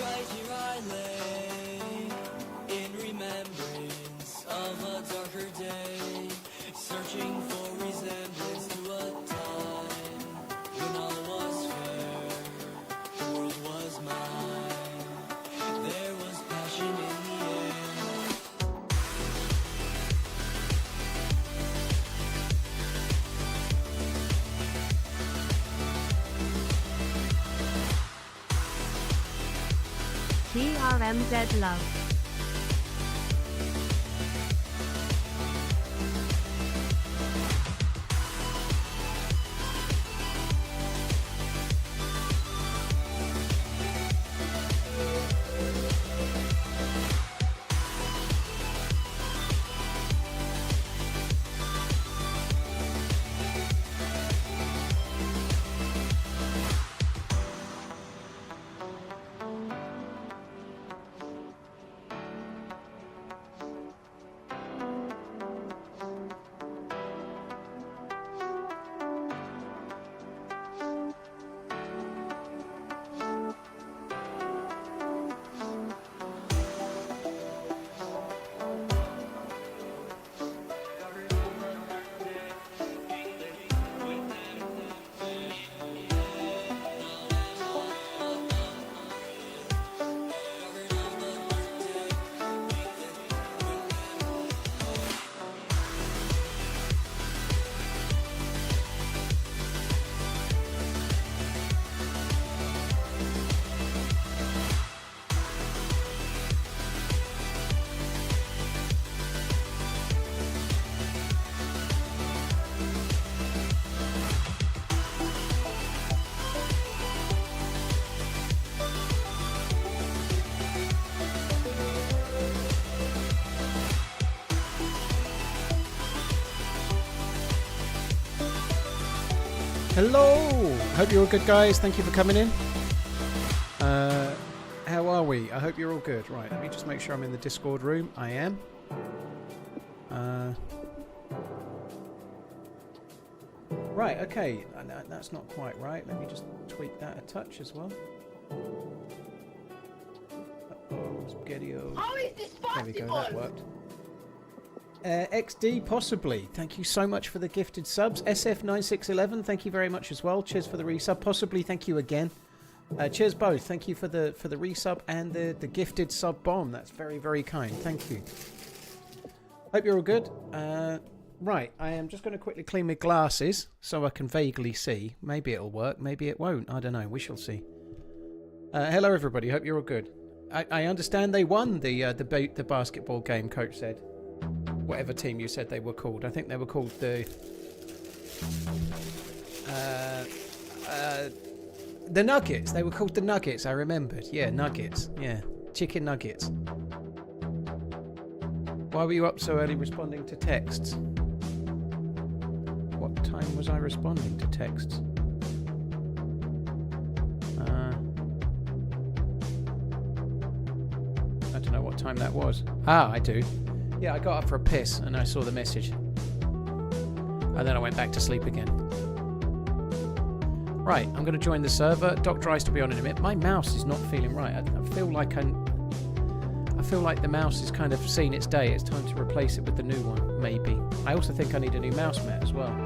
right here I lay, in remembrance of a darker day, searching for resemblance to a time when all was fair, the world was mine, there was passion in the air. TRMZ love. Hello! Hope you're all good, guys. Thank you for coming in. How are we? I hope you're all good. Right, let me just make sure I'm in the Discord room. I am. Right, okay. That's not quite right. Let me just tweak that a touch as well. Uh-oh, Spaghetti-O. There we go, that worked. XD, possibly. Thank you so much for the gifted subs. SF9611, thank you very much as well. Cheers for the resub. Possibly, thank you again. Cheers both. Thank you for the resub and the gifted sub bomb. That's very, very kind. Thank you. Hope you're all good. Right, I am just going to quickly clean my glasses so I can vaguely see. Maybe it'll work, maybe it won't. I don't know. We shall see. Hello, everybody. Hope you're all good. I understand they won the basketball game, Coach said. Whatever team you said they were called. I think they were called the Nuggets. They were called the Nuggets, I remembered. Yeah, Nuggets. Yeah, chicken nuggets. Why were you up so early responding to texts? What time was I responding to texts? I don't know what time that was. Ah, I do. Yeah, I got up for a piss and I saw the message. And then I went back to sleep again. Right, I'm going to join the server. Dr. Ice to be on in a minute. My mouse is not feeling right. I feel like the mouse has kind of seen its day. It's time to replace it with the new one, maybe. I also think I need a new mouse mat as well.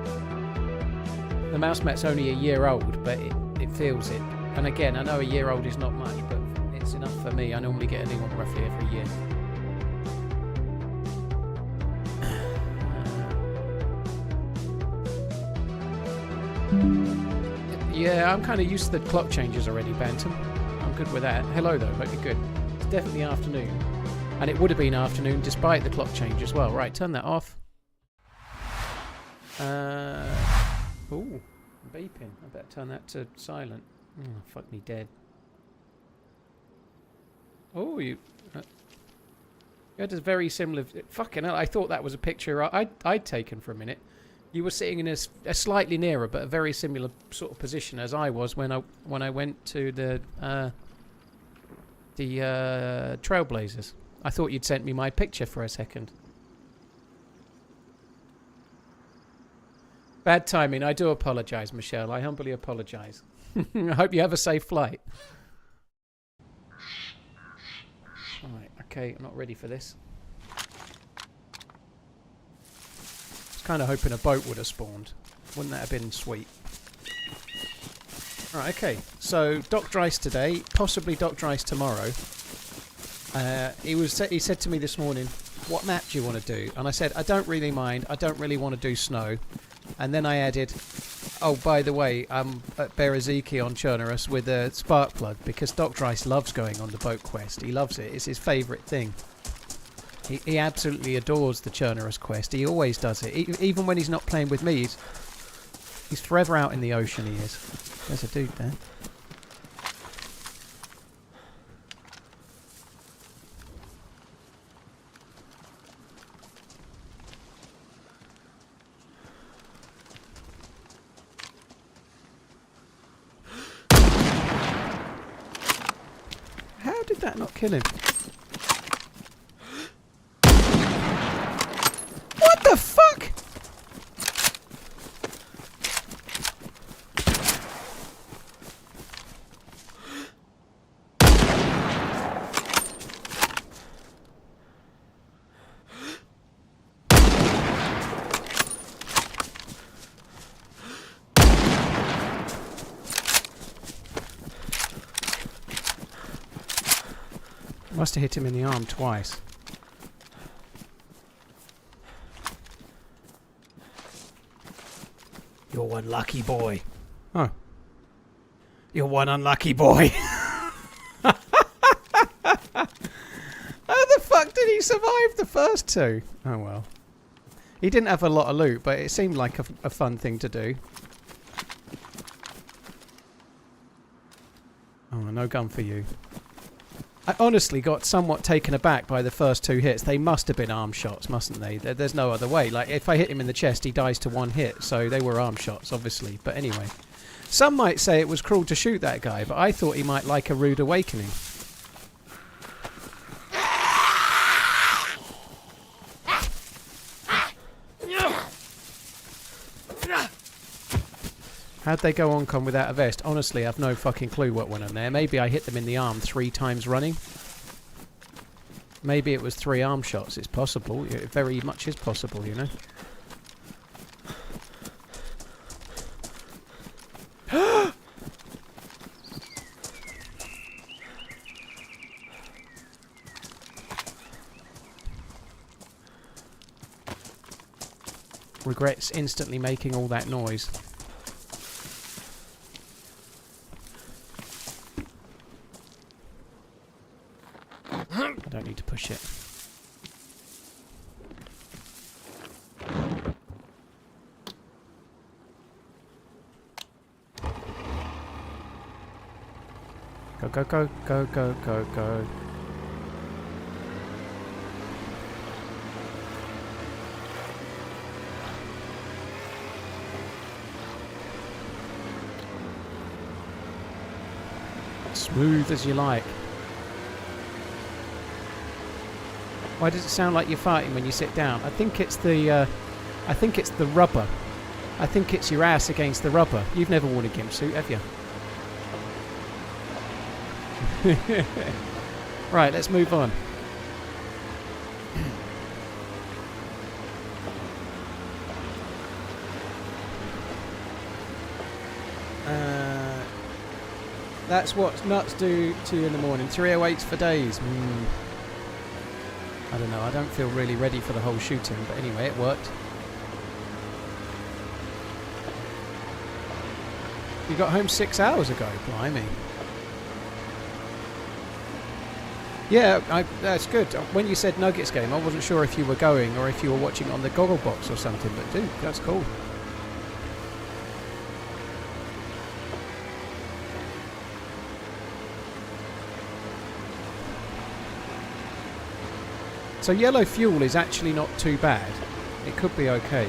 The mouse mat's only a year old, but it feels it. And again, I know a year old is not much, but it's enough for me. I normally get a new one roughly every year. Yeah, I'm kind of used to the clock changes already, Bantam. I'm good with that. Hello, though. Hope you're good. It's definitely afternoon. And it would have been afternoon despite the clock change as well. Right, turn that off. Ooh, beeping. I better turn that to silent. Oh, fuck me dead. Oh, you had a very similar... Fucking hell, I thought that was a picture I'd taken for a minute. You were sitting in a slightly nearer, but a very similar sort of position as I was when I went to the Trailblazers. I thought you'd sent me my picture for a second. Bad timing. I do apologise, Michelle. I humbly apologise. I hope you have a safe flight. Okay, I'm not ready for this. I was kind of hoping a boat would have spawned. Wouldn't that have been sweet? Right, okay. So, Doc Dryce today, possibly Doc Dryce tomorrow. He said to me this morning, what map do you want to do? And I said, I don't really mind. I don't really want to do snow. And then I added, oh, by the way, I'm at Beraziki on Chernarus with a spark plug because Doc Dryce loves going on the boat quest. He loves it. It's his favourite thing. He absolutely adores the Chernarus quest. He always does it. Even when he's not playing with me, he's forever out in the ocean, he is. There's a dude there. How did that not kill him? What the fuck? Must have hit him in the arm twice. You're one lucky boy. Oh. You're one unlucky boy. How the fuck did he survive the first two? Oh well. He didn't have a lot of loot, but it seemed like a fun thing to do. Oh, no gun for you. I honestly got somewhat taken aback by the first two hits. They must have been arm shots, mustn't they? There's no other way. Like, if I hit him in the chest, he dies to one hit. So they were arm shots, obviously. But anyway. Some might say it was cruel to shoot that guy, but I thought he might like a rude awakening. How'd they go on without a vest? Honestly, I've no fucking clue what went on there. Maybe I hit them in the arm 3 times running. Maybe it was 3 arm shots. It's possible. It very much is possible, you know. Regrets instantly making all that noise. I don't need to push it. Go, go, go, go, go, go, go. Smooth as you like. Why does it sound like you're farting when you sit down? I think it's the rubber. I think it's your ass against the rubber. You've never worn a gimp suit, have you? Right, let's move on. That's what nuts do to you in the morning. 308s for days. I don't know, I don't feel really ready for the whole shooting, but anyway, it worked. You got home 6 hours ago, blimey. Yeah, that's good. When you said Nuggets game, I wasn't sure if you were going or if you were watching on the goggle box or something, but dude, that's cool. So yellow fuel is actually not too bad. It could be okay.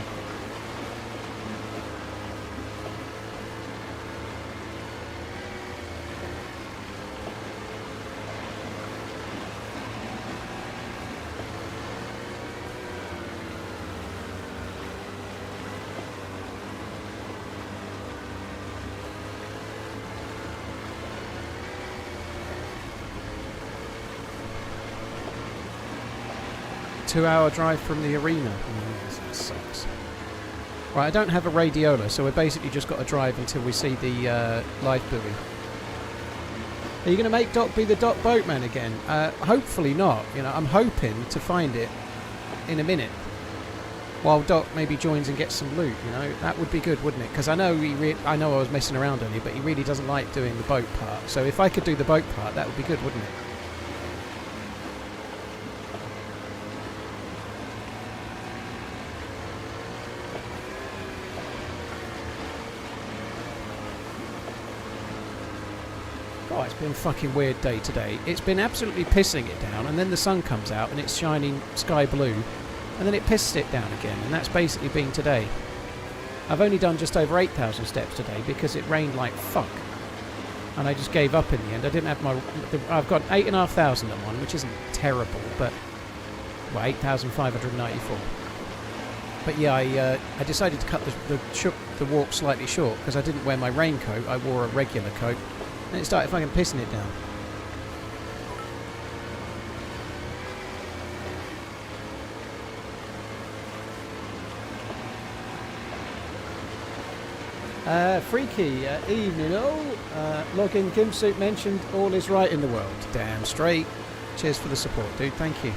2-hour drive from the arena. That sucks. Right, I don't have a radiola, so we're basically just got to drive until we see the live buoy. Are you going to make Doc be the Doc Boatman again? Hopefully not. You know, I'm hoping to find it in a minute. While Doc maybe joins and gets some loot, you know, that would be good, wouldn't it? Because I know I know I was messing around earlier, but he really doesn't like doing the boat part. So if I could do the boat part, that would be good, wouldn't it? Oh, it's been a fucking weird day today. It's been absolutely pissing it down, and then the sun comes out and it's shining sky blue. And then it pisses it down again, and that's basically been today. I've only done just over 8,000 steps today because it rained like fuck. And I just gave up in the end. I didn't have my... I've got 8,500 on one, which isn't terrible, but... Well, 8,594. But yeah, I decided to cut the walk slightly short because I didn't wear my raincoat. I wore a regular coat. And it started fucking pissing it down. Freaky, evening all. Login Gimsuit mentioned all is right in the world. Damn straight. Cheers for the support, dude. Thank you.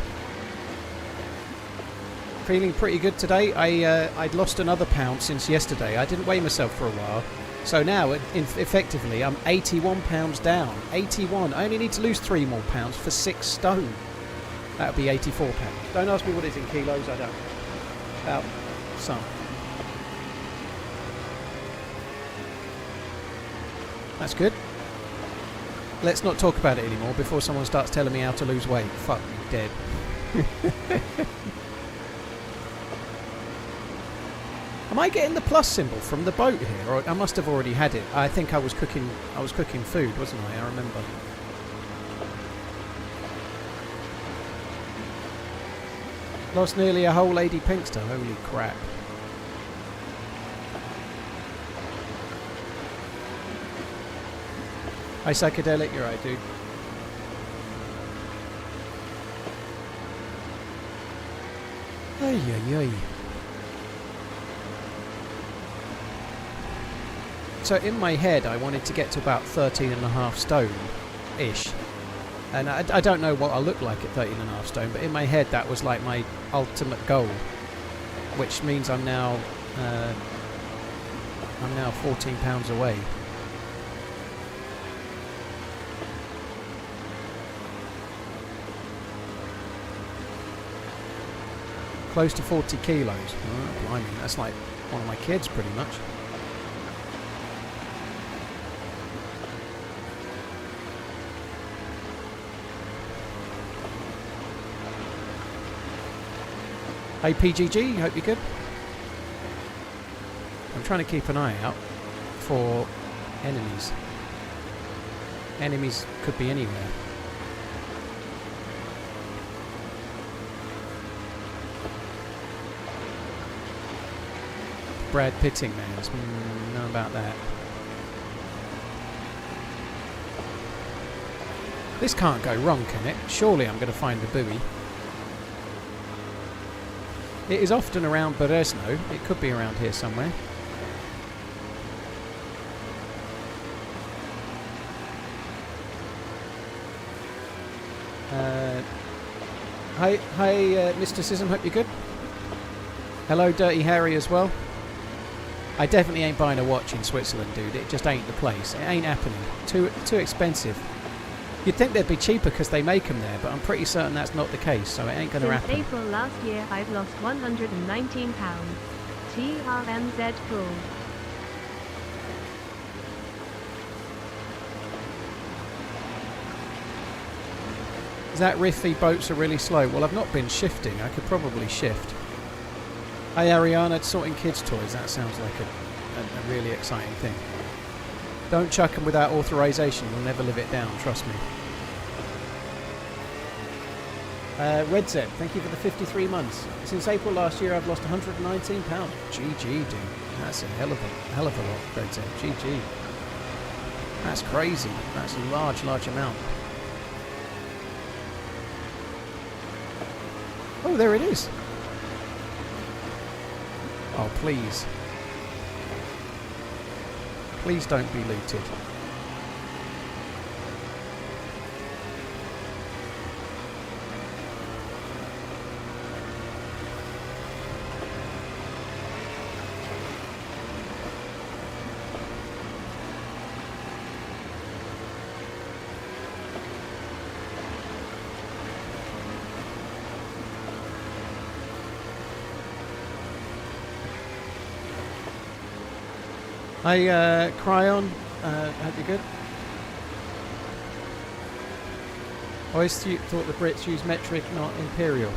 Feeling pretty good today. I'd lost another pound since yesterday. I didn't weigh myself for a while. So now, effectively, I'm 81 pounds down. 81. I only need to lose 3 more pounds for 6 stone. That would be 84 pounds. Don't ask me what it's in kilos. I don't know. About some. That's good. Let's not talk about it anymore before someone starts telling me how to lose weight. Fuck me, dead. Am I getting the plus symbol from the boat here, or I must have already had it? I think I was cooking food, wasn't I? I remember. Lost nearly a whole Lady Pinkster. Holy crap. Hi Psychedelic, you're right, dude. Ay, ay, ay. So in my head I wanted to get to about 13.5 stone-ish. And I don't know what I'll look like at 13.5 stone, but in my head that was like my ultimate goal. Which means I'm now 14 pounds away. Close to 40 kilos. Oh, blimey, that's like one of my kids pretty much. Hey PGG, hope you're good. I'm trying to keep an eye out for enemies. Enemies could be anywhere. Brad Pitting, man. Know about that. This can't go wrong, can it? Surely I'm going to find the buoy. It is often around Berezno. It could be around here somewhere. Hi, Mysticism. Hope you're good. Hello, Dirty Harry, as well. I definitely ain't buying a watch in Switzerland, dude. It just ain't the place. It ain't happening. Too expensive. You'd think they'd be cheaper because they make them there, but I'm pretty certain that's not the case, so it ain't going to happen. Since April last year, I've lost 119 pounds. TRMZ cool. Is that riffy boats are really slow? Well, I've not been shifting. I could probably shift. Hey Ariana, sorting kids' toys. That sounds like a really exciting thing. Don't chuck them without authorization. You'll never live it down. Trust me. Red Zed, thank you for the 53 months. Since April last year, I've lost 119 pounds. GG, dude. That's a hell of a lot, Red Zed. GG. That's crazy. That's a large amount. Oh, Oh, there it is. Oh, please. Please don't be looted. Hi, Cryon. Hope you're good. I always thought the Brits use metric, not imperial.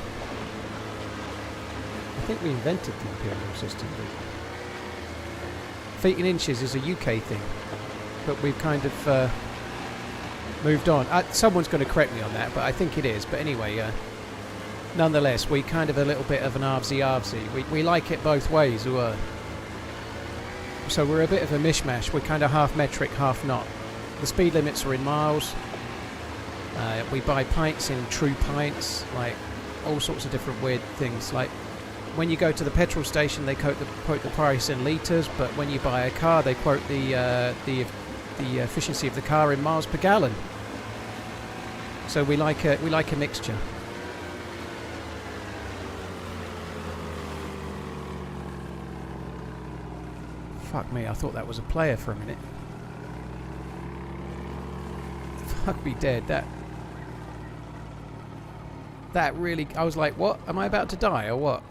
I think we invented the imperial system. Feet in inches is a UK thing, but we've kind of moved on. Someone's going to correct me on that, but I think it is. But anyway, nonetheless, we kind of a little bit of an arvsy. We like it both ways. So we're a bit of a mishmash. We're kind of half metric, half not. The speed limits are in miles. We buy pints in true pints, like all sorts of different weird things. Like when you go to the petrol station, they quote the price in litres, but when you buy a car, they quote the efficiency of the car in miles per gallon. So we like a mixture. Fuck me, I thought that was a player for a minute. Fuck me dead, that really... I was like, what? Am I about to die or what?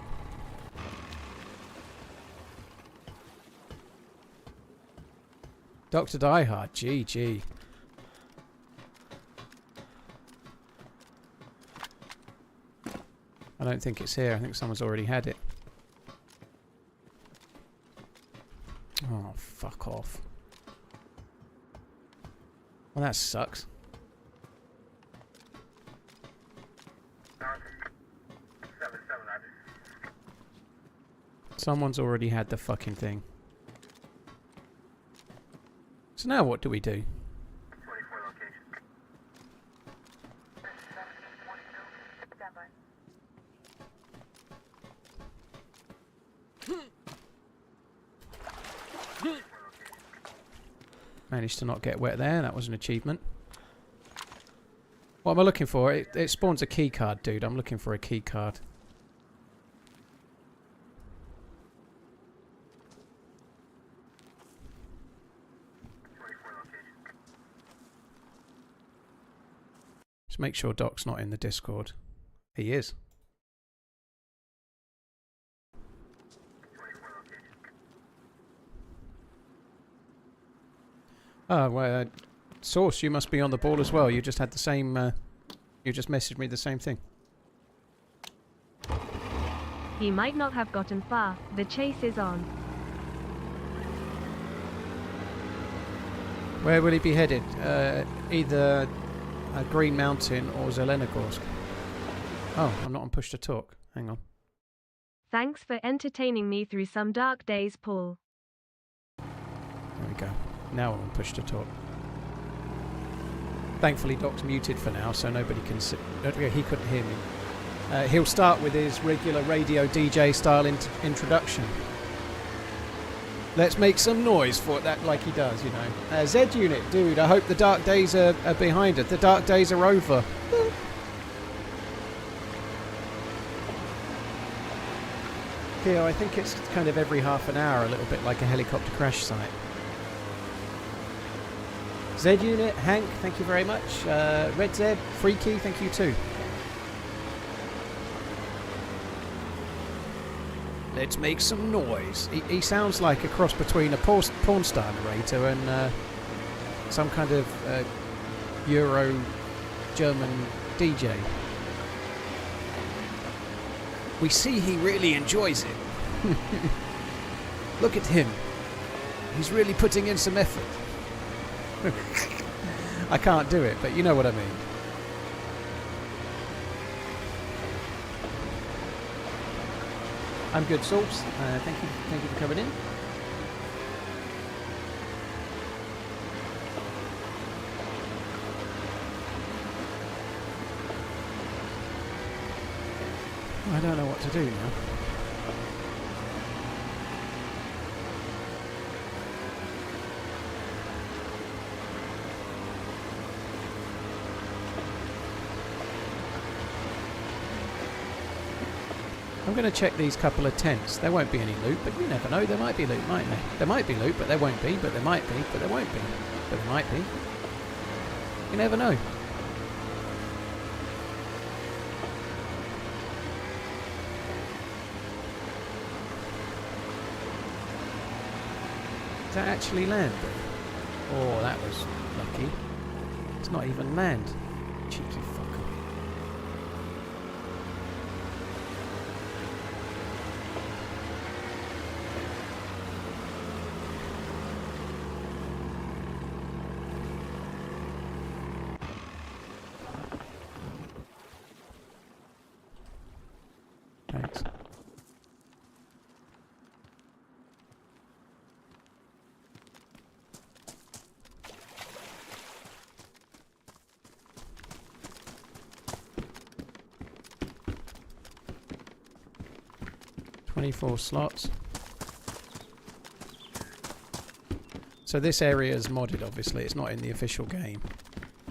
Dr. Diehard, GG. I don't think it's here, I think someone's already had it. Oh, fuck off. Well, that sucks. Someone's already had the fucking thing. So now what do we do? Managed to not get wet there. That was an achievement. What am I looking for? It spawns a key card, dude. I'm looking for a key card. Just make sure Doc's not in the Discord. He is. Oh, well, Source, you must be on the ball as well. You just had the same, you just messaged me the same thing. He might not have gotten far. The chase is on. Where will he be headed? Either Green Mountain or Zelenogorsk. Oh, I'm not on push to talk. Hang on. Thanks for entertaining me through some dark days, Paul. There we go. Now I'm on push to talk. Thankfully, Doc's muted for now, so nobody can see. He couldn't hear me. He'll start with his regular radio DJ style introduction. Let's make some noise for that, like he does, you know. Z unit, dude. I hope the dark days are behind us. The dark days are over. Theo, I think it's kind of every half an hour, a little bit like a helicopter crash site. Z unit, Hank, thank you very much. Red Z, Freaky, thank you too. Let's make some noise. He sounds like a cross between a porn star narrator and some kind of Euro-German DJ. We see he really enjoys it. Look at him. He's really putting in some effort. I can't do it, but you know what I mean. I'm good, Source. Thank you for coming in. I don't know what to do now. I'm going to check these couple of tents. There won't be any loot, but you never know. There might be loot, mightn't there? There might be loot, but there won't be. But there might be, but there won't be. But there might be. You never know. Does that actually land there? Oh, that was lucky. It's not even manned. Cheeky fucker. Thanks. .24 slots. So this area is modded, obviously. It's not in the official game.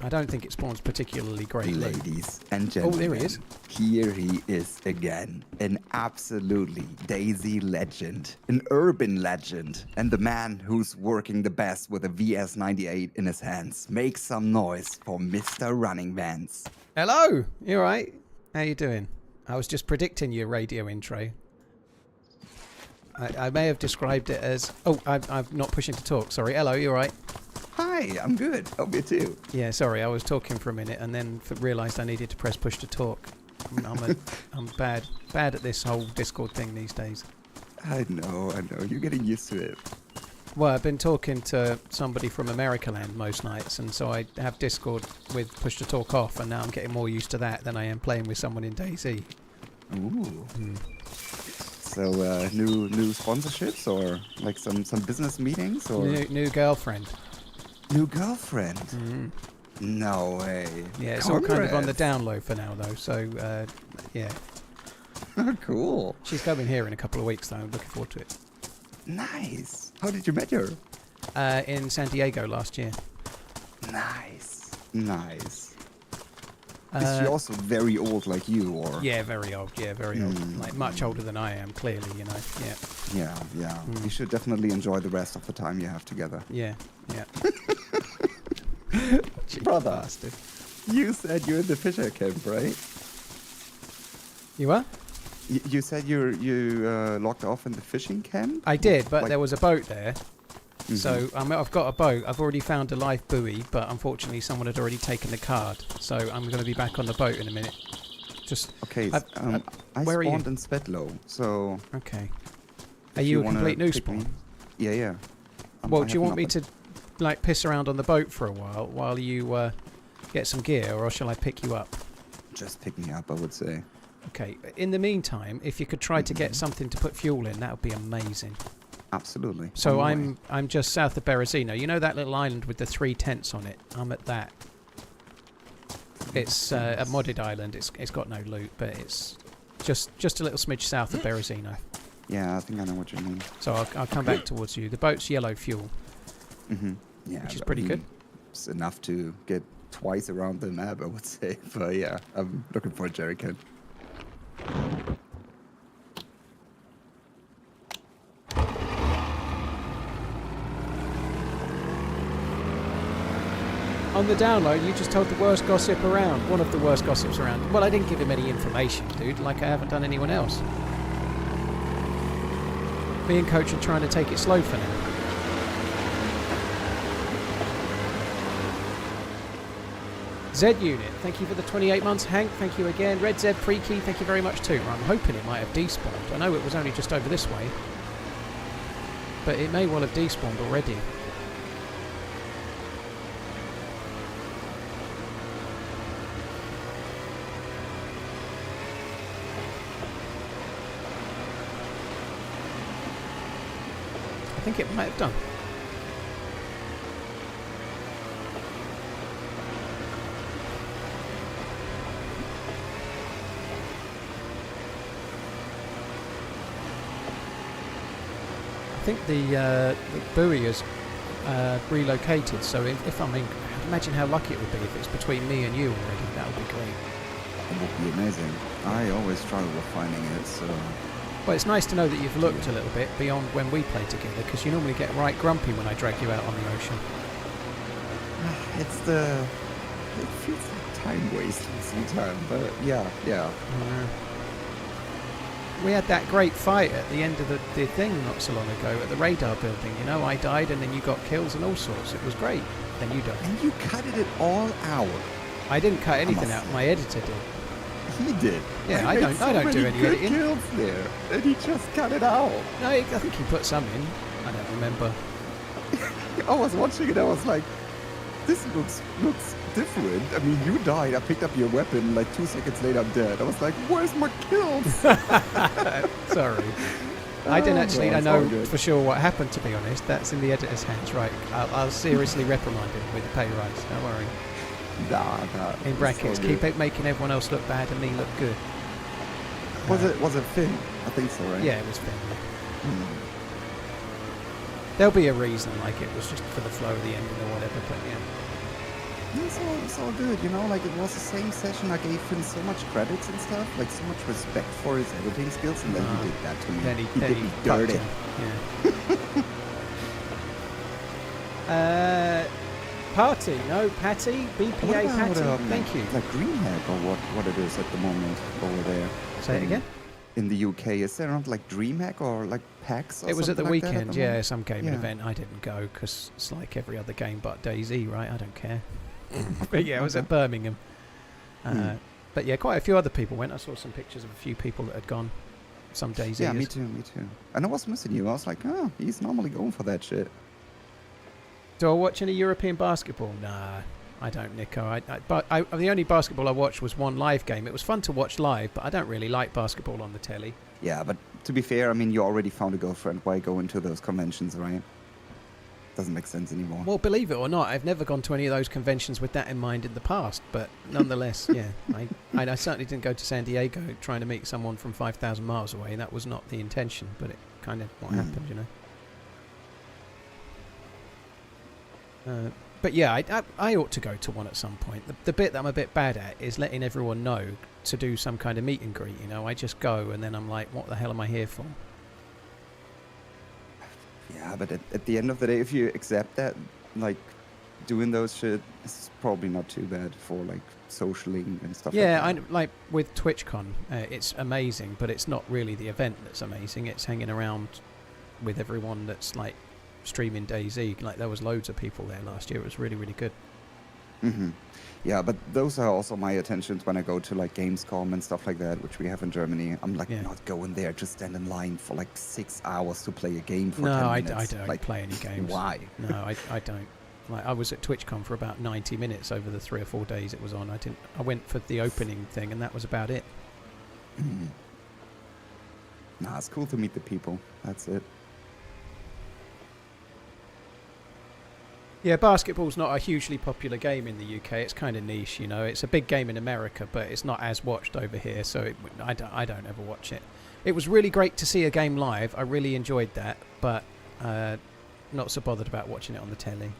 I don't think it spawns particularly great loot. Ladies and gentlemen, there he is. Here he is again. An absolutely DayZ legend. An urban legend. And the man who's working the best with a VS98 in his hands. Make some noise for TheRunningManZ. Hello! You alright? How you doing? I was just predicting your radio intro. I may have described it as... Oh, I'm not pushing to talk. Sorry. Hello, you alright? Hi, I'm good. Hope you too. Yeah, sorry. I was talking for a minute and then realised I needed to press push to talk. I'm bad at this whole Discord thing these days. I know. You're getting used to it. Well, I've been talking to somebody from America Land most nights, and so I have Discord with push to talk off, and now I'm getting more used to that than I am playing with someone in DayZ. Ooh. So, new sponsorships or like some business meetings or New girlfriend. New girlfriend? No way. Yeah, it's all kind of on the down low for now, though. So, yeah. Cool. She's coming here in a couple of weeks, though. I'm looking forward to it. Nice. How did you meet her? In San Diego last year. Nice. Is she also very old like you, or? Yeah, very old. Yeah, very old. Like much older than I am, clearly. You know. Yeah. Yeah. You should definitely enjoy the rest of the time you have together. Yeah. Brother, bastard. You said you're in the fisher camp, right? You what? You said you locked off in the fishing camp? I did, but Like- there was a boat there. So I've got a boat. I've already found a live buoy, but unfortunately someone had already taken the card. So I'm going to be back on the boat in a minute. Just Okay, I where are you? spawned in Svetlo, so... Okay. if Are you a wanna complete new pick me- spawn? Yeah. Well, I do you have want me nothing. to like piss around on the boat for a while you get some gear, or shall I pick you up? Just pick me up, I would say. Okay. In the meantime, if you could try to get something to put fuel in, that would be amazing. Absolutely. So On my way. I'm just south of Berezino. You know that little island with the 3 tents on it? I'm at that. It's a modded island. It's got no loot, but it's just a little smidge south of Berezino. Yeah, I think I know what you mean. So I'll come back towards you. The boat's yellow fuel. Yeah, Which is but pretty I mean, good. It's enough to get twice around the map, I would say. But yeah, I'm looking for a jerrycan. On the download, you just told the worst gossip around. One of the worst gossips around. Well, I didn't give him any information, dude. Like I haven't done anyone else. Me and Coach are trying to take it slow for now. Z Unit, thank you for the 28 months. Hank, thank you again. Red Z Freaky, thank you very much too. I'm hoping it might have despawned. I know it was only just over this way. But it may well have despawned already. I think it might have done. think the buoy is relocated. So if I mean, imagine how lucky it would be if it's between me and you already. That would be great. It would be amazing. I always struggle with finding it, so... Well, it's nice to know that you've looked a little bit beyond when we play together, because you normally get right grumpy when I drag you out on the ocean. It's the... It feels like time wasting sometimes, but yeah. We had that great fight at the end of the thing not so long ago at the radar building. You know, I died and then you got kills and all sorts. It was great. Then you died. And you cutted it all out. I didn't cut anything out. My editor did. He did. Yeah, I don't do any editing. Kills there, and he just cut it out. No, I think he put some in. I don't remember. I was watching it. I was like, this looks different. I mean, you died. I picked up your weapon. Like 2 seconds later, I'm dead. I was like, where's my kills? Sorry. I didn't actually know good. for sure what happened, to be honest. That's in the editor's hands, right? I'll seriously reprimand him with a pay rise. Don't worry. Nah. In brackets, keep it making everyone else look bad and me look good. Was it Finn? I think so, right? Yeah, it was Finn. There'll be a reason, like it was just for the flow of the ending or whatever, but yeah. It's all good, you know, like it was the same session. I gave Finn so much credits and stuff, like so much respect for his editing skills, and then he did that to me. Then he did me fucked dirty. him. Yeah. Party, no, Patty, BPA What about, Patty, thank you. Like Greenhead or what it is at the moment over there. Say it again? In the UK, is there not like DreamHack or like PAX or It was at the something like that weekend, the yeah, moment? some gaming event. I didn't go because it's like every other game but DayZ, right? I don't care. But yeah, it was at Birmingham. But yeah, quite a few other people went. I saw some pictures of a few people that had gone. Some DayZ. Yeah, me too. And I was missing you. I was like, oh, he's normally going for that shit. Do I watch any European basketball? Nah, I don't, Nico. The only basketball I watched was one live game. It was fun to watch live, but I don't really like basketball on the telly. Yeah, but to be fair, I mean, you already found a girlfriend. Why go into those conventions, right? Doesn't make sense anymore. Well, believe it or not, I've never gone to any of those conventions with that in mind in the past. But nonetheless, yeah, I certainly didn't go to San Diego trying to meet someone from 5,000 miles away. That was not the intention, but it kind of what happened, you know. But yeah, I ought to go to one at some point. The bit that I'm a bit bad at is letting everyone know to do some kind of meet and greet, you know. I just go and then I'm like, what the hell am I here for? Yeah, but at the end of the day, if you accept that, like, doing those shit is probably not too bad for, like, socialing and stuff yeah, like that. like with TwitchCon, it's amazing, but it's not really the event that's amazing. It's hanging around with everyone that's, like, streaming DayZ. Like, there was loads of people there last year. It was really, really good. Yeah, but those are also my attentions when I go to like Gamescom and stuff like that, which we have in Germany. I'm like not going there to stand in line for like 6 hours to play a game for 10 minutes. I don't like, play any games. Why? No, I don't. Like, I was at TwitchCon for about 90 minutes over the 3 or 4 days it was on. I went for the opening thing and that was about it. Nah, it's cool to meet the people. That's it. Yeah, basketball's not a hugely popular game in the UK. It's kind of niche, you know. It's a big game in America, but it's not as watched over here, so I don't ever watch it. It was really great to see a game live. I really enjoyed that, but not so bothered about watching it on the telly.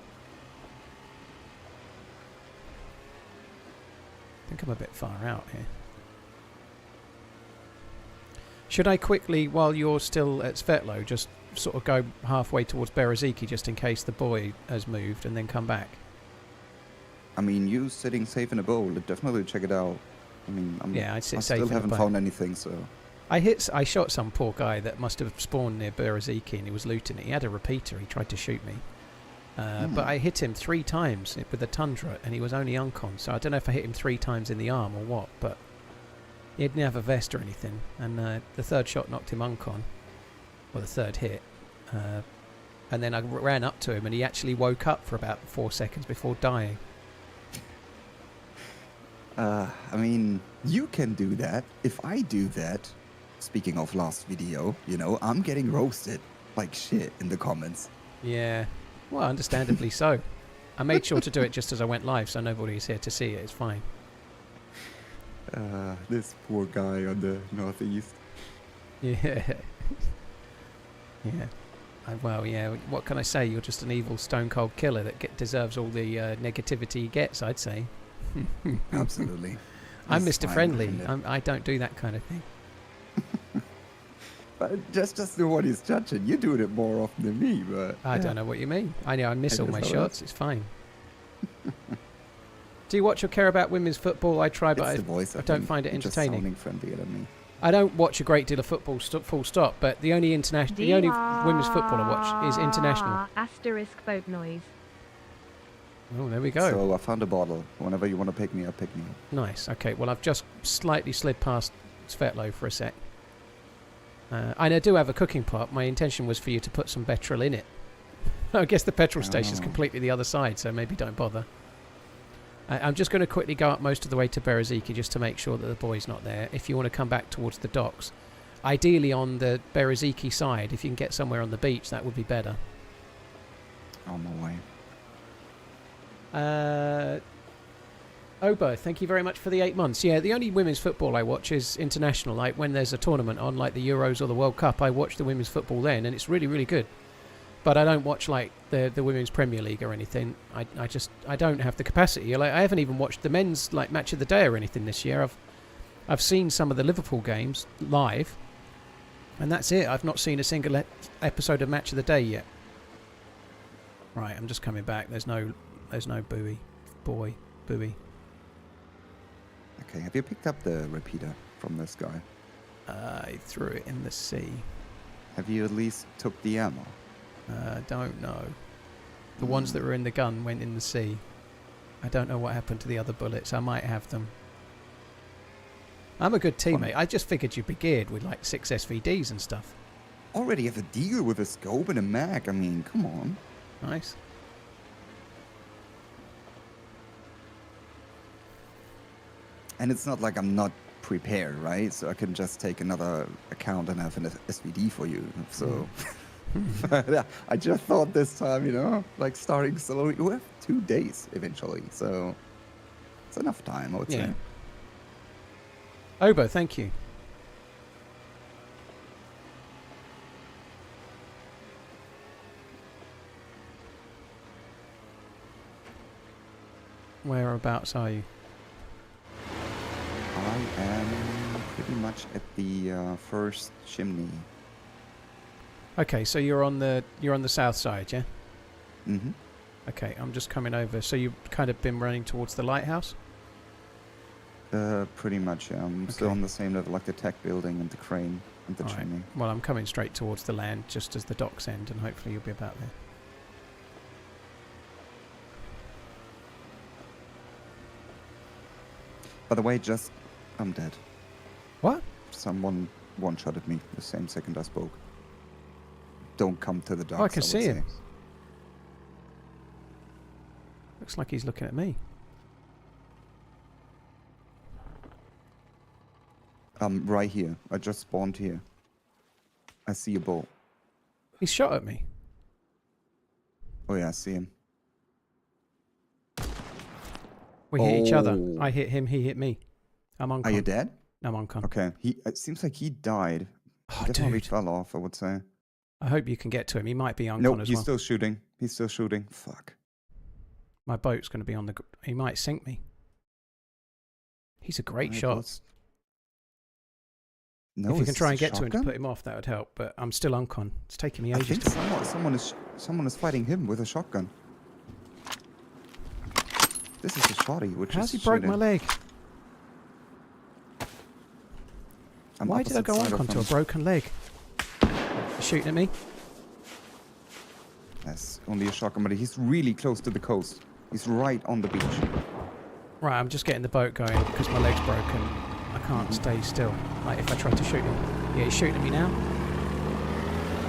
I think I'm a bit far out here. Should I quickly, while you're still at Svetlo, just sort of go halfway towards Bereziki just in case the buoy has moved and then come back? I mean, you sitting safe in a bowl, definitely check it out. I mean, I still haven't found anything, so... I shot some poor guy that must have spawned near Bereziki and he was looting it. He had a repeater, he tried to shoot me. But I hit him 3 times with a Tundra and he was only uncon, so I don't know if I hit him 3 times in the arm or what, but he didn't have a vest or anything, and the 3rd shot knocked him uncon. Or the 3rd hit, and then I ran up to him and he actually woke up for about 4 seconds before dying. I mean, you can do that. If I do that, speaking of last video, you know, I'm getting roasted like shit in the comments. Yeah, well, understandably so. I made sure to do it just as I went live, so nobody's here to see it. It's fine. This poor guy on the northeast. Yeah. Yeah. Well, yeah, what can I say? You're just an evil stone cold killer that deserves all the negativity he gets, I'd say. Absolutely. I'm He's Mr. fine Friendly. with it. I don't do that kind of thing. But just the one he's judging. You're doing it more often than me, but... I don't know what you mean. I know I miss all guess my that shots. It's fine. Do you watch or care about women's football? I try, but It's the voice, I don't think. find it You're just entertaining. sounding friendlier than me. I don't watch a great deal of football, full stop. But the only women's football I watch is international. Asterisk boat noise. Oh, there we go. So I found a bottle. Whenever you want to pick me up, pick me up. Nice. Okay. Well, I've just slightly slid past Svetlo for a sec. And I do have a cooking pot. My intention was for you to put some petrol in it. I guess the petrol station's completely the other side, so maybe don't bother. I'm just going to quickly go up most of the way to Bereziki just to make sure that the boy's not there. If you want to come back towards the docks, ideally on the Bereziki side, if you can get somewhere on the beach, that would be better. On my way. Obo, thank you very much for the 8 months. Yeah, the only women's football I watch is international. Like when there's a tournament on, like the Euros or the World Cup, I watch the women's football then, and it's really, really good. But I don't watch like the Women's Premier League or anything. I don't have the capacity. Like I haven't even watched the men's like match of the day or anything this year. I've seen some of the Liverpool games live, and that's it. I've not seen a single episode of Match of the Day yet. Right, I'm just coming back. There's no buoy. Okay, have you picked up the repeater from this guy? I threw it in the sea. Have you at least took the ammo? Don't know. The ones that were in the gun went in the sea. I don't know what happened to the other bullets. I might have them. I'm a good teammate. I just figured you'd be geared with like 6 SVDs and stuff. Already have a deal with a scope and a mag. I mean, come on. Nice. And it's not like I'm not prepared, right? So I can just take another account and have an SVD for you. So I just thought this time, you know, like starting slowly. We have 2 days eventually, so it's enough time, I would say. Obo, thank you. Whereabouts are you? I am pretty much at the first chimney. Okay, so you're on the south side, yeah? Mm-hmm. Okay, I'm just coming over. So you've kind of been running towards the lighthouse? Pretty much, yeah. I'm still on the same level, like the tech building and the crane and the chimney. Well, I'm coming straight towards the land just as the docks end, and hopefully you'll be about there. By the way, I'm dead. What? Someone one-shotted me the same second I spoke. Don't come to the docks. Oh, I can would see say. him. Looks like he's looking at me. Right here. I just spawned here. I see a boat. He's shot at me. Oh yeah, I see him. We hit each other. Oh. I hit him, he hit me. I'm on con. Are you dead? I'm on con. Okay. It seems like he died. Oh, He definitely dude. fell off, I would say. I hope you can get to him. He might be on Nope, con as he's well. still shooting. He's still shooting. Fuck. My boat's going to be on the... He might sink me. He's a great Right, shot. let's- No, if you is can try and this a get to him to shotgun? put him off, that would help. But I'm still on con. It's taking me I ages think to... someone is fighting him with a shotgun. This is a shotty, which How's is he broke shooting. my leg? I'm Why did I opposite go on side of con to a him. broken leg? He's shooting at me. Yes, only a shotgun, but he's really close to the coast. He's right on the beach. Right, I'm just getting the boat going because my leg's broken. I can't stay still. Like if I try to shoot him. Yeah, he's shooting at me now.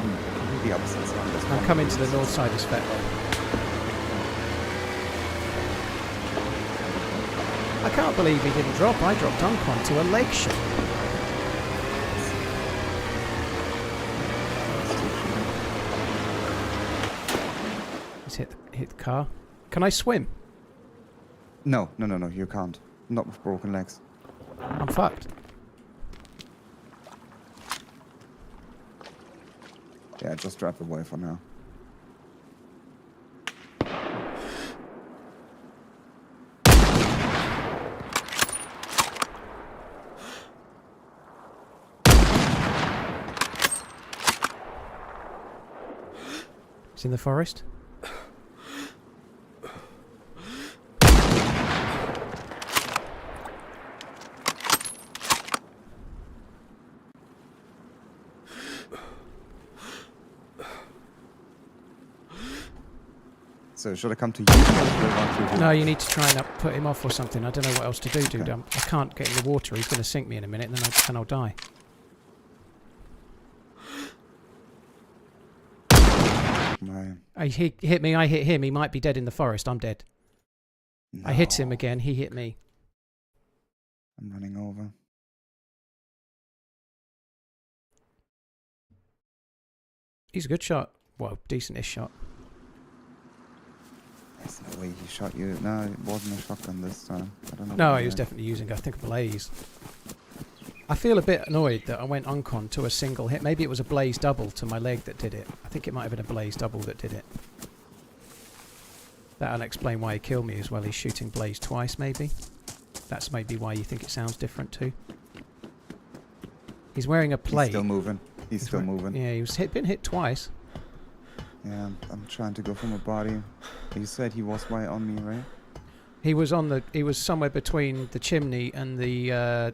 I'm the opposite side. There's I'm one coming on to the the north side of Svetlo. I can't believe he didn't drop. I dropped on con to a leg shot. He's hit the car. Can I swim? No, you can't. Not with broken legs. I'm fucked. Yeah, just drop the buoy for now. It's in the forest. So should I come to you? Or do I want to No, you need to try and put him off or something. I don't know what else to do, dude. Okay. I can't get in the water. He's going to sink me in a minute, and then I'll die. Right. He hit me. I hit him. He might be dead in the forest. I'm dead. I hit him No. again. He hit me. I'm running over. He's a good shot. Well, decentish shot. There's no way he shot you. No, it wasn't a shotgun this time. I don't know. No, what he was definitely using, I think, a blaze. I feel a bit annoyed that I went uncon to a single hit. Maybe it was a blaze double to my leg that did it. I think it might have been a blaze double that did it. That'll explain why he killed me as well. He's shooting blaze twice, maybe. That's maybe why you think it sounds different too. He's wearing a plate. He's still moving. He's still moving. Yeah, he was been hit twice. Yeah, I'm trying to go from a body. You said he was right on me, right? He was on the. He was somewhere between the chimney and the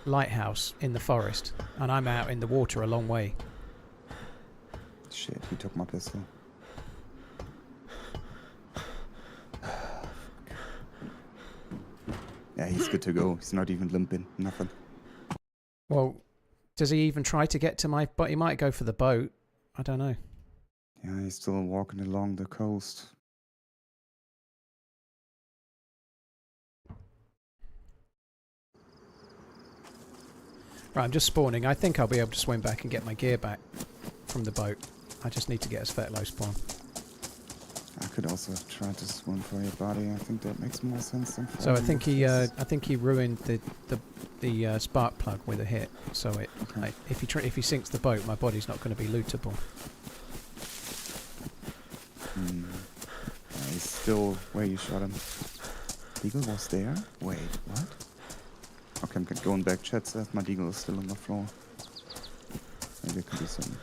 lighthouse in the forest, and I'm out in the water a long way. Shit, he took my pistol. Yeah, he's good to go. He's not even limping. Nothing. Well, does he even try to get to my... But he might go for the boat. I don't know. Yeah, he's still walking along the coast. Right, I'm just spawning. I think I'll be able to swim back and get my gear back from the boat. I just need to get a Svetlo spawn. I could also try to swim for your body. I think that makes more sense than. So I think he ruined the spark plug with a hit. So it Okay. if he sinks the boat, my body's not going to be lootable. Yeah, he's still where you shot him. Deagle was there? Wait, what? Okay, I'm going back. Chat says my Deagle is still on the floor. Maybe it could be something.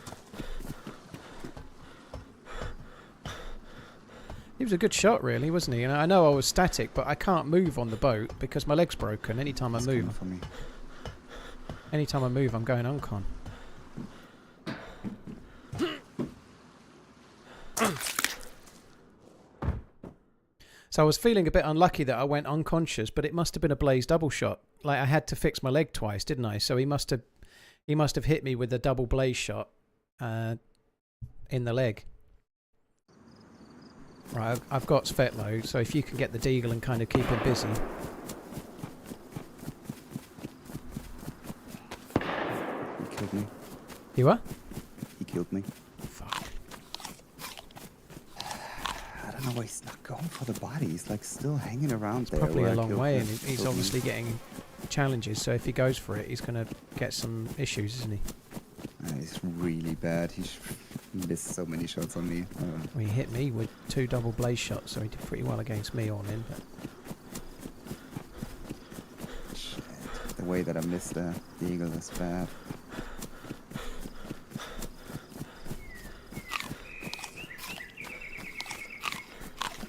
He was a good shot, really, wasn't he? And I know I was static, but I can't move on the boat because my leg's broken. Anytime I He's coming move, for me. I'm going uncon. So I was feeling a bit unlucky that I went unconscious, but it must have been a blaze double shot. Like I had to fix my leg twice, didn't I? So he must have hit me with a double blaze shot in the leg. Right, I've got Svetlo, so if you can get the Deagle and kind of keep him busy. He killed me. You what? He killed me. Fuck. I don't know why he's not going for the body. He's like still hanging around there. Probably where a I long killed way, him. and he's Killed me. obviously getting challenges, so if he goes for it, he's going to get some issues, isn't he? He's really bad. He missed so many shots on me. Well, he hit me with 2 double blaze shots, so he did pretty well against me all in. But Shit. The way that I missed the Eagle is bad.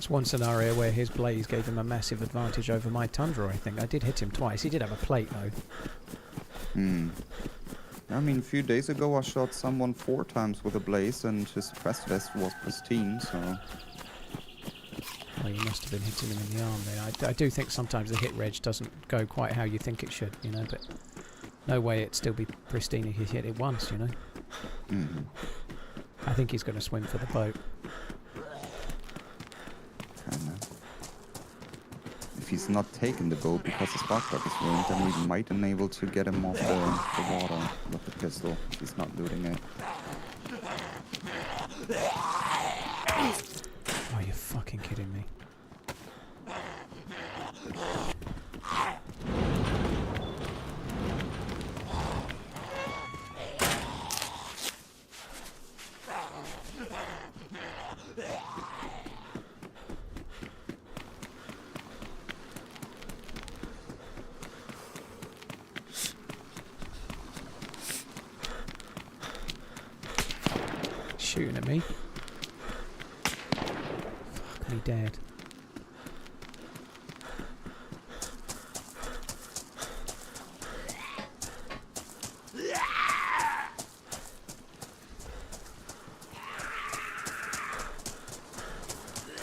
that's one scenario where his blaze gave him a massive advantage over my Tundra, I think. I did hit him twice. He did have a plate, though. I mean, a few days ago I shot someone 4 times with a blaze and his press vest was pristine, so... Well, you must have been hitting him in the arm then. I do think sometimes the hit reg doesn't go quite how you think it should, you know, but no way it'd still be pristine if he hit it once, you know. I think he's going to swim for the boat. Kinda. If he's not taking the boat because the spark plug is ruined, then we might enable to get him off the water with the pistol. If he's not looting it. Oh, you're fucking kidding me. me. Fuck me dead.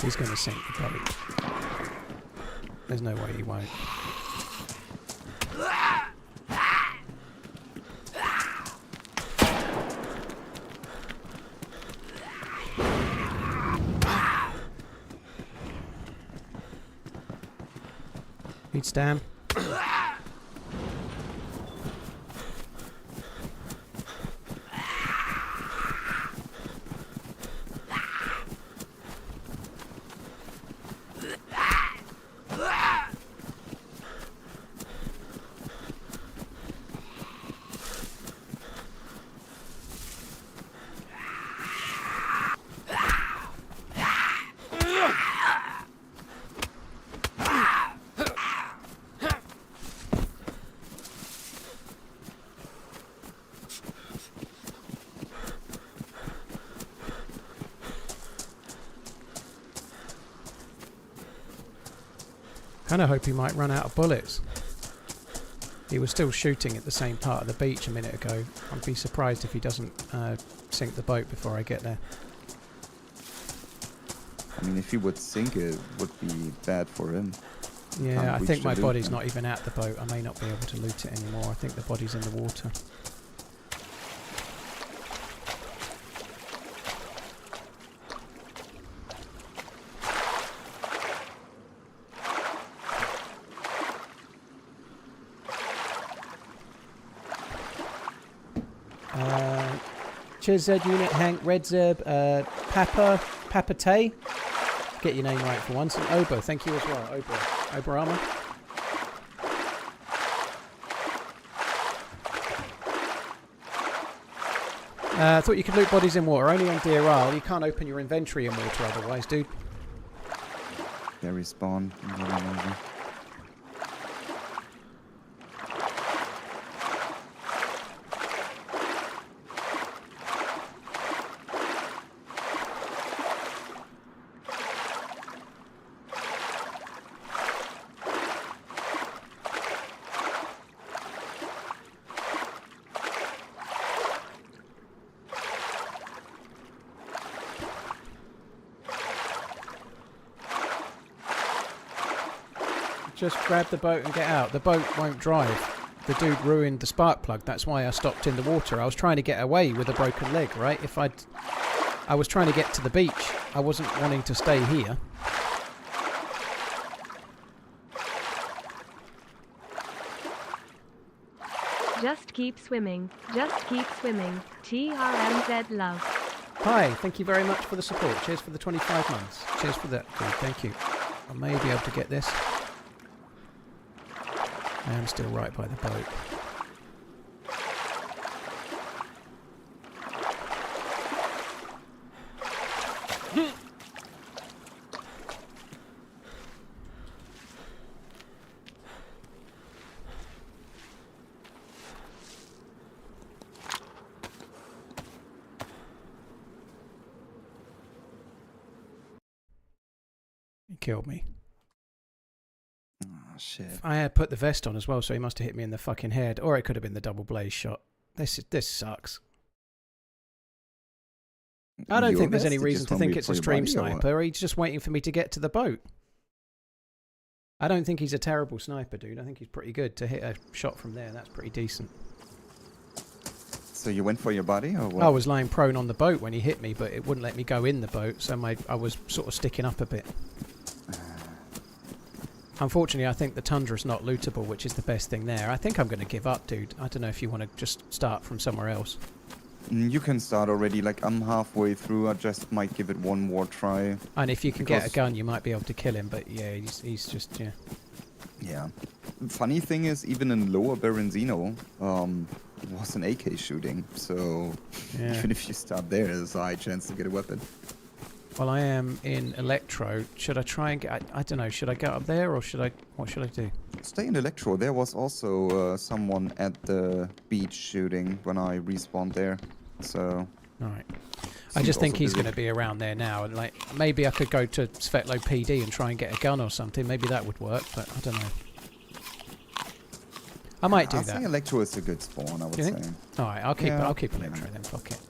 He's going to sink the boat. There's no way he won't. He'd stand. Kind of hope he might run out of bullets. He was still shooting at the same part of the beach a minute ago. I'd be surprised if he doesn't sink the boat before I get there. I mean, if he would sink it, would be bad for him. Yeah, I think my body's not even at the boat. I may not be able to loot it anymore. I think the body's in the water. Cheers Z Unit, Hank, Red Zeb, Papa Tay. Get your name right for once. And Ober, thank you as well. Ober Armour. I thought you could loot bodies in water, only on DRL. You can't open your inventory in water otherwise, dude. Yeah, respawn. Just grab the boat and get out. The boat won't drive. The dude ruined the spark plug. That's why I stopped in the water. I was trying to get away with a broken leg, right? I was trying to get to the beach. I wasn't wanting to stay here. Just keep swimming. Just keep swimming. TRMZ love. Hi, thank you very much for the support. Cheers for the 25 months. Cheers for that, dude. Thank you. I may be able to get this. I am still right by the boat. He killed me. Shit. I had put the vest on as well, so he must have hit me in the fucking head. Or it could have been the double blaze shot. This sucks. I don't think there's any reason to think it's a stream sniper. Or he's just waiting for me to get to the boat. I don't think he's a terrible sniper, dude. I think he's pretty good to hit a shot from there. That's pretty decent. So you went for your body, or what? I was lying prone on the boat when he hit me, but it wouldn't let me go in the boat, so I was sort of sticking up a bit. Unfortunately, I think the Tundra's not lootable, which is the best thing there. I think I'm going to give up, dude. I don't know if you want to just start from somewhere else. You can start already. Like, I'm halfway through. I just might give it one more try. And if you can get a gun, you might be able to kill him. But yeah, he's just, yeah. Yeah. Funny thing is, even in lower Berenzino, it was an AK shooting. So yeah. Even if you start there, there's a high chance to get a weapon. Well, I am in Electro. Should I try and get... I don't know. Should I go up there or should I... What should I do? Stay in Electro. There was also someone at the beach shooting when I respawned there. So... Alright. I just think he's going going to be around there now, and like maybe I could go to Svetlo PD and try and get a gun or something. Maybe that would work, but I don't know. I might do I that. think Electro is a good spawn, I would say. All right, I'll keep Yeah. I'll keep Electro then. Fuck it.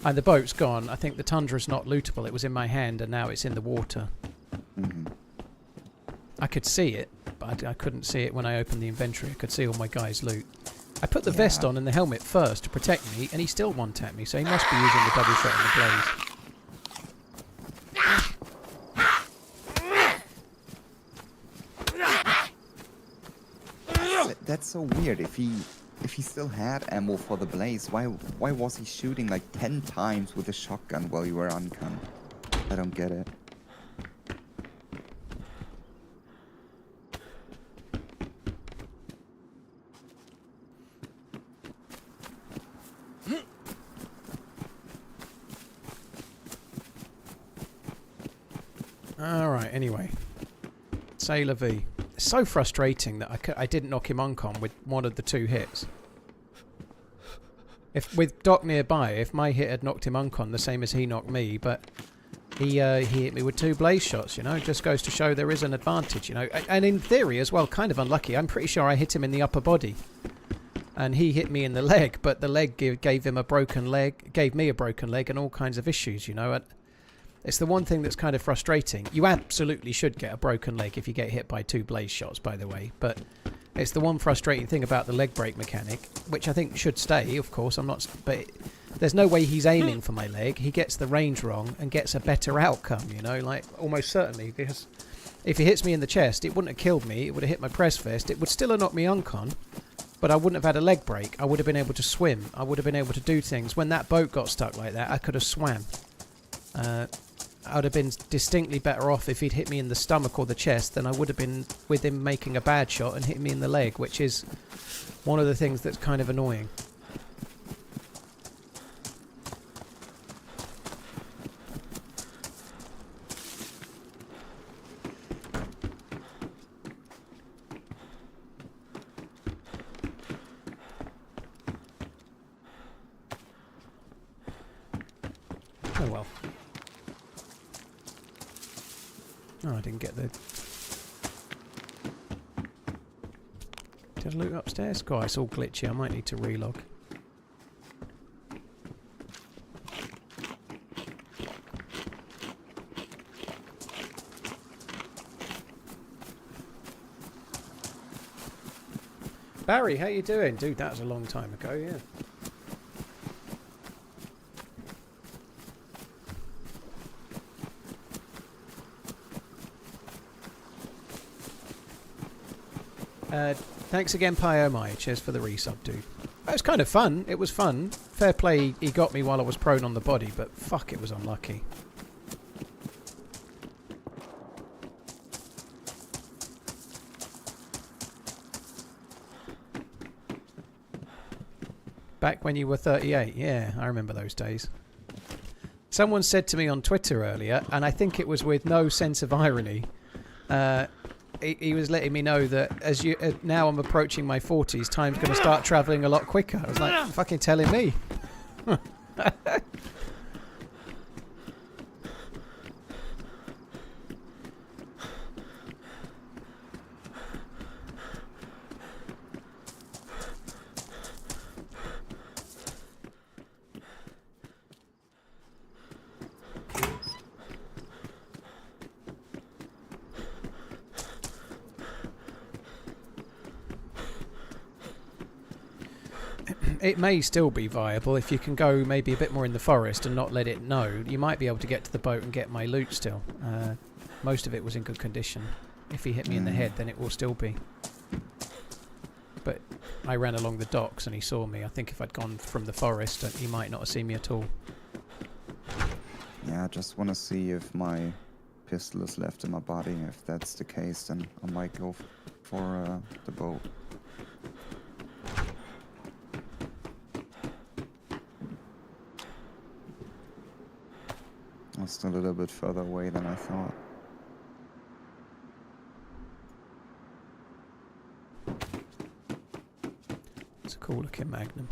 And the boat's gone. I think the Tundra's not lootable. It was in my hand, and now it's in the water. Mm-hmm. I could see it, but I couldn't see it when I opened the inventory. I could see all my guys' loot. I put the vest on and the helmet first to protect me, and he still one-tapped me, so he must be using the double shot and the blaze. That's so weird. If he still had ammo for the blaze, why was he shooting like 10 times with a shotgun while you were uncon? I don't get it. Alright, anyway. Sailor V. It's so frustrating that I didn't knock him uncon with one of the 2 hits. If with Doc nearby, if my hit had knocked him uncon the same as he knocked me, but he hit me with 2 blaze shots, you know, it just goes to show there is an advantage, you know. And in theory as well, kind of unlucky. I'm pretty sure I hit him in the upper body. And he hit me in the leg, but the leg gave him a broken leg, gave me a broken leg and all kinds of issues, you know. It's the one thing that's kind of frustrating. You absolutely should get a broken leg if you get hit by 2 blaze shots, by the way. But it's the one frustrating thing about the leg break mechanic, which I think should stay, of course. But there's no way he's aiming for my leg. He gets the range wrong and gets a better outcome, you know, like almost certainly. Because if he hits me in the chest, it wouldn't have killed me. It would have hit my press fist. It would still have knocked me uncon, but I wouldn't have had a leg break. I would have been able to swim. I would have been able to do things. When that boat got stuck like that, I could have swam. I would have been distinctly better off if he'd hit me in the stomach or the chest than I would have been with him making a bad shot and hitting me in the leg, which is one of the things that's kind of annoying. Oh well. Oh, I didn't get the... Did I loot upstairs? God, it's all glitchy. I might need to relog. Barry, how you doing? Dude, that was a long time ago, yeah. Thanks again, Pyomai. Cheers for the resub, dude. It was kind of fun. It was fun. Fair play, he got me while I was prone on the body, but fuck, it was unlucky. Back when you were 38. Yeah, I remember those days. Someone said to me on Twitter earlier, and I think it was with no sense of irony, he was letting me know that as now I'm approaching my 40s, time's going to start travelling a lot quicker. I was like, fucking telling me. It may still be viable if you can go maybe a bit more in the forest and not let it know. You might be able to get to the boat and get my loot still. Most of it was in good condition. If he hit me in the head, then it will still be. But I ran along the docks and he saw me. I think if I'd gone from the forest, he might not have seen me at all. Yeah, I just want to see if my pistol is left in my body. If that's the case, then I might go for the boat. It's still a little bit further away than I thought. It's a cool looking Magnum.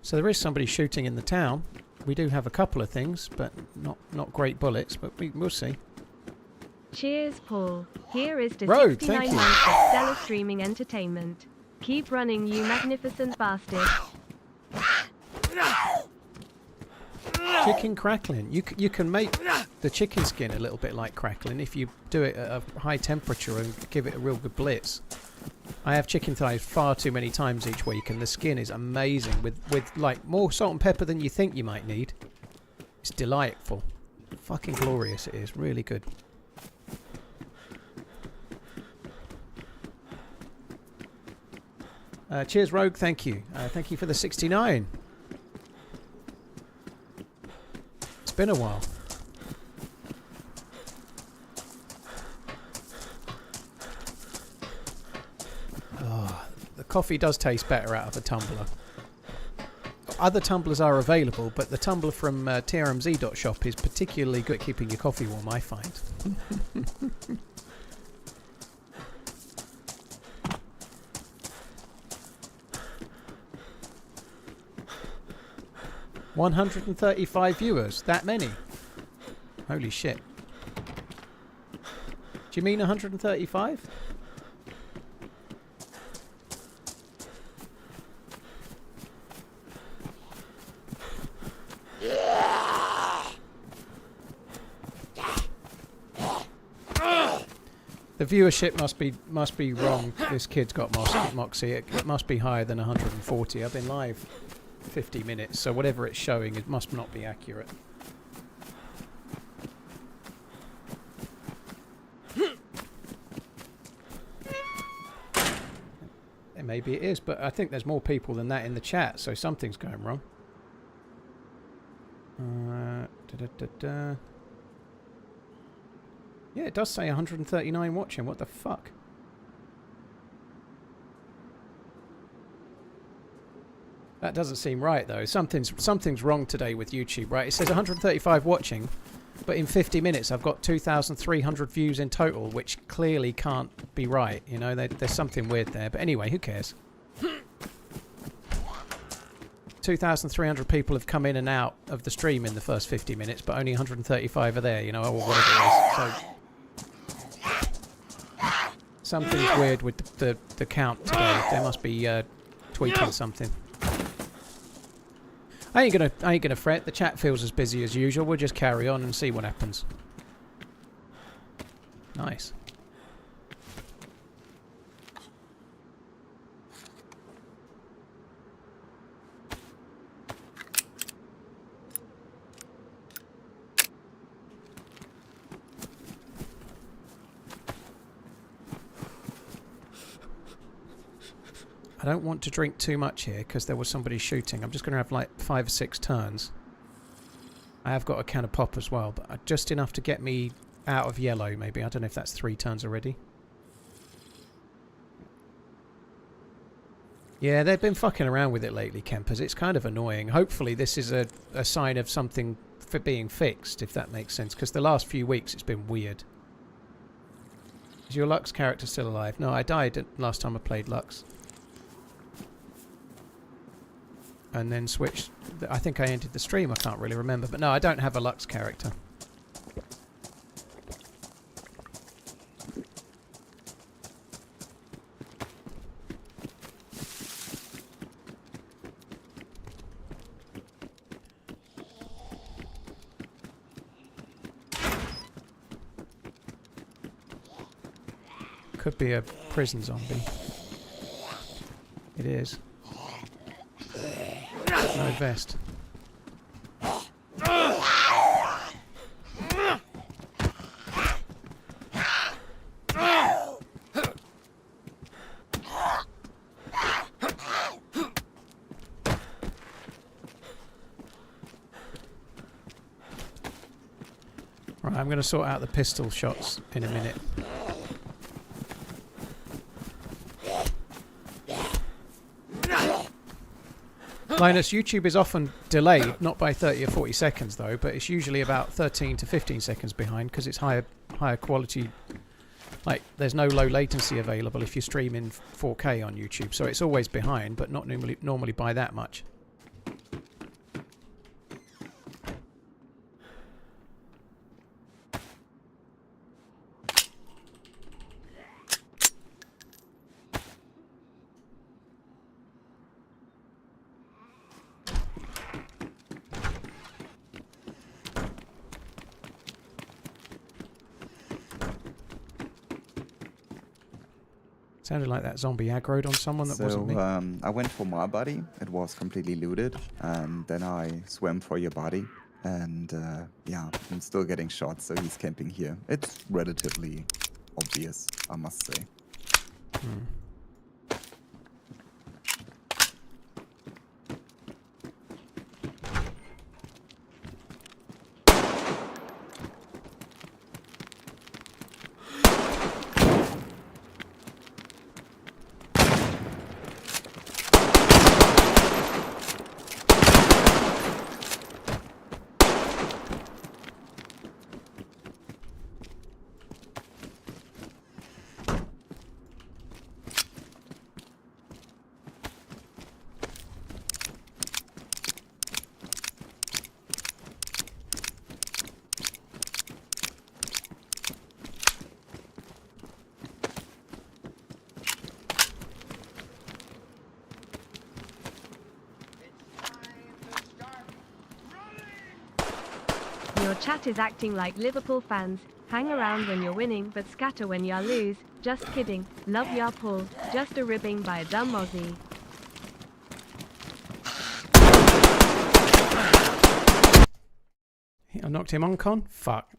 So there is somebody shooting in the town. We do have a couple of things, but not great bullets, but we'll see. Cheers, Paul. Here is to Road, 69 thank you. months of stellar streaming entertainment. Keep running, you magnificent bastard. Chicken crackling. You can make the chicken skin a little bit like crackling if you do it at a high temperature and give it a real good blitz. I have chicken thighs far too many times each week, and the skin is amazing with like more salt and pepper than you think you might need. It's delightful. Fucking glorious it is. Really good. Cheers, Rogue. Thank you. Thank you for the 69. It's been a while. Oh, the coffee does taste better out of a tumbler. Other tumblers are available, but the tumbler from TRMZ.shop is particularly good at keeping your coffee warm, I find. 135 viewers. That many? Holy shit. Do you mean 135? The viewership must be wrong. This kid's got moxie. It must be higher than 140. I've been live 50 minutes, so whatever it's showing, it must not be accurate. And maybe it is, but I think there's more people than that in the chat, so something's going wrong. Yeah, it does say 139 watching. What the fuck? That doesn't seem right, though. Something's wrong today with YouTube, right? It says 135 watching, but in 50 minutes I've got 2,300 views in total, which clearly can't be right. You know, there's something weird there. But anyway, who cares? 2,300 people have come in and out of the stream in the first 50 minutes, but only 135 are there, you know, or whatever it is. So something's weird with the count today. They must be tweaking something. I ain't gonna fret. The chat feels as busy as usual. We'll just carry on and see what happens. Nice. I don't want to drink too much here because there was somebody shooting. I'm just going to have like 5 or 6 turns. I have got a can of pop as well, but just enough to get me out of yellow maybe. I don't know if that's 3 turns already. Yeah, they've been fucking around with it lately, campers. It's kind of annoying. Hopefully this is a sign of something for being fixed, if that makes sense, because the last few weeks it's been weird. Is your Lux character still alive? No, I died last time I played Lux. And then switched. I think I ended the stream. I can't really remember. But no, I don't have a Lux character. Could be a prison zombie. It is. No vest. Right, I'm going to sort out the pistol shots in a minute. Linus, YouTube is often delayed, not by 30 or 40 seconds though, but it's usually about 13 to 15 seconds behind because it's higher quality Like, there's no low latency available if you stream in 4K on YouTube, so it's always behind, but not normally by that much. Sounded like that zombie aggroed on someone that wasn't me. I went for my body. It was completely looted. And then I swam for your body. And yeah, I'm still getting shot, so he's camping here. It's relatively obvious, I must say. Your chat is acting like Liverpool fans. Hang around when you're winning, but scatter when you lose. Just kidding. Love ya, Paul. Just a ribbing by a dumb Aussie. I knocked him on con? Fuck.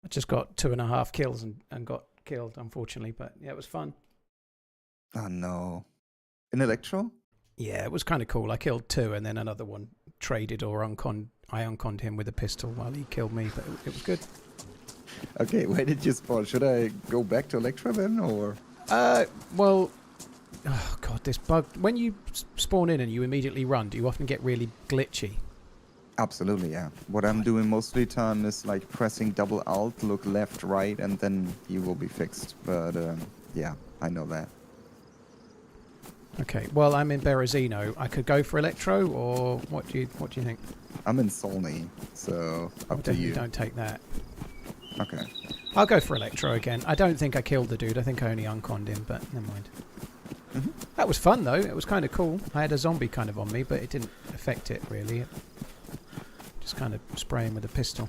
I just got 2.5 kills and got killed, unfortunately, but yeah, it was fun. Oh no. In Electro? Yeah, it was kind of cool. I killed 2 and then another one traded or unconned. I unconned him with a pistol while he killed me, but it was good. Okay, where did you spawn? Should I go back to Electra then, or? Well, oh god, this bug. When you spawn in and you immediately run, do you often get really glitchy? Absolutely, yeah. What I'm doing mostly time is like pressing double alt, look left, right, and then you will be fixed. But yeah, I know that. Okay, well, I'm in Berezino. I could go for Electro, or what do you think? I'm in Solney, so up to you. Don't take that. Okay. I'll go for Electro again. I don't think I killed the dude. I think I only unconned him, but never mind. That was fun, though. It was kind of cool. I had a zombie kind of on me, but it didn't affect it, really. Just kind of spraying with a pistol.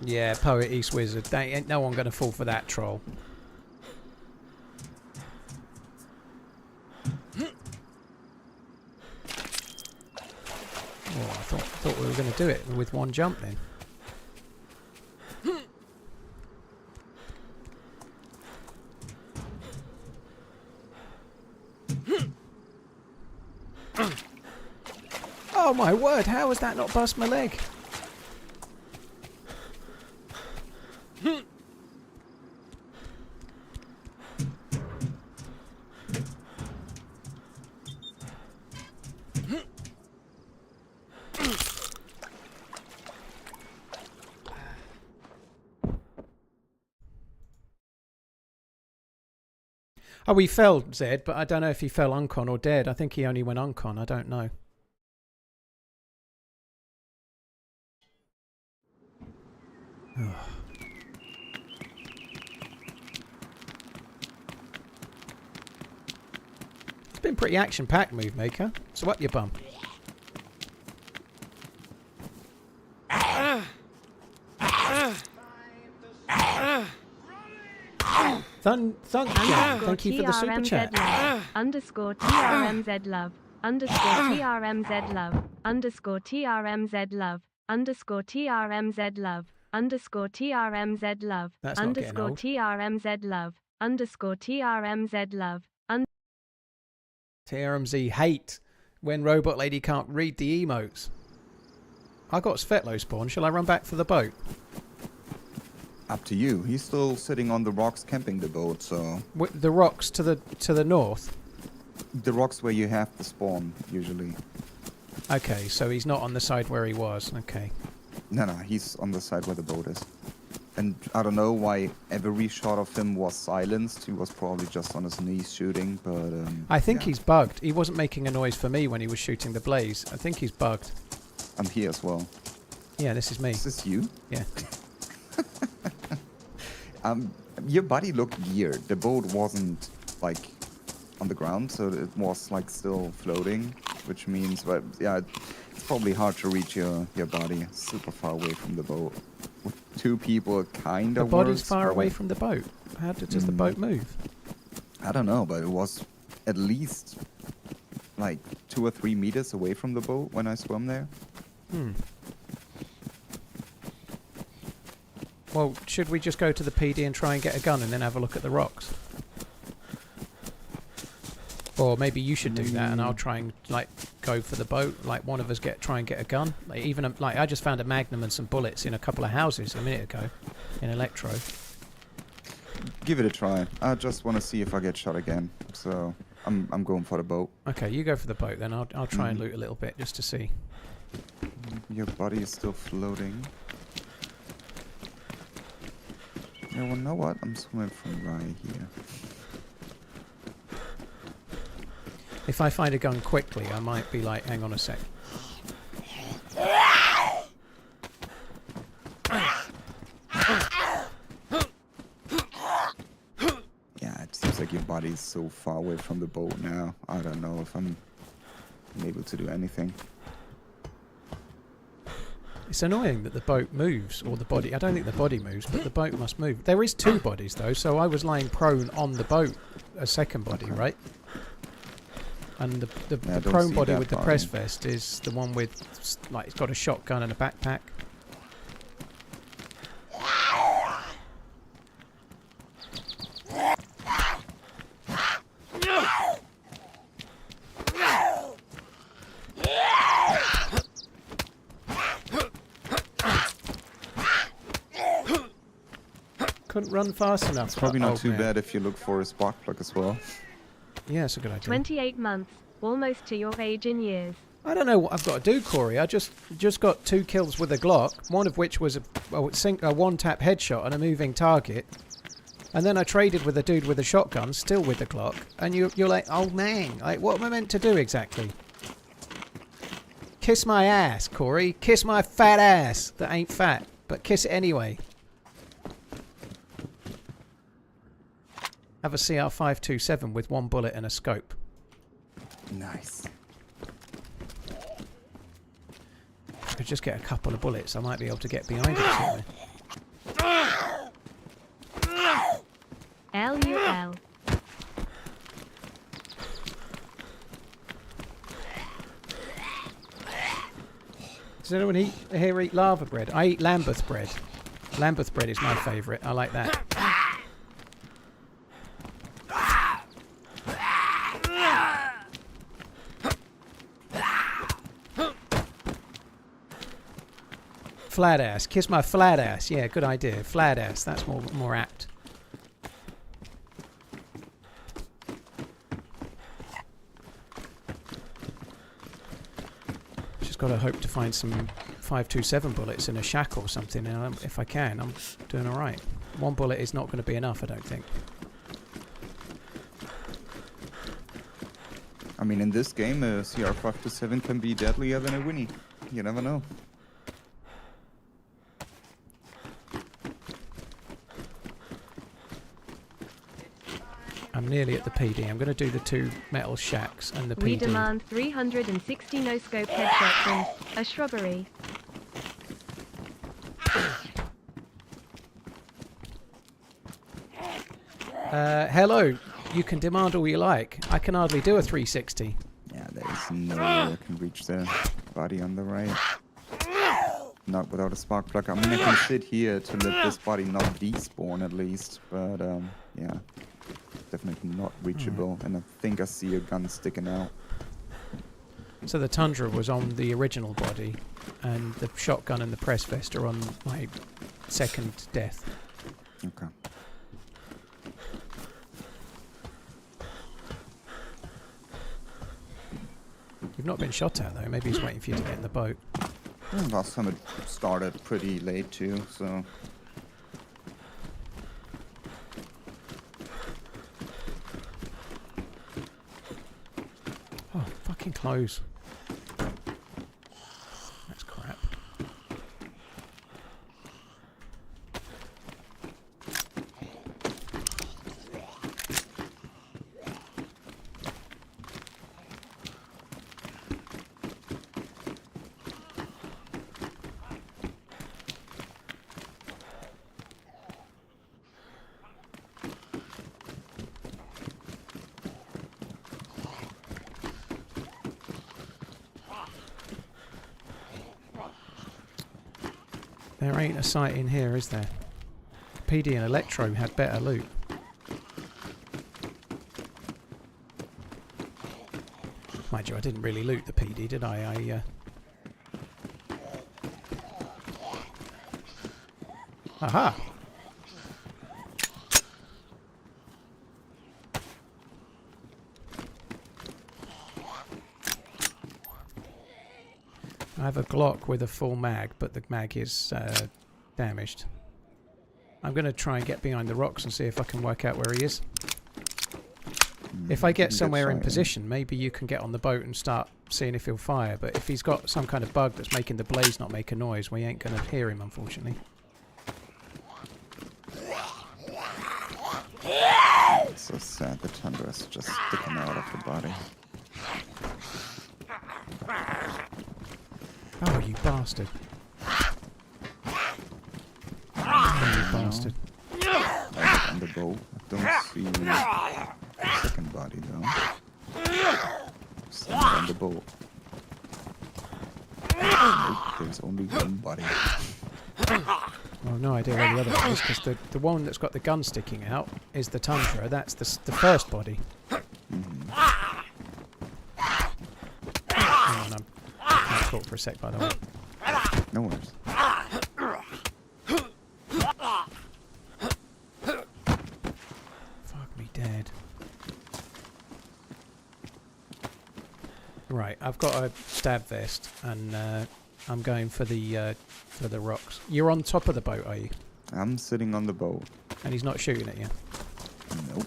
Yeah, Poet East Wizard. They ain't no one going to fall for that troll. Oh, I thought we were going to do it with one jump then. Oh my word, how has that not bust my leg? Oh, he fell, Zed, but I don't know if he fell uncon or dead. I think he only went uncon. I don't know. Oh. It's been pretty action-packed, Move Maker. So up your bum. Thank you for the super chat. Underscore TRMZ love. Underscore TRMZ love. Underscore TRMZ love. Underscore TRMZ love. Underscore TRMZ love. That's not getting Underscore old. TRMZ love. Underscore TRMZ love. TRMZ hate when Robot Lady can't read the emotes. I got Svetlo spawn. Shall I run back for the boat? Up to you. He's still sitting on the rocks camping the boat, so... The rocks to the north? The rocks where you have the spawn, usually. Okay, so he's not on the side where he was. Okay. No, he's on the side where the boat is. And I don't know why every shot of him was silenced. He was probably just on his knees shooting, but... I think he's bugged. He wasn't making a noise for me when he was shooting the blaze. I think he's bugged. I'm here as well. Yeah, this is me. Is this you? Yeah. Your body looked weird. The boat wasn't, like, on the ground, so it was, like, still floating, which means, but yeah, it's probably hard to reach your body super far away from the boat. With two people, kind of. The body's far away from the boat. How does the boat move? I don't know, but it was at least like 2 or 3 meters away from the boat when I swam there. Well, should we just go to the PD and try and get a gun and then have a look at the rocks? Or maybe you should do that and I'll try and like go for the boat. Like one of us try and get a gun. Like even like I just found a magnum and some bullets in a couple of houses a minute ago in Electro. Give it a try. I just want to see if I get shot again. So I'm going for the boat. Okay, you go for the boat then. I'll try and loot a little bit just to see. Your body is still floating. Yeah, well, know what? I'm swimming from right here. If I find a gun quickly, I might be like, hang on a sec. Yeah, it seems like your body's so far away from the boat now. I don't know if I'm able to do anything. It's annoying that the boat moves, or the body. I don't think the body moves, but the boat must move. There is 2 bodies though, so I was lying prone on the boat, a second body, right? And the prone body with the press vest is the one with, like, it's got a shotgun and a backpack. Couldn't run fast enough. It's probably not too bad if you look for a spark plug as well. Yeah, it's a good idea. 28 months, almost to your age in years. I don't know what I've got to do, Corey. I just got 2 kills with a Glock, one of which was a one-tap headshot on a moving target. And then I traded with a dude with a shotgun, still with the Glock. And you're like, oh man, like, what am I meant to do exactly? Kiss my ass, Corey. Kiss my fat ass that ain't fat, but kiss it anyway. Have a CR527 with 1 bullet and a scope. Nice. If I could just get a couple of bullets, I might be able to get behind it somewhere. LUL. Does anyone here eat lava bread? I eat Lambeth bread. Lambeth bread is my favourite. I like that. Flat ass. Kiss my flat ass. Yeah, good idea. Flat ass. That's more apt. Just got to hope to find some 527 bullets in a shack or something. And if I can, I'm doing all right. 1 bullet is not going to be enough, I don't think. I mean, in this game, a CR527 can be deadlier than a Winnie. You never know. I'm nearly at the PD. I'm going to do the 2 metal shacks and the PD. We demand 360 no-scope headshots and a shrubbery. Hello. You can demand all you like. I can hardly do a 360. Yeah, there's no way I can reach the body on the right. Not without a spark plug. I mean, I can sit here to let this body not despawn at least, but yeah, definitely not reachable. And I think I see a gun sticking out. So the Tundra was on the original body, and the shotgun and the press vest are on my second death. Okay. You've not been shot at though. Maybe he's waiting for you to get in the boat. Last time it started pretty late too, so. Oh, fucking close. That's crap. There ain't a sight in here, is there? PD and Electro had better loot. Mind you, I didn't really loot the PD, did I? Aha! I have a Glock with a full mag, but the mag is damaged. I'm going to try and get behind the rocks and see if I can work out where he is. If I get somewhere in position, maybe you can get on the boat and start seeing if he'll fire. But if he's got some kind of bug that's making the blaze not make a noise, we ain't going to hear him, unfortunately. It's so sad the Chernarus just sticking out of the body. Oh, you bastard. Oh, you bastard. On the boat. I don't see the second body though. Still on the boat. Nope, there's only one body. Well, no idea where the other one is, because the one that's got the gun sticking out is the Tundra. That's the first body. Hang on, I'm caught for a sec, by the way. No worries. Fuck me dead. Right, I've got a stab vest, and I'm going for the rocks. You're on top of the boat, are you? I'm sitting on the boat. And he's not shooting at you? Nope.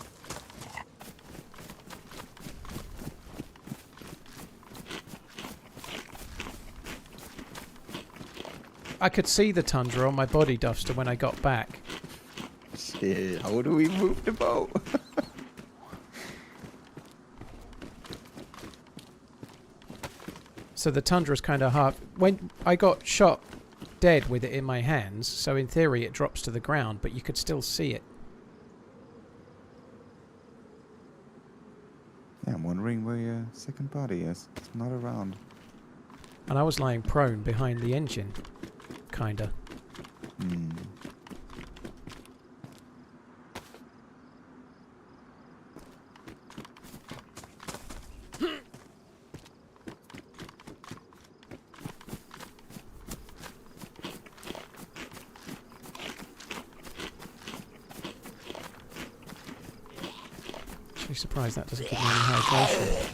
I could see the Tundra on my body duster when I got back. Shit, how do we move the boat? So the Tundra's kind of half... When I got shot dead with it in my hands, so in theory it drops to the ground, but you could still see it. Yeah, I'm wondering where your second body is. It's not around. And I was lying prone behind the engine. Kinda. Hmm. Actually surprised that doesn't give me any hydration.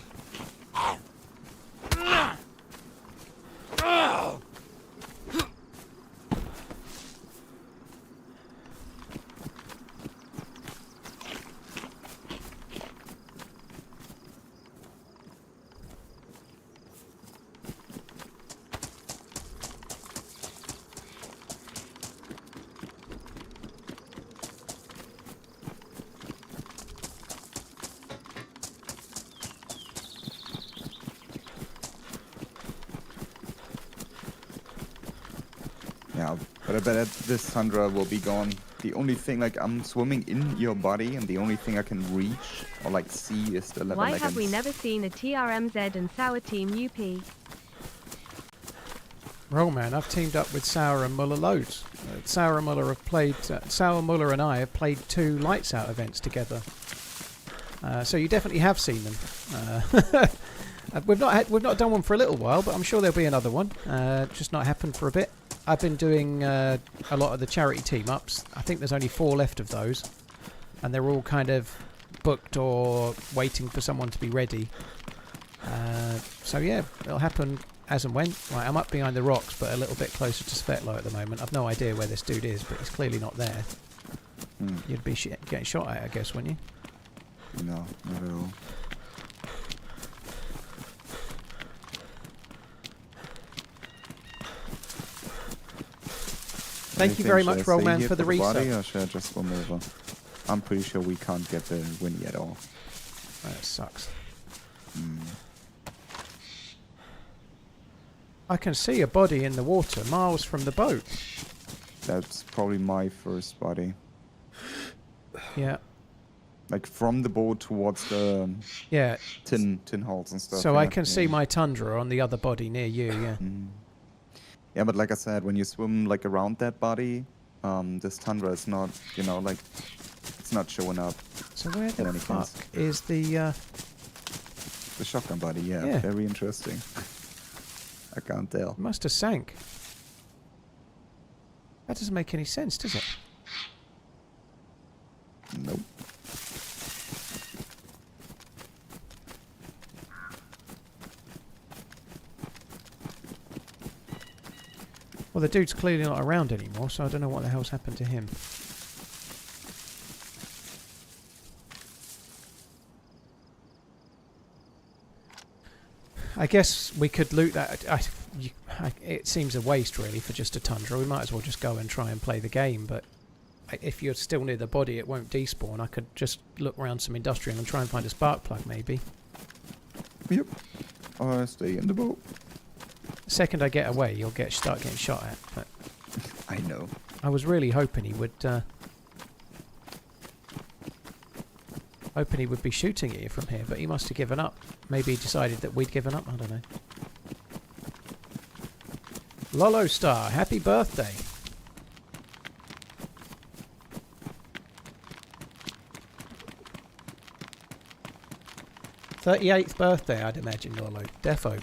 Yeah, but I bet this Tundra will be gone. The only thing, like, I'm swimming in your body, and the only thing I can reach or like see is the level. Why have we never seen a TRMZ and Sour Team UP? Roll man, I've teamed up with Sour and Muller loads. Sour and Muller have played. Sour, Muller, and I have played 2 Lights Out events together. So you definitely have seen them. We've not done one for a little while, but I'm sure there'll be another one. Just not happened for a bit. I've been doing a lot of the charity team-ups. I think there's only 4 left of those. And they're all kind of booked or waiting for someone to be ready. So yeah, it'll happen as and when. Right, I'm up behind the rocks, but a little bit closer to Svetlo at the moment. I've no idea where this dude is, but he's clearly not there. You'd be getting shot at, I guess, wouldn't you? No, not at all. Thank you very much, Rollman, for the body, resub. or should I just swim over? I'm pretty sure we can't get the Winnie at all. That sucks. I can see a body in the water miles from the boat. That's probably my first body. Yeah. Like from the boat towards the Yeah. tin hulls and stuff. So yeah. I can see my Tundra on the other body near you, yeah. Yeah, but like I said, when you swim like around that body, this Tundra is not, you know, like it's not showing up. So where the in any fuck case. is the... The shotgun body, yeah, Yeah. very interesting. I can't tell. Must have sank. That doesn't make any sense, does it? Nope. Well, the dude's clearly not around anymore, so I don't know what the hell's happened to him. I guess we could loot that. It seems a waste, really, for just a Tundra. We might as well just go and try and play the game, but if you're still near the body, it won't despawn. I could just look around some industrial and try and find a spark plug, maybe. Yep. I'll stay in the boat. The second I get away, you'll start getting shot at. But I know. I was really hoping he would... hoping he would be shooting at you from here, but he must have given up. Maybe he decided that we'd given up. I don't know. Lolo Star, happy birthday. '38th birthday, I'd imagine, Lolo. Defo.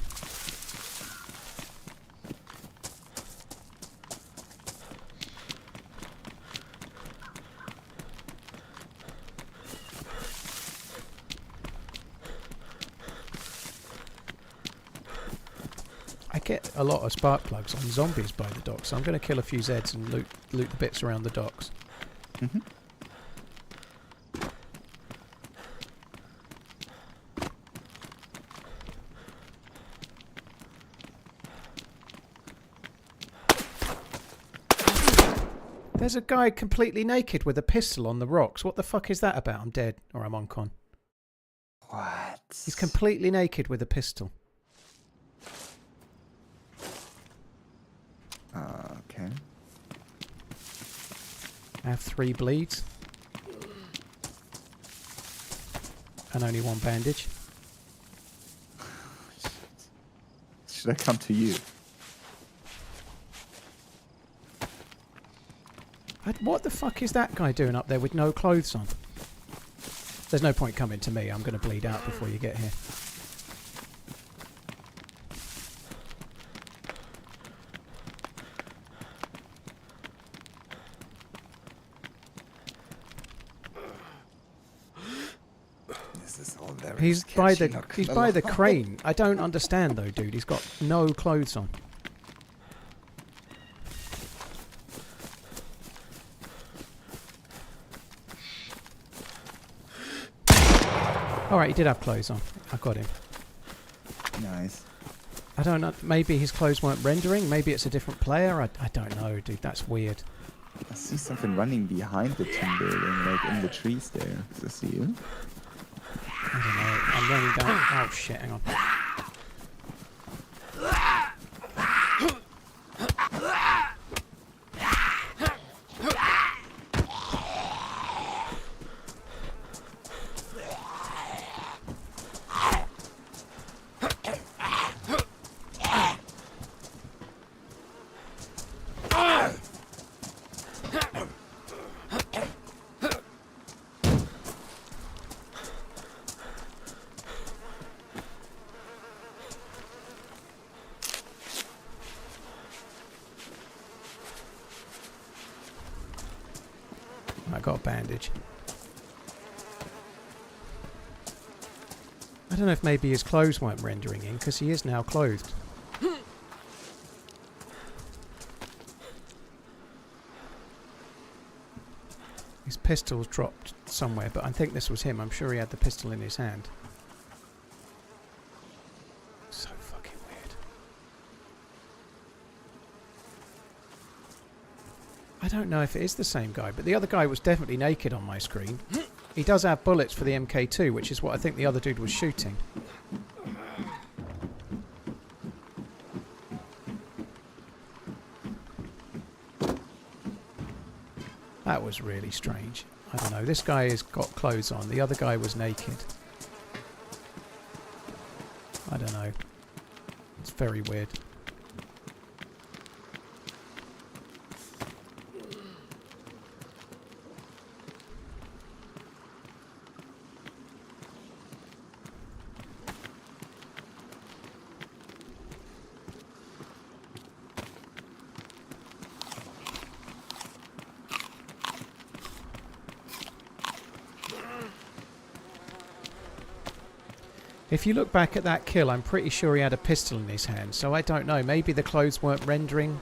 I get a lot of spark plugs on zombies by the docks, so I'm going to kill a few Zeds and loot the bits around the docks. There's a guy completely naked with a pistol on the rocks. What the fuck is that about? I'm dead, or I'm on con. What? He's completely naked with a pistol. Okay. I have 3 bleeds. And only 1 bandage. Should I come to you? What the fuck is that guy doing up there with no clothes on? There's no point coming to me. I'm going to bleed out before you get here. This is all very He's by sketchy. the crane. I don't understand though, dude. He's got no clothes on. Alright, he did have clothes on. I got him. Nice. I don't know. Maybe his clothes weren't rendering. Maybe it's a different player. I don't know, dude. That's weird. I see something running behind the tin building, like in the trees there. Is this you? I don't know. I'm running down. Oh shit, hang on. got a bandage. I don't know if maybe his clothes weren't rendering in, because he is now clothed. His pistol's dropped somewhere, but I think this was him. I'm sure he had the pistol in his hand. So fucking weird. I don't know if it is the same guy, but the other guy was definitely naked on my screen. He does have bullets for the MK2, which is what I think the other dude was shooting. That was really strange. I don't know. This guy has got clothes on. The other guy was naked. I don't know. It's very weird. If you look back at that kill, I'm pretty sure he had a pistol in his hand, so I don't know. Maybe the clothes weren't rendering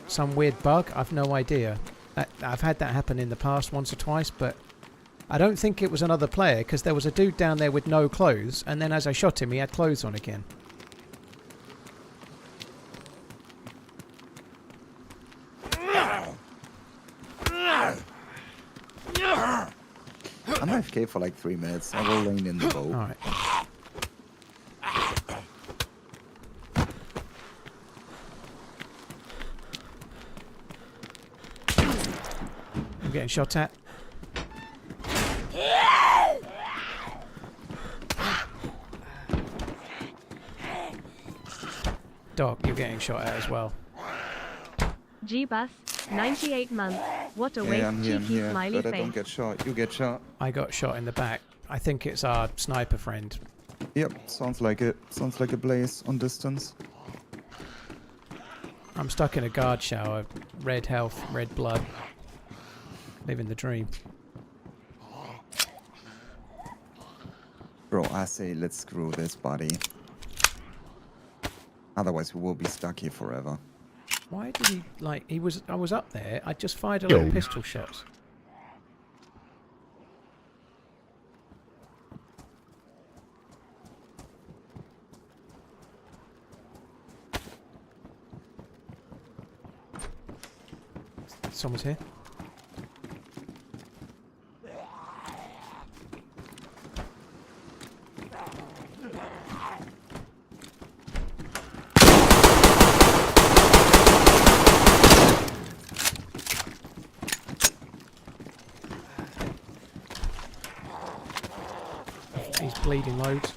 some weird bug. I've no idea. I've had that happen in the past once or twice, but I don't think it was another player, because there was a dude down there with no clothes, and then as I shot him, he had clothes on again. I'm AFK for like 3 minutes. I will lean in the boat. Alright. I'm getting shot at. Dog, you're getting shot at as well. G-Bus, 98 months. What a Yeah, waste, I'm here, cheeky smiley but I don't face. get shot. You get shot. I got shot in the back. I think it's our sniper friend. Yep, sounds like it. Sounds like a blaze on distance. I'm stuck in a guard shower. Red health, red blood. Living the dream. Bro, I say let's screw this body. Otherwise we will be stuck here forever. Why did he, like, I was up there, I just fired a lot of pistol shots. Someone's here. He's bleeding loads.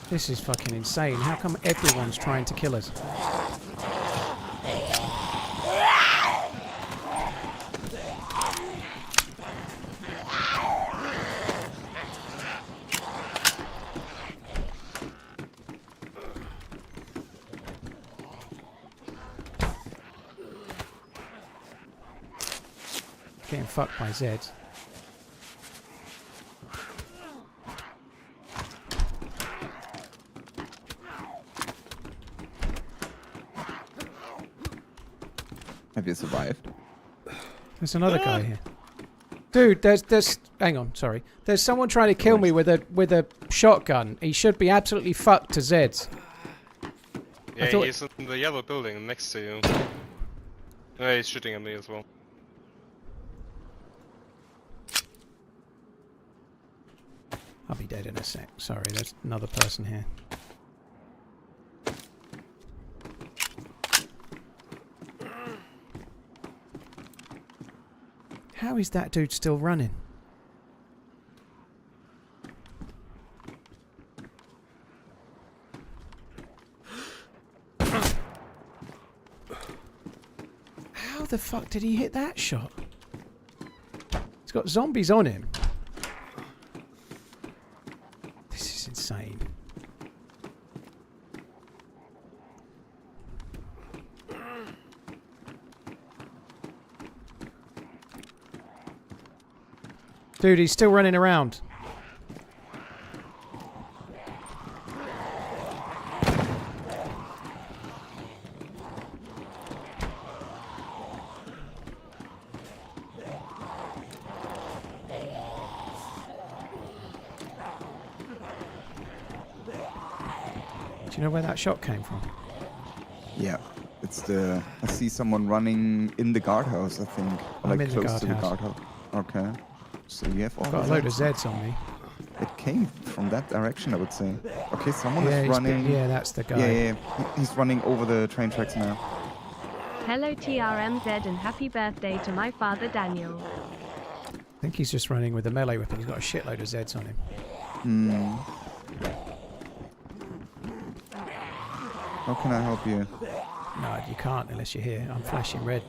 This is fucking insane. How come everyone's trying to kill us? Getting fucked by Zeds. Have you survived? There's another guy here. Dude, there's hang on, sorry. There's someone trying to kill me with a shotgun. He should be absolutely fucked to Zeds. Yeah, he's in the yellow building next to you. Yeah, he's shooting at me as well. I'll be dead in a sec. Sorry, there's another person here. How is that dude still running? How the fuck did he hit that shot? He's got zombies on him. This is insane. Dude, he's still running around. Do you know where that shot came from? Yeah. It's the... I see someone running in the guardhouse, I think. I'm like in the close to the guardhouse. guardhouse. Okay. So you have all Got a load of Zeds on me. It came from that direction, I would say. Okay, someone Yeah, is running. yeah, that's the guy. Yeah. He's running over the train tracks now. Hello TRMZ and happy birthday to my father Daniel. I think he's just running with a melee weapon. He's got a shitload of Zeds on him. How can I help you? No, you can't unless you're here. I'm flashing red.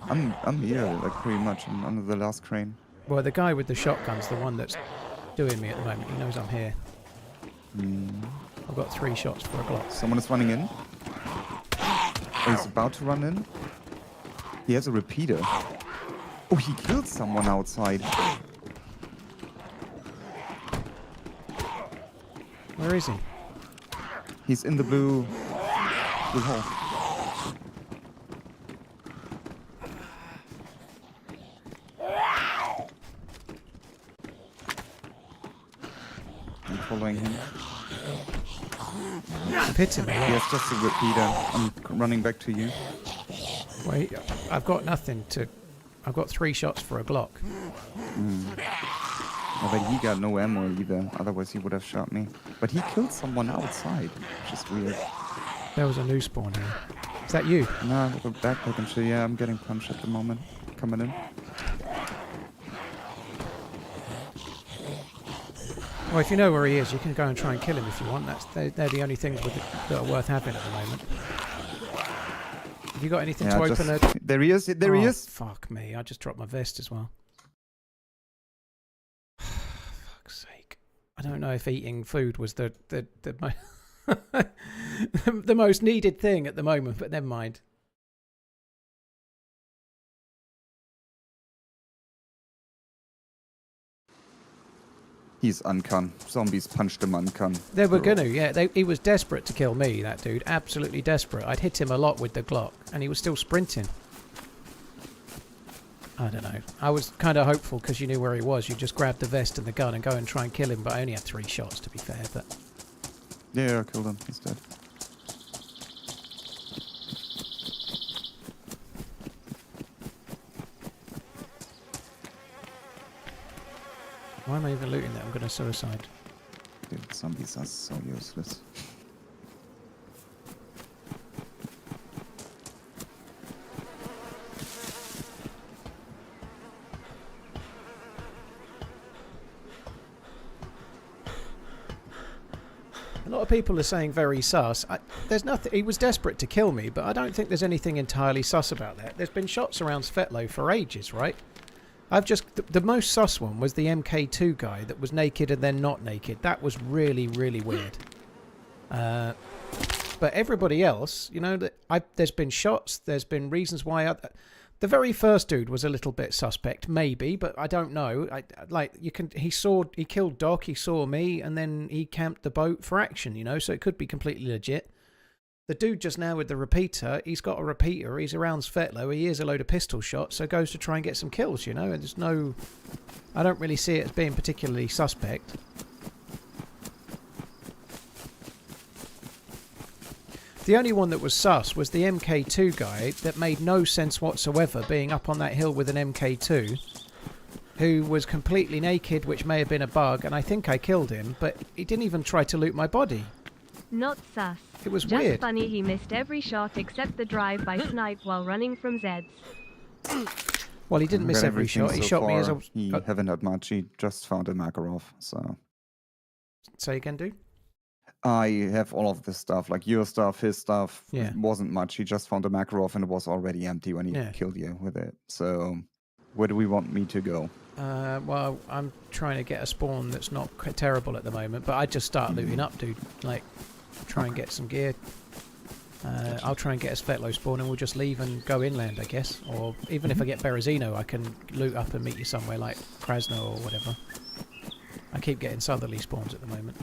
I'm here, like pretty much. I'm under the last crane. Well, the guy with the shotgun's the one that's doing me at the moment. He knows I'm here. I've got 3 shots for a Glock. Someone is running in. Oh, he's about to run in. He has a repeater. Oh, he killed someone outside. Where is he? He's in the blue hole. I'm following him. I've hit him. He has just a repeater. I'm running back to you. Wait, I've got nothing to... I've got 3 shots for a Glock. Oh, but he got no ammo either. Otherwise he would have shot me. But he killed someone outside. Which is weird. There was a new spawn here. Is that you? Nah, with a backpack and shit. Yeah, I'm getting punched at the moment. Coming in. Well, if you know where he is, you can go and try and kill him if you want. They're the only things that are worth having at the moment. Have you got anything to open a... There he is. There he is. Fuck me. I just dropped my vest as well. Fuck's sake. I don't know if eating food was the the most needed thing at the moment, but never mind. He's uncon. Zombies punched him uncon. They were gonna, yeah. He was desperate to kill me, that dude. Absolutely desperate. I'd hit him a lot with the Glock, and he was still sprinting. I don't know. I was kind of hopeful because you knew where he was. You just grab the vest and the gun and go and try and kill him, but I only had 3 shots, to be fair. But Yeah, I killed him. He's dead. why am I even looting that? I'm going to suicide. Dude, zombies are so useless. A lot of people are saying very sus. There's nothing. He was desperate to kill me, but I don't think there's anything entirely sus about that. There's been shots around Svetlo for ages, right? I've just... The most sus one was the MK2 guy that was naked and then not naked. That was really, really weird. But everybody else, you know, there's been shots. There's been reasons why... The very first dude was a little bit suspect, maybe, but I don't know. He killed Doc, he saw me, and then he camped the boat for action, you know, so it could be completely legit. The dude just now with the repeater, he's got a repeater, he's around Svetlo, he hears a load of pistol shots, so goes to try and get some kills, you know, and there's no... I don't really see it as being particularly suspect. The only one that was sus was the MK2 guy that made no sense whatsoever being up on that hill with an MK2 who was completely naked, which may have been a bug, and I think I killed him, but he didn't even try to loot my body. Not sus. It was Just weird. funny he missed every shot except the drive-by snipe while running from Zeds. Well, he didn't miss Got every everything shot. He so shot me as far. I... He haven't had much. He just found a Makarov, so... Say again, dude? I have all of this stuff, like your stuff, his stuff. Yeah. It wasn't much. He just found a Makarov and it was already empty when he killed you with it. So, where do we want me to go? Well, I'm trying to get a spawn that's not terrible at the moment, but I just start looting up, dude. Like, try and get some gear. I'll try and get a Svetlo spawn and we'll just leave and go inland, I guess. Or even if I get Berezino, I can loot up and meet you somewhere like Krasno or whatever. I keep getting southerly spawns at the moment.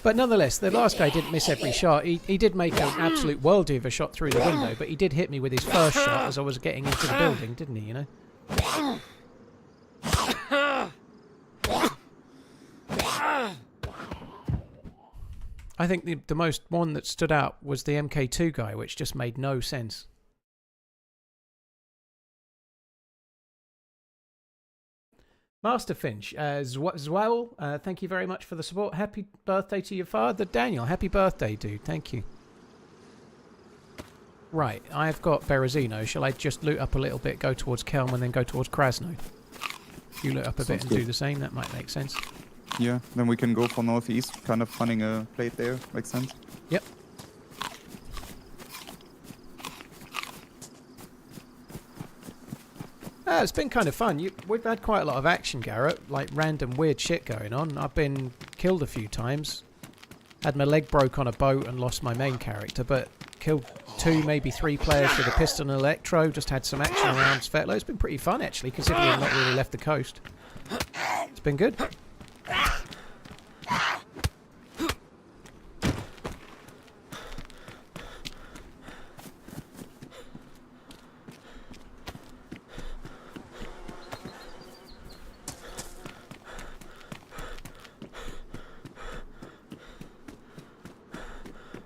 But nonetheless, the last guy didn't miss every shot. He did make an absolute worldie of a shot through the window, but he did hit me with his first shot as I was getting into the building, didn't he, you know? I think the most one that stood out was the MK2 guy, which just made no sense. Master Finch, Zwell, thank you very much for the support. Happy birthday to your father, Daniel. Happy birthday, dude. Thank you. Right, I've got Berezino. Shall I just loot up a little bit, go towards Kelm, and then go towards Krasno? If you loot up a bit and do the same, that might make sense. Yeah, then we can go for northeast, kind of finding a plate there. Makes sense. Yep. It's been kind of fun. We've had quite a lot of action, Garrett. Like random weird shit going on. I've been killed a few times. Had my leg broke on a boat and lost my main character, but killed 2, maybe 3 players with a pistol and electro. Just had some action around Svetlo. It's been pretty fun, actually, considering I've not really left the coast. It's been good.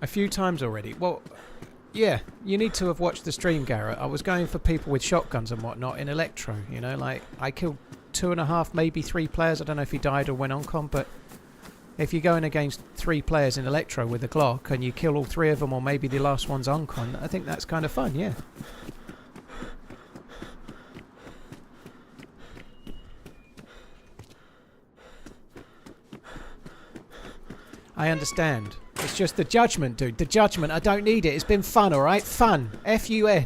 A few times already. Well, yeah, you need to have watched the stream, Garrett. I was going for people with shotguns and whatnot in electro, you know, like I killed 2.5, maybe 3 players. I don't know if he died or went on com, but if you're going against 3 players in electro with a Glock and you kill all 3 of them, or maybe the last one's on con, I think that's kind of fun, yeah. I understand. It's just the judgment, dude. The judgment. I don't need it. It's been fun, alright? Fun. F-U-N.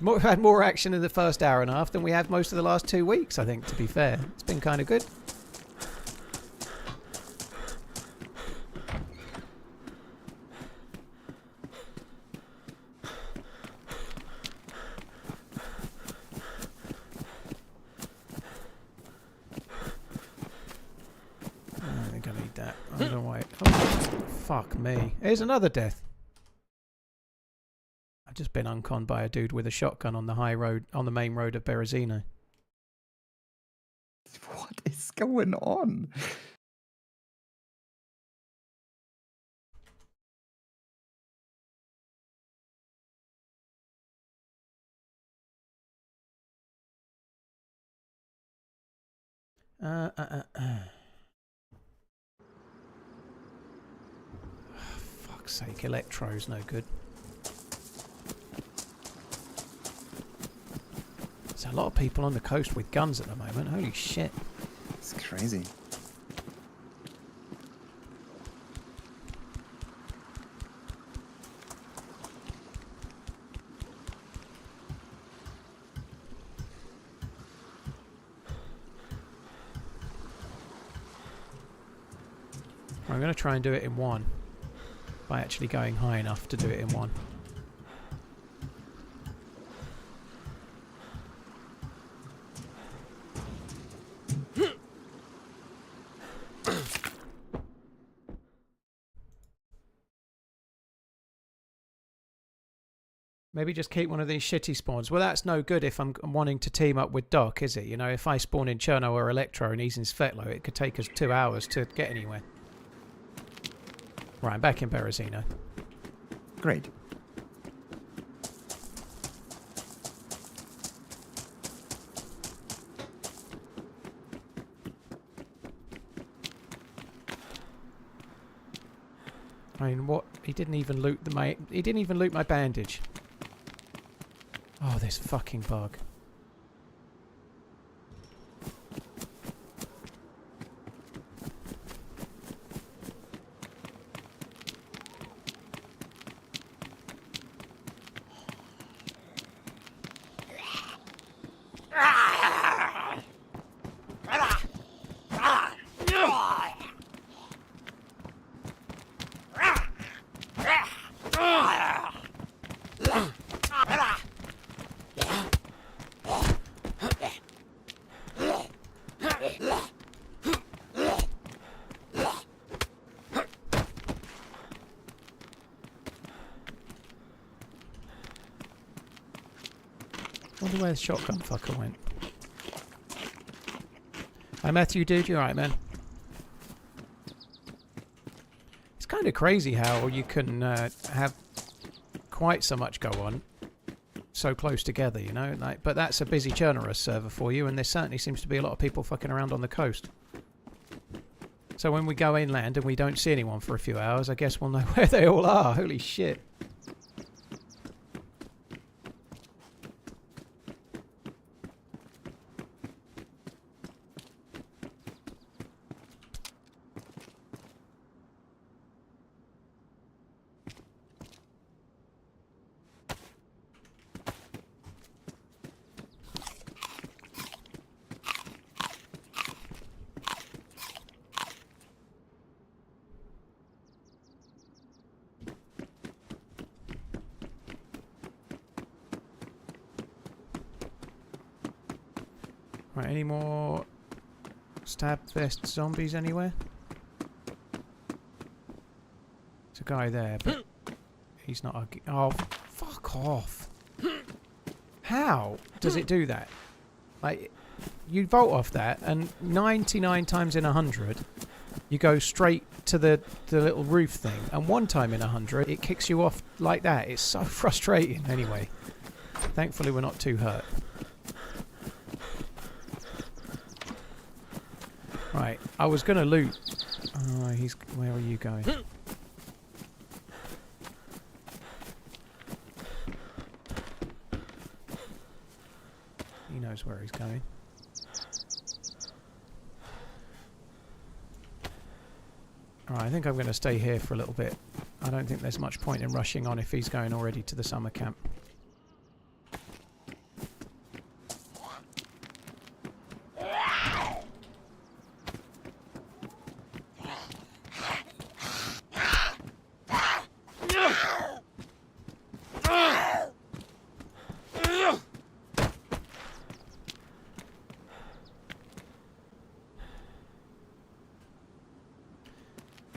We've had more action in the first hour and a half than we have most of the last 2 weeks, I think, to be fair. It's been kind of good. I think I need that. I don't know why. Oh, fuck me. Here's another death. I've just been unconned by a dude with a shotgun on the high road, on the main road of Berezino. What is going on? Fuck's sake, electro's no good. There's a lot of people on the coast with guns at the moment. Holy shit. It's crazy. I'm going to try and do it in one. By actually going high enough to do it in one. Maybe just keep one of these shitty spawns. Well, that's no good if I'm wanting to team up with Doc, is it? You know, if I spawn in Cherno or Electro and he's in Svetlo, it could take us 2 hours to get anywhere. Right, I'm back in Berezino. Great. I mean, what? He didn't even loot he didn't even loot my bandage. Oh, this fucking bug. Wonder where the shotgun fucker went. Hi Matthew, dude, you alright, man? It's kind of crazy how you can have quite so much go on so close together, you know? Like, but that's a busy Chernarus server for you, and there certainly seems to be a lot of people fucking around on the coast. So when we go inland and we don't see anyone for a few hours, I guess we'll know where they all are. Holy shit. Right, any more stab vest zombies anywhere? There's a guy there, but he's not a... Oh, fuck off. How does it do that? Like, you vault off that, and 99 times in 100, you go straight to the little roof thing, and 1 time in 100, it kicks you off like that. It's so frustrating anyway. Thankfully, we're not too hurt. Right, I was going to loot. Oh, where are you going? He knows where he's going. Alright, I think I'm going to stay here for a little bit. I don't think there's much point in rushing on if he's going already to the summer camp.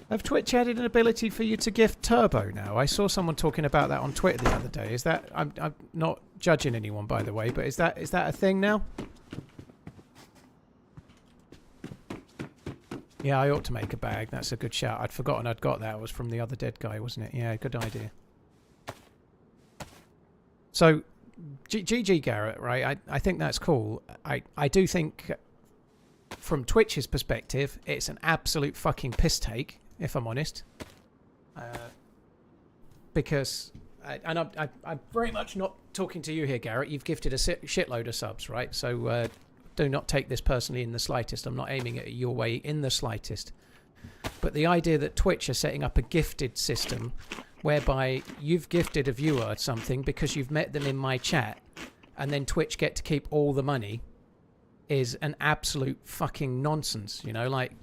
Have Twitch added an ability for you to gift turbo now? I saw someone talking about that on Twitter the other day. Is that... I'm not judging anyone, by the way, but is that a thing now? Yeah, I ought to make a bag. That's a good shout. I'd forgotten I'd got that. It was from the other dead guy, wasn't it? Yeah, good idea. So, GG Garrett, right? I think that's cool. I do think, from Twitch's perspective, it's an absolute fucking piss take, if I'm honest. Because, and I'm very much not talking to you here, Garrett. You've gifted a shitload of subs, right? So do not take this personally in the slightest. I'm not aiming it your way in the slightest. But the idea that Twitch are setting up a gifted system whereby you've gifted a viewer something because you've met them in my chat, and then Twitch get to keep all the money, is an absolute fucking nonsense, you know? Like,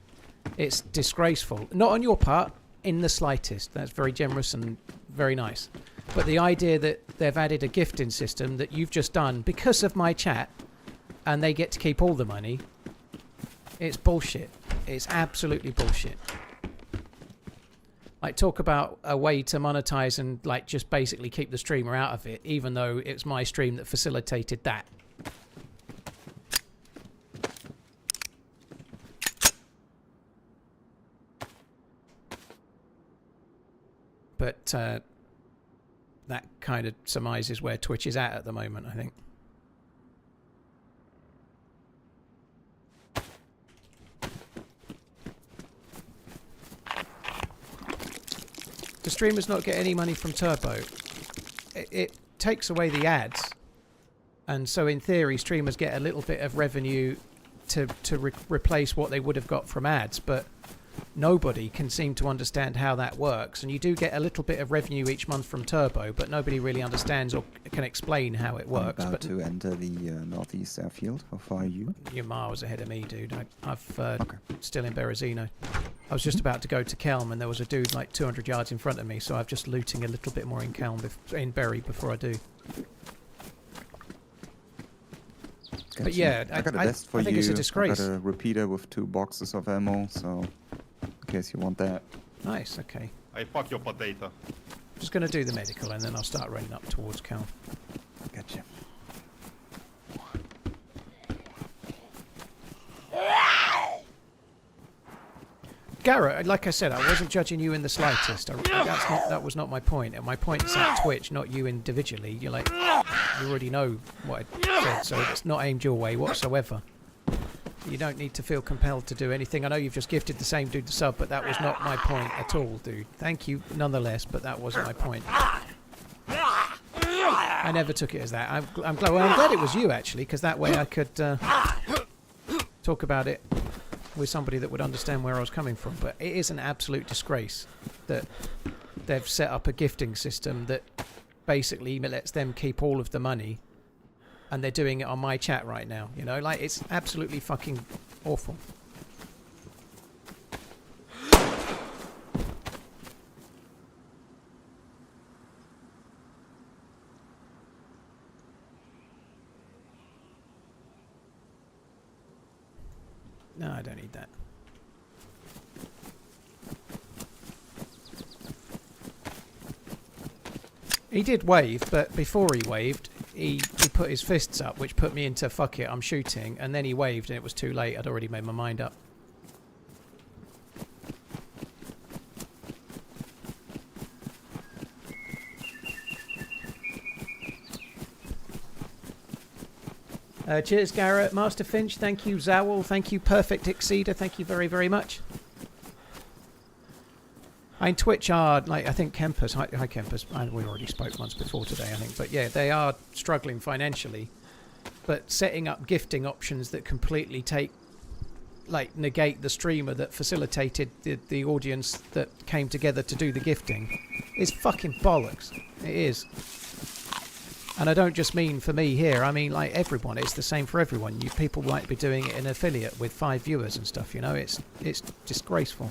it's disgraceful. Not on your part, in the slightest. That's very generous and very nice. But the idea that they've added a gifting system that you've just done because of my chat, and they get to keep all the money, it's bullshit. It's absolutely bullshit. Like, talk about a way to monetize and, like, just basically keep the streamer out of it, even though it's my stream that facilitated that. But that kind of surmises where Twitch is at the moment, I think. Do streamers not get any money from Turbo? It takes away the ads. And so in theory, streamers get a little bit of revenue to replace what they would have got from ads. But nobody can seem to understand how that works. And you do get a little bit of revenue each month from Turbo, but nobody really understands or can explain how it works. I'm about to enter the northeast airfield. How far are you? You're miles ahead of me, dude. I'm Okay. still in Berezino. I was just about to go to Kelm, and there was a dude like 200 yards in front of me, so I'm just looting a little bit more in Kelm, in Berry, before I do. Gotcha. But yeah, I got a vest for you. think it's a disgrace. I got a repeater with 2 boxes of ammo, so in case you want that. Nice, okay. I fuck your potato. Just going to do the medical, and then I'll start running up towards Kelm. Gotcha. Garrett, like I said, I wasn't judging you in the slightest. That was not my point. And my point is at Twitch, not you individually. You're like, you already know what I said, so it's not aimed your way whatsoever. You don't need to feel compelled to do anything. I know you've just gifted the same dude the sub, but that was not my point at all, dude. Thank you nonetheless, but that wasn't my point. I never took it as that. I'm glad it was you, actually, because that way I could talk about it with somebody that would understand where I was coming from. But it is an absolute disgrace that they've set up a gifting system that basically lets them keep all of the money, and they're doing it on my chat right now. You know, like, it's absolutely fucking awful. No, I don't need that. He did wave, but before he waved, he put his fists up, which put me into fuck it, I'm shooting, and then he waved and it was too late. I'd already made my mind up. Cheers, Garrett. Master Finch, thank you. Zawal, thank you. Perfect Exceeder, thank you very, very much. I mean, Twitch are, like, I think Kempers, hi Kempers, we already spoke once before today, I think, but yeah, they are struggling financially, but setting up gifting options that completely negate the streamer that facilitated the audience that came together to do the gifting is fucking bollocks. It is. And I don't just mean for me here, I mean like everyone. It's the same for everyone. People might be doing it in affiliate with 5 viewers and stuff, you know, it's disgraceful.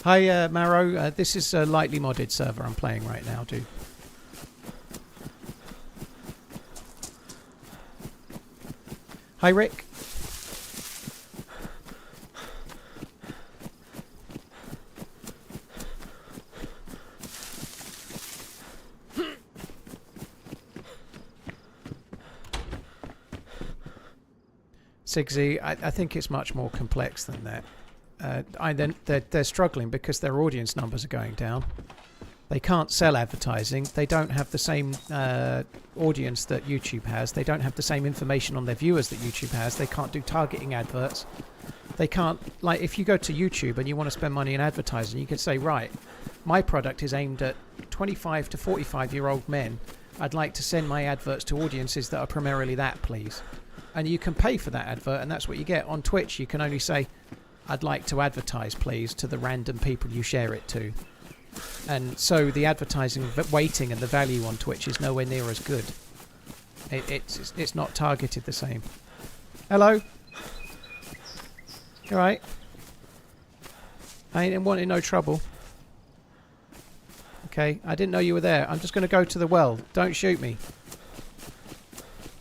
Hi Maro, this is a lightly modded server I'm playing right now, dude. Hi Rick. Sigsy, I think it's much more complex than that. They're struggling because their audience numbers are going down. They can't sell advertising. They don't have the same audience that YouTube has. They don't have the same information on their viewers that YouTube has. They can't do targeting adverts. They can't, like, if you go to YouTube and you want to spend money in advertising, you can say, right, my product is aimed at 25 to 45-year-old men. I'd like to send my adverts to audiences that are primarily that, please. And you can pay for that advert, and that's what you get. On Twitch, you can only say, I'd like to advertise, please, to the random people you share it to. And so the advertising weighting and the value on Twitch is nowhere near as good. It's not targeted the same. Hello? You alright? I ain't wanting no trouble. Okay, I didn't know you were there. I'm just going to go to the well. Don't shoot me.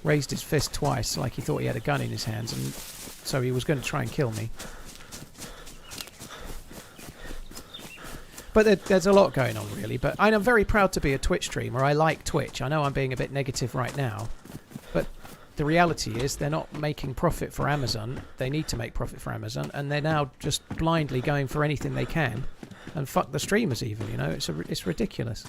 Raised his fist twice like he thought he had a gun in his hands, and so he was going to try and kill me. But there's a lot going on, really. But I'm very proud to be a Twitch streamer. I like Twitch. I know I'm being a bit negative right now. But the reality is they're not making profit for Amazon. They need to make profit for Amazon. And they're now just blindly going for anything they can. And fuck the streamers even, you know. It's ridiculous.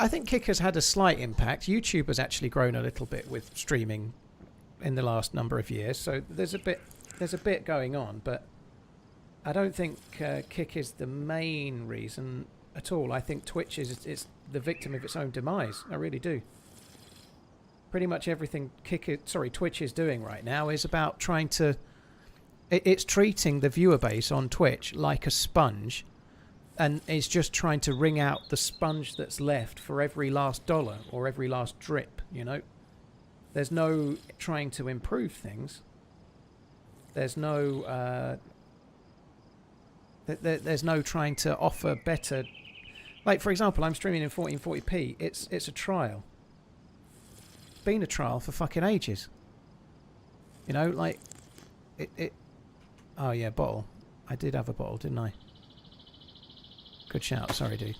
I think Kick has had a slight impact. YouTube has actually grown a little bit with streaming in the last number of years, so there's a bit going on, but I don't think Kick is the main reason at all. I think Twitch is the victim of its own demise. I really do. Pretty much everything Twitch is doing right now is about trying to... It's treating the viewer base on Twitch like a sponge, and is just trying to wring out the sponge that's left for every last dollar or every last drip, you know? There's no trying to improve things. There's no There's no trying to offer better. Like, for example, I'm streaming in 1440p. It's a trial. Been a trial for fucking ages. You know, like it. Oh yeah, bottle. I did have a bottle, didn't I? Good shout. Sorry, dude.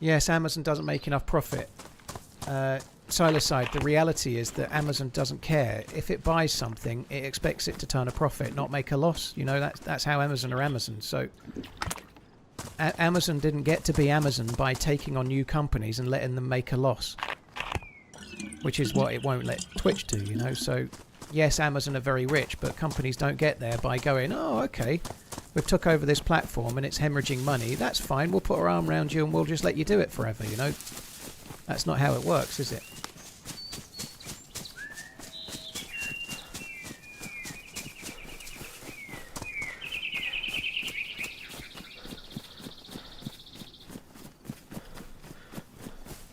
Yes, Amazon doesn't make enough profit. Silaside, the reality is that Amazon doesn't care. If it buys something, it expects it to turn a profit, not make a loss. You know, that's how Amazon are Amazon. So Amazon didn't get to be Amazon by taking on new companies and letting them make a loss, which is what it won't let Twitch do, you know. So yes, Amazon are very rich, but companies don't get there by going, oh, okay, we've took over this platform and it's hemorrhaging money. That's fine. We'll put our arm around you and we'll just let you do it forever, you know. That's not how it works, is it?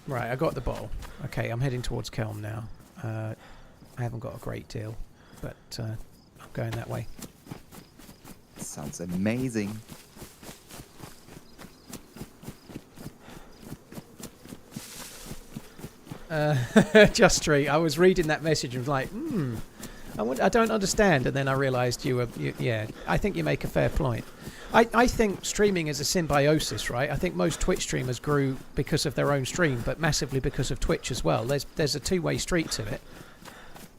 Right, I got the bottle. Okay, I'm heading towards Kelm now. I haven't got a great deal, but I'm going that way. Sounds amazing. Just Street. I was reading that message and was like, I don't understand. And then I realised yeah, I think you make a fair point. I think streaming is a symbiosis, right? I think most Twitch streamers grew because of their own stream, but massively because of Twitch as well. There's a two-way street to it.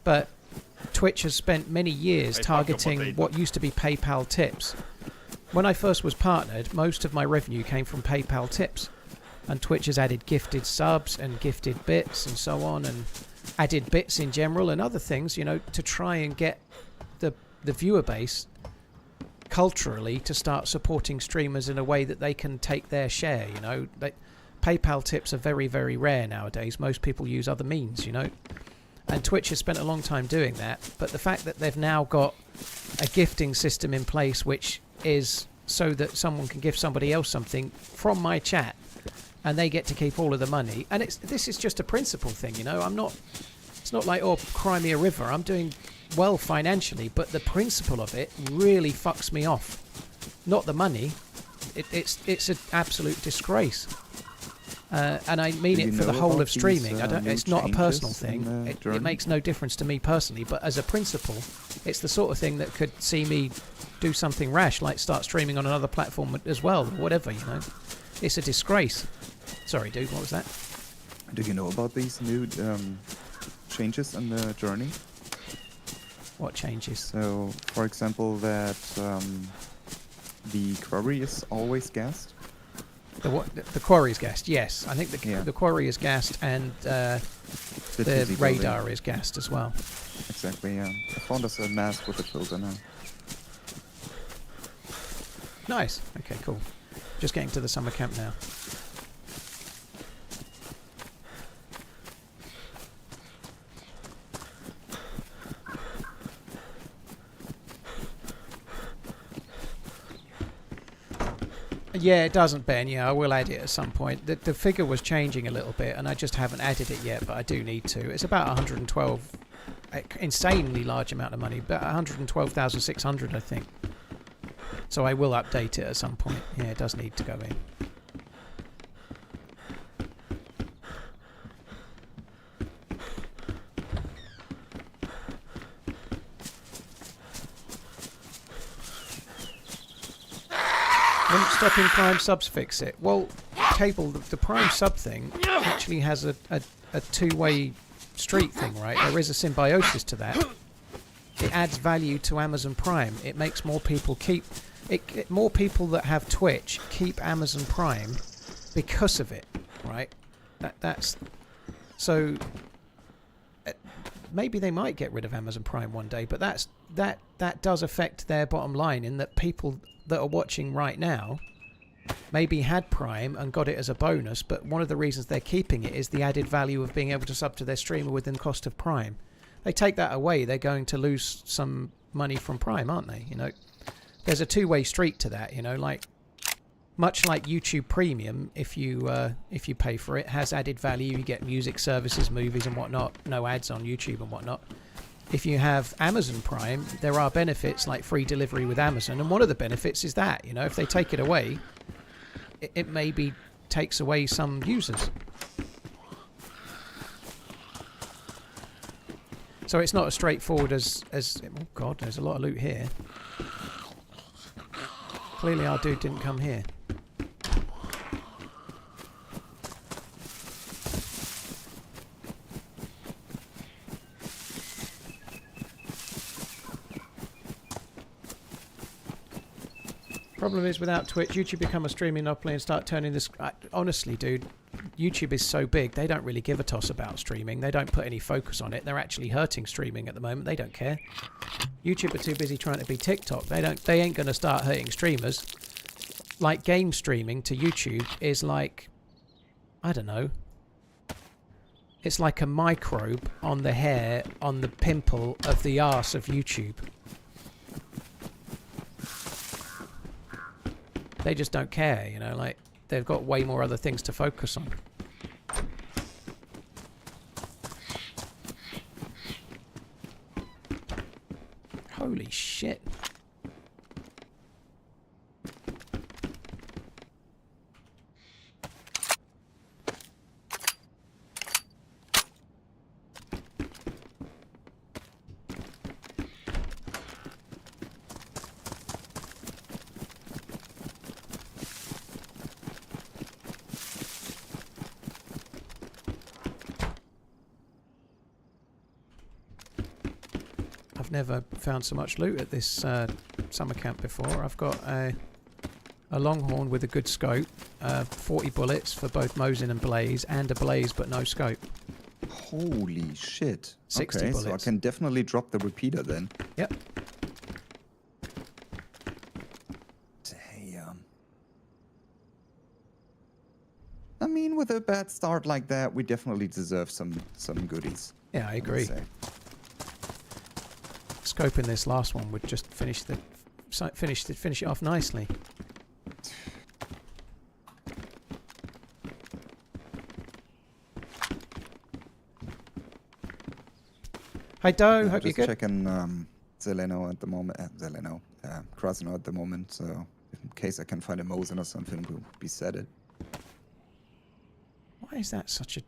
But Twitch has spent many years targeting what used to be PayPal tips. When I first was partnered, most of my revenue came from PayPal tips. And Twitch has added gifted subs and gifted bits and so on, and added bits in general and other things, you know, to try and get the viewer base culturally to start supporting streamers in a way that they can take their share, you know. PayPal tips are very, very rare nowadays. Most people use other means, you know. And Twitch has spent a long time doing that, but the fact that they've now got a gifting system in place which is so that someone can give somebody else something from my chat and they get to keep all of the money, and this is just a principle thing, you know. It's not like, oh, cry me a river. I'm doing well financially, but the principle of it really fucks me off. Not the money. It's an absolute disgrace. And I mean it for the whole of streaming. It's not a personal thing. It makes no difference to me personally, but as a principle, it's the sort of thing that could see me do something rash, like start streaming on another platform as well, or whatever, you know. It's a disgrace. Sorry, dude, what was that? Do you know about these new changes in the journey? What changes? So, for example, that the quarry is always gassed. The what? The quarry is gassed. Yes, I think the quarry is gassed, and the radar is gassed as well. Exactly. Yeah. I found us a mask with a filter now. Nice. Okay, cool. Just getting to the summer camp now. Yeah, it doesn't, Ben. Yeah, I will add it at some point. The figure was changing a little bit, and I just haven't added it yet, but I do need to. It's about 112, insanely large amount of money, about 112,600, I think. So I will update it at some point. Yeah, it does need to go in. Wouldn't stopping Prime subs fix it? Well, Cable, the Prime sub thing actually has a two-way street thing, right? There is a symbiosis to that. It adds value to Amazon Prime. It makes more people keep... more people that have Twitch keep Amazon Prime because of it, right? That's... So... maybe they might get rid of Amazon Prime one day, but that does affect their bottom line, in that people that are watching right now maybe had Prime and got it as a bonus, but one of the reasons they're keeping it is the added value of being able to sub to their streamer within the cost of Prime. They take that away, they're going to lose some money from Prime, aren't they? You know, there's a two-way street to that, you know, like much like YouTube Premium, if you pay for it, has added value. You get music services, movies and whatnot, no ads on YouTube and whatnot. If you have Amazon Prime, there are benefits like free delivery with Amazon, and one of the benefits is that, you know, if they take it away, it maybe takes away some users. So it's not as straightforward as oh god, there's a lot of loot here. Clearly our dude didn't come here. Problem is, without Twitch, YouTube become a streaming monopoly and start turning this... honestly, dude, YouTube is so big, they don't really give a toss about streaming. They don't put any focus on it. They're actually hurting streaming at the moment. They don't care. YouTube are too busy trying to be TikTok. They ain't going to start hurting streamers. Like, game streaming to YouTube is like... I don't know. It's like a microbe on the hair, on the pimple of the arse of YouTube. They just don't care, you know, like, they've got way more other things to focus on. Holy shit. Never found so much loot at this summer camp before. I've got a longhorn with a good scope, 40 bullets for both Mosin and Blaze, and a Blaze but no scope. Holy shit. 60 okay, bullets. So I can definitely drop the repeater then. Yep. Damn. I mean, with a bad start like that, we definitely deserve some goodies. Yeah, I agree. Scoping this last one would just finish it off nicely. Hi Doe, hope you're good. Just checking Zeleno at the moment. Krasno at the moment. So in case I can find a Mosin or something, we'll be set it. Why is that such a...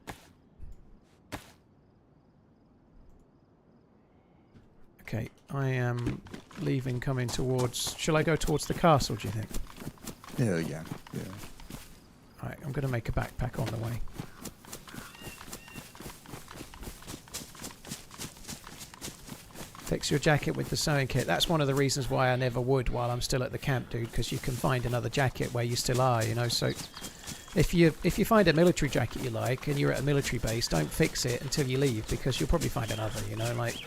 Okay, I am leaving, coming towards... Shall I go towards the castle, do you think? Yeah. Alright, I'm going to make a backpack on the way. Fix your jacket with the sewing kit. That's one of the reasons why I never would while I'm still at the camp, dude, because you can find another jacket where you still are, you know, so... If you find a military jacket you like and you're at a military base, don't fix it until you leave, because you'll probably find another, you know, like...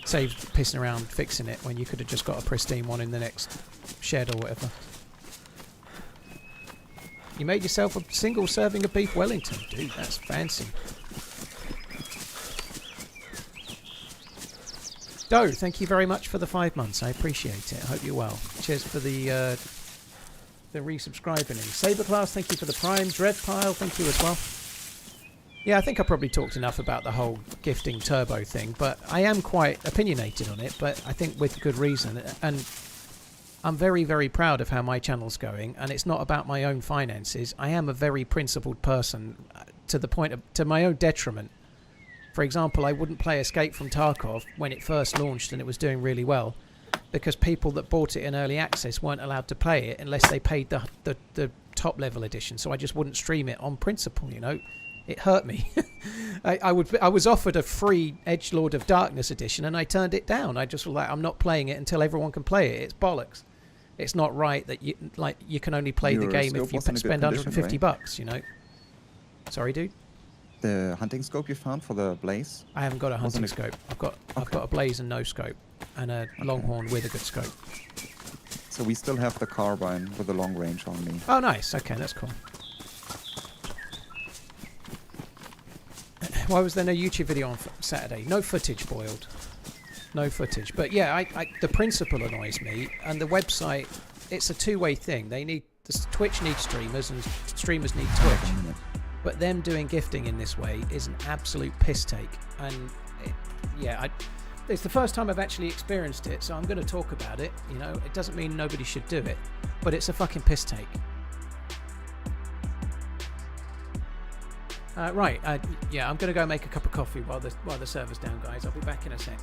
Save pissing around fixing it when you could have just got a pristine one in the next shed or whatever. You made yourself a single serving of beef Wellington. Dude, that's fancy. Doe, thank you very much for the 5 months. I appreciate it. I hope you're well. Cheers for the resubscribing. Saberclass, thank you for the prime. Dreadpile, thank you as well. Yeah, I think I probably talked enough about the whole gifting turbo thing, but I am quite opinionated on it, but I think with good reason. And I'm very, very proud of how my channel's going, and it's not about my own finances. I am a very principled person to the point of, to my own detriment. For example, I wouldn't play Escape from Tarkov when it first launched and it was doing really well, because people that bought it in early access weren't allowed to play it unless they paid the top level edition, so I just wouldn't stream it on principle, you know. It hurt me. I was offered a free Edgelord of Darkness edition and I turned it down. I just was like, I'm not playing it until everyone can play it. It's bollocks. It's not right that you can only play the game if you spend 150 bucks, you know. Sorry, dude. The hunting scope you found for the Blaze? I haven't got a hunting scope. I've got a Blaze and no scope, and a Longhorn with a good scope. So we still have the carbine with the long range on me. Oh, nice. Okay, that's cool. Why was there no YouTube video on Saturday? No footage, Boiled. No footage. But yeah, the principle annoys me, and the website, it's a two-way thing. They need Twitch needs streamers and streamers need Twitch. But them doing gifting in this way is an absolute piss take. And it's the first time I've actually experienced it, so I'm going to talk about it. You know, it doesn't mean nobody should do it, but it's a fucking piss take. Right, I'm going to go make a cup of coffee while the server's down, guys. I'll be back in a sec.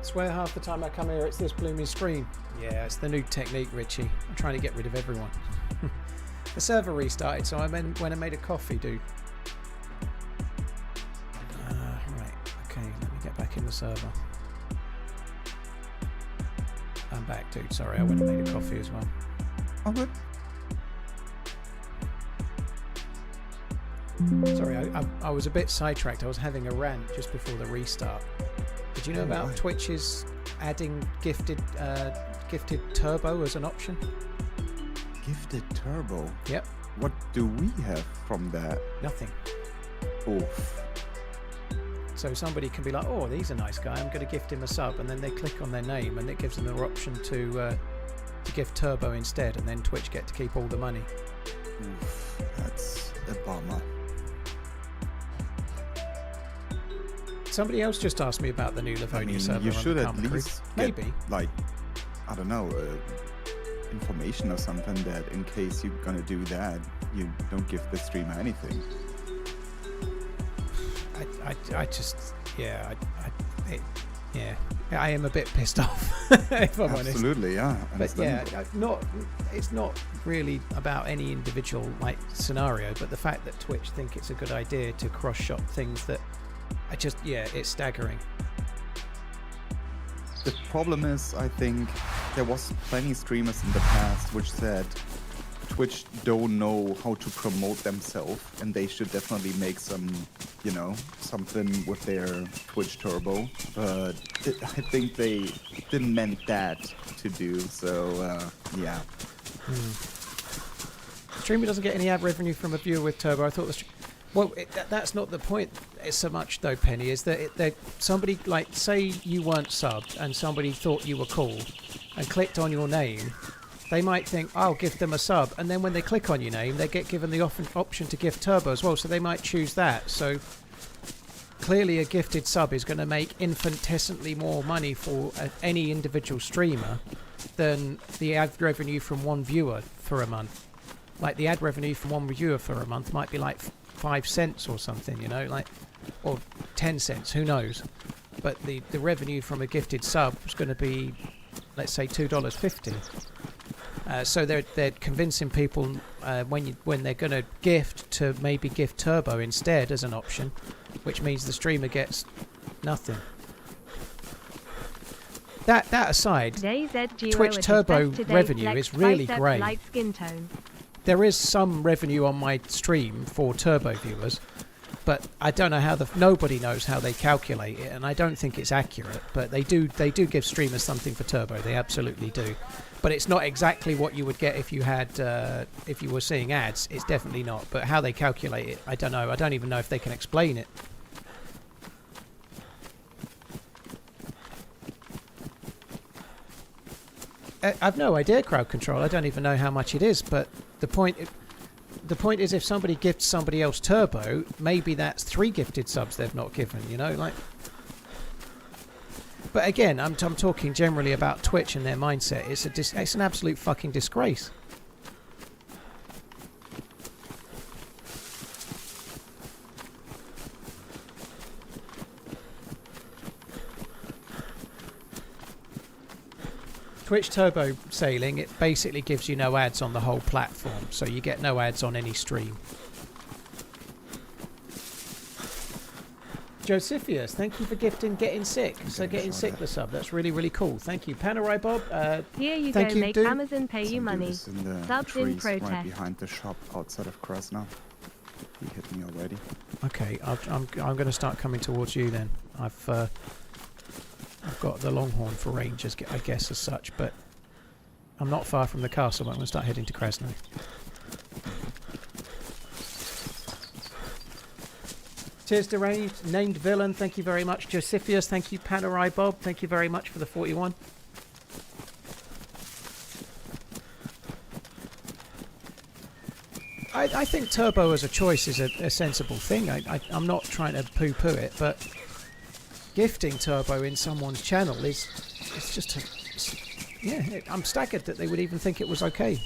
Swear half the time I come here it's this blooming screen. Yeah, it's the new technique, Richie. I'm trying to get rid of everyone. The server restarted, so I went and made a coffee, dude. Right, okay, let me get back in the server. I'm back, dude. Sorry, I went and made a coffee as well. Oh, good. Sorry, I was a bit sidetracked. I was having a rant just before the restart. Did you know about Twitch's adding gifted turbo as an option? Gifted turbo? Yep. What do we have from that? Nothing. Oof. So somebody can be like, oh, he's a nice guy, I'm going to gift him a sub, and then they click on their name and it gives them the option to gift turbo instead, and then Twitch get to keep all the money. Oof, that's a bummer. Somebody else just asked me about the new Livonia server. You on should the at Karma least Crew. get, Maybe. like, I don't know, information or something that in case you're gonna do that, you don't give the streamer anything. I just, yeah, I am a bit pissed off, if I'm honest. Absolutely, yeah. But yeah, it's not really about any individual like scenario, but the fact that Twitch think it's a good idea to cross-shop things that it's staggering. The problem is, I think there was plenty streamers in the past which said Twitch don't know how to promote themselves, and they should definitely make some, you know, something with their Twitch turbo. But I think they didn't meant that to do. So yeah. Streamer doesn't get any ad revenue from a viewer with turbo. I thought that's not the point. It's so much though, Penny, is that somebody, like, say you weren't subbed and somebody thought you were cool and clicked on your name, they might think, I'll give them a sub, and then when they click on your name they get given the option to gift turbo as well, so they might choose that. So clearly a gifted sub is going to make infinitesimally more money for any individual streamer than the ad revenue from one viewer for a month. Like, the ad revenue from one viewer for a month might be like 5 cents or something, you know, like, or 10 cents, who knows. But the revenue from a gifted sub is going to be, let's say, $2.50. So they're convincing people when they're going to gift to maybe gift turbo instead as an option, which means the streamer gets nothing. That aside, DayZ Twitch turbo revenue is really great. Light skin tone. There is some revenue on my stream for turbo viewers, but I don't know how nobody knows how they calculate it, and I don't think it's accurate. But they do give streamers something for turbo. They absolutely do. But it's not exactly what you would get if you had if you were seeing ads. It's definitely not. But how they calculate it, I don't know. I don't even know if they can explain it. I've no idea, crowd control. I don't even know how much it is. But the point is, if somebody gifts somebody else turbo, maybe that's 3 gifted subs they've not given. You know, like. But again, I'm talking generally about Twitch and their mindset. It's an absolute fucking disgrace. Twitch turbo sailing, it basically gives you no ads on the whole platform, so you get no ads on any stream. Josephius, thank you for getting sick. So getting sick the sub, that's really, really cool. Thank you. Panerai Bob, here you thank go, you, make dude. Amazon pay you money. Subs in protest. Right behind the shop outside of Krasna. He hit me already. Okay, I'm going to start coming towards you then. I've got the Longhorn for rangers, I guess, as such, but I'm not far from the castle, but I'm going to start heading to Krasno. Cheers, Deranged, Named Villain, thank you very much. Josephius, thank you. Panerai Bob, thank you very much for the 41. I think turbo as a choice is a sensible thing. I'm not trying to poo-poo it, but gifting turbo in someone's channel it's just I'm staggered that they would even think it was okay.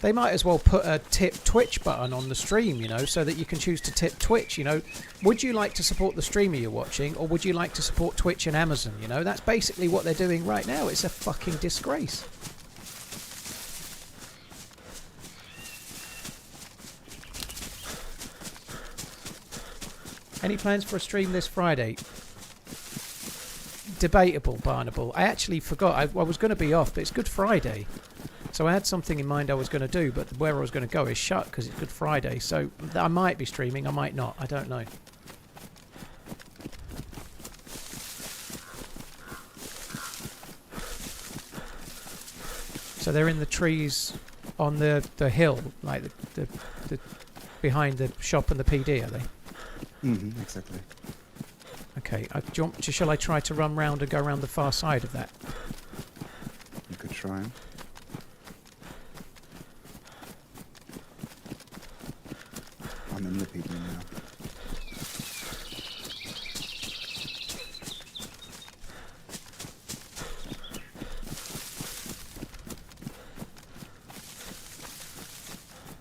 They might as well put a tip Twitch button on the stream, you know, so that you can choose to tip Twitch, you know. Would you like to support the streamer you're watching, or would you like to support Twitch and Amazon, you know? That's basically what they're doing right now. It's a fucking disgrace. Any plans for a stream this Friday? Debatable, Barnable. I actually forgot. I was going to be off, but it's Good Friday. So I had something in mind I was going to do, but where I was going to go is shut because it's Good Friday. So I might be streaming, I might not. I don't know. So they're in the trees on the hill, like the behind the shop and the PD, are they? Mm-hmm, exactly. Okay. Shall I try to run round and go around the far side of that? You could try. I'm in the PD now.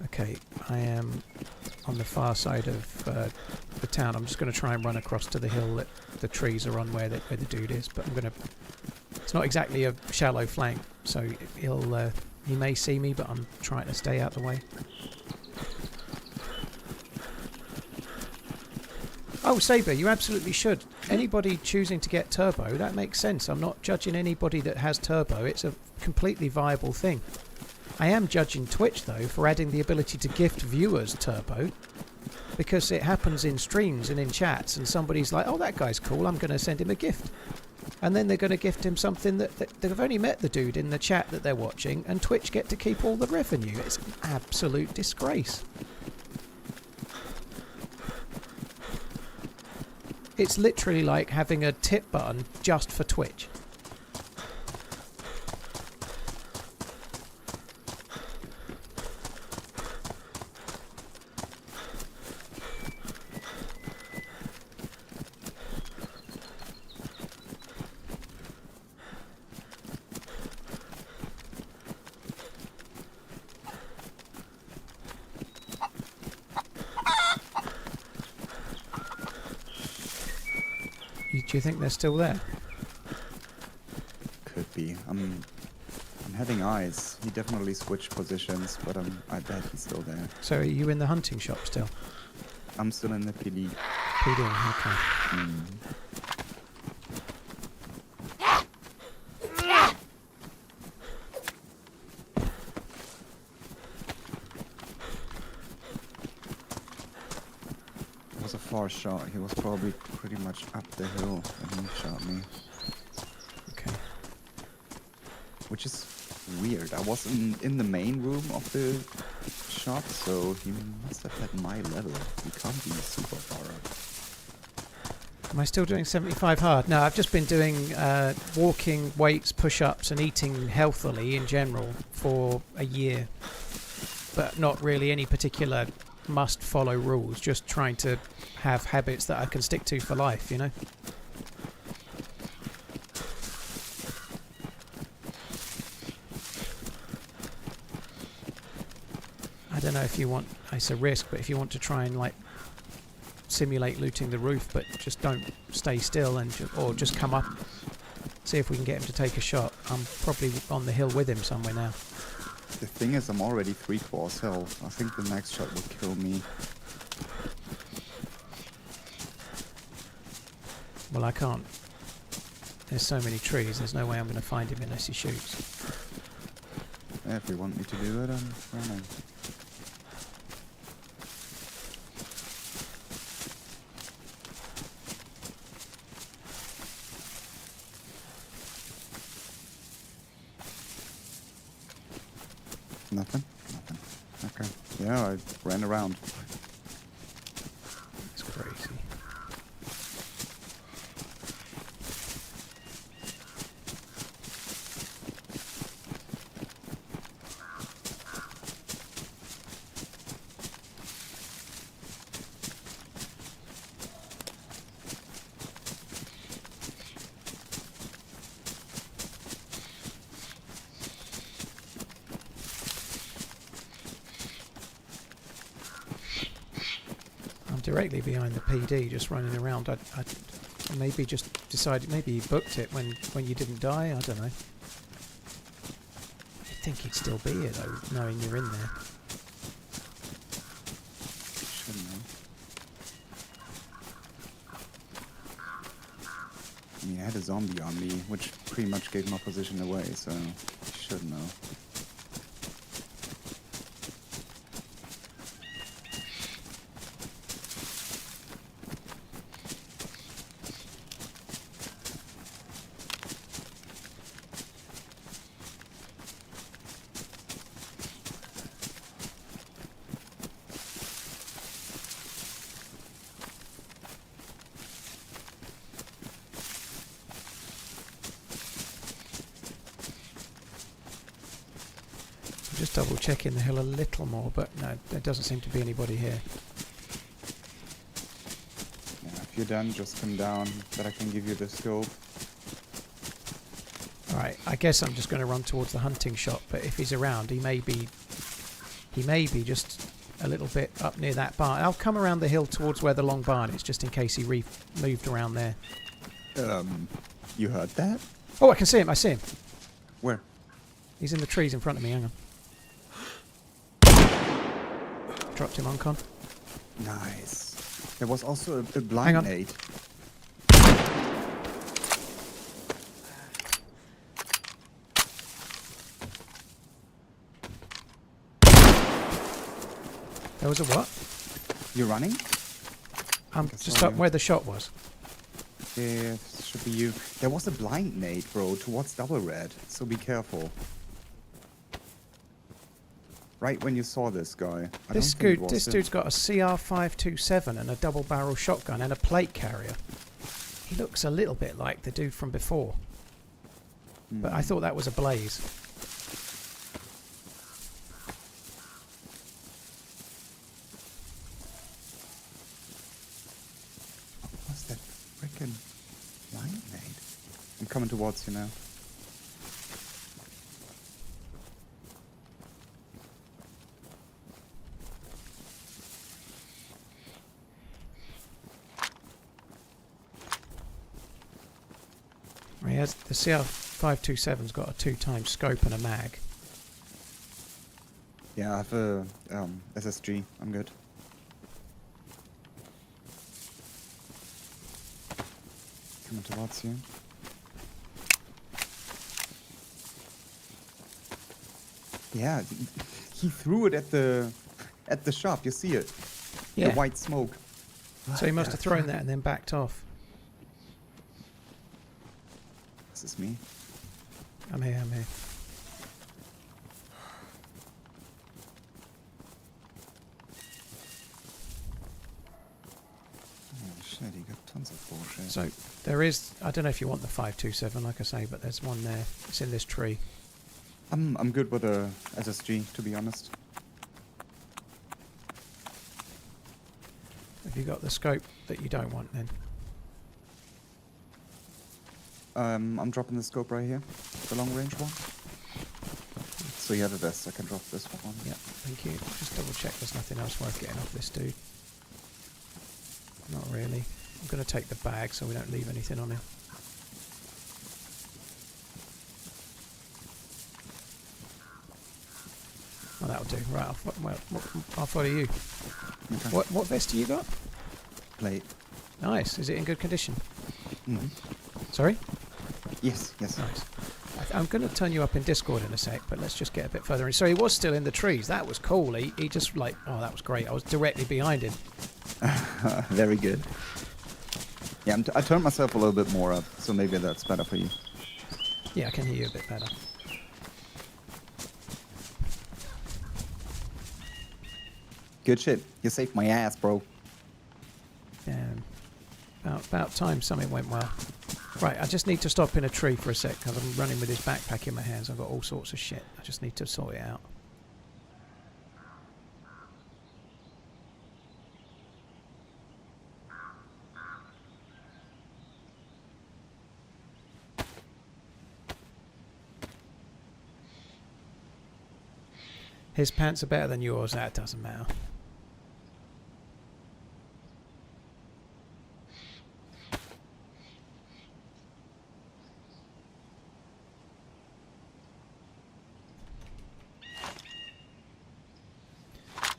Okay, I am on the far side of the town. I'm just going to try and run across to the hill that the trees are on where the dude is, but I'm going to... It's not exactly a shallow flank, so he may see me, but I'm trying to stay out the way. Oh, Saber, you absolutely should. Anybody choosing to get turbo, that makes sense. I'm not judging anybody that has turbo. It's a completely viable thing. I am judging Twitch, though, for adding the ability to gift viewers turbo, because it happens in streams and in chats, and somebody's like, oh, that guy's cool, I'm going to send him a gift. And then they're going to gift him something that they've only met the dude in the chat that they're watching, and Twitch get to keep all the revenue. It's an absolute disgrace. It's literally like having a tip button just for Twitch. Do you think they're still there? Could be. I'm having eyes. He definitely switched positions, but I bet he's still there. So are you in the hunting shop still? I'm still in the PD. PD, okay. Mm. It was a far shot. He was probably pretty much up the hill when he shot me. Okay. Which is weird. I was in the main room of the shop, so he must have had my level. He can't be super far up. Am I still doing 75 hard? No, I've just been doing walking, weights, push-ups and eating healthily in general for a year. But not really any particular must-follow rules, just trying to have habits that I can stick to for life, you know? I don't know if you want... It's a risk, but if you want to try and, like, simulate looting the roof, but just don't stay still and or just come up, see if we can get him to take a shot. I'm probably on the hill with him somewhere now. The thing is, I'm already 3/4 health. I think the next shot will kill me. Well, I can't. There's so many trees, there's no way I'm going to find him unless he shoots. Yeah, if you want me to do it, I'm running. Nothing? Nothing. Okay. Yeah, I ran around. It's crazy. directly behind the PD, just running around. I maybe just decided, maybe he booked it when you didn't die. I don't know. I think he'd still be here though, knowing you're in there. Shouldn't know. I mean, I had a zombie on me, which pretty much gave my position away, so he should know. Just double checking the hill a little more, but no, there doesn't seem to be anybody here. Yeah, if you're done, just come down, but I can give you the scope. Alright, I guess I'm just going to run towards the hunting shop, but if he's around, he may be just a little bit up near that barn. I'll come around the hill towards where the long barn is, just in case he moved around there. You heard that? Oh, I can see him, I see him. Where? He's in the trees in front of me, hang on. Dropped him on con. Nice. There was also a Hang blind on. nade. There was a what? You're running? I'm I just saw up you. where the shot was. Yeah, should be you. There was a blind nade, bro, towards double red, so be careful. Right when you saw this guy. This dude's got a CR527 and a double barrel shotgun and a plate carrier. He looks a little bit like the dude from before. But I thought that was a blaze. What's that frickin' blind nade? I'm coming towards you now. He has the CR527's got a 2x scope and a mag. Yeah, I have a SSG. I'm good. Coming towards you. Yeah, he threw it at the shop. You see it? Yeah. The white smoke. So he must have thrown that and then backed off. This is me. I'm here, I'm here. Oh shit, he got tons of bullshit. So there is, I don't know if you want the 527 like I say, but there's one there. It's in this tree. I'm good with a SSG, to be honest. Have you got the scope that you don't want then? I'm dropping the scope right here, the long range one. So you have a vest, I can drop this one. Yeah, thank you. Just double check there's nothing else worth getting off this dude. Not really. I'm going to take the bag so we don't leave anything on him. Oh, that'll do. Right, I'll follow you. Okay. What vest do you got? Plate. Nice. Is it in good condition? Mm-hmm. Sorry? Yes. Nice. I'm going to turn you up in Discord in a sec, but let's just get a bit further in. So he was still in the trees. That was cool. He just like, oh, that was great. I was directly behind him. Very good. Yeah, I turned myself a little bit more up, so maybe that's better for you. Yeah, I can hear you a bit better. Good shit. You saved my ass, bro. Damn. About time something went well. Right, I just need to stop in a tree for a sec because I'm running with this backpack in my hands. I've got all sorts of shit. I just need to sort it out. His pants are better than yours. That doesn't matter.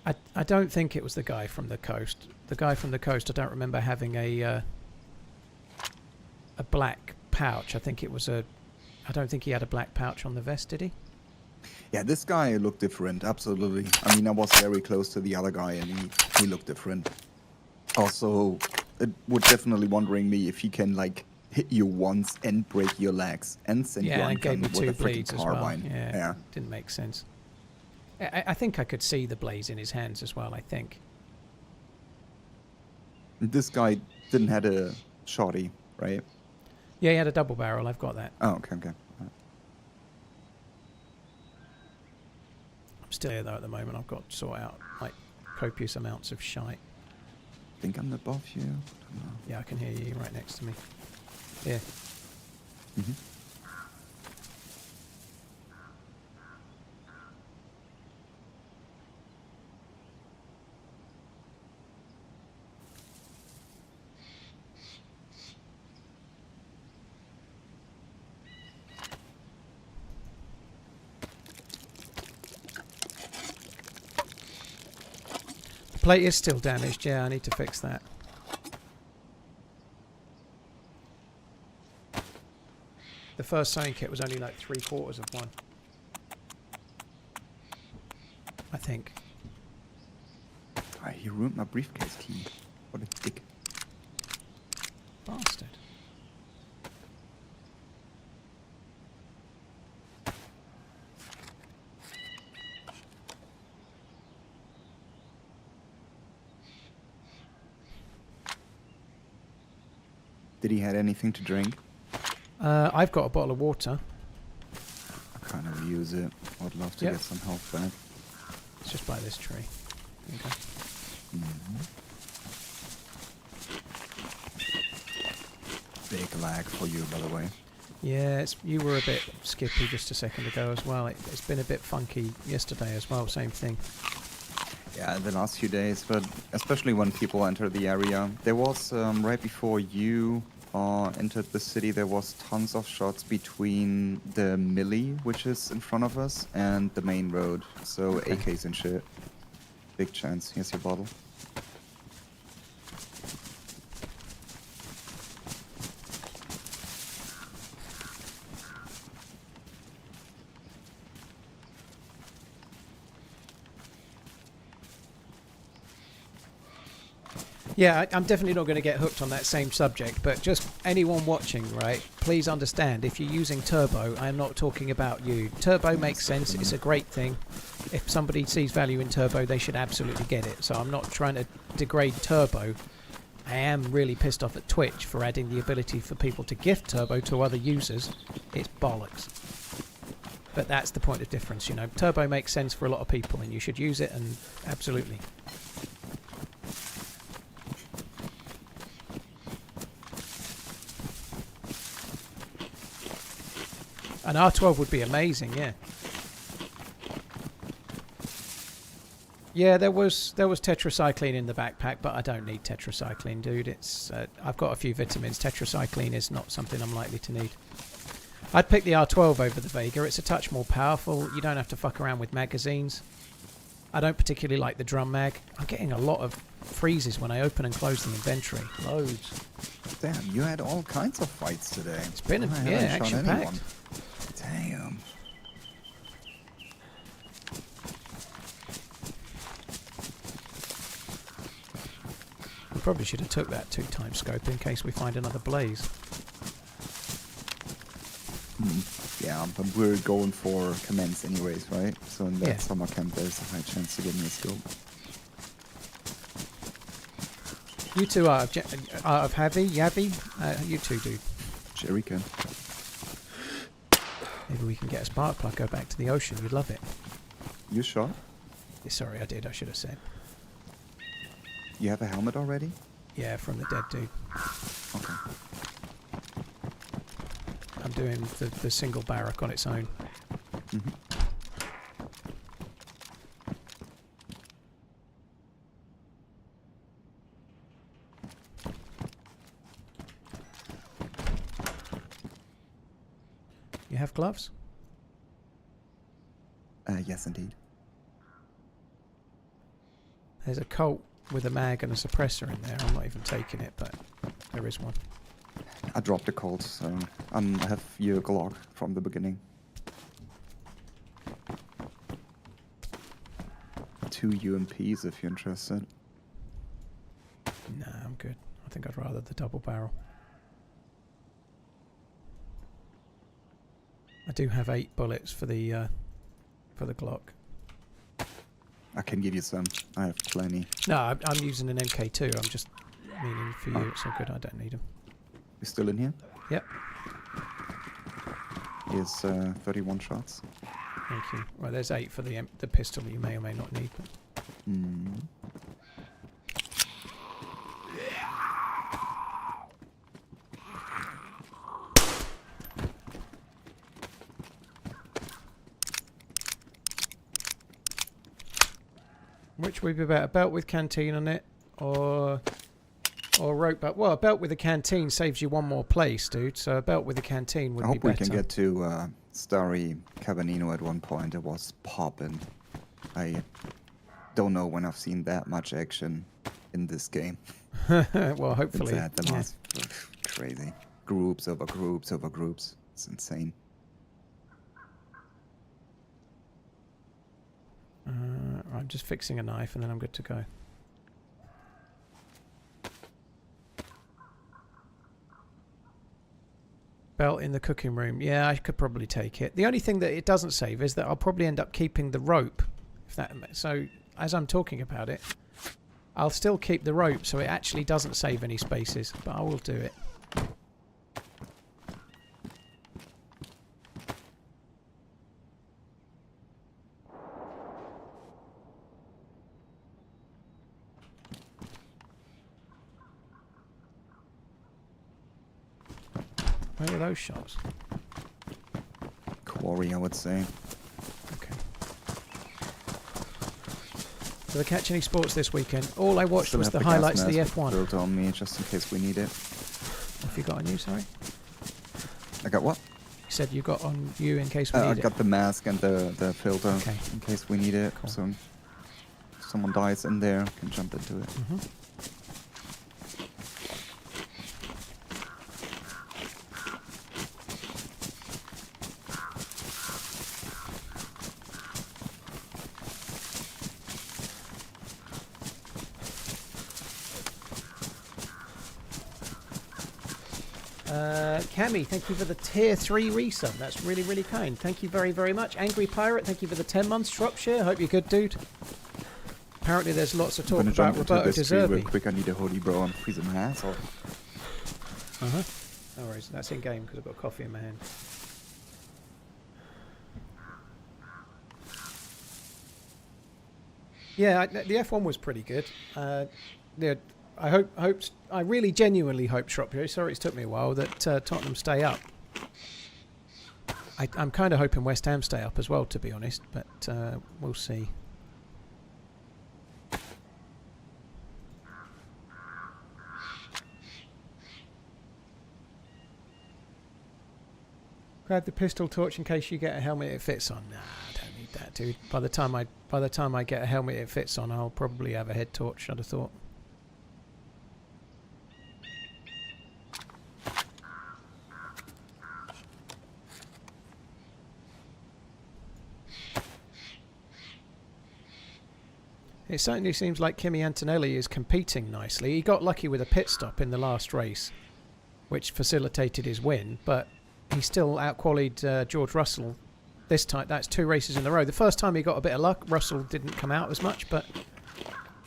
I don't think it was the guy from the coast. The guy from the coast, I don't remember having a black pouch. I think it was a... I don't think he had a black pouch on the vest, did he? Yeah, this guy looked different, absolutely. I mean, I was very close to the other guy, and he looked different. Also, it would definitely wondering me if he can, like, hit you once and break your legs and send you on and gave me with 2 a freaking bleeds as well. carbine. Yeah, didn't make sense. I think I could see the blaze in his hands as well, I think. This guy didn't have a shotty, right? Yeah, he had a double barrel, I've got that. Oh, okay. Right. I'm still here though at the moment, I've got to sort out like copious amounts of shite. I think I'm above you. I don't know. Yeah, I can hear you right next to me. Yeah. Mm-hmm. The plate is still damaged, yeah, I need to fix that. The first sewing kit was only like 3/4 of one. I think. He ruined my briefcase key. What a dick. Bastard. Did he have anything to drink? I've got a bottle of water. I kind of use it. I'd love to Yep. get some health back. It's just by this tree. Okay. Big lag for you, by the way. Yeah, you were a bit skippy just a second ago as well. It's been a bit funky yesterday as well, same thing. Yeah, the last few days, but especially when people enter the area. There was, right before you entered the city, there was tons of shots between the Millie, which is in front of us, and the main road. So Okay. AKs and shit. Big chance. Here's your bottle. Yeah, I'm definitely not going to get hooked on that same subject, but just anyone watching, right, please understand, if you're using turbo, I am not talking about you. Turbo makes sense, it's a great thing. If somebody sees value in turbo, they should absolutely get it. So I'm not trying to degrade turbo. I am really pissed off at Twitch for adding the ability for people to gift turbo to other users. It's bollocks. But that's the point of difference, you know. Turbo makes sense for a lot of people, and you should use it, and absolutely. An R12 would be amazing, yeah. Yeah, there was tetracycline in the backpack, but I don't need tetracycline, dude. It's I've got a few vitamins. Tetracycline is not something I'm likely to need. I'd pick the R12 over the Vega. It's a touch more powerful. You don't have to fuck around with magazines. I don't particularly like the drum mag. I'm getting a lot of freezes when I open and close the inventory. Loads. Damn, you had all kinds of fights today. It's been I haven't shot action-packed. anyone. Damn. We probably should have took that 2x scope in case we find another blaze. Yeah, but we're going for commence anyways, right? So in that Yeah. summer camp, there's a high chance to get me a scope. You two are of Yavi? You two do. Sherry can. Maybe we can get a spark plug, go back to the ocean. You'd love it. You shot? Yeah, sorry, I did. I should have said. You have a helmet already? Yeah, from the dead dude. Okay. I'm doing the single barrack on its own. Mm-hmm. You have gloves? Yes, indeed. There's a Colt with a mag and a suppressor in there. I'm not even taking it, but there is one. I dropped the Colt, so I have your Glock from the beginning. 2 UMPs if you're interested. Nah, I'm good. I think I'd rather the double barrel. I do have 8 bullets for the Glock. I can give you some. I have plenty. No, I'm using an MK2. I'm just meaning for you. It's so good. I don't need them. You still in here? Yep. Here's 31 shots. Thank you. Well, there's 8 for the pistol that you may or may not need. But which would be better, a belt with canteen on it, or rope belt? Well, a belt with a canteen saves you one more place, dude. So a belt with a canteen would be better. I hope we can get to Starry Cabanino at one point. It was poppin'. I don't know when I've seen that much action in this game. Well, hopefully. It's at the most crazy. Groups over groups over groups. It's insane. I'm just fixing a knife and then I'm good to go. Belt in the cooking room. Yeah, I could probably take it. The only thing that it doesn't save is that I'll probably end up keeping the rope. So as I'm talking about it, I'll still keep the rope, so it actually doesn't save any spaces, but I will do it. Where were those shots? Quarry, I would say. Okay. Did I catch any sports this weekend? All I watched was the highlights of the F1. Built on me just in case we need it. What have you got on you, sorry? I got what? You said you got on you in case we need I it. got the mask and the filter in case we need it. Cool. So if someone dies in there, I can jump into it. Cammy, thank you for the tier 3 resub. That's really, really kind. Thank you very, very much. Angry Pirate, thank you for the 10 months. Shropshire, hope you're good, dude. Apparently there's lots of talk about Roberto De Zerbi. Real quick, I need a hoodie, bro. I'm freezing my ass off. No worries, that's in game because I've got coffee in my hand. Yeah, the F1 was pretty good. Yeah, I really genuinely hope, Shropshire, sorry it's took me a while, that Tottenham stay up. I'm kind of hoping West Ham stay up as well, to be honest, but we'll see. Grab the pistol torch in case you get a helmet it fits on. Nah, I don't need that, dude. By the time I get a helmet it fits on, I'll probably have a head torch, I'd have thought. It certainly seems like Kimi Antonelli is competing nicely. He got lucky with a pit stop in the last race, which facilitated his win, but he still out-qualied George Russell this time. That's 2 races in a row. The first time he got a bit of luck, Russell didn't come out as much, but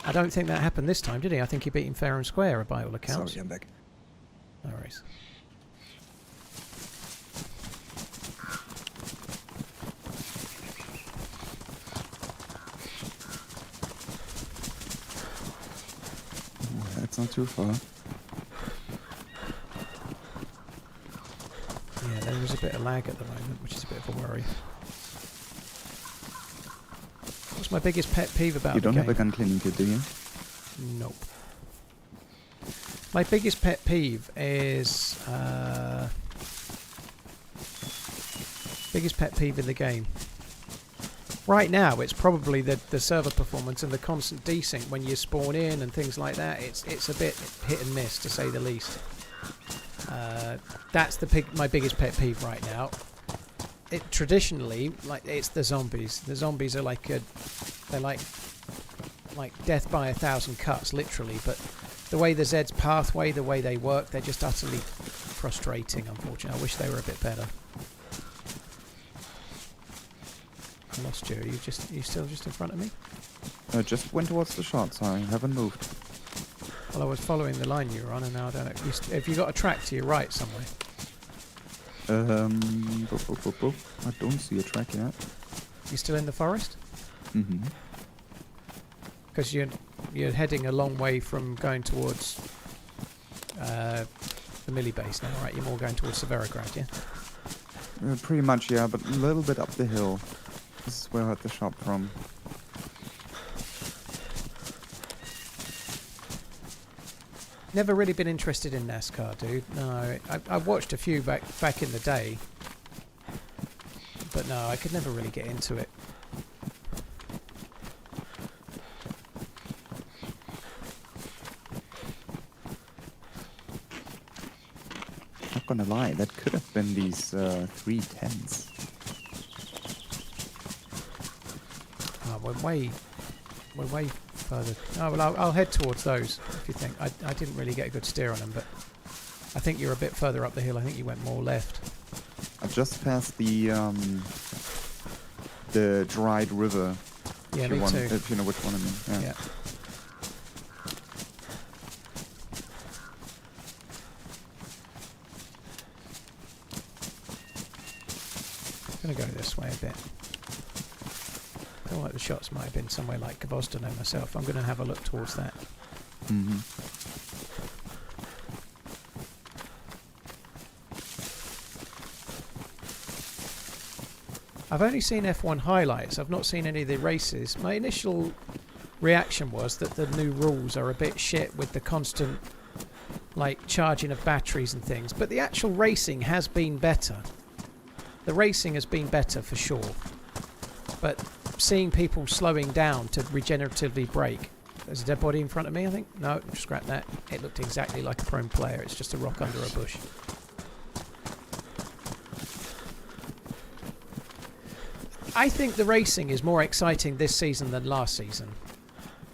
I don't think that happened this time, did he? I think he beat him fair and square by all accounts. Sorry, I'm back. No worries. That's not too far. Yeah, there is a bit of lag at the moment, which is a bit of a worry. What's my biggest pet peeve about the game? You don't have a gun cleaning kit, do you? Nope. My biggest pet peeve is... biggest pet peeve in the game. Right now, it's probably the server performance and the constant desync when you spawn in and things like that. It's a bit hit and miss, to say the least. That's my biggest pet peeve right now. Traditionally, like, it's the zombies. The zombies are they're like death by 1,000 cuts, literally. But the way the Zed's pathway, the way they work, they're just utterly frustrating. Unfortunately, I wish they were a bit better. I lost you. Are you still just in front of me? I just went towards the shots. I haven't moved. Well, I was following the line you were on, and now I don't know. Have you got a track to your right somewhere? I don't see a track yet. You still in the forest? Mm-hmm. Because you're heading a long way from going towards the Millie base now, right? You're more going towards Severograd, yeah? Pretty much, yeah, but a little bit up the hill. This is where I had the shot from. Never really been interested in NASCAR, dude. No, I watched a few back in the day, but no, I could never really get into it. Not gonna lie, that could have been these 310s. Oh, we're way further. Oh well, I'll head towards those if you think. I didn't really get a good steer on them, but I think you're a bit further up the hill. I think you went more left. I just passed the dried river. Yeah, me too. If you know which one I mean. Yeah. I'm gonna go this way a bit. I feel like the shots might have been somewhere like Gvozdono myself. I'm gonna have a look towards that. Mm-hmm. I've only seen F1 highlights. I've not seen any of the races. My initial reaction was that the new rules are a bit shit with the constant, like, charging of batteries and things. But the actual racing has been better. The racing has been better for sure. But seeing people slowing down to regeneratively brake. There's a dead body in front of me, I think. No, scrap that. It looked exactly like a prone player. It's just a rock under a bush. I think the racing is more exciting this season than last season.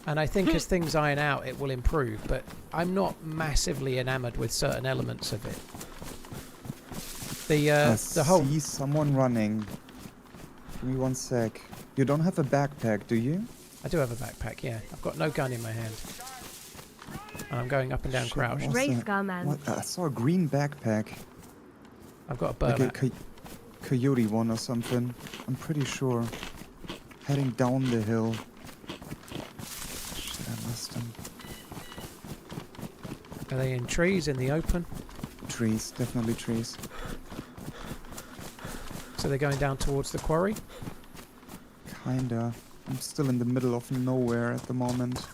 And I think as things iron out, it will improve. But I'm not massively enamoured with certain elements of it. The whole... I see someone running. Give me one sec. You don't have a backpack, do you? I do have a backpack, yeah. I've got no gun in my hand. And I'm going up and down crouch. What's Race that? car man. What? I saw a green backpack. I've got a burlap. Like a coyote one or something. I'm pretty sure. Heading down the hill. Shit, I missed him. Are they in trees, in the open? Trees, definitely trees. So they're going down towards the quarry? Kinda. I'm still in the middle of nowhere at the moment.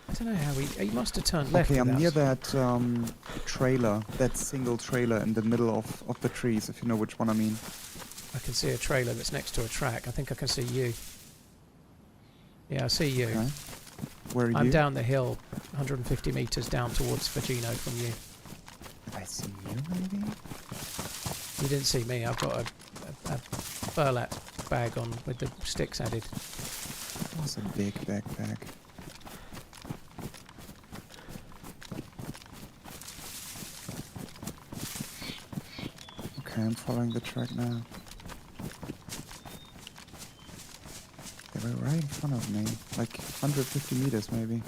I don't know how he must have turned left. Okay, I'm with near us. that trailer, that single trailer in the middle of the trees, if you know which one I mean. I can see a trailer that's next to a track. I think I can see you. Yeah, I see you. Okay. Where are you? I'm down the hill, 150 metres down towards Virgino from you. I see you, maybe? You didn't see me. I've got a burlap bag on with the sticks added. That was a big backpack. Okay, I'm following the track now. They were right in front of me, like 150 meters maybe.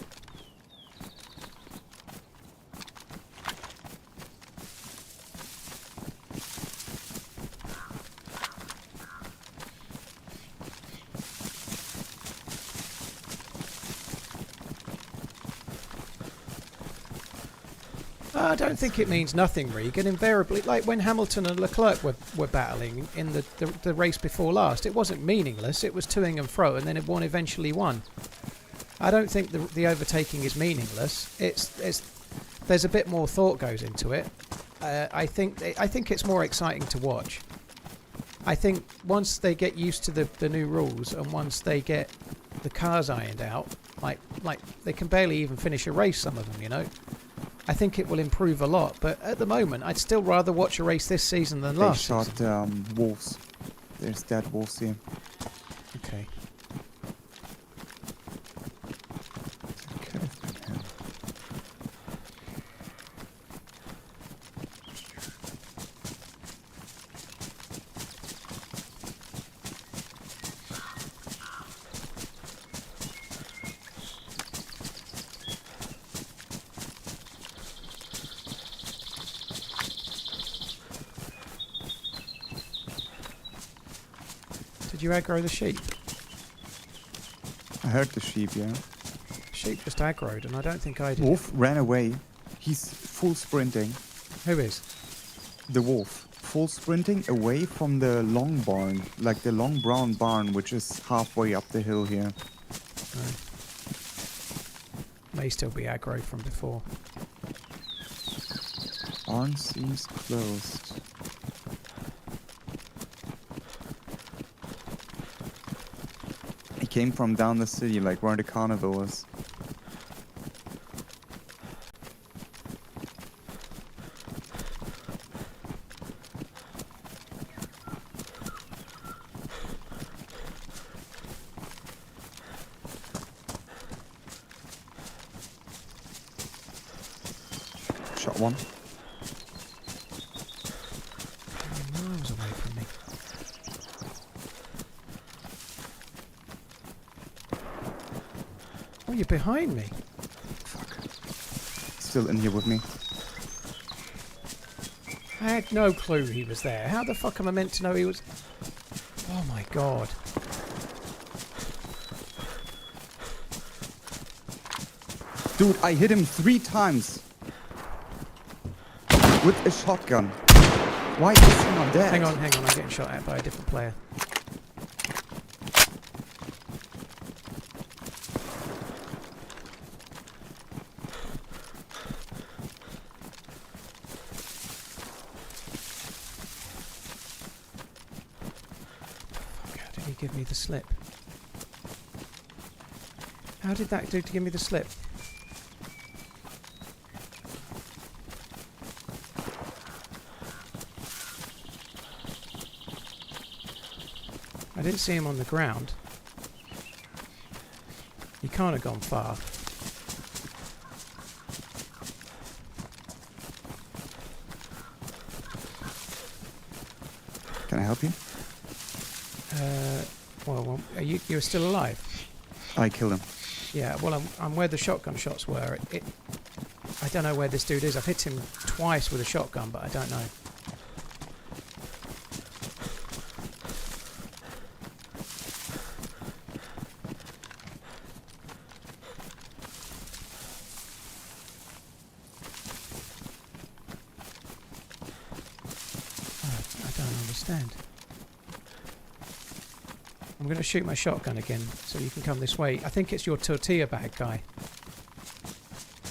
I don't think it means nothing, Regan. Invariably, like when Hamilton and Leclerc were battling in the race before last, it wasn't meaningless. It was toing and fro, and then one eventually won. I don't think the overtaking is meaningless. There's a bit more thought goes into it. I think it's more exciting to watch. I think once they get used to the new rules and once they get the cars ironed out, like they can barely even finish a race, some of them, you know. I think it will improve a lot, but at the moment, I'd still rather watch a race this season than last They season. shot wolves. There's dead wolves here. Okay. Okay. Did you aggro the sheep? I heard the sheep, yeah. Sheep just aggroed, and I don't think I did. Wolf ran away. He's full sprinting. Who is? The wolf. Full sprinting away from the long barn. Like the long brown barn, which is halfway up the hill here. No. May still be aggro from before. Barn seems closed. He came from down the city, like where the carnival was. Shot one. Miles away from me. Oh, you're behind me. Still in here with me. I had no clue he was there. How the fuck am I meant to know he was... Oh my god. Dude, I hit him 3 times. With a shotgun. Why is he not dead? Hang on, I'm getting shot at by a different player. Fuck, how did he give me the slip? How did that do to give me the slip? I didn't see him on the ground. He can't have gone far. Can I help you? Well, you're still alive? I killed him. Yeah, well, I'm where the shotgun shots were. I don't know where this dude is. I've hit him twice with a shotgun, but I don't know. I don't understand. I'm going to shoot my shotgun again, so you can come this way. I think it's your tortilla bag guy.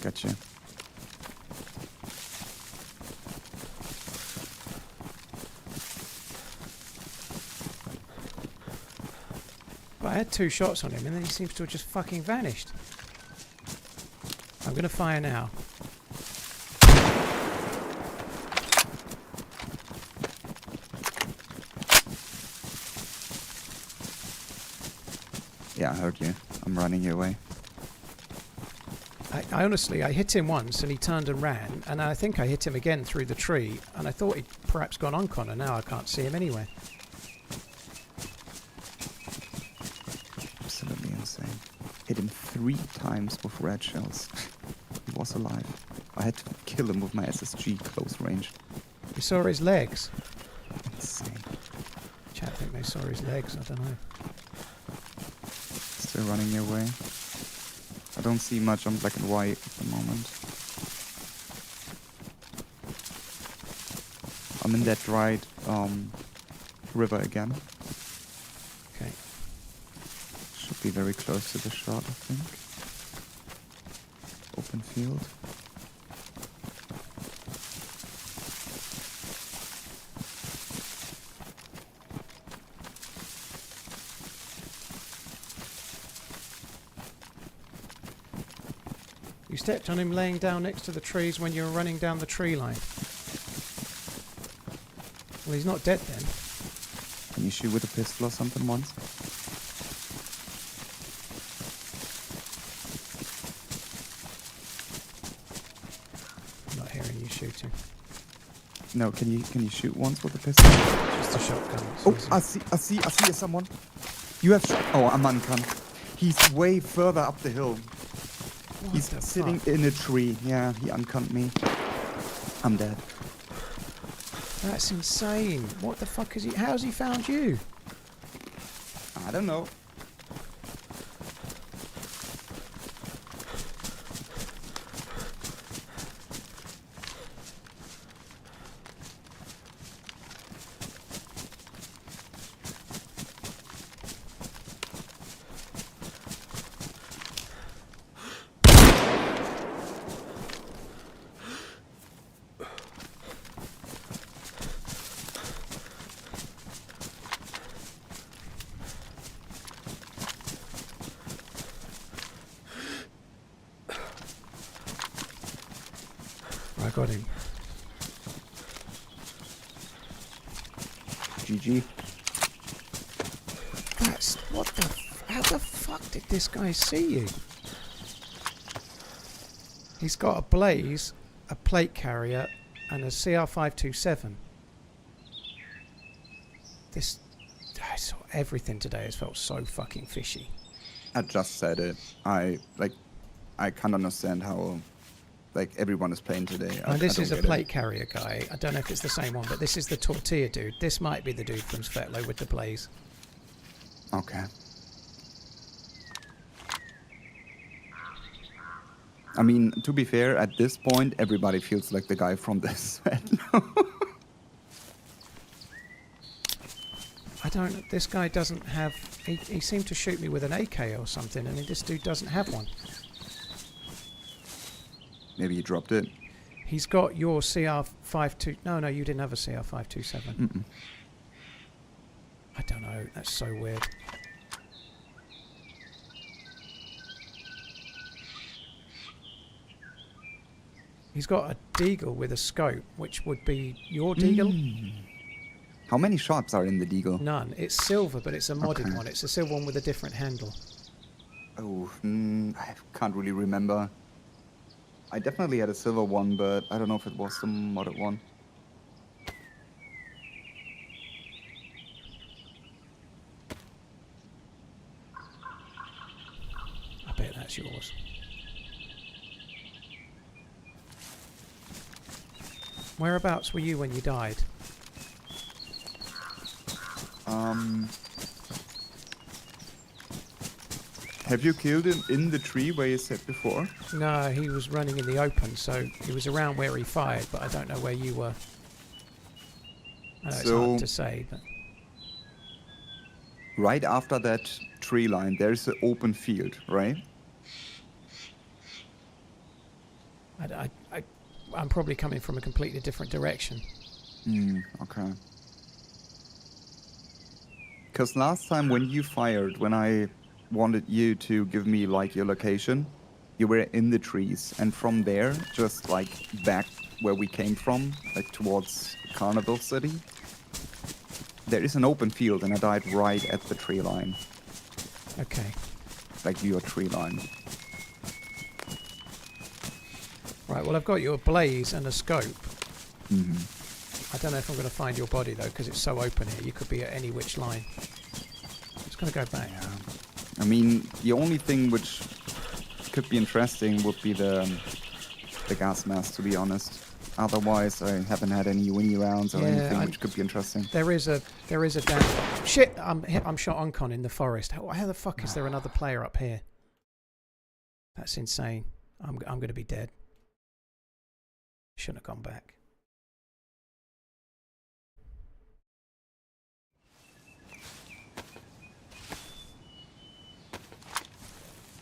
Gotcha. But I had 2 shots on him, and then he seems to have just fucking vanished. I'm going to fire now. Yeah, I heard you. I'm running your way. I honestly, I hit him once and he turned and ran, and I think I hit him again through the tree, and I thought he'd perhaps gone on con, and now I can't see him anywhere. Absolutely insane. Hit him 3 times with red shells. He was alive. I had to kill him with my SSG close range. You saw his legs. Insane. Chat think they saw his legs, I don't know. Still running your way. I don't see much on black and white at the moment. I'm in that dried river again. Okay. Should be very close to the shot, I think. Open field. You stepped on him laying down next to the trees when you were running down the tree line. Well, he's not dead then. Can you shoot with a pistol or something once? I'm not hearing you shooting. No, can you shoot once with a pistol? Just a shotgun. It's Oh, easy. I see someone. You have shot. Oh, I'm uncon. He's way further up the hill. What He's the sitting fuck? in a tree. Yeah, he uncunned me. I'm dead. That's insane. What the fuck is he? How's he found you? I don't know. I got him. GG. That's what the? How the fuck did this guy see you? He's got a blaze, a plate carrier, and a CR527. This, I saw everything today. Has felt so fucking fishy. I just said it. I can't understand how, everyone is playing today. And this I is a don't get plate carrier guy. I don't know if it's the same one, but this is the tortilla dude. This might be the dude from Svetlo with the blaze. it. Okay. I mean, to be fair, at this point, everybody feels like the guy from this. I don't. This guy doesn't have. He seemed to shoot me with an AK or something, and this dude doesn't have one. Maybe he dropped it. He's got your CR52. No, you didn't have a CR527. Mm-mm. I don't know. That's so weird. He's got a deagle with a scope, which would be your deagle. How many shots are in the deagle? None. It's silver, but it's a modded Okay. one. It's a silver one with a different handle. Oh, I can't really remember. I definitely had a silver one, but I don't know if it was the modded one. I bet that's yours. Whereabouts were you when you died? Have you killed him in the tree where you said before? No, he was running in the open, so he was around where he fired, but I don't know where you were. I know it's hard to say, but... Right after that tree line, there's an open field, right? I'm probably coming from a completely different direction. Okay. Because last time when you fired, when I wanted you to give me your location, you were in the trees, and from there, just back where we came from, towards Carnival City, there is an open field, and I died right at the tree line. Okay. Your tree line. Right, well I've got your blaze and a scope. Mm-hmm. I don't know if I'm going to find your body though, because it's so open here. You could be at any which line. I'm just going to go back. Yeah. I mean, the only thing which could be interesting would be the gas mask, to be honest. Otherwise, I haven't had any winnie rounds or anything which could be interesting. There is a damn... Shit! I'm shot on con in the forest. How the fuck is there another player up here? That's insane. I'm going to be dead. Shouldn't have gone back.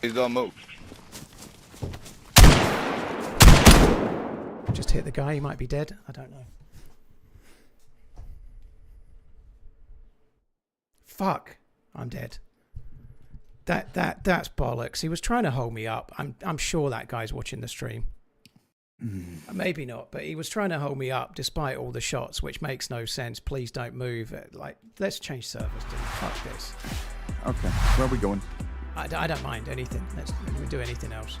He's gonna move. Just hit the guy. He might be dead. I don't know. Fuck. I'm dead. That's bollocks. He was trying to hold me up. I'm sure that guy's watching the stream. Maybe not, but he was trying to hold me up despite all the shots, which makes no sense. Please don't move. Like, let's change servers, dude. Fuck this. Okay, where are we going? I don't mind anything. We do anything else.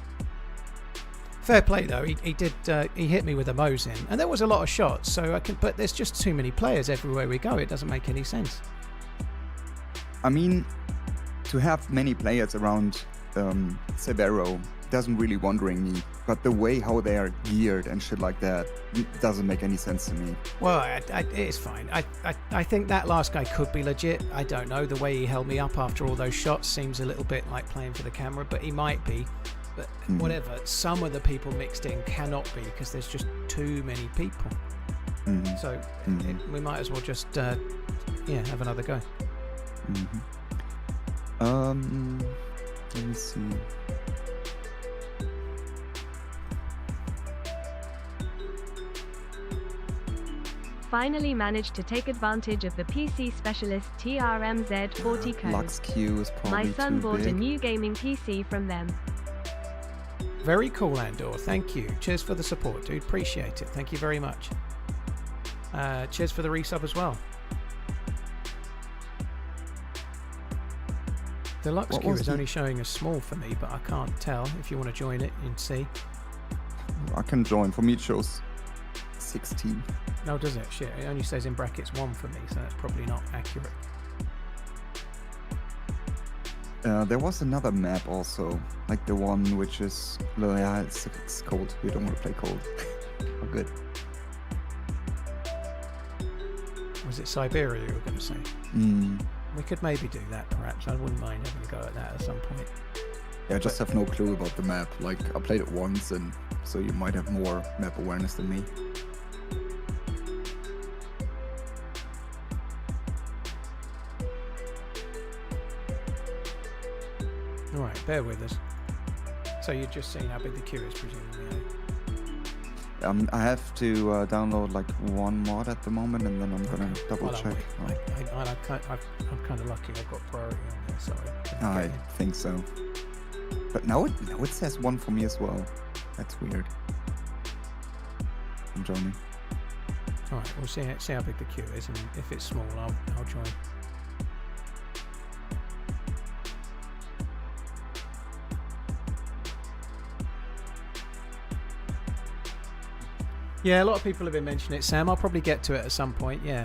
Fair play though. He hit me with a Mosin, and there was a lot of shots. So but there's just too many players everywhere we go. It doesn't make any sense. I mean, to have many players around Severo doesn't really wondering me, but the way how they are geared and shit like that doesn't make any sense to me. Well, it's fine. I think that last guy could be legit. I don't know. The way he held me up after all those shots seems a little bit like playing for the camera, but he might be. But whatever. Some of the people mixed in cannot be because there's just too many people. So we might as well just have another go. Let me see. Finally managed to take advantage of the PC specialist TRMZ 40 code. Lux Q is probably My son too bought big. a new gaming PC from them. Very cool, Andor. Thank you. Cheers for the support, dude. Appreciate it. Thank you very much. Cheers for the resub as well. The Lux Q is only showing as small for me, but I can't tell. If you want to join it and see. I can join. For me it shows 16. No, does it? Shit, it only says in brackets 1 for me, so that's probably not accurate. There was another map also, like the one which is... Yeah, it's cold. We don't want to play cold. Oh, good. Was it Siberia you were going to say? We could maybe do that, perhaps. I wouldn't mind having a go at that at some point. Yeah, I just have no clue about the map. Like, I played it once, and so you might have more map awareness than me. Alright, bear with us. So you're just seeing how big the queue is, presumably, I have to download like one mod at the moment, and then I'm gonna double check. I'm kind of lucky I've got priority on there, so I think so. But now it says one for me as well. That's weird. I'm joining. Alright, we'll see how big the queue is, and if it's small, I'll join. Yeah, a lot of people have been mentioning it, Sam. I'll probably get to it at some point, yeah.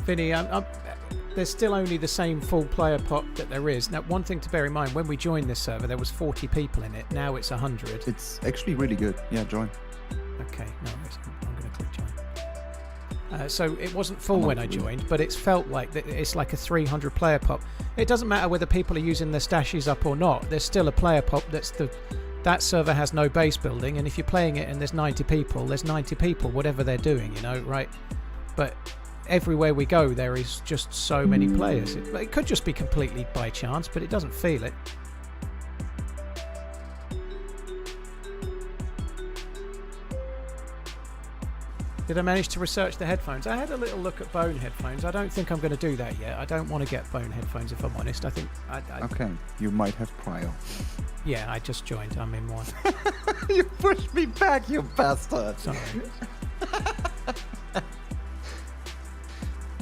Vinny, there's still only the same full player pot that there is. Now, one thing to bear in mind, when we joined this server, there was 40 people in it. Now it's 100. It's actually really good. Yeah, join. Okay, no worries. I'm going to click join. So it wasn't full when I joined, but it's felt like it's like a 300 player pop. It doesn't matter whether people are using their stashes up or not. There's still a player pop. That server has no base building, and if you're playing it and there's 90 people, there's 90 people, whatever they're doing, you know, right? But everywhere we go, there is just so many players. It could just be completely by chance, but it doesn't feel it. Did I manage to research the headphones? I had a little look at Bone headphones. I don't think I'm going to do that yet. I don't want to get Bone headphones, if I'm honest. I think Okay, you might have prior. Yeah, I just joined. I'm in one. You pushed me back, you bastard. Sorry.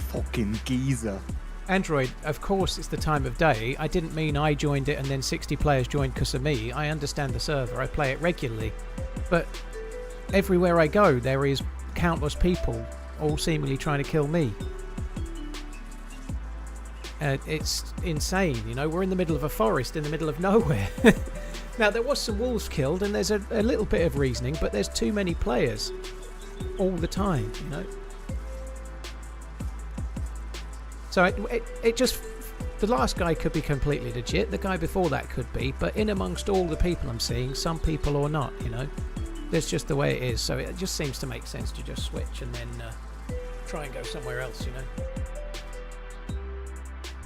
Fucking geezer. Android, of course it's the time of day. I didn't mean I joined it and then 60 players joined because of me. I understand the server. I play it regularly. But everywhere I go, there is countless people all seemingly trying to kill me. It's insane, you know. We're in the middle of a forest in the middle of nowhere. Now, there was some wolves killed and there's a little bit of reasoning, but there's too many players all the time, you know. So it just, the last guy could be completely legit, the guy before that could be, but in amongst all the people I'm seeing, some people or not, you know. That's just the way it is, so it just seems to make sense to just switch and then try and go somewhere else, you know.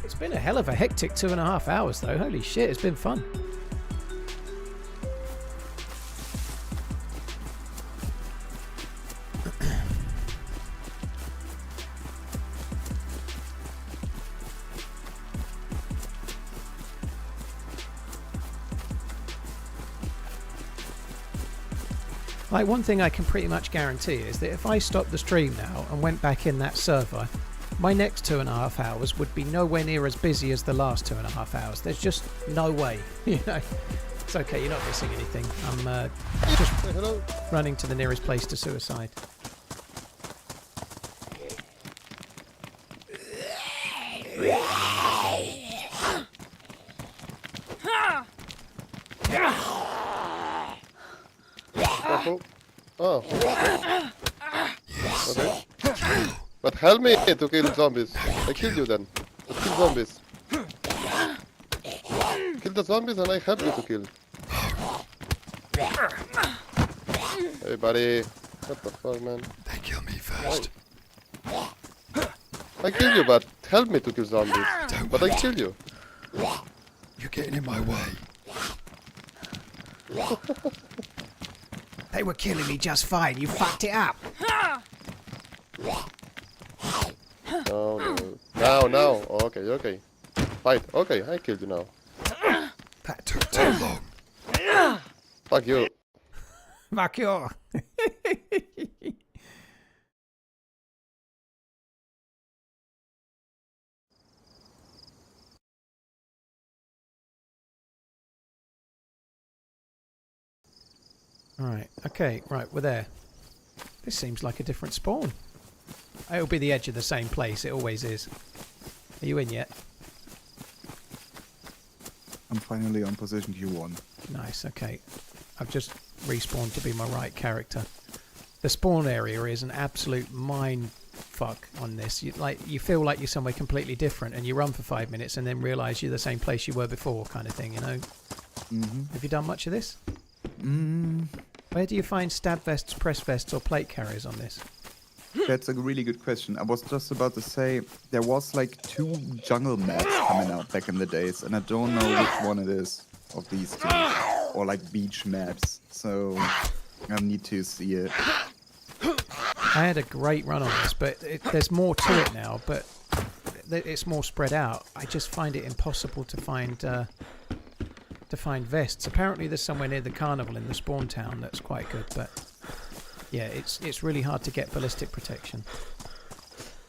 It's been a hell of a hectic 2.5 hours though, holy shit, it's been fun. Like, one thing I can pretty much guarantee is that if I stopped the stream now and went back in that server, my next 2.5 hours would be nowhere near as busy as the last 2.5 hours. There's just no way, you know. It's okay, you're not missing anything. I'm just running to the nearest place to suicide. Oh. Okay. But help me to kill zombies. I kill you then. Let's kill zombies. Kill the zombies and I help you to kill. Hey buddy. What the fuck, man? They kill me first. I kill you, but help me to kill zombies. Don't But worry. I kill you. You're getting in my way. They were killing me just fine. You fucked it up. No, no. Now. Okay, okay. Fight. Okay, I killed you now. That took too long. Fuck you. Fuck you. Right, okay, right, we're there. This seems like a different spawn. It'll be the edge of the same place, it always is. Are you in yet? I'm finally on position Q1. Nice, okay. I've just respawned to be my right character. The spawn area is an absolute mind fuck on this. You feel like you're somewhere completely different and you run for 5 minutes and then realise you're the same place you were before, kind of thing, you know? Have you done much of this? Where do you find stab vests, press vests, or plate carriers on this? That's a really good question. I was just about to say there was like 2 jungle maps coming out back in the days, and I don't know which one it is of these 2, or like beach maps. So I need to see it. I had a great run on this, but there's more to it now. But it's more spread out. I just find it impossible to find vests. Apparently, there's somewhere near the carnival in the spawn town that's quite good, but. Yeah, it's really hard to get ballistic protection.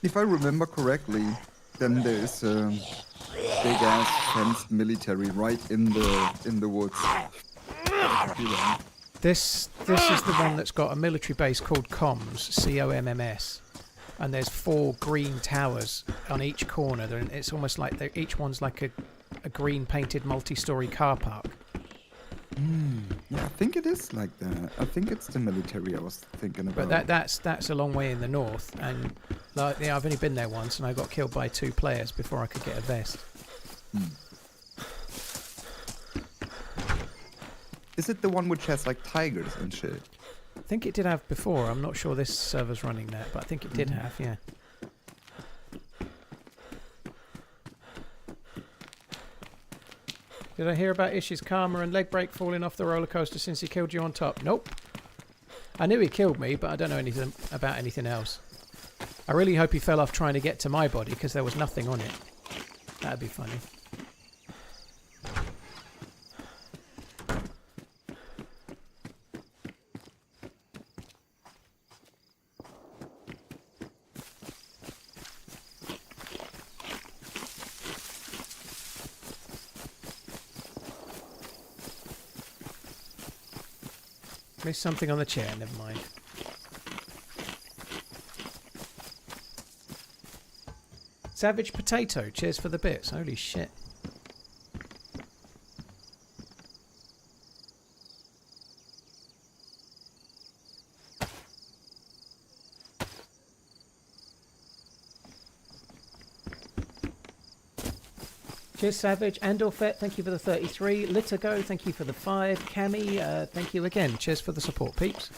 If I remember correctly, then there's a big ass fenced military right in the woods. This is the one that's got a military base called Comms, COMMS, and there's 4 green towers on each corner. And it's almost like each one's like a green painted multi-story car park. Yeah, I think it is like that. I think it's the military I was thinking about. But that's a long way in the north, and like, yeah, I've only been there once, and I got killed by 2 players before I could get a vest. Is it the one which has like tigers and shit? I think it did have before. I'm not sure this server's running that, but I think it did have, yeah. Did I hear about Ish's karma and leg break falling off the roller coaster since he killed you on top? Nope. I knew he killed me, but I don't know anything about anything else. I really hope he fell off trying to get to my body because there was nothing on it. That'd be funny. Missed something on the chair, never mind. Savage Potato, cheers for the bits. Holy shit. Cheers, Savage. Andorfet, thank you for the 33. Litigo, thank you for the 5. Cami, thank you again. Cheers for the support, peeps.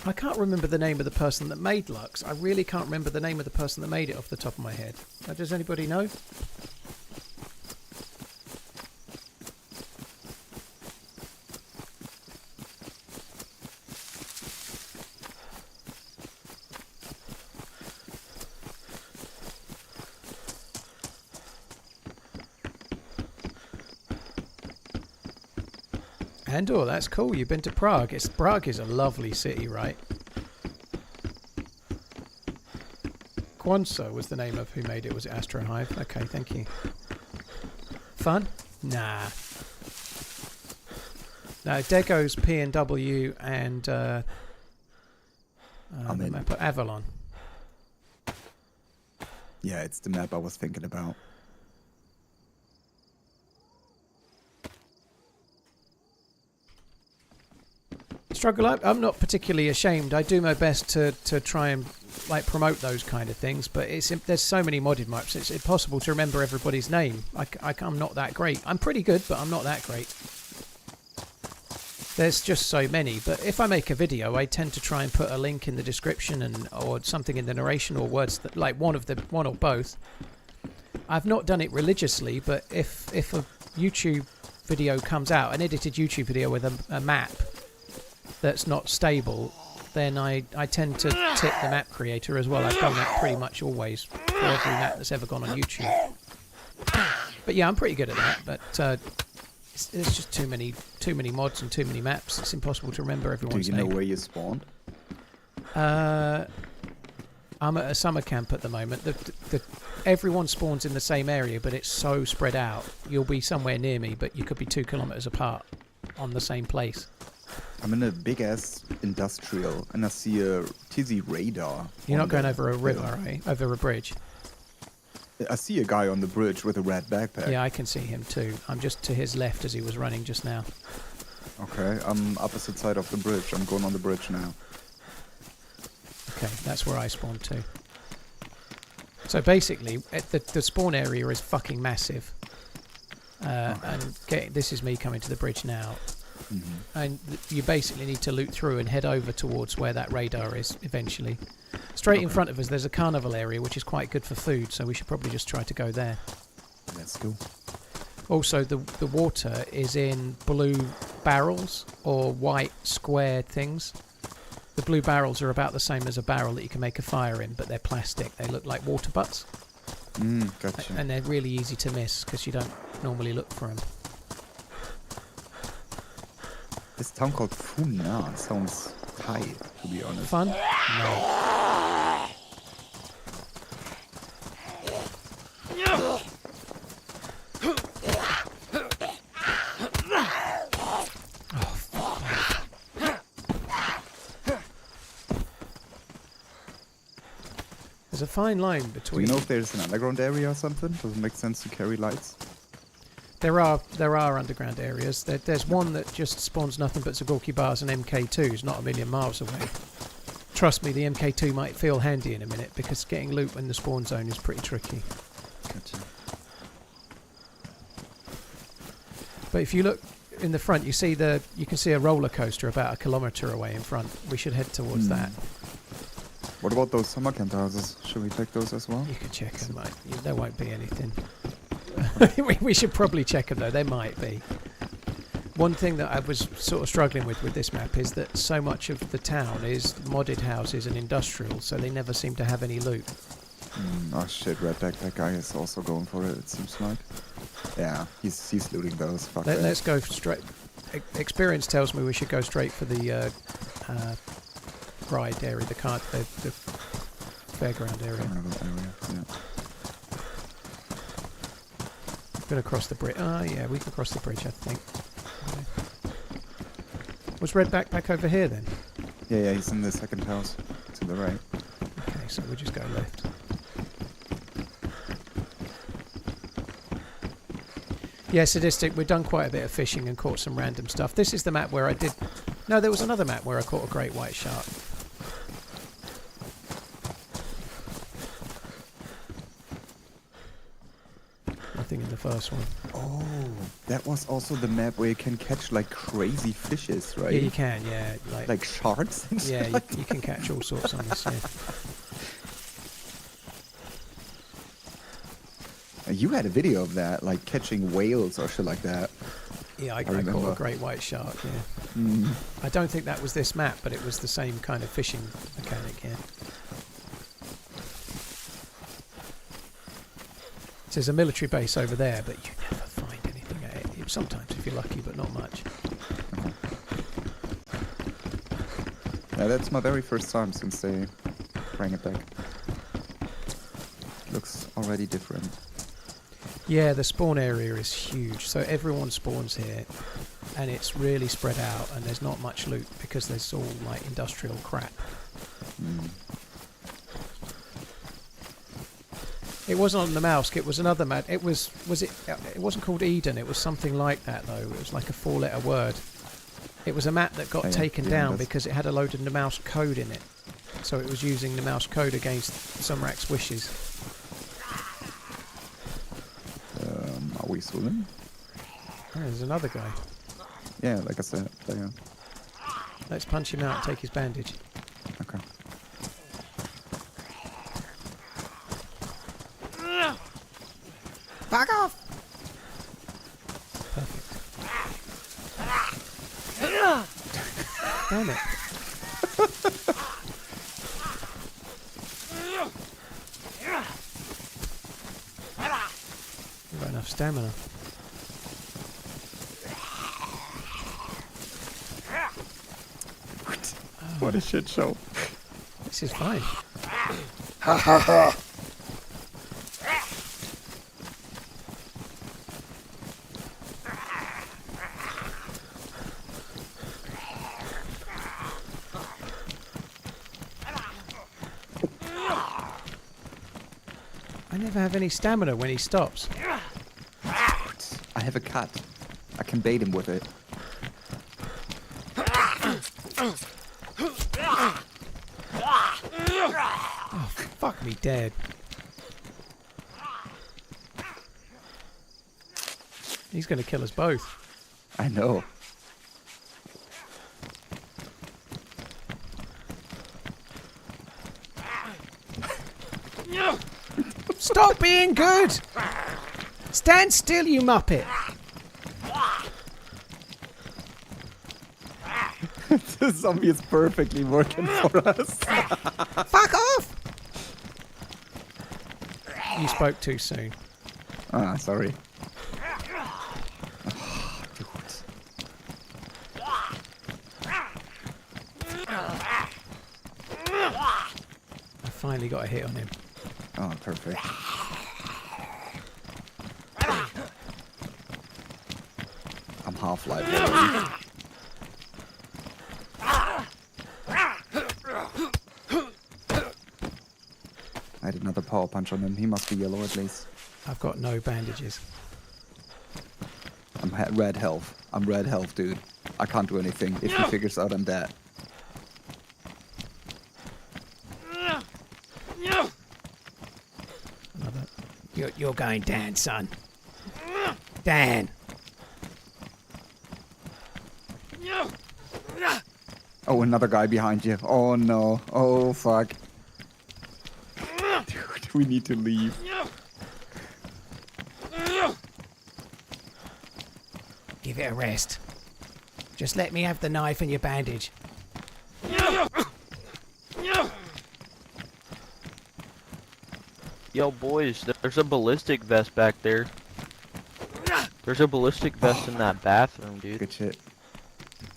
I can't remember the name of the person that made Lux. I really can't remember the name of the person that made it off the top of my head. Does anybody know? Andor, that's cool. You've been to Prague. Prague is a lovely city, right? Kwanzaa was the name of who made it. Was it Astro Hive? Okay, thank you. Fun? Nah. No, Dego's P&W and the map of Avalon. Yeah, it's the map I was thinking about. Struggle up. I'm not particularly ashamed. I do my best to try and like promote those kind of things, but there's so many modded maps. It's impossible to remember everybody's name. I'm not that great. I'm pretty good, but I'm not that great. There's just so many. But if I make a video, I tend to try and put a link in the description or something in the narration or words that like one or both. I've not done it religiously, but if a YouTube video comes out, an edited YouTube video with a map that's not stable, then I tend to tip the map creator as well. I've done that pretty much always for every map that's ever gone on YouTube. But yeah, I'm pretty good at that. But there's just too many mods and too many maps. It's impossible to remember everyone's name. Do you know where you spawned? I'm at a summer camp at the moment. Everyone spawns in the same area, but it's so spread out. You'll be somewhere near me, but you could be 2 kilometers apart on the same place. I'm in a big ass industrial, and I see a TZ radar. You're not going over a river, right? Over a bridge. I see a guy on the bridge with a red backpack. Yeah, I can see him too. I'm just to his left as he was running just now. Okay, I'm opposite side of the bridge. I'm going on the bridge now. Okay, that's where I spawned too. So basically, the spawn area is fucking massive. And this is me coming to the bridge now. Mm-hmm. And you basically need to loot through and head over towards where that radar is eventually. Straight in front of us, there's a carnival area which is quite good for food, so we should probably just try to go there. Let's go. Also, the water is in blue barrels or white square things. The blue barrels are about the same as a barrel that you can make a fire in, but they're plastic. They look like water butts. Gotcha. And they're really easy to miss because you don't normally look for them. This town called Funa sounds tight, to be honest. Fun? No. There's a fine line between... Do you know if there's an underground area or something? Does it make sense to carry lights? There are underground areas. There's one that just spawns nothing but Zagorki bars and MK2s, not a million miles away. Trust me, the MK2 might feel handy in a minute because getting loot in the spawn zone is pretty tricky. Gotcha. But if you look in the front, you can see a roller coaster about 1 kilometre away in front. We should head towards that. What about those summer camp houses? Should we check those as well? You can check them, mate. There won't be anything. We should probably check them though. There might be. One thing that I was sort of struggling with this map is that so much of the town is modded houses and industrial, so they never seem to have any loot. Oh shit, red backpack guy is also going for it seems like. Yeah, he's looting those. Fuck Let's go straight. Experience tells me we should go straight for the ride area, the fairground area. Yeah. Gonna cross the bridge. Oh yeah, we can cross the bridge, I think. Was red backpack over here then? Yeah, he's in the second house to the right. Okay, so we just go left. Yeah, Sadistic, we've done quite a bit of fishing and caught some random stuff. This is the map where I did... No, there was another map where I caught a great white shark. Nothing in the first one. Oh, that was also the map where you can catch like crazy fishes, right? Yeah, you can, yeah. Like sharks and yeah, shit. you can catch all sorts on this, yeah. You had a video of that, like catching whales or shit like that. Yeah, I caught a great white shark, yeah. I don't think that was this map, but it was the same kind of fishing mechanic, yeah. So there's a military base over there, but you never find anything at it. Sometimes if you're lucky, but not much. Yeah, that's my very first time since they bring it back. Looks already different. Yeah, the spawn area is huge, so everyone spawns here, and it's really spread out, and there's not much loot because there's all like industrial crap. It wasn't on the mouse. It was another map. It was it? It wasn't called Eden. It was something like that though. It was like a 4-letter word. It was a map that got taken down because it had a load of the mouse code in it. So it was using the mouse code against Sumrak's wishes. Are we swimming? Oh, there's another guy. Yeah, like I said, there. Let's punch him out and take his bandage. Okay. Back off! Perfect. Damn it. You've got enough stamina. What a shit show. This is fine. Ha ha ha! I never have any stamina when he stops. I have a cat. I can bait him with it. Oh, fuck me dead. He's going to kill us both. I know. Stop being good! Stand still, you muppet! The zombie is perfectly working for us. Fuck off! You spoke too soon. Ah, sorry. I finally got a hit on him. Oh, perfect. I'm half-life already. I had another power punch on him. He must be yellow at least. I've got no bandages. I'm red health. I'm red health, dude. I can't do anything. If he figures out I'm dead. Another. You're going down, son. Dan. Oh, another guy behind you. Oh no. Oh fuck. Dude, we need to leave. Give it a rest. Just let me have the knife and your bandage. Yo, boys, there's a ballistic vest back there. There's a ballistic vest in that bathroom, dude. Good shit.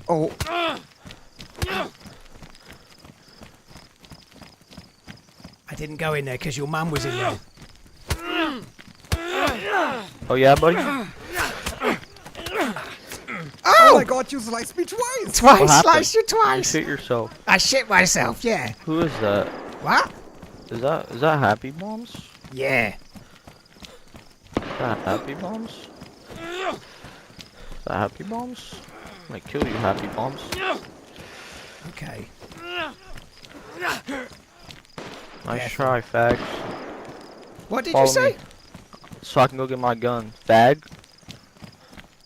Oh. I didn't go in there because your mum was in there. Oh yeah, buddy? Oh my god, you sliced me twice! Twice, What happened? sliced you You twice. shit yourself. I shit myself, yeah. Who is that? What? Is that Happy Bombs? Yeah. Is that Happy Bombs? Is that Happy Bombs? I'm gonna kill you, Happy Bombs. Okay. Nice try, fags. What did Follow you say? me. So I can go get my gun. Fag?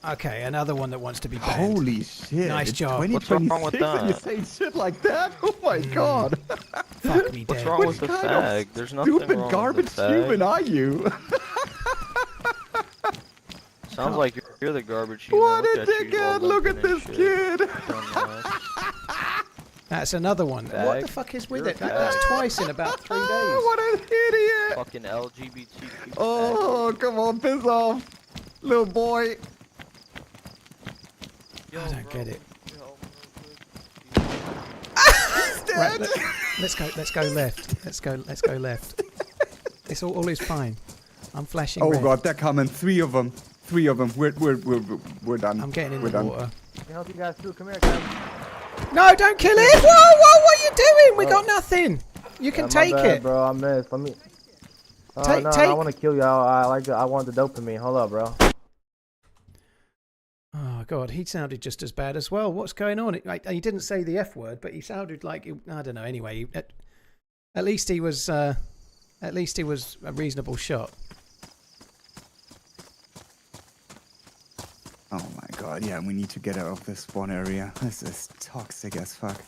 Okay, another one that wants to be banned. Holy shit. Nice It's job. What's wrong with 2026 and you that? say shit like that? Oh my god. Fuck me What's dead. wrong with the What kind fag? of There's nothing stupid wrong garbage with the fag. human are you? Sounds like you're the garbage human. What a Look at you, dickhead, all look at limping and this shit. kid. Dumbass. That's another one. What the Fag. fuck is with You're a it? That's fag. twice in about 3 days. What an idiot. Fucking LGBTQ. Oh, come on, piss off. Little boy. I don't get it. Right, let's go left. Let's go left. It's all is fine. I'm flashing Oh red. god, they're coming. 3 of them. 3 of them. We're done. I'm getting in We're the done. water. Can I help you guys too? Come here, guys. No, don't kill it! Whoa, what are you doing? We got nothing. You can take my bad, it. bro. I missed. Let me. Oh, Take- no, take- I want to kill you. I want the dopamine. Hold up, bro. Oh god, he sounded just as bad as well. What's going on? He didn't say the F word, but he sounded like I don't know. Anyway, at least he was a reasonable shot. Oh my god, yeah, we need to get out of this spawn area. This is toxic as fuck.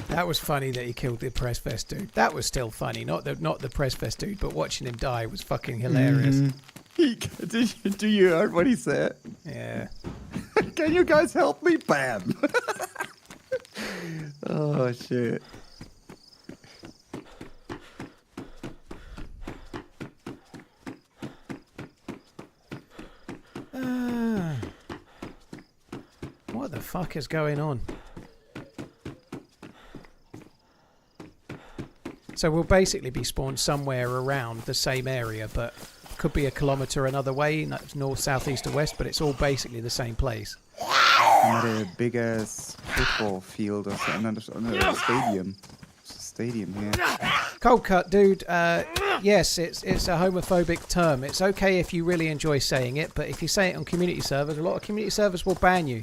That was funny that he killed the press vest dude. That was still funny, not the press vest dude, but watching him die was fucking hilarious. Do you heard what he said? Yeah. Can you guys help me? Bam! Oh shit. What the fuck is going on? So we'll basically be spawned somewhere around the same area, but could be a kilometre another way, north, south, east, or west, but it's all basically the same place. Not a big ass football field or something. No, stadium. It's a stadium here. Cold cut, dude. Yes, it's a homophobic term. It's okay if you really enjoy saying it, but if you say it on community servers, a lot of community servers will ban you.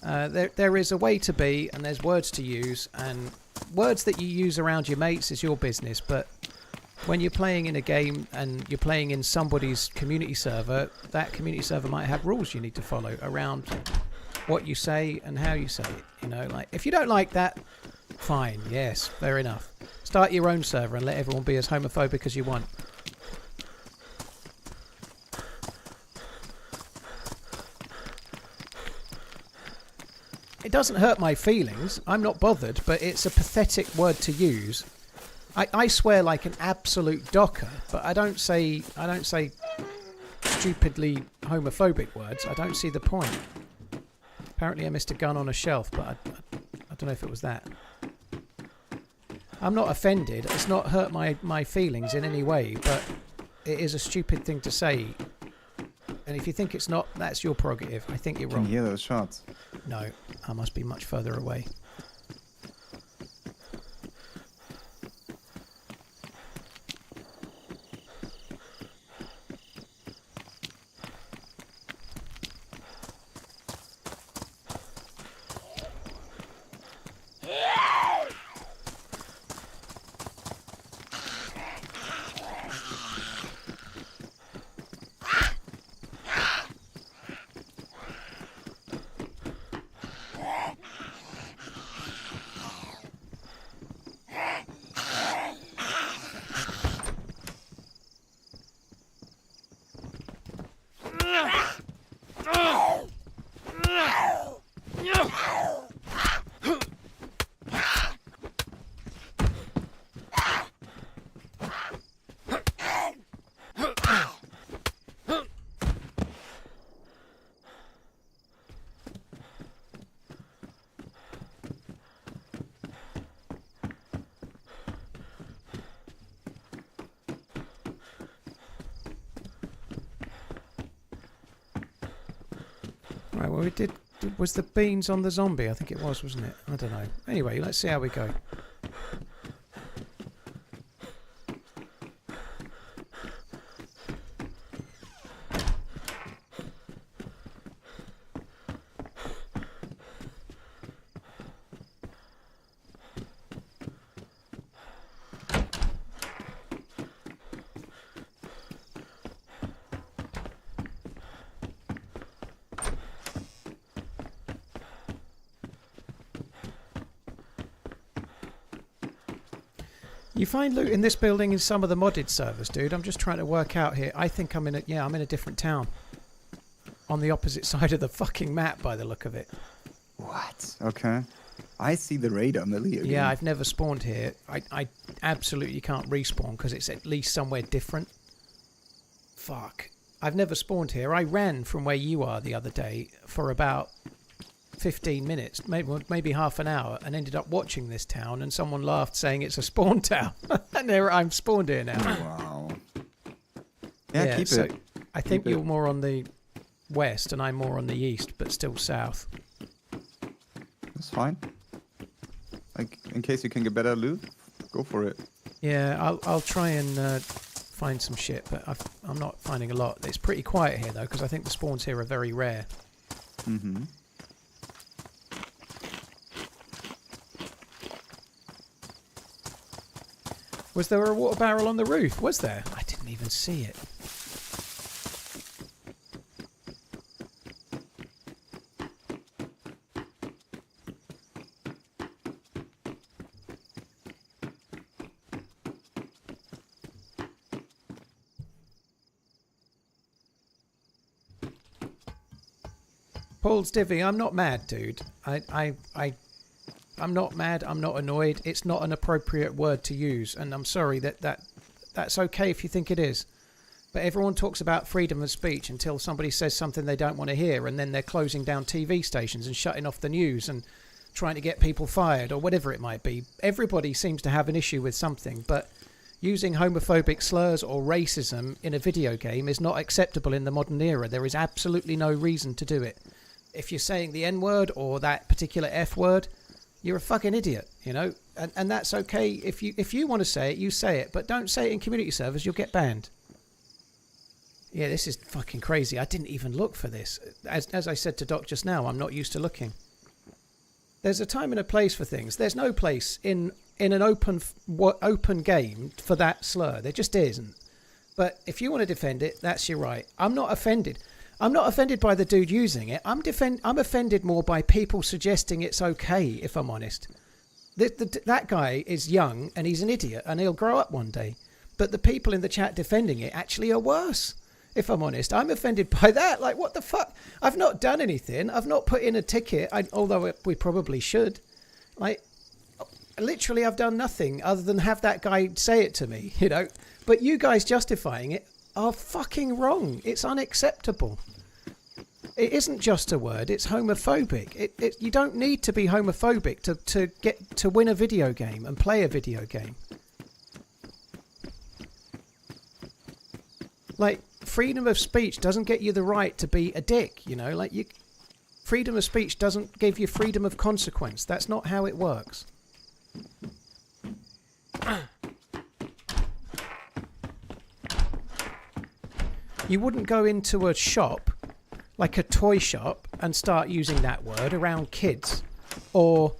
There is a way to be, and there's words to use, and words that you use around your mates is your business, but when you're playing in a game and you're playing in somebody's community server, that community server might have rules you need to follow around what you say and how you say it. You know, like, if you don't like that, fine, yes, fair enough. Start your own server and let everyone be as homophobic as you want. It doesn't hurt my feelings. I'm not bothered, but it's a pathetic word to use. I swear like an absolute docker, but I don't say stupidly homophobic words. I don't see the point. Apparently I missed a gun on a shelf, but I don't know if it was that. I'm not offended. It's not hurt my feelings in any way, but it is a stupid thing to say. And if you think it's not, that's your prerogative. I think you're wrong. Can you hear those shots? No, I must be much further away. Right, well, we did. Was the beans on the zombie? I think it was, wasn't it? I don't know. Anyway, let's see how we go. You find loot in this building in some of the modded servers, dude. I'm just trying to work out here. I think I'm in a different town. On the opposite side of the fucking map by the look of it. What? Okay. I see the radar, Millie. Again. Yeah, I've never spawned here. I absolutely can't respawn because it's at least somewhere different. Fuck. I've never spawned here. I ran from where you are the other day for about 15 minutes, maybe half an hour, and ended up watching this town, and someone laughed saying it's a spawn town. And there I'm spawned here now. Wow. Yeah, keep so it. I think Keep you're it. more on the west and I'm more on the east, but still south. That's fine. Like, in case you can get better loot, go for it. Yeah, I'll try and find some shit, but I'm not finding a lot. It's pretty quiet here though, because I think the spawns here are very rare. Mm-hmm. Was there a water barrel on the roof? Was there? I didn't even see it. Paul's divvy, I'm not mad, dude. I'm not mad, I'm not annoyed. It's not an appropriate word to use, and I'm sorry that's okay if you think it is. But everyone talks about freedom of speech until somebody says something they don't want to hear, and then they're closing down TV stations and shutting off the news and trying to get people fired or whatever it might be. Everybody seems to have an issue with something, but using homophobic slurs or racism in a video game is not acceptable in the modern era. There is absolutely no reason to do it. If you're saying the N-word or that particular F-word, you're a fucking idiot, you know? And that's okay. If you want to say it, you say it. But don't say it in community servers, you'll get banned. Yeah, this is fucking crazy. I didn't even look for this. As I said to Doc just now, I'm not used to looking. There's a time and a place for things. There's no place in an open game for that slur. There just isn't. But if you want to defend it, that's your right. I'm not offended. I'm not offended by the dude using it. I'm offended more by people suggesting it's okay, if I'm honest. That guy is young and he's an idiot and he'll grow up one day. But the people in the chat defending it actually are worse, if I'm honest. I'm offended by that. Like, what the fuck? I've not done anything. I've not put in a ticket, although we probably should. Like, literally I've done nothing other than have that guy say it to me, you know. But you guys justifying it are fucking wrong. It's unacceptable. It isn't just a word, it's homophobic. You don't need to be homophobic to win a video game and play a video game. Like, freedom of speech doesn't get you the right to be a dick, you know? Like, freedom of speech doesn't give you freedom of consequence. That's not how it works. You wouldn't go into a shop, like a toy shop, and start using that word around kids. Or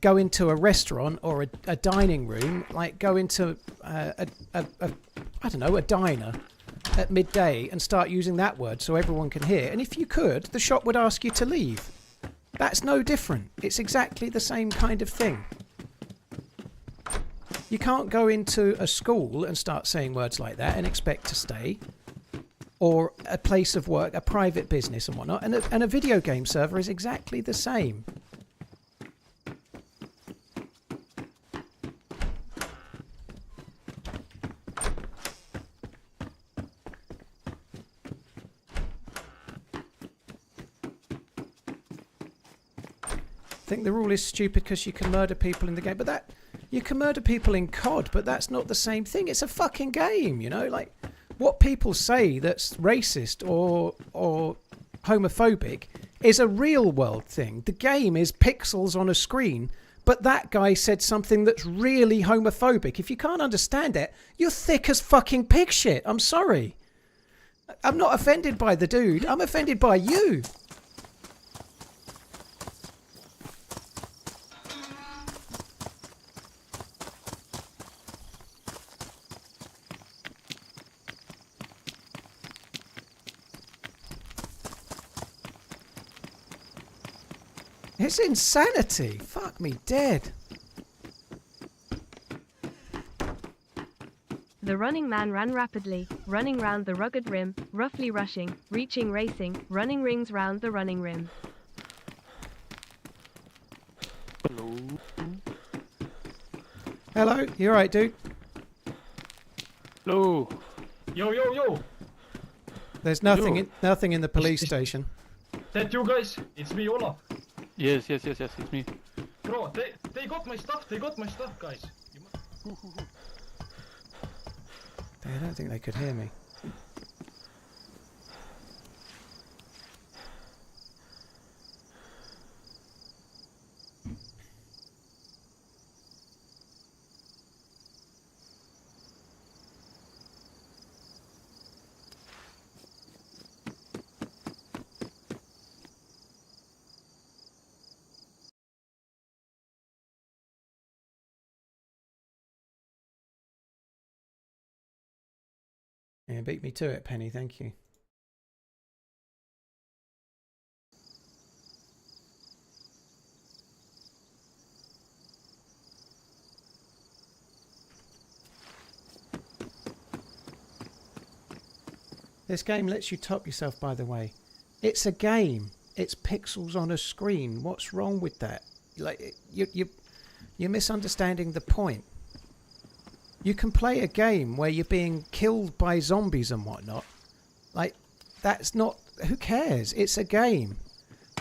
go into a restaurant or a dining room, like go into I don't know, a diner at midday and start using that word so everyone can hear. And if you could, the shop would ask you to leave. That's no different. It's exactly the same kind of thing. You can't go into a school and start saying words like that and expect to stay. Or a place of work, a private business and whatnot. And a video game server is exactly the same. I think the rule is stupid because you can murder people in the game. But you can murder people in COD, but that's not the same thing. It's a fucking game, you know? Like, what people say that's racist or homophobic is a real world thing. The game is pixels on a screen, but that guy said something that's really homophobic. If you can't understand it, you're thick as fucking pig shit. I'm sorry. I'm not offended by the dude. I'm offended by you. It's insanity. Fuck me dead. The running man ran rapidly, running round the rugged rim, roughly rushing, reaching racing, running rings round the running rim. Hello, you alright, dude? Hello. Yo. There's nothing in the police station. That you guys? It's me, Olaf. Yes, it's me. Bro, they got my stuff. They got my stuff, guys. I don't think they could hear me. Yeah, beat me to it, Penny, thank you. This game lets you top yourself, by the way. It's a game. It's pixels on a screen. What's wrong with that? Like, you're misunderstanding the point. You can play a game where you're being killed by zombies and whatnot. Like, that's not... Who cares? It's a game.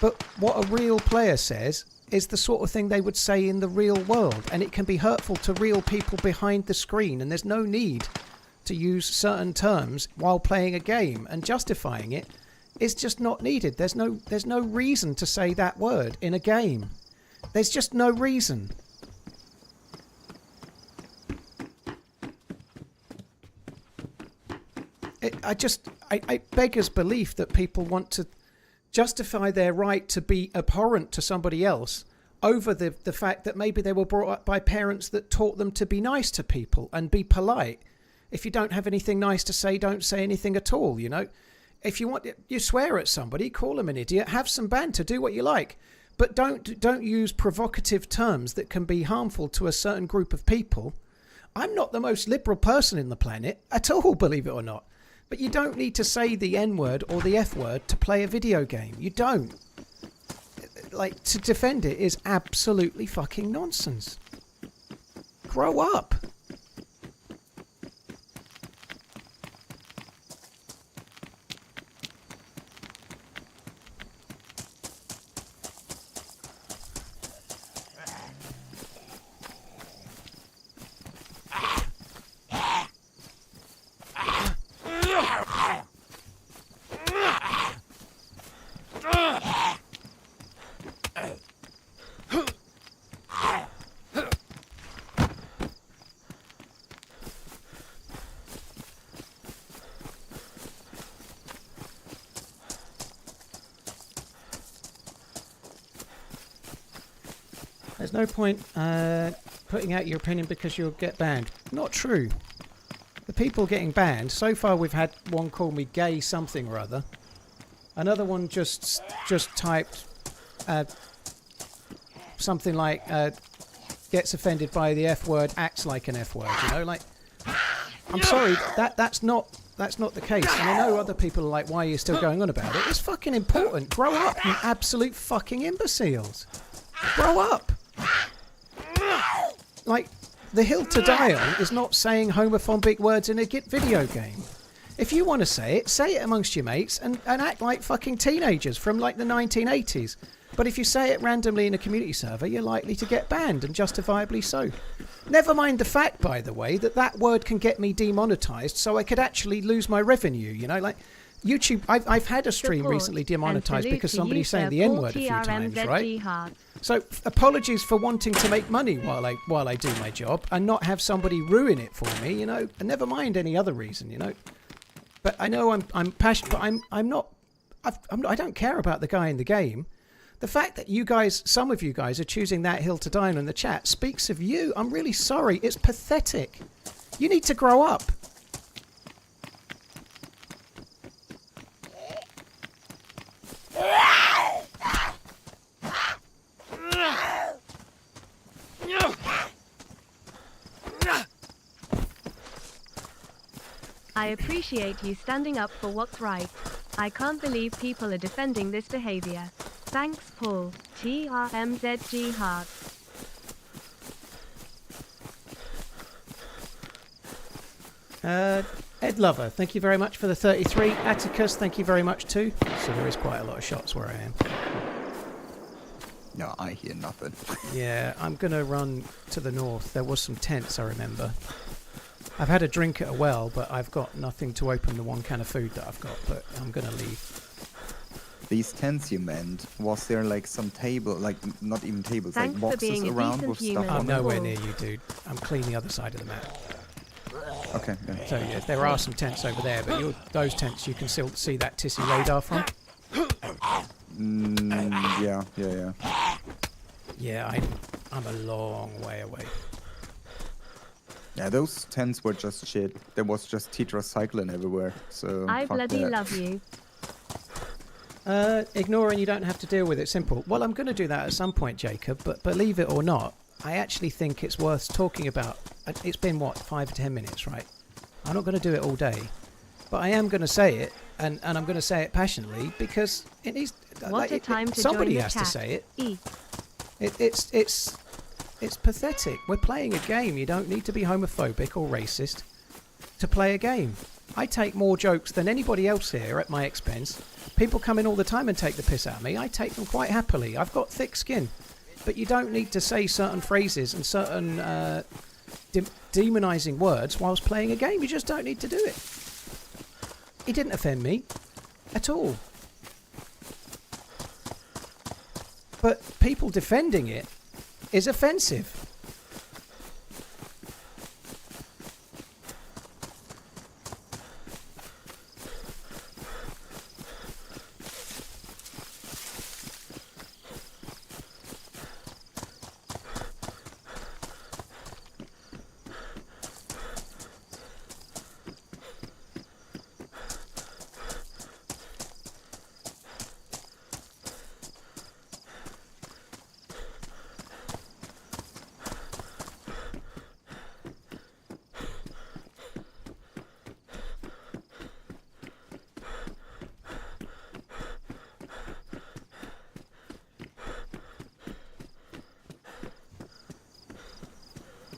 But what a real player says is the sort of thing they would say in the real world. And it can be hurtful to real people behind the screen. And there's no need to use certain terms while playing a game. And justifying it is just not needed. There's no reason to say that word in a game. There's just no reason. I beggars belief that people want to justify their right to be abhorrent to somebody else over the fact that maybe they were brought up by parents that taught them to be nice to people and be polite. If you don't have anything nice to say, don't say anything at all, you know. If you want, you swear at somebody, call them an idiot, have some banter, do what you like. But don't use provocative terms that can be harmful to a certain group of people. I'm not the most liberal person in the planet at all, believe it or not. But you don't need to say the N-word or the F-word to play a video game. You don't. Like, to defend it is absolutely fucking nonsense. Grow up. There's no point putting out your opinion because you'll get banned. Not true. The people getting banned, so far we've had one call me gay something or other. Another one just typed something like gets offended by the F word, acts like an F word, you know, like I'm sorry, that's not the case. And I know other people are like, why are you still going on about it? It's fucking important. Grow up, you absolute fucking imbeciles. Grow up. Like, the hill to die on is not saying homophobic words in a video game. If you want to say it amongst your mates and act like fucking teenagers from like the 1980s. But if you say it randomly in a community server, you're likely to get banned, and justifiably so. Never mind the fact, by the way, that word can get me demonetized, so I could actually lose my revenue, you know, like... YouTube, I've had a stream recently demonetized because somebody's saying the N-word a few times, right? So apologies for wanting to make money while I do my job and not have somebody ruin it for me, you know. And never mind any other reason, you know. But I know I'm passionate, but I don't care about the guy in the game. The fact that you guys, some of you guys, are choosing that hill to die on in the chat speaks of you. I'm really sorry. It's pathetic. You need to grow up. I appreciate you standing up for what's right. I can't believe people are defending this behavior. Thanks, Paul. TRMZ Hearts. Ed Lover, thank you very much for the 33. Atticus, thank you very much too. So there is quite a lot of shots where I am. No, I hear nothing. Yeah, I'm going to run to the north. There was some tents, I remember. I've had a drink at a well, but I've got nothing to open the one can of food that I've got, but I'm going to leave. These tents you meant, was there like some table, like not even tables, Thanks like for boxes being a around decent with human. stuff I'm on nowhere near you, dude. I'm clean the other side of the map. it? Okay, yeah. So yeah, there are some tents over there, but those tents you can still see that Tissy radar from. Yeah. Yeah, I'm a long way away. Yeah, those tents were just shit. There was just tetracycline everywhere, so I fuck bloody that. love you. Ignore and you don't have to deal with it. Simple. Well, I'm going to do that at some point, Jacob, but believe it or not, I actually think it's worth talking about. It's been, what, 5 or 10 minutes, right? I'm not going to do it all day, but I am going to say it, and I'm going to say it passionately, because it needs... What a time to somebody join the has chat. to say it. E. It's pathetic. We're playing a game. You don't need to be homophobic or racist to play a game. I take more jokes than anybody else here at my expense. People come in all the time and take the piss out of me. I take them quite happily. I've got thick skin. But you don't need to say certain phrases and certain demonising words whilst playing a game. You just don't need to do it. It didn't offend me at all. But people defending it is offensive.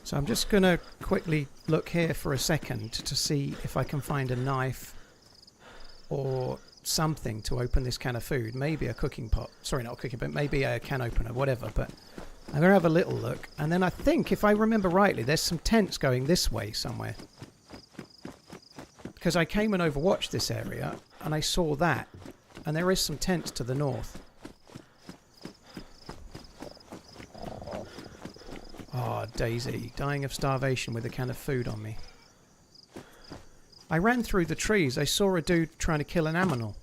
So I'm just going to quickly look here for a second to see if I can find a knife or something to open this can of food. Maybe a cooking pot. Sorry, not a cooking pot. Maybe a can opener, whatever. But I'm going to have a little look. And then I think, if I remember rightly, there's some tents going this way somewhere. Because I came and overwatched this area and I saw that. And there is some tents to the north. Oh, DayZ, dying of starvation with a can of food on me. I ran through the trees. I saw a dude trying to kill an aminal.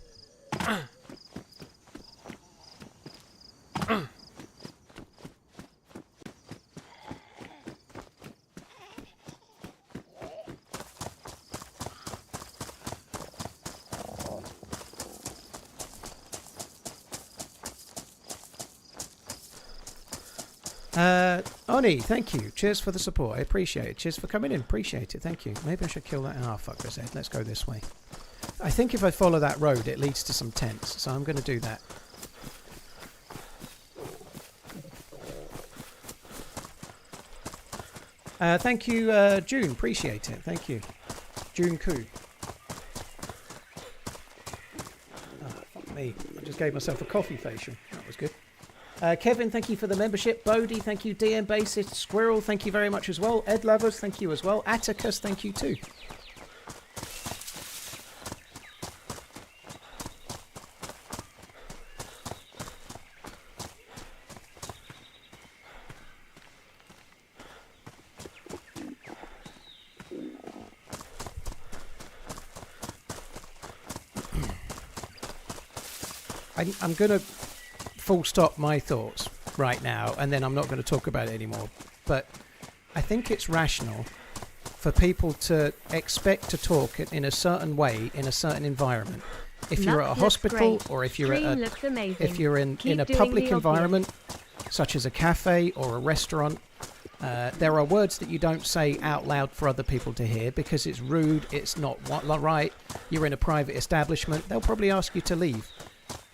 Oni, thank you. Cheers for the support. I appreciate it. Cheers for coming in. Appreciate it. Thank you. Maybe I should kill that. Ah, fuck this head. Let's go this way. I think if I follow that road, it leads to some tents. So I'm going to do that. Thank you, June. Appreciate it. Thank you. June Koo. Oh, fuck me. I just gave myself a coffee facial. That was good. Kevin, thank you for the membership. Bodie, thank you. DM Bassist. Squirrel, thank you very much as well. Ed Lovers, thank you as well. Atticus, thank you too. I'm going to full stop my thoughts right now, and then I'm not going to talk about it anymore. But I think it's rational for people to expect to talk in a certain way in a certain environment. If you're at a hospital or if you're in a public environment such as a cafe or a restaurant, there are words that you don't say out loud for other people to hear because it's rude, it's not right. You're in a private establishment, they'll probably ask you to leave.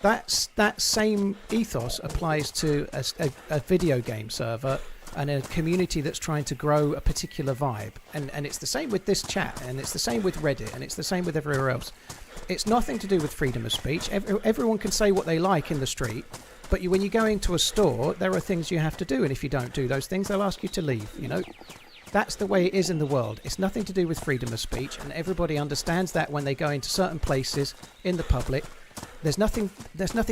That same ethos applies to a video game server and a community that's trying to grow a particular vibe. And it's the same with this chat, and it's the same with Reddit, and it's the same with everywhere else. It's nothing to do with freedom of speech. Everyone can say what they like in the street, but when you go into a store, there are things you have to do, and if you don't do those things, they'll ask you to leave, you know? That's the way it is in the world. It's nothing to do with freedom of speech, and everybody understands that when they go into certain places in the public. There's nothing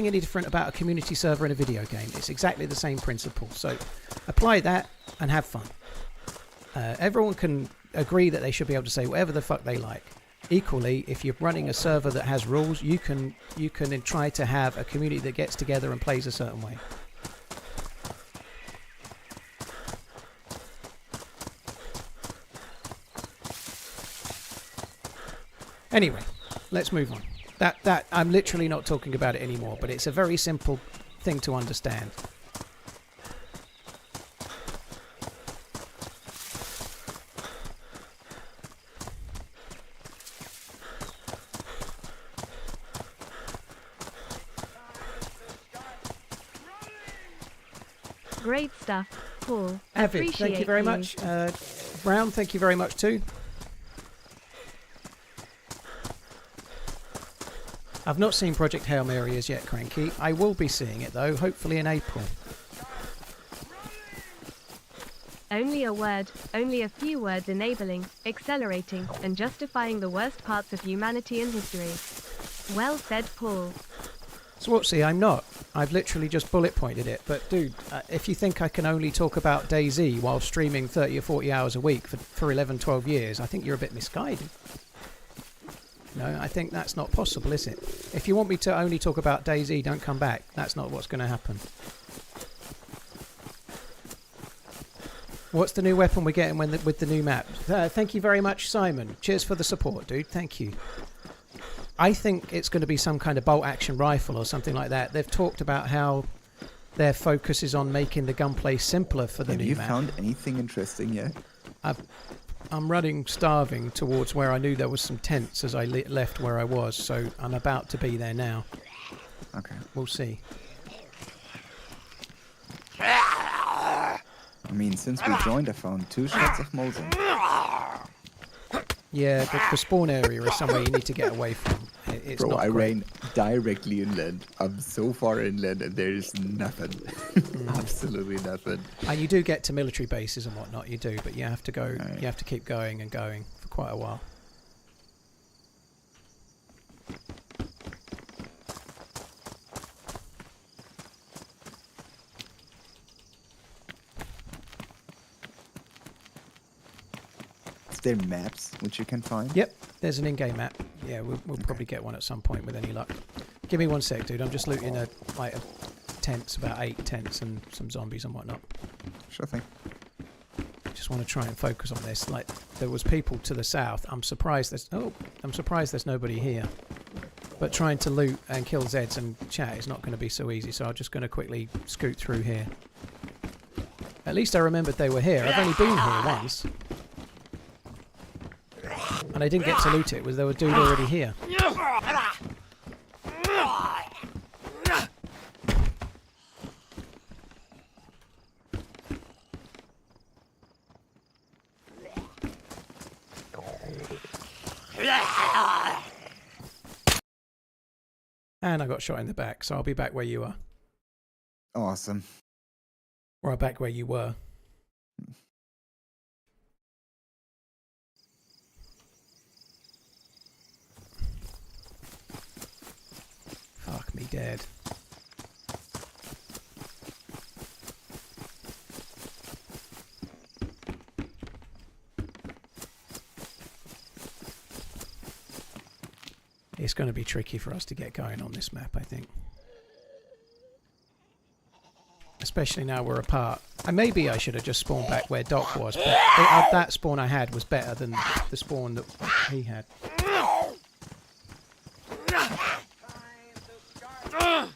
any different about a community server in a video game. It's exactly the same principle. So apply that and have fun. Everyone can agree that they should be able to say whatever the fuck they like. Equally, if you're running a server that has rules, you can try to have a community that gets together and plays a certain way. Anyway, let's move on. That I'm literally not talking about it anymore, but it's a very simple thing to understand. Great stuff, Paul. Avid, thank you very much. Brown, thank you very much too. I've not seen Project Hail Mary as yet, Cranky. I will be seeing it though, hopefully in April. Only a few words enabling, accelerating, and justifying the worst parts of humanity in history. Well said, Paul. Swartzy, I'm not. I've literally just bullet pointed it. But dude, if you think I can only talk about DayZ while streaming 30 or 40 hours a week for 11, 12 years, I think you're a bit misguided. No, I think that's not possible, is it? If you want me to only talk about DayZ, don't come back. That's not what's going to happen. What's the new weapon we're getting with the new map? Thank you very much, Simon. Cheers for the support, dude. Thank you. I think it's going to be some kind of bolt-action rifle or something like that. They've talked about how their focus is on making the gunplay simpler for the new map. Have you found anything interesting yet? I'm running starving towards where I knew there was some tents as I left where I was, so I'm about to be there now. Okay. We'll see. I mean, since we joined, I found 2 shots of Molten. Yeah, the spawn area is somewhere you need to get away from. It's Bro, not I great. ran directly inland. I'm so far inland and there is nothing. Absolutely nothing. And you do get to military bases and whatnot, you do, but you have to go. Right. You have to keep going and going for quite a while. Is there maps which you can find? Yep, there's an in-game map. Yeah, we'll probably get one at some point with any luck. Give me 1 sec, dude. I'm just looting a tents, about 8 tents and some zombies and whatnot. Sure thing. Just want to try and focus on this. Like, there was people to the south. I'm surprised there's nobody here. But trying to loot and kill Zeds and chat is not going to be so easy, so I'm just going to quickly scoot through here. At least I remembered they were here. I've only been here once. And I didn't get to loot it. There was a dude already here. And I got shot in the back, so I'll be back where you are. Awesome. Or back where you were. Fuck me dead. It's going to be tricky for us to get going on this map, I think. Especially now we're apart. And maybe I should have just spawned back where Doc was, but that spawn I had was better than the spawn that he had.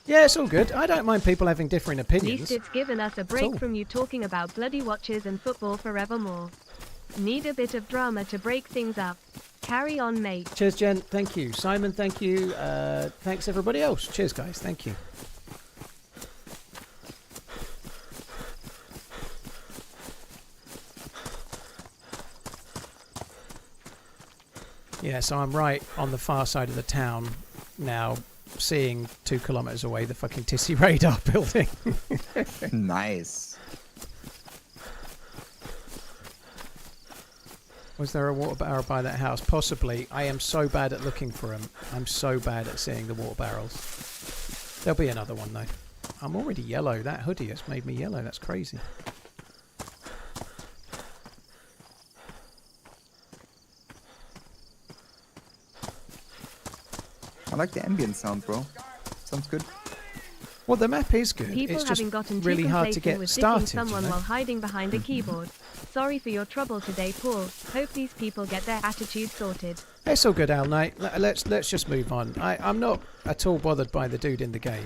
Yeah, it's all good. I don't mind people having differing opinions. At least it's given us a break from you talking about bloody watches and football forevermore. Need a bit of drama to break things up. Carry on, mate. Cheers, Jen. Thank you. Simon, thank you. Thanks, everybody else. Cheers, guys. Thank you. Yeah, so I'm right on the far side of the town now, seeing 2 kilometers away the fucking Tissy radar building. Nice. Was there a water barrel by that house? Possibly. I am so bad at looking for them. I'm so bad at seeing the water barrels. There'll be another one though. I'm already yellow. That hoodie has made me yellow. That's crazy. I like the ambient sound, bro. Sounds good. Well, the map is good. People It's just having gotten too really hard to complacent get with started. dissing someone you know? while hiding behind a keyboard. Sorry for your trouble today, Paul. Hope these people get their attitude sorted. It's all good, Al Knight. Let's just move on. I'm not at all bothered by the dude in the game.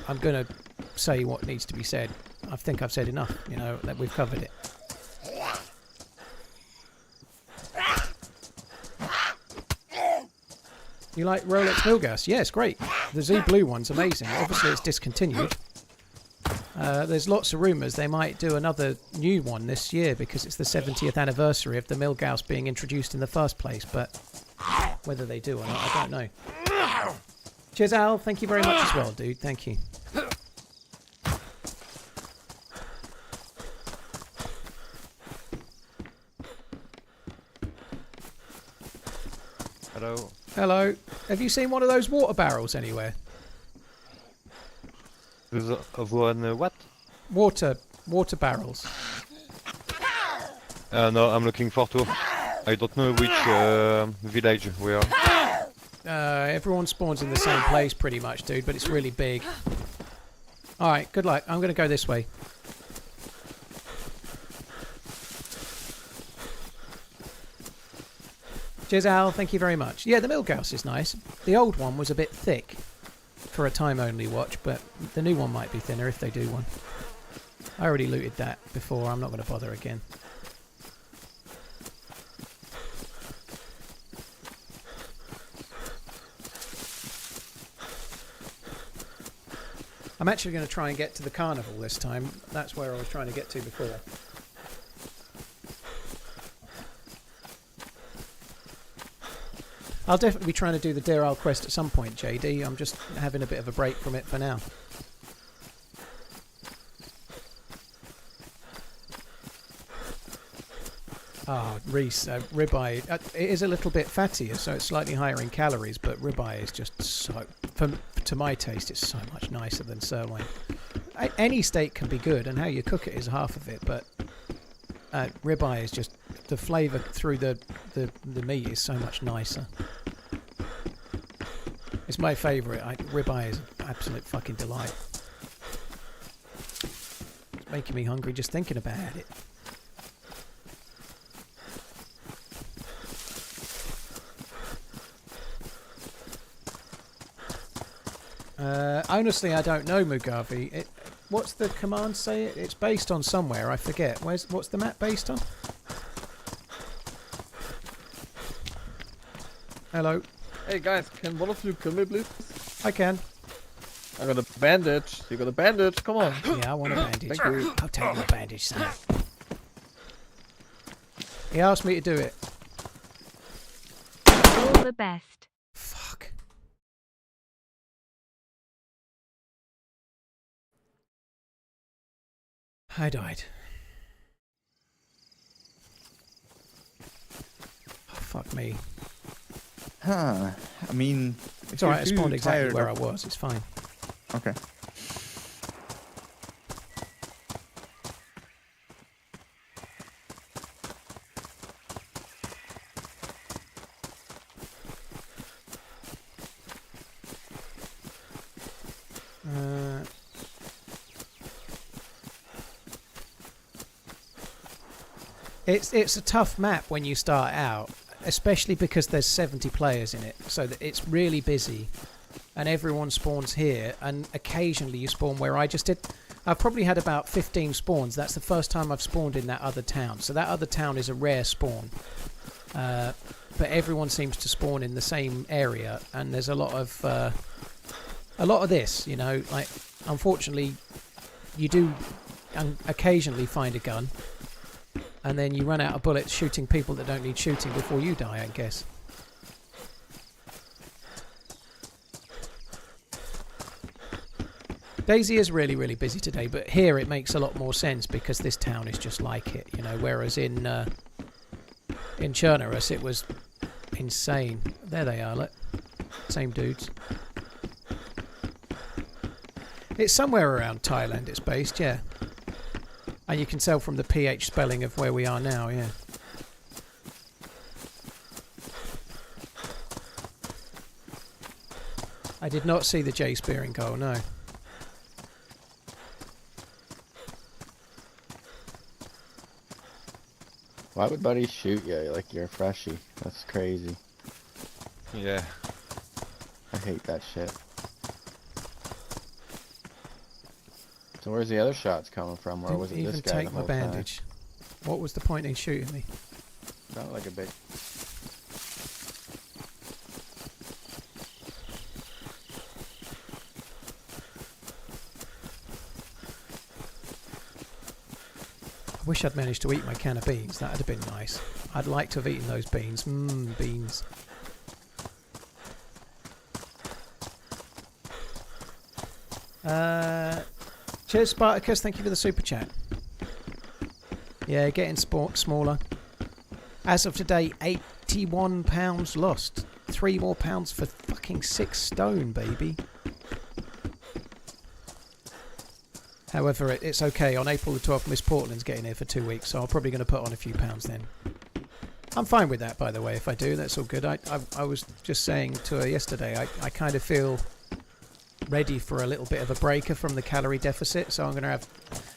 I'm gonna say what needs to be said. I think I've said enough. You know that we've covered it. You like Rolex Milgas? Yes, great. The Z Blue one's amazing. Obviously, it's discontinued. There's lots of rumours they might do another new one this year because it's the 70th anniversary of the Milgauss being introduced in the first place, but whether they do or not, I don't know. Cheers, Al. Thank you very much as well, dude. Thank you. Hello. Hello. Have you seen one of those water barrels anywhere? Of one what? Water barrels. No, I'm looking for two. I don't know which village we are. Everyone spawns in the same place pretty much, dude, but it's really big. Alright, good luck. I'm going to go this way. Cheers, Al. Thank you very much. Yeah, the Milgauss is nice. The old one was a bit thick for a time-only watch, but the new one might be thinner if they do one. I already looted that before. I'm not going to bother again. I'm actually going to try and get to the carnival this time. That's where I was trying to get to before. I'll definitely be trying to do the Deer Isle quest at some point, JD. I'm just having a bit of a break from it for now. Oh, Reese, ribeye. It is a little bit fattier, so it's slightly higher in calories, but ribeye is just so... to my taste, it's so much nicer than sirloin. Any steak can be good, and how you cook it is half of it, but ribeye is just... the flavour through the meat is so much nicer. It's my favourite. Ribeye is an absolute fucking delight. It's making me hungry just thinking about it. Honestly, I don't know, Mugavi. What's the command say? It's based on somewhere. I forget. What's the map based on? Hello. Hey guys, can one of you kill me, please? I can. I got a bandage. You got a bandage? Come on. Yeah, I want a bandage. Thank you. I'll take your bandage, son. He asked me to do it. All the best. Fuck. I died. Oh, fuck me. Huh. I mean... It's alright, I spawned exactly where I was. It's fine. Okay. It's a tough map when you start out, especially because there's 70 players in it, so that it's really busy, and everyone spawns here, and occasionally you spawn where I just did. I've probably had about 15 spawns. That's the first time I've spawned in that other town, so that other town is a rare spawn. But everyone seems to spawn in the same area, and there's a lot of this, you know. Like, unfortunately, you do occasionally find a gun. And then you run out of bullets shooting people that don't need shooting before you die, I guess. DayZ is really, really busy today, but here it makes a lot more sense because this town is just like it, you know. Whereas in Chernarus, it was insane. There they are, look. Same dudes. It's somewhere around Thailand. It's based, yeah. And you can tell from the PH spelling of where we are now, yeah. I did not see the J spearing goal, no. Why would buddies shoot you like you're a freshie? That's crazy. Yeah. I hate that shit. So where's the other shots coming from? Or was it this guy? Didn't even take my bandage. What was the point in shooting me? Not like a big. I wish I'd managed to eat my can of beans. That'd have been nice. I'd like to have eaten those beans. Mmm, beans. Cheers, Spartacus. Thank you for the super chat. Yeah, getting smaller. As of today, 81 pounds lost. 3 more pounds for fucking 6 stone, baby. However, it's okay. On April the 12th, Miss Portland's getting here for 2 weeks, so I'm probably going to put on a few pounds then. I'm fine with that, by the way. If I do, that's all good. I was just saying to her yesterday, I kind of feel ready for a little bit of a breaker from the calorie deficit, so I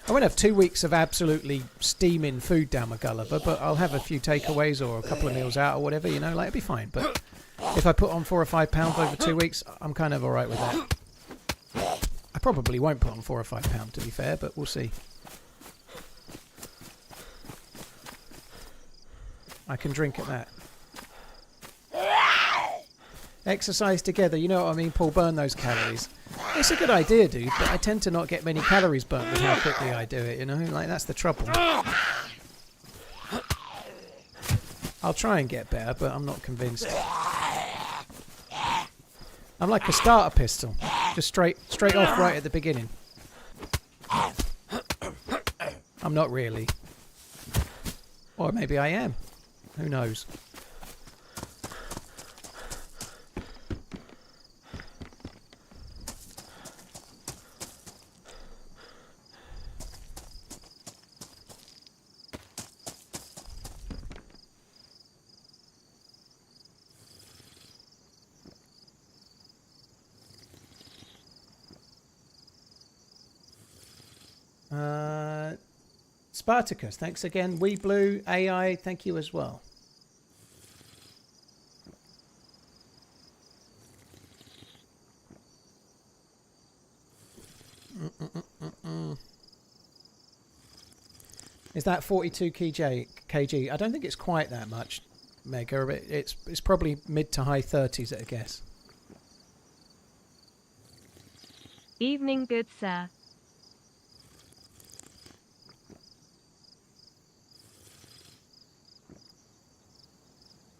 won't have 2 weeks of absolutely steaming food down my gulliver, but I'll have a few takeaways or a couple of meals out or whatever, you know, like, it'll be fine. But if I put on 4 or 5 pounds over 2 weeks, I'm kind of alright with that. I probably won't put on 4 or 5 pounds, to be fair, but we'll see. I can drink at that. Exercise together, you know what I mean, Paul? Burn those calories. It's a good idea, dude, but I tend to not get many calories burnt with how quickly I do it, you know? Like, that's the trouble. I'll try and get better, but I'm not convinced. I'm like a starter pistol. Just straight off right at the beginning. I'm not really. Or maybe I am. Who knows? Spartacus, thanks again. We Blue AI, thank you as well. Is that 42 kg? I don't think it's quite that much, Mega. It's probably mid to high 30s at a guess. Evening, good sir.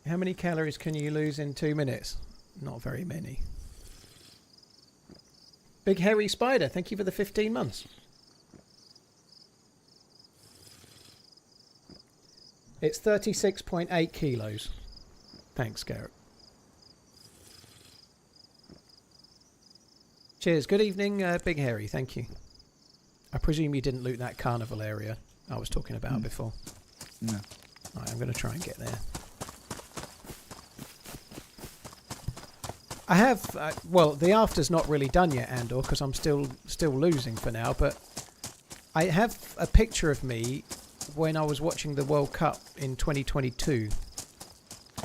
How many calories can you lose in 2 minutes? Not very many. Big Hairy Spider, thank you for the 15 months. It's 36.8 kilos. Thanks, Garrett. Cheers. Good evening, Big Hairy. Thank you. I presume you didn't loot that carnival area I was talking about before. No. Right, I'm going to try and get there. I have, well, the after's not really done yet, Andor, because I'm still losing for now, but I have a picture of me when I was watching the World Cup in 2022,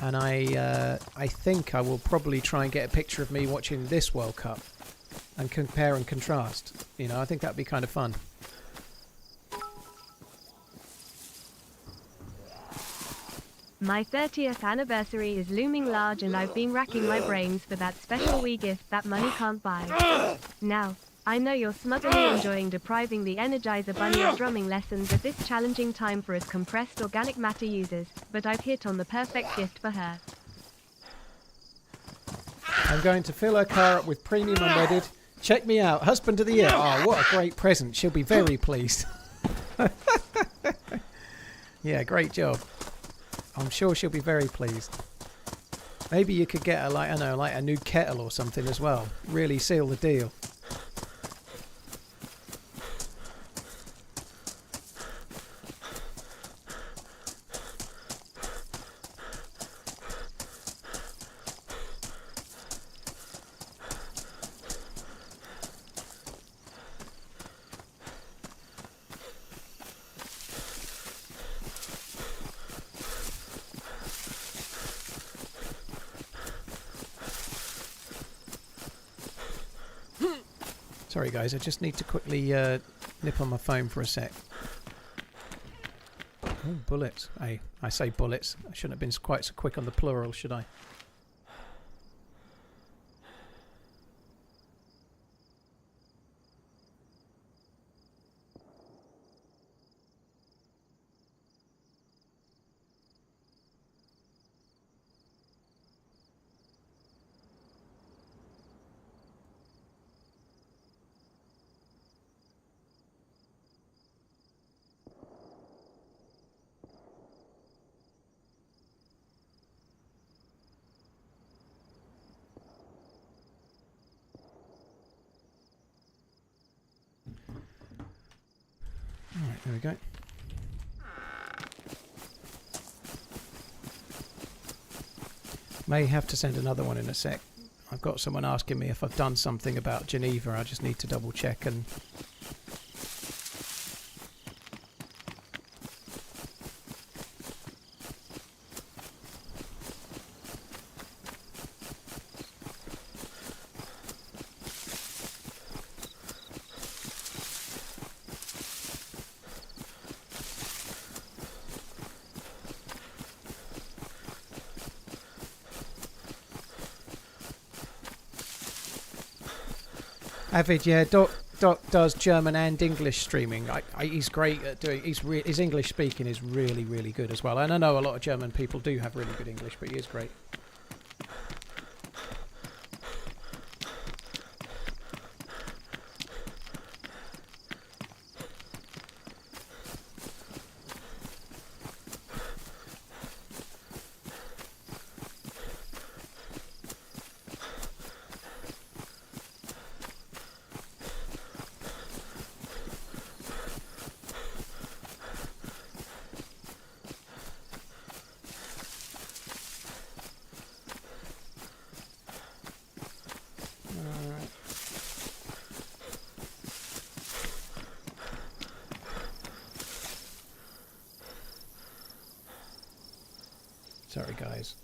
and I think I will probably try and get a picture of me watching this World Cup and compare and contrast. You know, I think that'd be kind of fun. My 30th anniversary is looming large and I've been racking my brains for that special wee gift that money can't buy. Now, I know you're smugly enjoying depriving the Energizer Bunny of drumming lessons at this challenging time for us compressed organic matter users, but I've hit on the perfect gift for her. I'm going to fill her car up with premium unleaded Check me out. Husband of the year. Oh, what a great present. She'll be very pleased. Yeah, great job. I'm sure she'll be very pleased. Maybe you could get her, like, I don't know, like a new kettle or something as well. Really seal the deal. Sorry guys, I just need to quickly nip on my phone for a sec. Oh, bullets. Hey, I say bullets. I shouldn't have been quite so quick on the plural, should I? Alright, there we go. May have to send another one in a sec. I've got someone asking me if I've done something about Geneva. I just need to double check and... Avid, yeah, Doc does German and English streaming. He's great at doing. His English speaking is really, really good as well. And I know a lot of German people do have really good English, but he is great. Sorry, guys.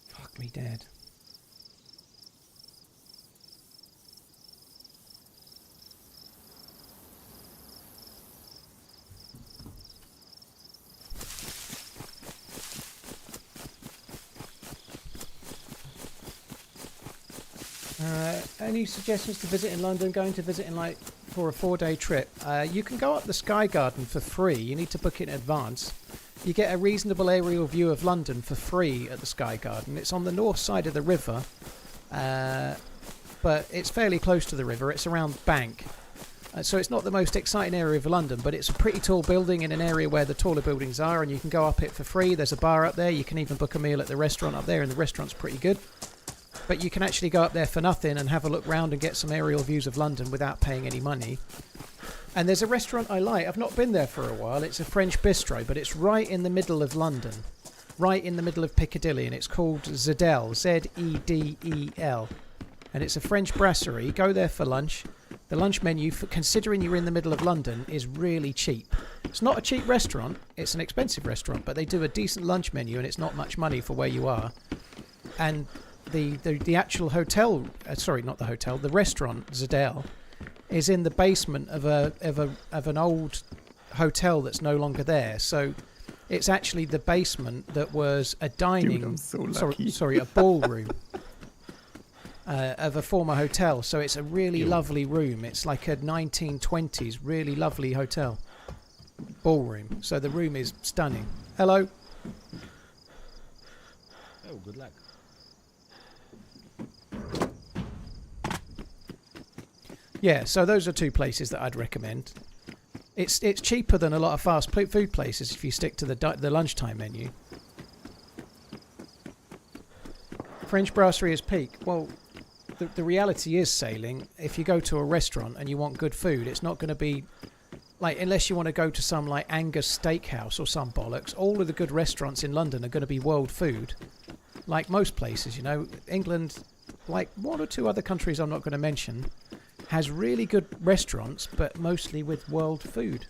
Fuck me dead. Any suggestions to visit in London? Going to visit in like for a 4-day trip? You can go up the Sky Garden for free. You need to book it in advance. You get a reasonable aerial view of London for free at the Sky Garden. It's on the north side of the river, but it's fairly close to the river. It's around Bank. So it's not the most exciting area of London, but it's a pretty tall building in an area where the taller buildings are, and you can go up it for free. There's a bar up there. You can even book a meal at the restaurant up there, and the restaurant's pretty good. But you can actually go up there for nothing and have a look round and get some aerial views of London without paying any money. And there's a restaurant I like. I've not been there for a while. It's a French bistro, but it's right in the middle of London. Right in the middle of Piccadilly, and it's called Zedel. Z-E-D-E-L. And it's a French brasserie. Go there for lunch. The lunch menu, considering you're in the middle of London, is really cheap. It's not a cheap restaurant. It's an expensive restaurant, but they do a decent lunch menu, and it's not much money for where you are. And the actual hotel, sorry, not the hotel, the restaurant Zedel is in the basement of an old hotel that's no longer there. So it's actually the basement that was a dining, Dude, I'm so lucky. sorry, a ballroom. of a former hotel. So it's a really lovely room. It's like a 1920s, really lovely hotel. Ballroom. So the room is stunning. Hello. Oh, good luck. Yeah, so those are two places that I'd recommend. It's cheaper than a lot of fast food places if you stick to the lunchtime menu. French brasserie is peak. Well, the reality is, sailing, if you go to a restaurant and you want good food, it's not going to be like, unless you want to go to some like Angus Steakhouse or some bollocks. All of the good restaurants in London are going to be world food, like most places. You know, England, like one or two other countries I'm not going to mention, has really good restaurants, but mostly with world food.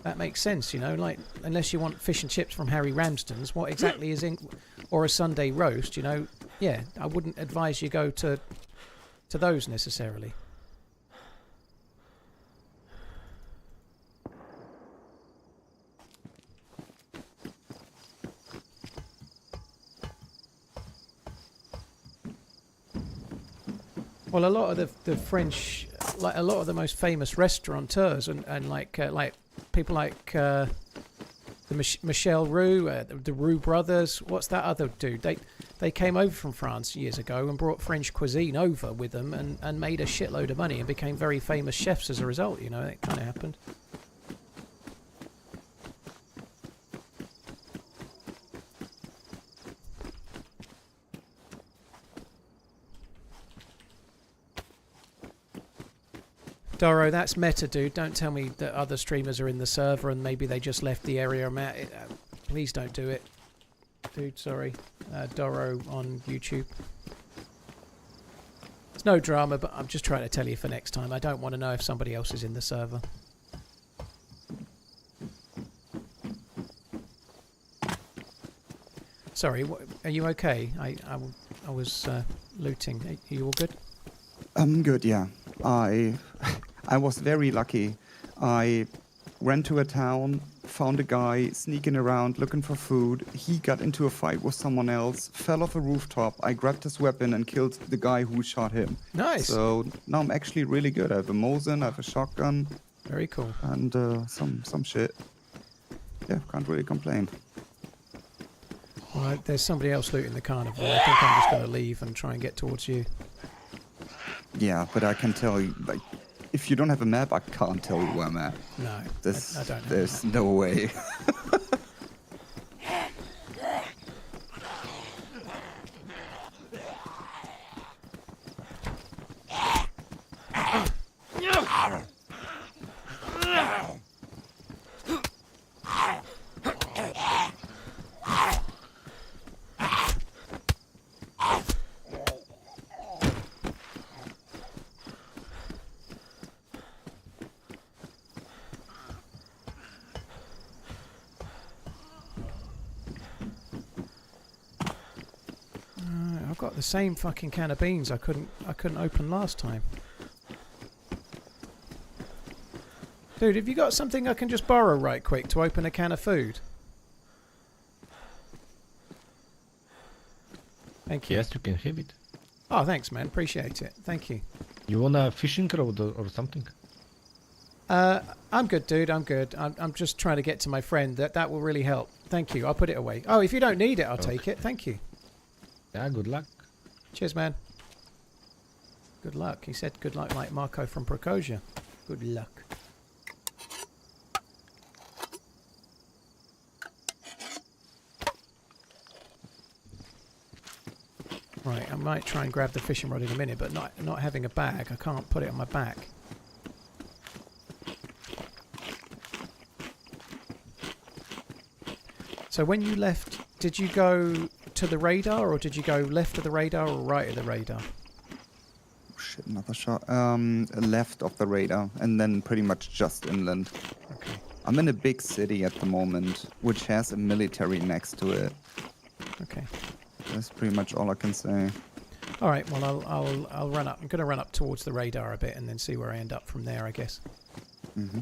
That makes sense, you know, like, unless you want fish and chips from Harry Ramsden's, what exactly is or a Sunday roast, you know? Yeah, I wouldn't advise you go to those necessarily. Well, a lot of the French, like a lot of the most famous restaurateurs and like people like the Michel Roux, the Roux brothers. What's that other dude? They came over from France years ago and brought French cuisine over with them and made a shitload of money and became very famous chefs as a result. You know, it kind of happened. Doro, that's meta, dude. Don't tell me that other streamers are in the server and maybe they just left the area I'm at. Please don't do it. Dude, sorry. Doro on YouTube. It's no drama, but I'm just trying to tell you for next time. I don't want to know if somebody else is in the server. Sorry, are you okay? I was looting. Are you all good? I'm good, yeah. I was very lucky. I ran to a town, found a guy sneaking around looking for food. He got into a fight with someone else, fell off a rooftop. I grabbed his weapon and killed the guy who shot him. Nice. So now I'm actually really good. I have a Mosin, I have a shotgun. Very cool. And some shit. Yeah, can't really complain. Well, there's somebody else looting the carnival. I think I'm just going to leave and try and get towards you. Yeah, but I can tell you, like, if you don't have a map, I can't tell you where I'm at. No, I don't know. There's no way. I've got the same fucking can of beans I couldn't open last time. Dude, have you got something I can just borrow right quick to open a can of food? Thank you. Yes, you can have it. Oh, thanks, man. Appreciate it. Thank you. You want a fishing rod or something? I'm good, dude. I'm good. I'm just trying to get to my friend. That will really help. Thank you. I'll put it away. Oh, if you don't need it, I'll take it. Thank you. Yeah, good luck. Cheers, man. Good luck. He said good luck like Marco from Procosia. Good luck. Right, I might try and grab the fishing rod in a minute, but not having a bag, I can't put it on my back. So when you left, did you go to the radar, or did you go left of the radar or right of the radar? Oh, shit, another shot. Left of the radar, and then pretty much just inland. Okay. I'm in a big city at the moment, which has a military next to it. Okay. That's pretty much all I can say. All right. Well, I'll run up. I'm going to run up towards the radar a bit, and then see where I end up from there, I guess. Mm-hmm.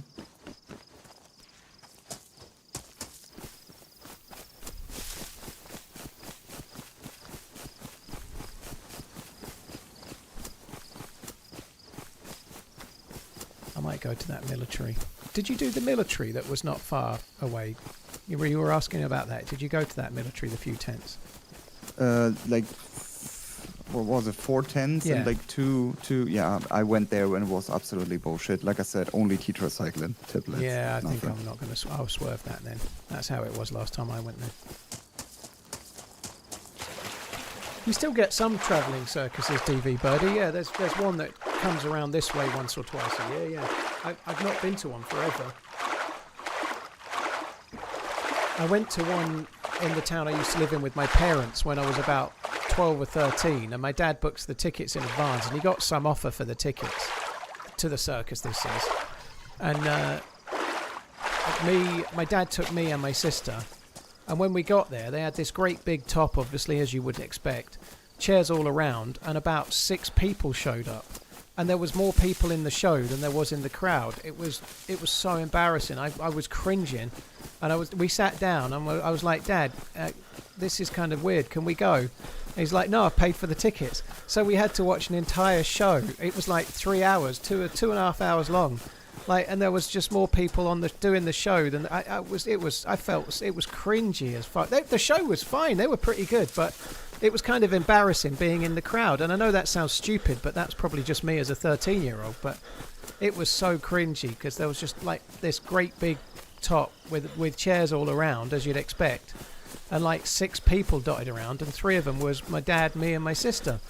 might go to that military. Did you do the military that was not far away? You were asking about that. Did you go to that military, the few tents? Like, what was it, 4 tents Yeah. and like two, yeah, I went there and it was absolutely bullshit. Like I said, only tetracycline tablets. Yeah, I think nothing. I'm not going to... I'll swerve that then. That's how it was last time I went there. You still get some travelling circuses, DV Birdie. Yeah, there's one that comes around this way once or twice a year, yeah. I've not been to one forever. I went to one in the town I used to live in with my parents when I was about 12 or 13, and my dad books the tickets in advance, and he got some offer for the tickets to the circus, this is. And my dad took me and my sister, and when we got there, they had this great big top, obviously, as you would expect, chairs all around, and about 6 people showed up. And there was more people in the show than there was in the crowd. It was so embarrassing. I was cringing, and we sat down, and I was like, Dad, this is kind of weird. Can we go? And he's like, no, I've paid for the tickets. So we had to watch an entire show. It was like 3 hours, 2.5 hours long. Like, and there was just more people doing the show than I felt it was cringy as fuck. The show was fine. They were pretty good, but it was kind of embarrassing being in the crowd. And I know that sounds stupid, but that's probably just me as a 13-year-old. But it was so cringy because there was just like this great big top with chairs all around, as you'd expect, and like 6 people dotted around, and 3 of them was my dad, me, and my sister.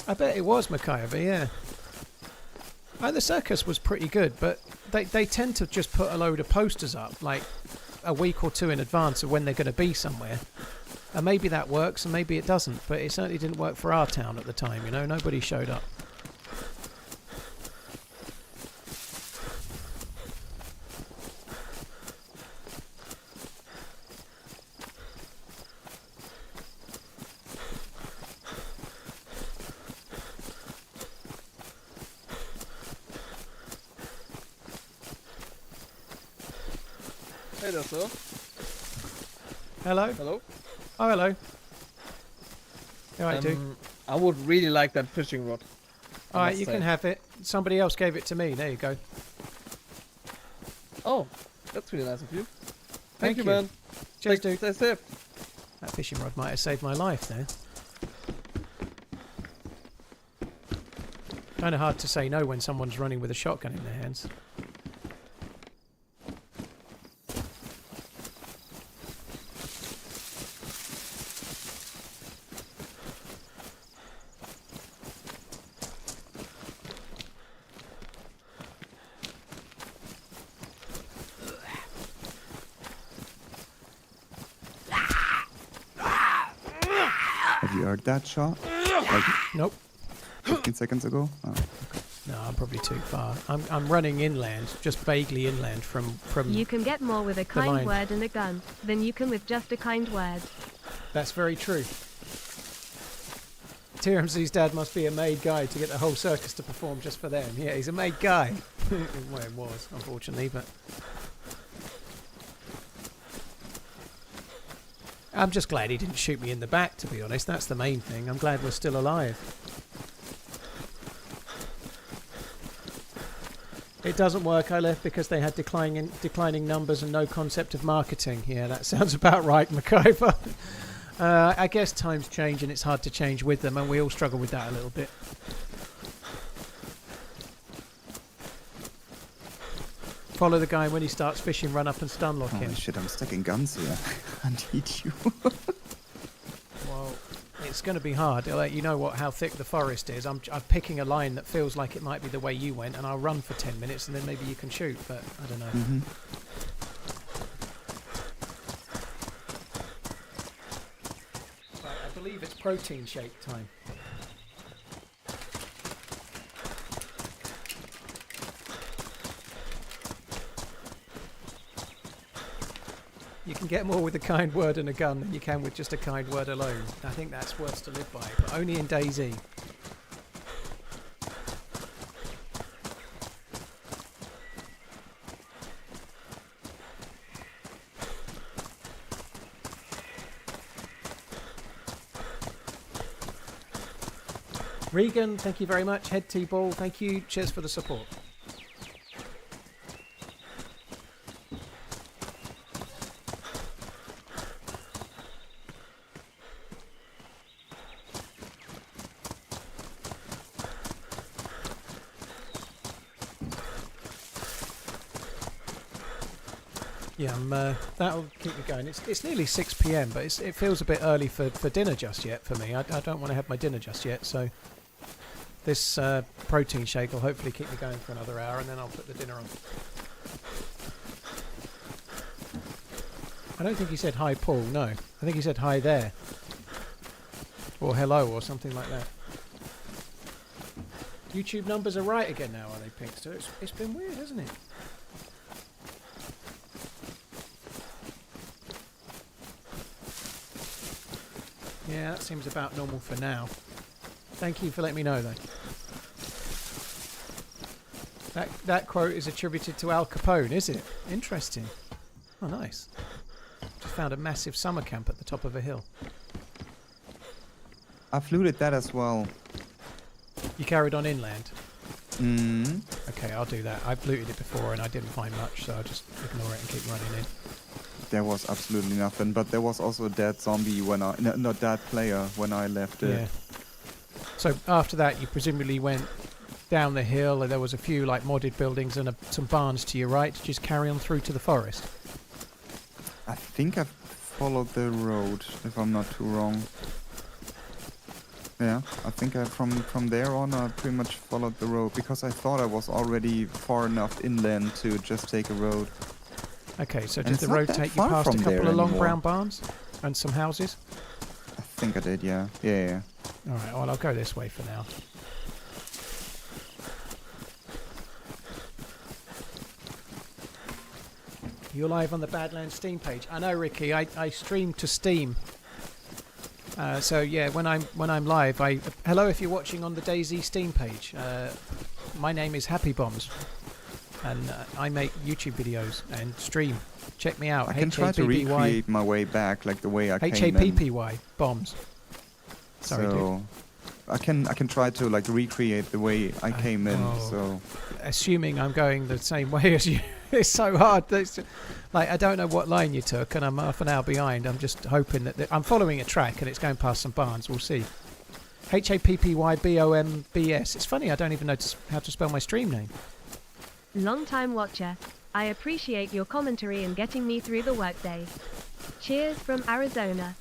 I bet it was Mackayver, yeah. The circus was pretty good, but they tend to just put a load of posters up, like a week or 2 in advance of when they're going to be somewhere. And maybe that works, and maybe it doesn't, but it certainly didn't work for our town at the time, you know? Nobody showed up. Hey there, sir. Hello? Hello? Oh, hello. Alright, dude. I would really like that fishing rod. Alright, you can have it. Somebody else gave it to me. There you go. Oh, that's really nice of you. Thank you, you. man. Cheers, dude. Stay safe. That fishing rod might have saved my life there. Kind of hard to say no when someone's running with a shotgun in their hands. Have you heard that shot? Like Nope. 15 seconds ago? Oh, okay. No, I'm probably too far. I'm running inland, just vaguely inland from You can get more with a the kind line. word and a gun than you can with just a kind word. That's very true. TRMZ's dad must be a made guy to get the whole circus to perform just for them. Yeah, he's a made guy. Well, it was, unfortunately, but... I'm just glad he didn't shoot me in the back, to be honest. That's the main thing. I'm glad we're still alive. It doesn't work. I left because they had declining numbers and no concept of marketing. Yeah, that sounds about right, MacIver. I guess times change and it's hard to change with them, and we all struggle with that a little bit. Follow the guy when he starts fishing, run up and stun lock him. Holy shit, I'm sticking guns here. I need you. Well, it's going to be hard. You know how thick the forest is. I'm picking a line that feels like it might be the way you went, and I'll run for 10 minutes, and then maybe you can shoot, but I don't know. Mm-hmm. Right, I believe it's protein shake time. You can get more with a kind word and a gun than you can with just a kind word alone. I think that's words to live by, but only in DayZ. Regan, thank you very much. Head T-Ball, thank you. Cheers for the support. Yeah, that'll keep me going. It's nearly 6 p.m, but it feels a bit early for dinner just yet for me. I don't want to have my dinner just yet, so this protein shake will hopefully keep me going for another hour, and then I'll put the dinner on. I don't think he said hi, Paul. No, I think he said hi there, or hello, or something like that. YouTube numbers are right again now, are they, Pinkster? It's been weird, hasn't it? Yeah, that seems about normal for now. Thank you for letting me know, though. That quote is attributed to Al Capone, is it? Interesting. Oh, nice. Just found a massive summer camp at the top of a hill. I've looted that as well. You carried on inland? Mm. Okay, I'll do that. I've looted it before and I didn't find much, so I'll just ignore it and keep running in. There was absolutely nothing, but there was also a dead zombie when I... No, not that player when I left it. Yeah. So after that, you presumably went down the hill, and there was a few like modded buildings and some barns to your right. Did you just carry on through to the forest? I think I've followed the road, if I'm not too wrong. Yeah, I think from there on I pretty much followed the road, because I thought I was already far enough inland to just take a road. Okay, so did the road take you past a couple of long brown barns and some houses? I think I did, yeah. Yeah. Alright, well, I'll go this way for now. You're live on the Badlands Steam page. I know, Ricky, I stream to Steam. So yeah, when I'm live, hello if you're watching on the DayZ Steam page. My name is Happy Bombs. And I make YouTube videos and stream. Check me out. I can try to recreate my way back, like the way I came in. Happy bombs. Sorry, so dude. I can try to like recreate the way I came in. So assuming I'm going the same way as you, it's so hard. Like I don't know what line you took, and I'm half an hour behind. I'm just hoping that I'm following a track and it's going past some barns. We'll see. HAPPYBOMBS. It's funny. I don't even know how to spell my stream name. Long-time watcher, I appreciate your commentary and getting me through the workday. Cheers from Arizona.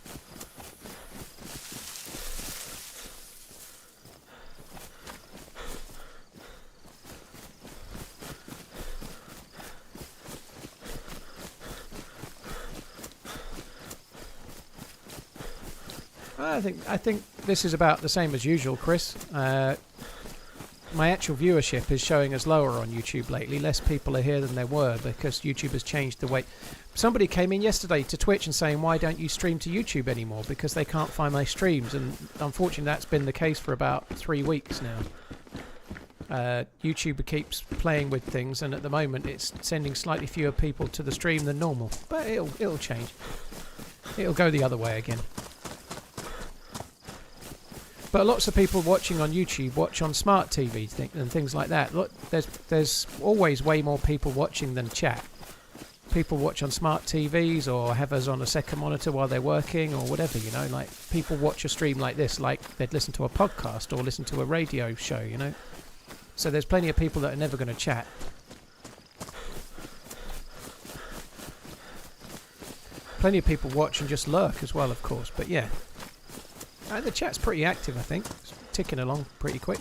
I think this is about the same as usual, Chris. My actual viewership is showing us lower on YouTube lately. Less people are here than there were because YouTube has changed the way. Somebody came in yesterday to Twitch and saying, why don't you stream to YouTube anymore? Because they can't find my streams. And unfortunately, that's been the case for about 3 weeks now. YouTube keeps playing with things, and at the moment, it's sending slightly fewer people to the stream than normal. But it'll change. It'll go the other way again. But lots of people watching on YouTube watch on smart TV and things like that. Look, there's always way more people watching than chat. People watch on smart TVs or have us on a second monitor while they're working or whatever, you know. Like people watch a stream like this like they'd listen to a podcast or listen to a radio show, you know. So there's plenty of people that are never going to chat. Plenty of people watch and just lurk as well, of course. But yeah. The chat's pretty active, I think. It's ticking along pretty quick.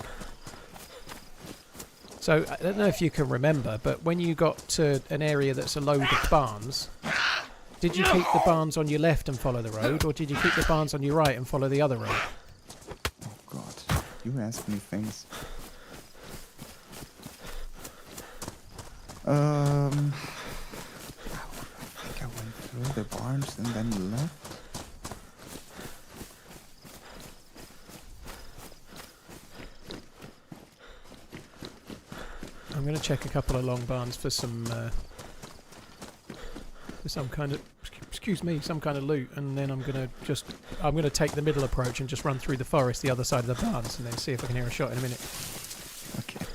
So, I don't know if you can remember, but when you got to an area that's a load of barns, did you keep the barns on your left and follow the road, or did you keep the barns on your right and follow the other road? Oh god, you ask me things. I think I went through the barns and then left. I'm going to check a couple of long barns for some kind of excuse me, some kind of loot, and then I'm gonna take the middle approach and just run through the forest the other side of the barns, and then see if I can hear a shot in a minute. Okay.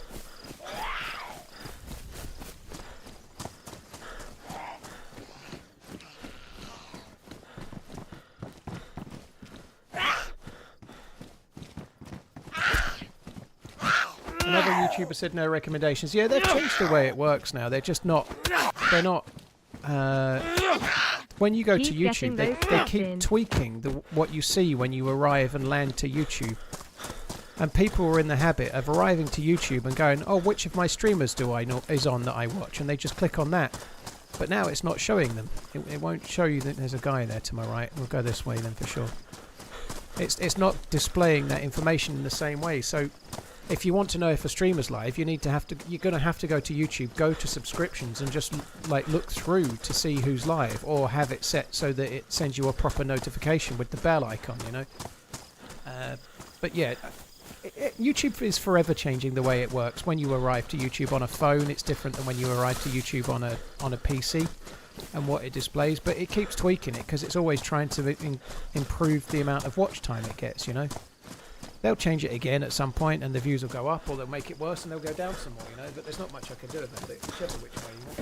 Another YouTuber said no recommendations. Yeah, they've changed the way it works now. They're just not. They're not. When you go to YouTube, they keep tweaking what you see when you arrive and land to YouTube. And people are in the habit of arriving to YouTube and going, "Oh, which of my streamers do I know is on that I watch?" And they just click on that. But now it's not showing them. It won't show you that there's a guy there to my right. We'll go this way then for sure. It's not displaying that information in the same way. So if you want to know if a streamer's live, you're going to have to go to YouTube, go to subscriptions, and just like look through to see who's live, or have it set so that it sends you a proper notification with the bell icon, you know. But yeah, YouTube is forever changing the way it works. When you arrive to YouTube on a phone, it's different than when you arrive to YouTube on a PC and what it displays. But it keeps tweaking it because it's always trying to improve the amount of watch time it gets, you know. They'll change it again at some point and the views will go up, or they'll make it worse and they'll go down some more, you know, but there's not much I can do about it, whichever which way you want.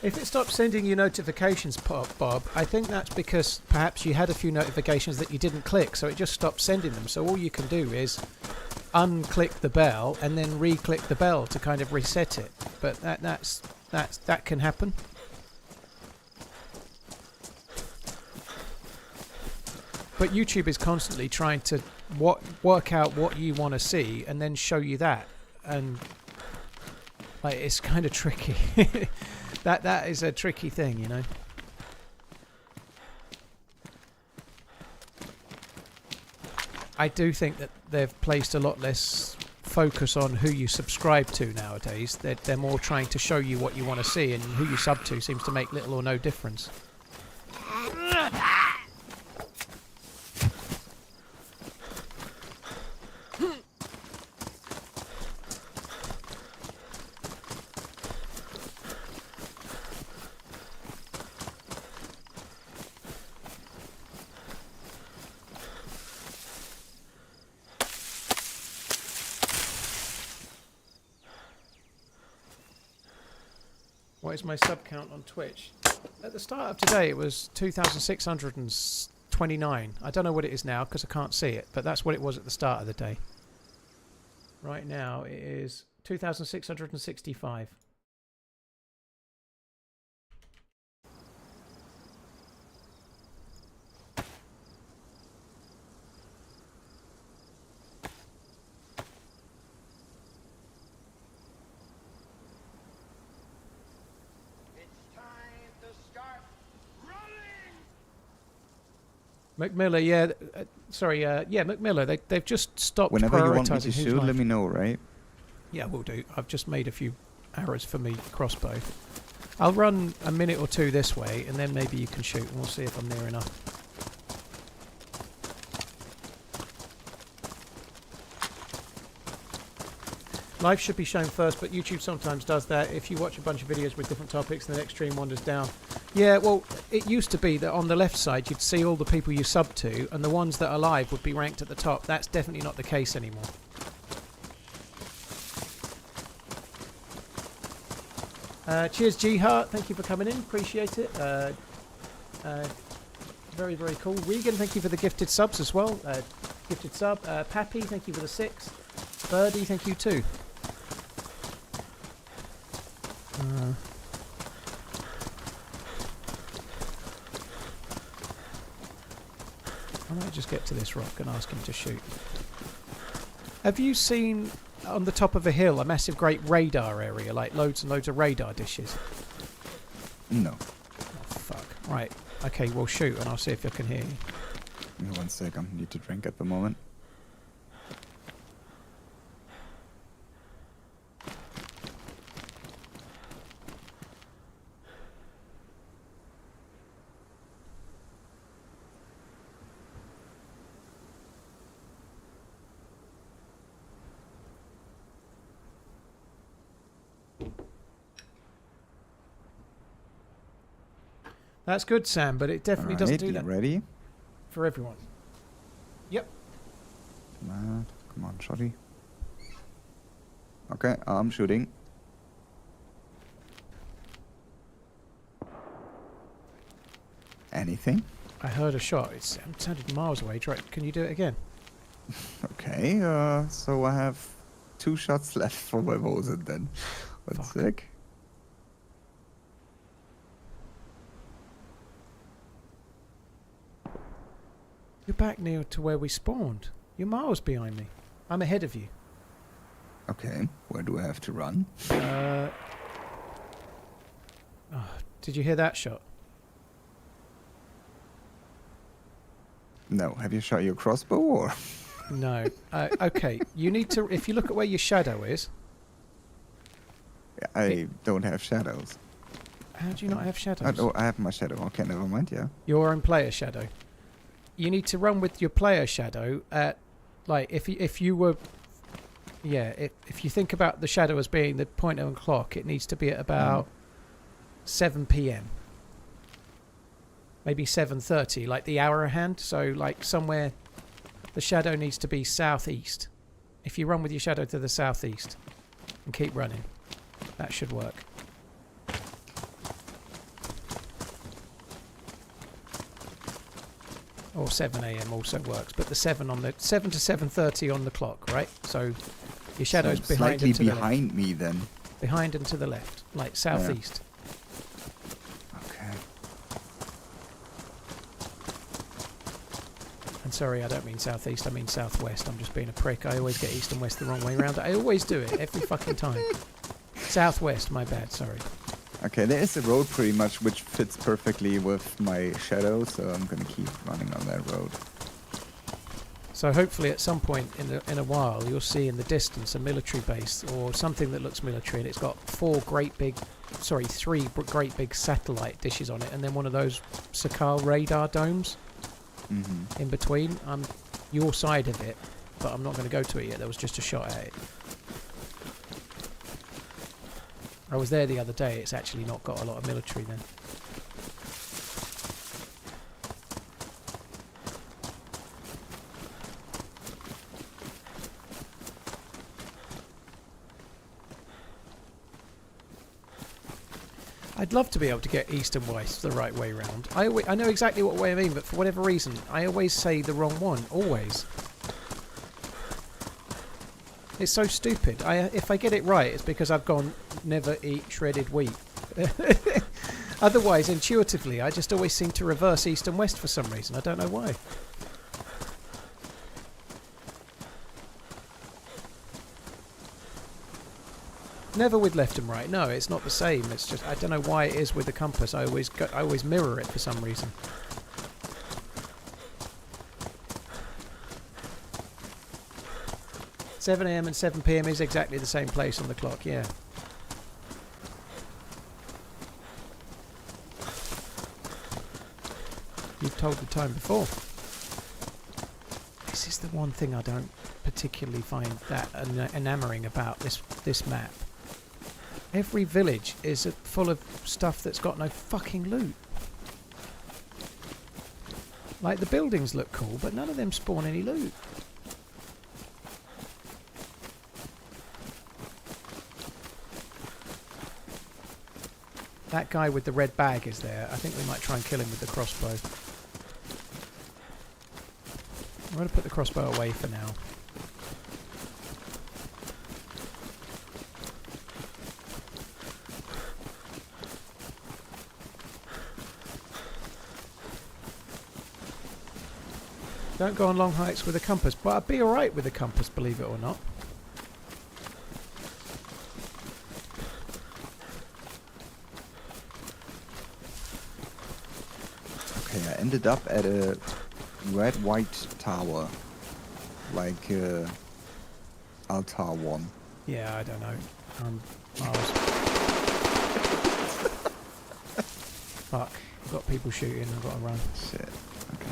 If it stops sending you notifications, Bob, I think that's because perhaps you had a few notifications that you didn't click, so it just stopped sending them. So all you can do is unclick the bell and then re-click the bell to kind of reset it. But that can happen. But YouTube is constantly trying to work out what you want to see and then show you that, and like it's kind of tricky. That is a tricky thing, you know. I do think that they've placed a lot less focus on who you subscribe to nowadays. They're more trying to show you what you want to see, and who you sub to seems to make little or no difference. What is my sub count on Twitch? At the start of today it was 2,629. I don't know what it is now because I can't see it, but that's what it was at the start of the day. Right now it is 2,665. McMiller, yeah, McMiller. They've just stopped Whenever you want me prioritising to who's shoot, live. let me know, right? Yeah, we'll do. I've just made a few arrows for me crossbow. I'll run a minute or two this way, and then maybe you can shoot, and we'll see if I'm near enough. Live should be shown first, but YouTube sometimes does that. If you watch a bunch of videos with different topics, the next stream wanders down. Yeah, well, it used to be that on the left side you'd see all the people you sub to, and the ones that are live would be ranked at the top. That's definitely not the case anymore. Cheers, G-Heart. Thank you for coming in. Appreciate it. Very, very cool. Regan, thank you for the gifted subs as well. Gifted sub. Pappy, thank you for the 6. Birdie, thank you too. I might just get to this rock and ask him to shoot. Have you seen on the top of a hill a massive great radar area, like loads and loads of radar dishes? No. Oh, fuck. Right. Okay, well shoot and I'll see if I can hear you. Give me 1 sec, I need to drink at the moment. That's good, Sam, but it definitely doesn't do Alright, that ready? for everyone. Yep. Come on, shotty. Okay, I'm shooting. Anything? I heard a shot. It sounded miles away. Can you do it again? Okay, so I have 2 shots left for my Mosin then. That's sick. You're back near to where we spawned. You're miles behind me. I'm ahead of you. Okay, where do I have to run? Did you hear that shot? No, have you shot your crossbow or? No. Okay, you need to... If you look at where your shadow is... I don't have shadows. How do you not have shadows? Oh, I have my shadow. Okay, never mind, yeah. Your own player shadow. You need to run with your player shadow at... Like, if you were... Yeah, if you think about the shadow as being the pointer and clock, it needs to be at about 7 p.m. Maybe 7:30, like the hour hand. So, like, somewhere... The shadow needs to be southeast. If you run with your shadow to the southeast and keep running, that should work. Or 7 a.m. also works, but the 7 to 7:30 on the clock, right? So your shadow's So behind slightly and to the behind left. me then. Behind and to the left, like southeast. Okay. And sorry, I don't mean southeast, I mean southwest. I'm just being a prick. I always get east and west the wrong way around. I always do it, every fucking time. Southwest, my bad, sorry. Okay, there is a road pretty much which fits perfectly with my shadow, so I'm gonna keep running on that road. So hopefully at some point in a while you'll see in the distance a military base or something that looks military, and it's got 3 great big satellite dishes on it, and then one of those Sakal radar domes in between. I'm your side of it, but I'm not going to go to it yet. There was just a shot at it. I was there the other day. It's actually not got a lot of military then. I'd love to be able to get east and west the right way round. I know exactly what way I mean, but for whatever reason, I always say the wrong one. Always. It's so stupid. If I get it right, it's because I've gone never eat shredded wheat. Otherwise, intuitively, I just always seem to reverse east and west for some reason. I don't know why. Never with left and right. No, it's not the same. It's just I don't know why it is with the compass. I always mirror it for some reason. $7 a.m. and 7 p.m. is exactly the same place on the clock. Yeah. You've told the time before. This is the one thing I don't particularly find that enamoring about this map. Every village is full of stuff that's got no fucking loot. Like, the buildings look cool, but none of them spawn any loot. That guy with the red bag is there. I think we might try and kill him with the crossbow. I'm going to put the crossbow away for now. Don't go on long hikes with a compass, but I'd be alright with a compass, believe it or not. Okay, I ended up at a red-white tower, like Altar 1. Yeah, I don't know. Miles. Fuck, I've got people shooting, I've got to run. Shit, okay.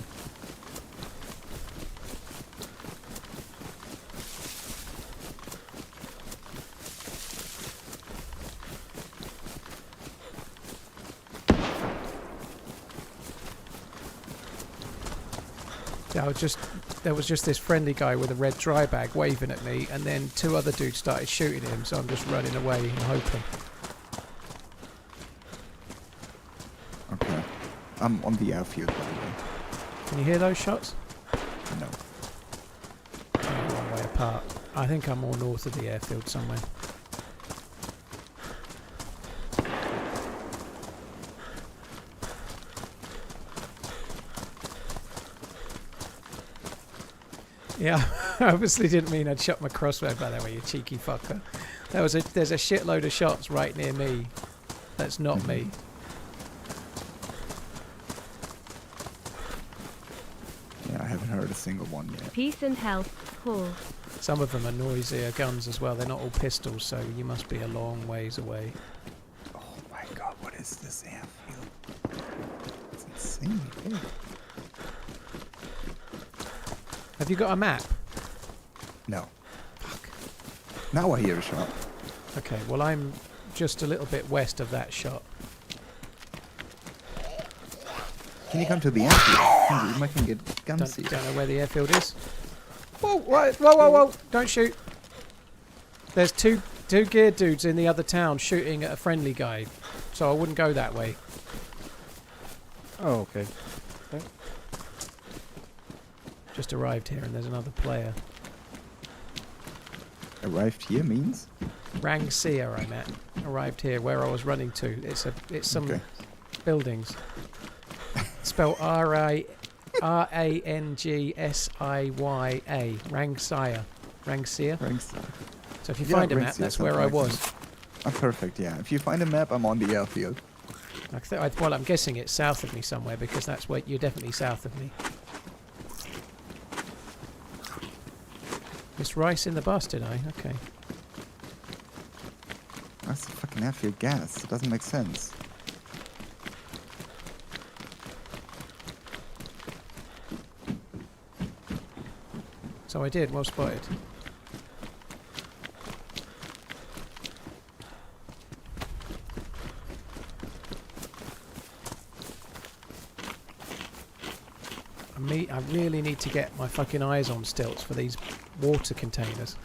So there was just this friendly guy with a red dry bag waving at me, and then 2 other dudes started shooting him, so I'm just running away and hoping. Okay. I'm on the airfield, by the way. Can you hear those shots? No. They're a long way apart. I think I'm more north of the airfield somewhere. Yeah, I obviously didn't mean I'd shot my crossbow by that way, you cheeky fucker. There's a shitload of shots right near me. That's not me. Yeah, I haven't heard a single one yet. Peace and health, Paul. Some of them are noisier guns as well. They're not all pistols, so you must be a long ways away. Oh my god, what is this airfield? It's insane. Big. Have you got a map? No. Fuck. Now I hear a shot. Okay, well I'm just a little bit west of that shot. Can you come to the airfield? I can get guns here. Don't know where the airfield is. Whoa, whoa, whoa, whoa, whoa! Don't shoot. There's two geared dudes in the other town shooting at a friendly guy, so I wouldn't go that way. Oh, okay. Just arrived here and there's another player. Arrived here means? Rangsia I'm at. Arrived here where I was running to. It's some buildings. Spelled R-A-N-G-S-I-Y-A. Rangsia. Rangsia. So if you find a map, that's where I was. Oh, perfect, yeah. If you find a map, I'm on the airfield. Well, I'm guessing it's south of me somewhere because that's where you're definitely south of me. It's rice in the bus, did I? Okay. That's the fucking airfield gas. It doesn't make sense. So I did. Well spotted. I really need to get my fucking eyes on stilts for these water containers.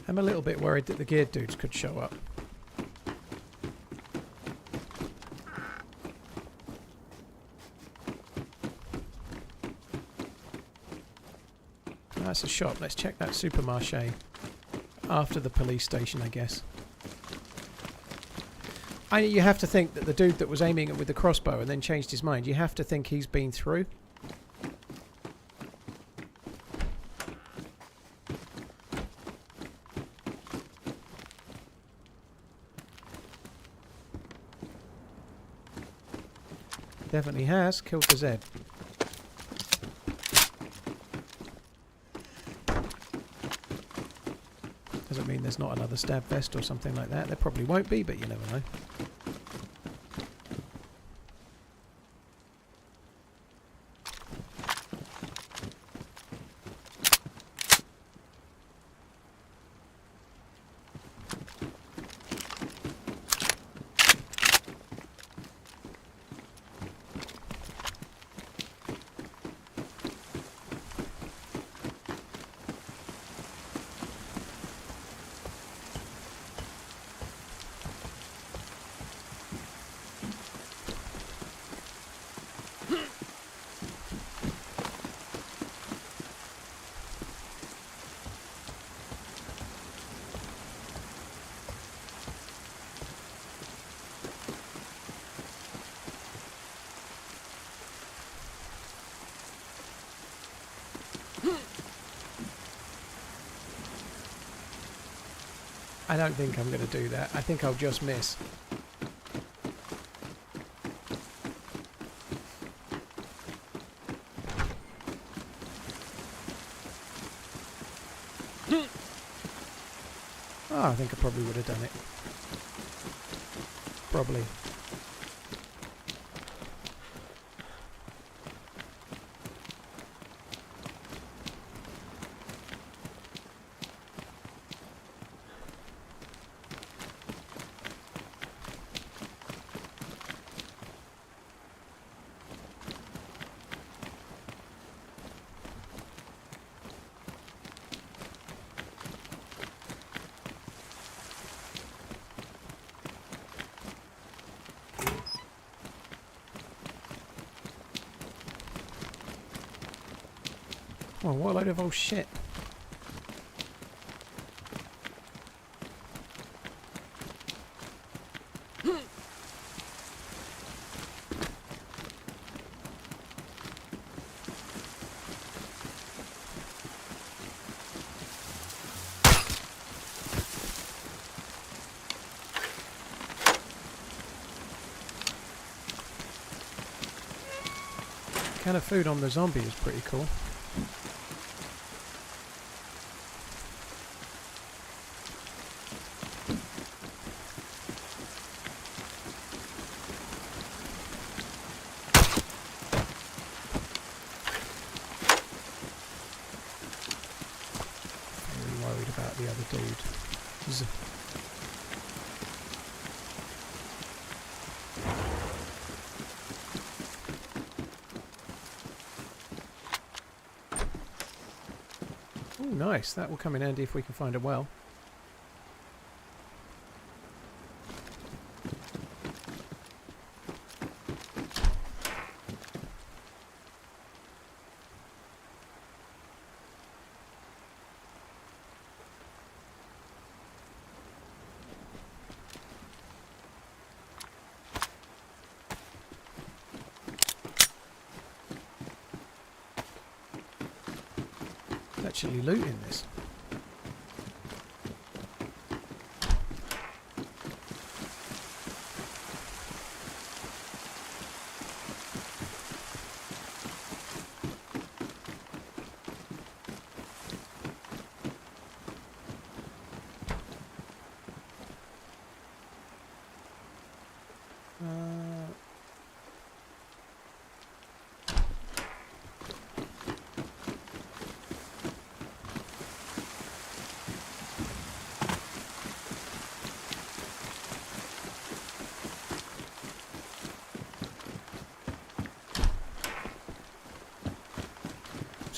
I'm a little bit worried that the geared dudes could show up. That's a shop. Let's check that supermarché. After the police station, I guess. You have to think that the dude that was aiming it with the crossbow and then changed his mind, you have to think he's been through. Definitely has. Killed the Z. Doesn't mean there's not another stab vest or something like that. There probably won't be, but you never know. I don't think I'm going to do that. I think I'll just miss. Oh, I think I probably would have done it. Probably. Oh, what a load of old shit. Can of food on the zombie is pretty cool. The other dude. Oh, nice. That will come in handy if we can find a well. Actually looting this.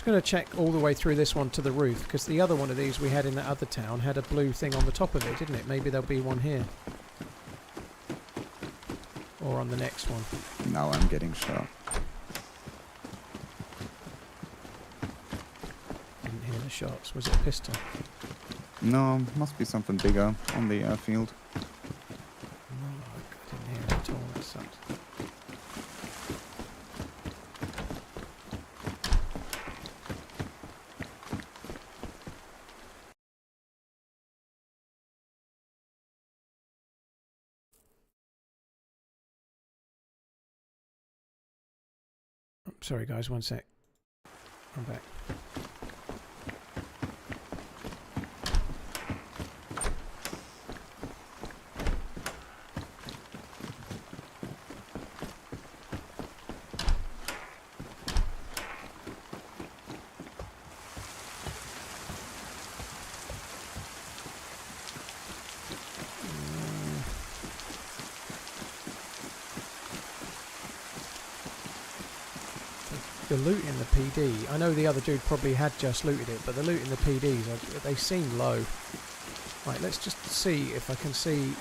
Going to check all the way through this one to the roof, because the other one of these we had in that other town had a blue thing on the top of it, didn't it? Maybe there'll be one here. Or on the next one. Now I'm getting shot. Didn't hear the shots. Was it a pistol? No, must be something bigger on the airfield. No, I didn't hear it at all. That sucks. Sorry guys, one sec. I'm back. The loot in the PD, I know the other dude probably had just looted it, but the loot in the PDs, they seem low. Right, let's just see if I can see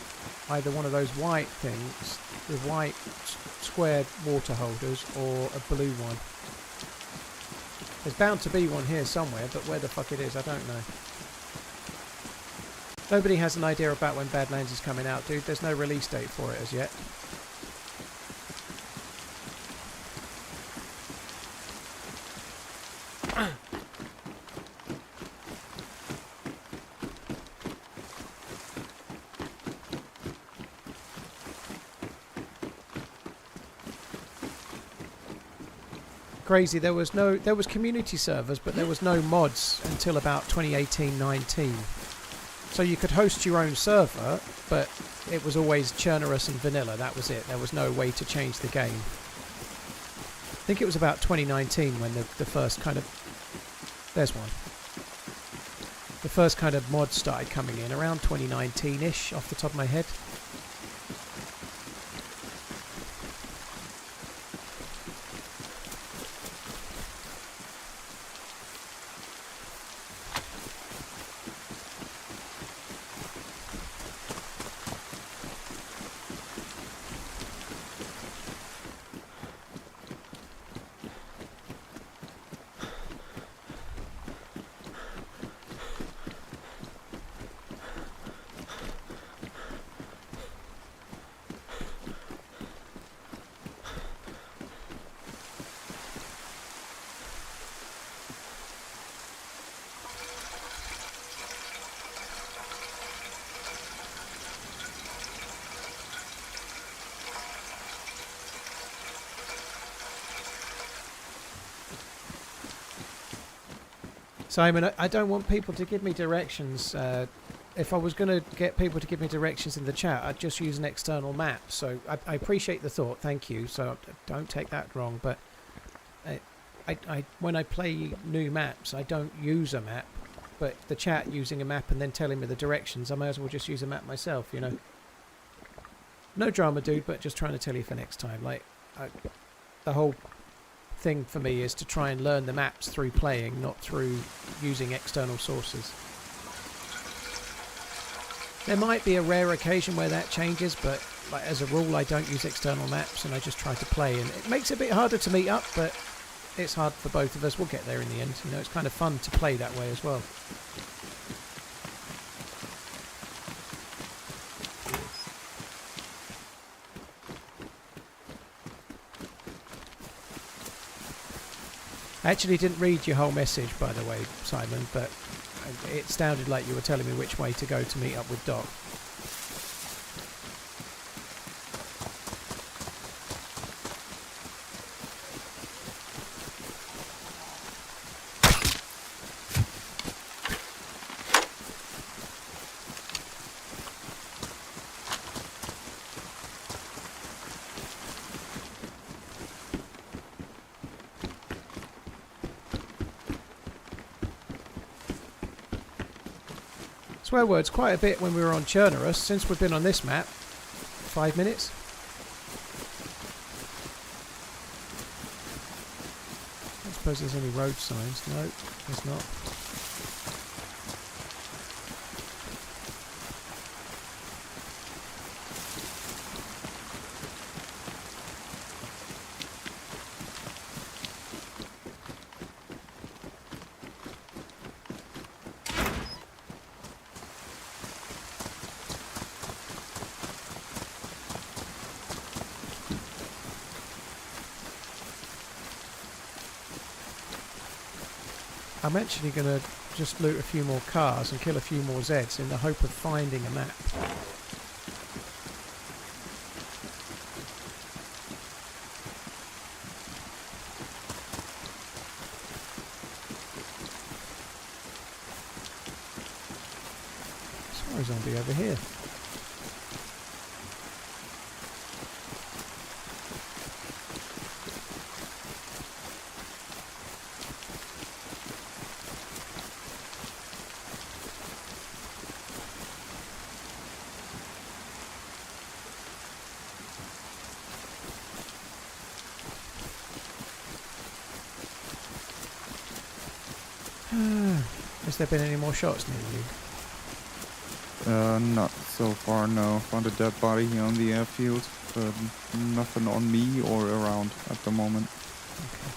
either one of those white things, the white squared water holders, or a blue one. There's bound to be one here somewhere, but where the fuck it is, I don't know. Nobody has an idea about when Badlands is coming out, dude. There's no release date for it as yet. Crazy, there was community servers, but there was no mods until about 2018-19. So you could host your own server, but it was always Chernarus and vanilla. That was it. There was no way to change the game. I think it was about 2019 when the first kind of... There's one. The first kind of mods started coming in, around 2019-ish, off the top of my head. Simon, I don't want people to give me directions. If I was going to get people to give me directions in the chat, I'd just use an external map. So I appreciate the thought, thank you. So don't take that wrong. But when I play new maps, I don't use a map. But the chat using a map and then telling me the directions, I may as well just use a map myself, you know. No drama, dude, but just trying to tell you for next time. Like, the whole thing for me is to try and learn the maps through playing, not through using external sources. There might be a rare occasion where that changes, but like, as a rule I don't use external maps and I just try to play, and it makes it a bit harder to meet up, but it's hard for both of us. We'll get there in the end. You know, it's kind of fun to play that way as well. I actually didn't read your whole message, by the way, Simon, but it sounded like you were telling me which way to go to meet up with Doc. Swear words quite a bit when we were on Chernarus. Since we've been on this map, 5 minutes. I don't suppose there's any road signs. No, there's not. I'm actually going to just loot a few more cars and kill a few more Zeds in the hope of finding a map. I saw a zombie over here. Has there been any more shots near you? Not so far, no. Found a dead body here on the airfield, but nothing on me or around at the moment. Okay.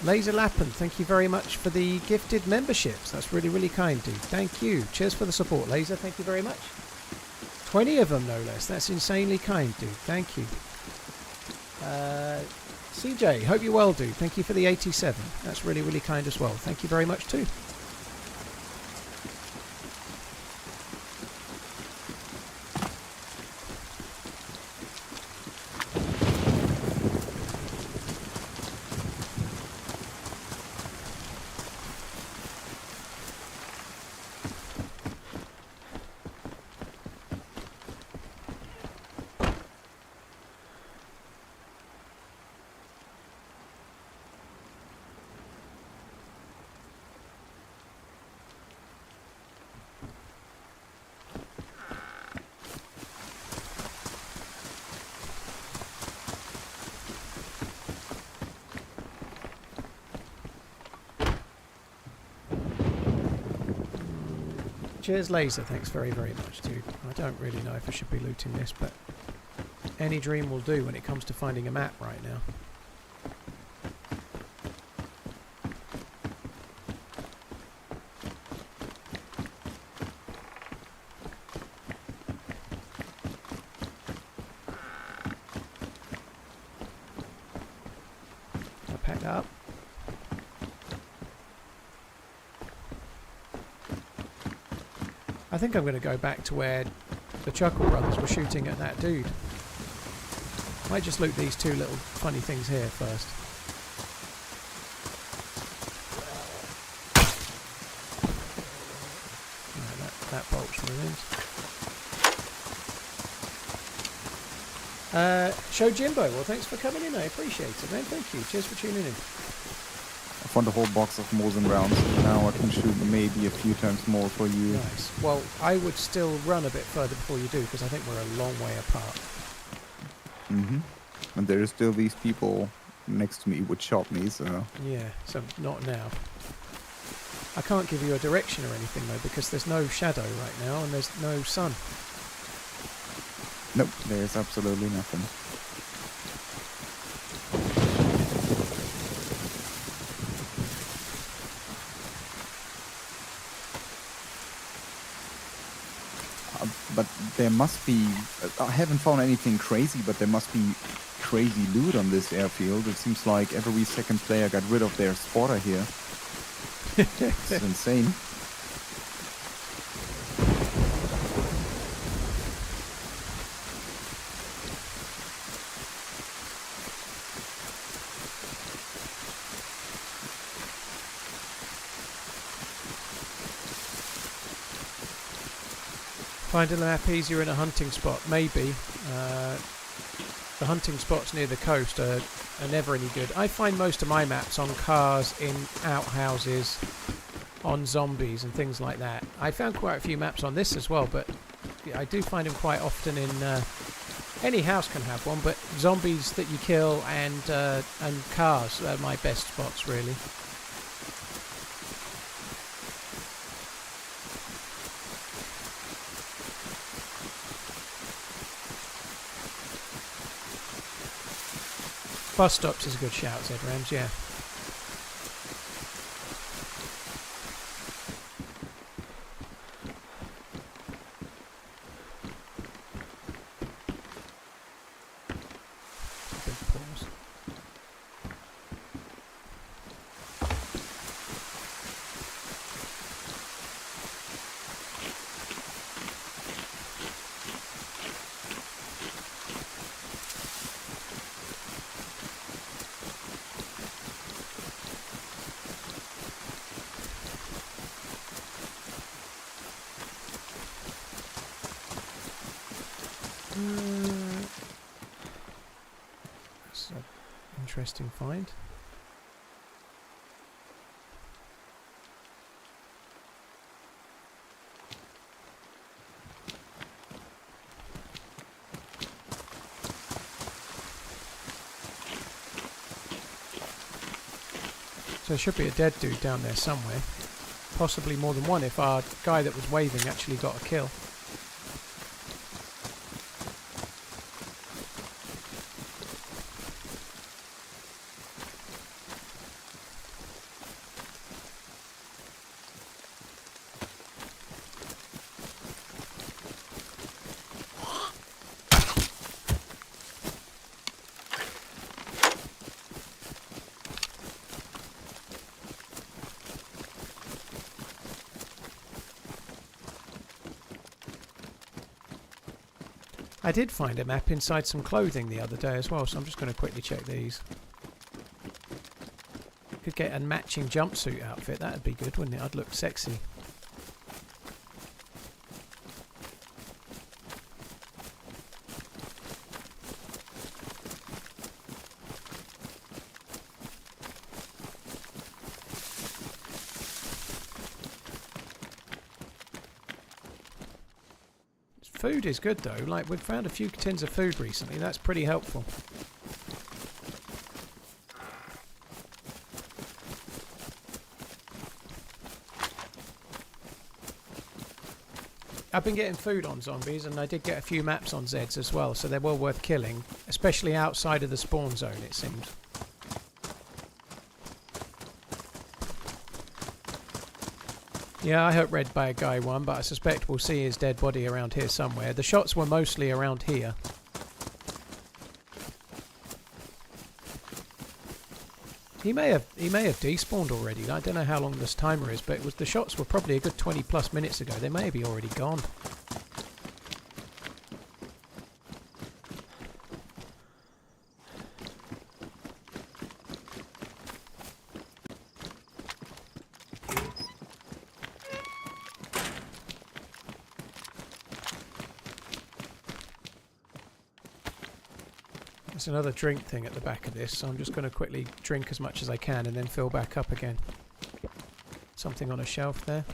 Laser Lappin, thank you very much for the gifted memberships. That's really, really kind, dude. Thank you. Cheers for the support, Laser. Thank you very much. 20 of them, no less. That's insanely kind, dude. Thank you. CJ, hope you're well, dude. Thank you for the 87. That's really, really kind as well. Thank you very much, too. Cheers, Laser. Thanks very, very much, dude. I don't really know if I should be looting this, but any dream will do when it comes to finding a map right now. I pack that up. I think I'm going to go back to where the Chuckle Brothers were shooting at that dude. Might just loot these two little funny things here first. Right, that bolt's ruined. Show Jimbo, well thanks for coming in, I appreciate it, man. Thank you. Cheers for tuning in. I found a whole box of Mosin rounds. Now I can shoot maybe a few times more for you. Nice. Well, I would still run a bit further before you do, because I think we're a long way apart. Mm-hmm. And there are still these people next to me would shot me, so... Yeah, so not now. I can't give you a direction or anything, though, because there's no shadow right now, and there's no sun. Nope, there's absolutely nothing. But there must be... I haven't found anything crazy, but there must be crazy loot on this airfield. It seems like every second player got rid of their spotter here. It's insane. Finding the map easier in a hunting spot, maybe. The hunting spots near the coast are never any good. I find most of my maps on cars, in outhouses, on zombies and things like that. I found quite a few maps on this as well, but I do find them quite often in... any house can have one, but zombies that you kill and cars are my best spots, really. Bus stops is a good shout, said Rams, yeah. Big pause. That's an interesting find. So there should be a dead dude down there somewhere. Possibly more than one if our guy that was waving actually got a kill. I did find a map inside some clothing the other day as well, so I'm just going to quickly check these. Could get a matching jumpsuit outfit, that'd be good, wouldn't it? I'd look sexy. Food is good though, like we've found a few tins of food recently, that's pretty helpful. I've been getting food on zombies and I did get a few maps on Zeds as well, so they're well worth killing, especially outside of the spawn zone it seems. Yeah, I hope Red Bag Guy won, but I suspect we'll see his dead body around here somewhere. The shots were mostly around here. He may have despawned already. I don't know how long this timer is, but the shots were probably a good 20 plus minutes ago. They may be already gone. There's another drink thing at the back of this, so I'm just going to quickly drink as much as I can and then fill back up again. Something on a shelf there.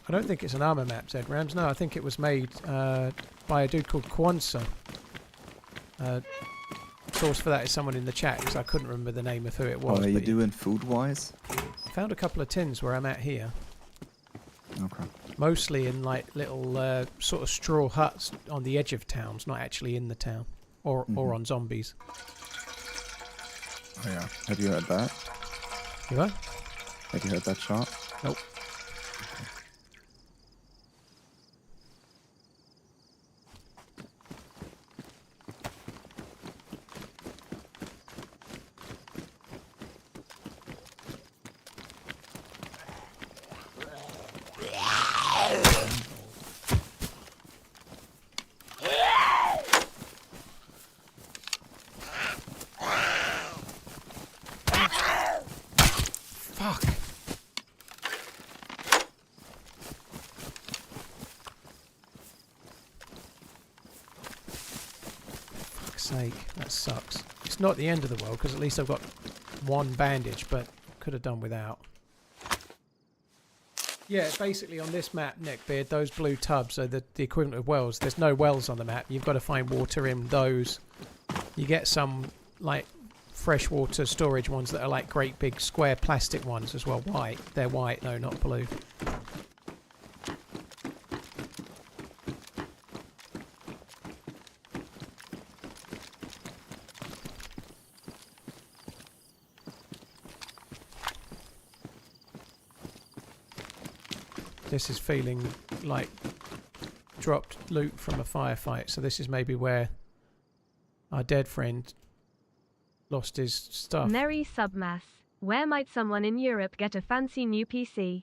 I don't think it's an armor map, Zed Rams. No, I think it was made by a dude called Kwanzaa. Source for that is someone in the chat because I couldn't remember the name of who it was. What are you doing food-wise? Found a couple of tins where I'm at here. Okay. Mostly in like little sort of straw huts on the edge of towns, not actually in the town, or on zombies. Oh yeah. Have you heard that? You what? Have you heard that shot? Nope. That sucks. It's not the end of the world because at least I've got one bandage, but could have done without. Yeah, basically on this map, Neckbeard, those blue tubs are the equivalent of wells. There's no wells on the map. You've got to find water in those. You get some like freshwater storage ones that are like great big square plastic ones as well. White. They're white though, not blue. This is feeling like dropped loot from a firefight, so this is maybe where our dead friend lost his stuff. Merry Submass. Where might someone in Europe get a fancy new PC?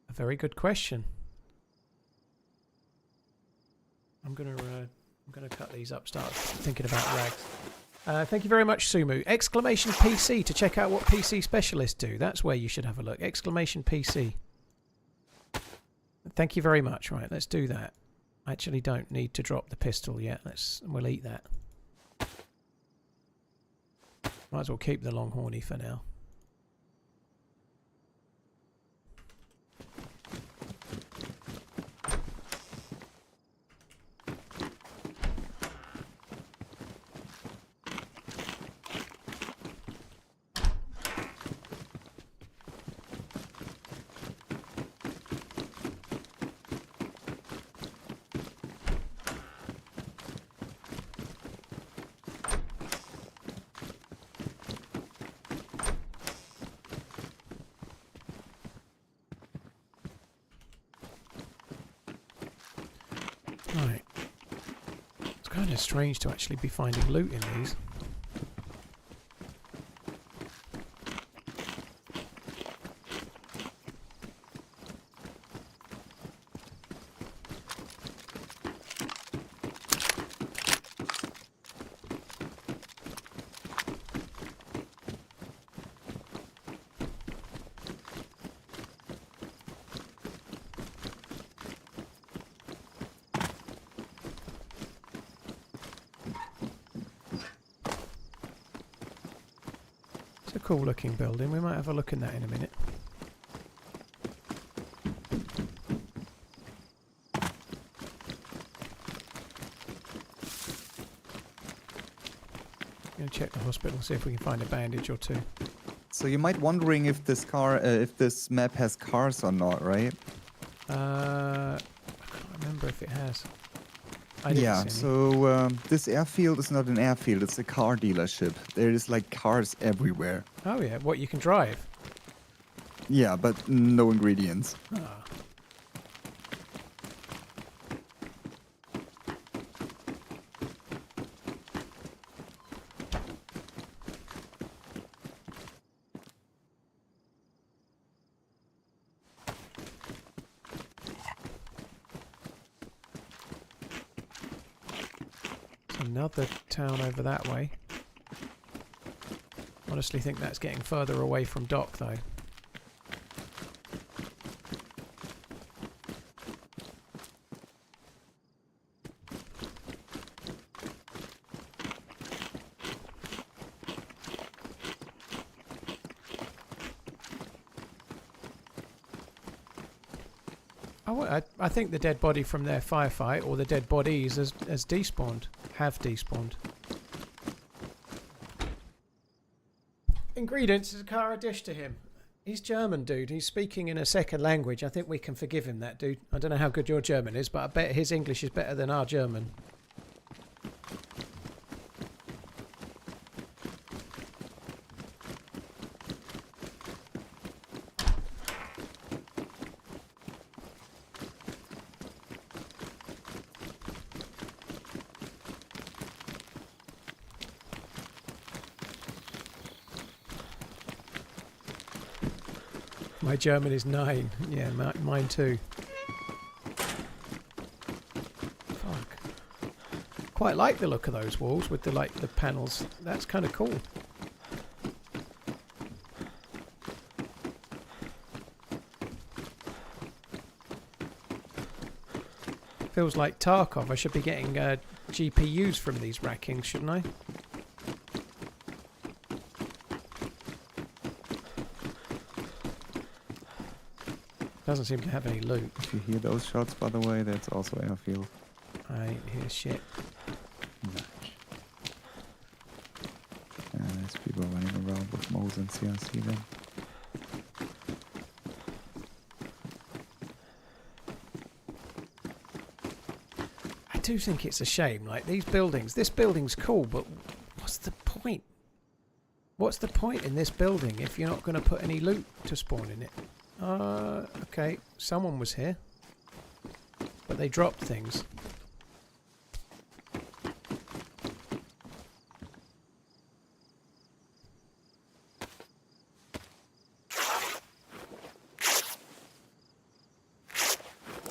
A very good question. I'm gonna cut these up, start thinking about rags. Thank you very much, Sumu. Exclamation PC to check out what PC specialists do. That's where you should have a look. Exclamation PC. Thank you very much. Right, let's do that. I actually don't need to drop the pistol yet. We'll eat that. Might as well keep the Longhorny for now. Kind of strange to actually be finding loot in these. It's a cool looking building. We might have a look in that in a minute. Gonna check the hospital, see if we can find a bandage or two. So you might wondering if this if this map has cars or not, right? I can't remember if it has. I didn't Yeah, see any. so this airfield is not an airfield, it's a car dealership. There is like cars everywhere. Oh yeah, what you can drive? Yeah, but no ingredients. Ah. Another town over that way. Honestly think that's getting further away from dock though. Oh, I think the dead body from their firefight, or the dead bodies, has despawned. Have despawned. Ingredients is a Kara dish to him. He's German, dude. He's speaking in a second language. I think we can forgive him that, dude. I don't know how good your German is, but I bet his English is better than our German. My German is 9. Yeah, mine too. Fuck. Quite like the look of those walls with the the panels. That's kind of cool. Feels like Tarkov. I should be getting GPUs from these rackings, shouldn't I? Doesn't seem to have any loot. If you hear those shots, by the way, that's also airfield. I ain't hear shit. There's people running around with Mo's and CRC then. I do think it's a shame. Like these buildings, this building's cool, but what's the point? What's the point in this building if you're not going to put any loot to spawn in it? Okay, someone was here, but they dropped things.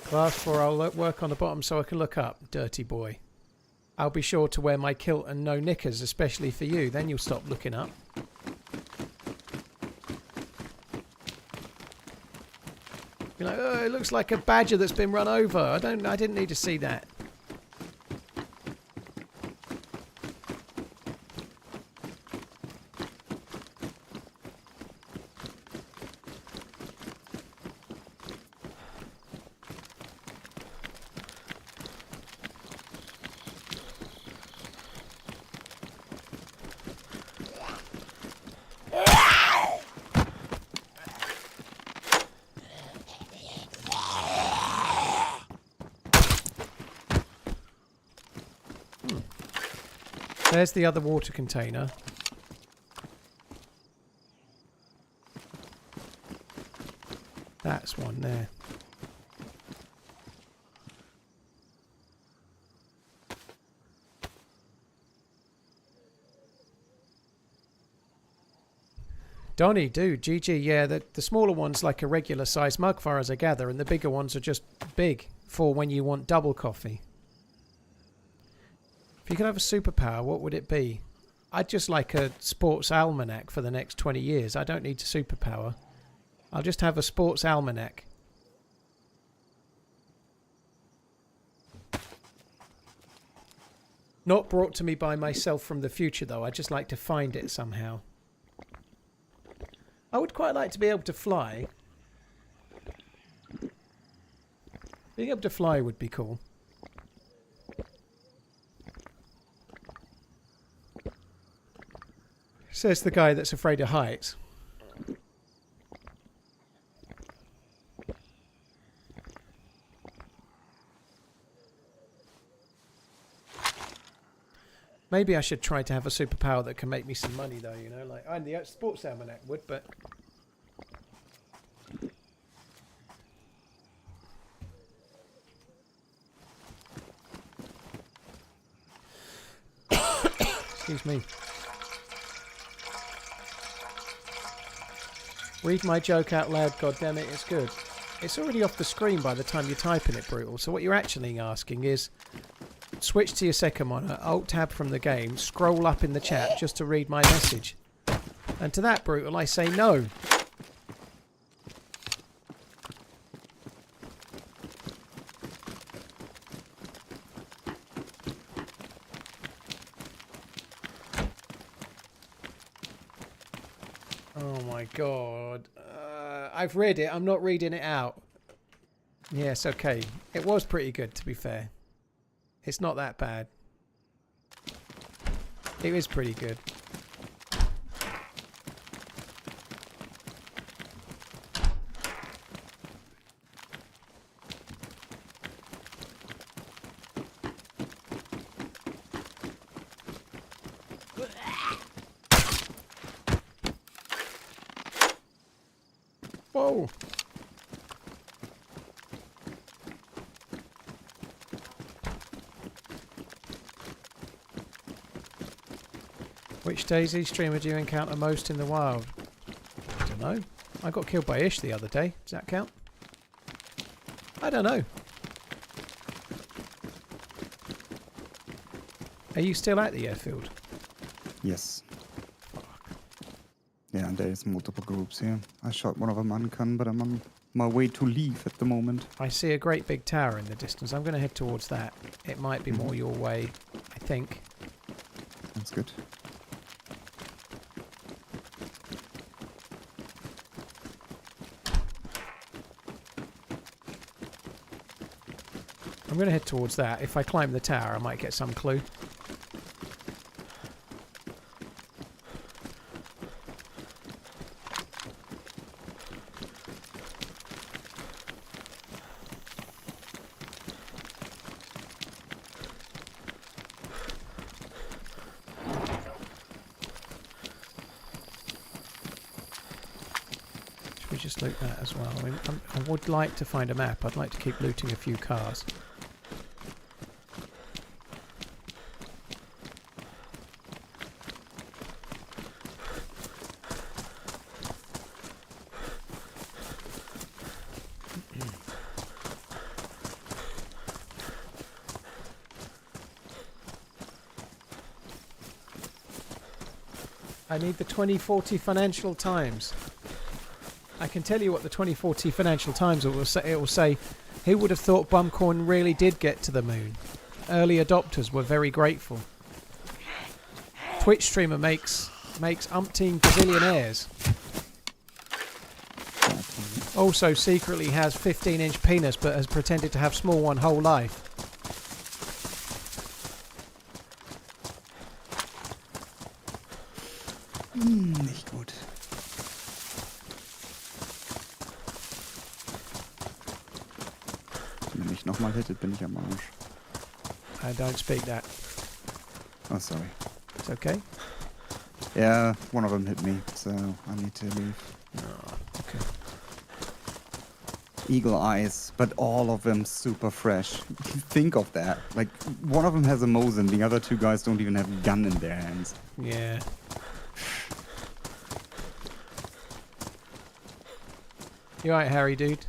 Class 4, I'll work on the bottom so I can look up. Dirty boy. I'll be sure to wear my kilt and no knickers, especially for you. Then you'll stop looking up. Be like, oh, it looks like a badger that's been run over. I didn't need to see that. There's the other water container. That's one there. Donnie, dude, GG. Yeah, the smaller one's like a regular size mug, far as I gather, and the bigger ones are just big for when you want double coffee. If you could have a superpower, what would it be? I'd just like a sports almanac for the next 20 years. I don't need a superpower. I'll just have a sports almanac. Not brought to me by myself from the future, though. I'd just like to find it somehow. I would quite like to be able to fly. Being able to fly would be cool. Says the guy that's afraid of heights. Maybe I should try to have a superpower that can make me some money, though, you know? Like, I'm the sports almanac would, but... Excuse me. Read my joke out loud, goddammit, it's good. It's already off the screen by the time you're typing it, Brutal. So what you're actually asking is... Switch to your second monitor, Alt-Tab from the game, scroll up in the chat just to read my message. And to that, Brutal, I say no. Oh my god. I've read it, I'm not reading it out. Yes, okay. It was pretty good, to be fair. It's not that bad. It is pretty good. Whoa! Which DayZ streamer do you encounter most in the wild? I don't know. I got killed by Ish the other day. Does that count? I don't know. Are you still at the airfield? Yes. Yeah, and there's multiple groups here. I shot one of them uncon, but I'm on my way to leave at the moment. I see a great big tower in the distance. I'm going to head towards that. It might be more your way, I think. That's good. I'm going to head towards that. If I climb the tower, I might get some clue. Should we just loot that as well? I mean, I would like to find a map. I'd like to keep looting a few cars. I need the 2040 Financial Times. I can tell you what the 2040 Financial Times will say. It will say, who would have thought Bumcorn really did get to the moon? Early adopters were very grateful. Twitch streamer makes umpteen gazillionaires. Also secretly has 15-inch penis but has pretended to have small one whole life. Nicht gut. Wenn mich nochmal hittet, bin ich am Arsch. I don't speak that. Oh, sorry. It's okay. Yeah, one of them hit me, so I need to leave. Oh, okay. Eagle eyes, but all of them super fresh. Think of that. Like, one of them has a Mosin, the other two guys don't even have a gun in their hands. Yeah. You alright, Harry, dude?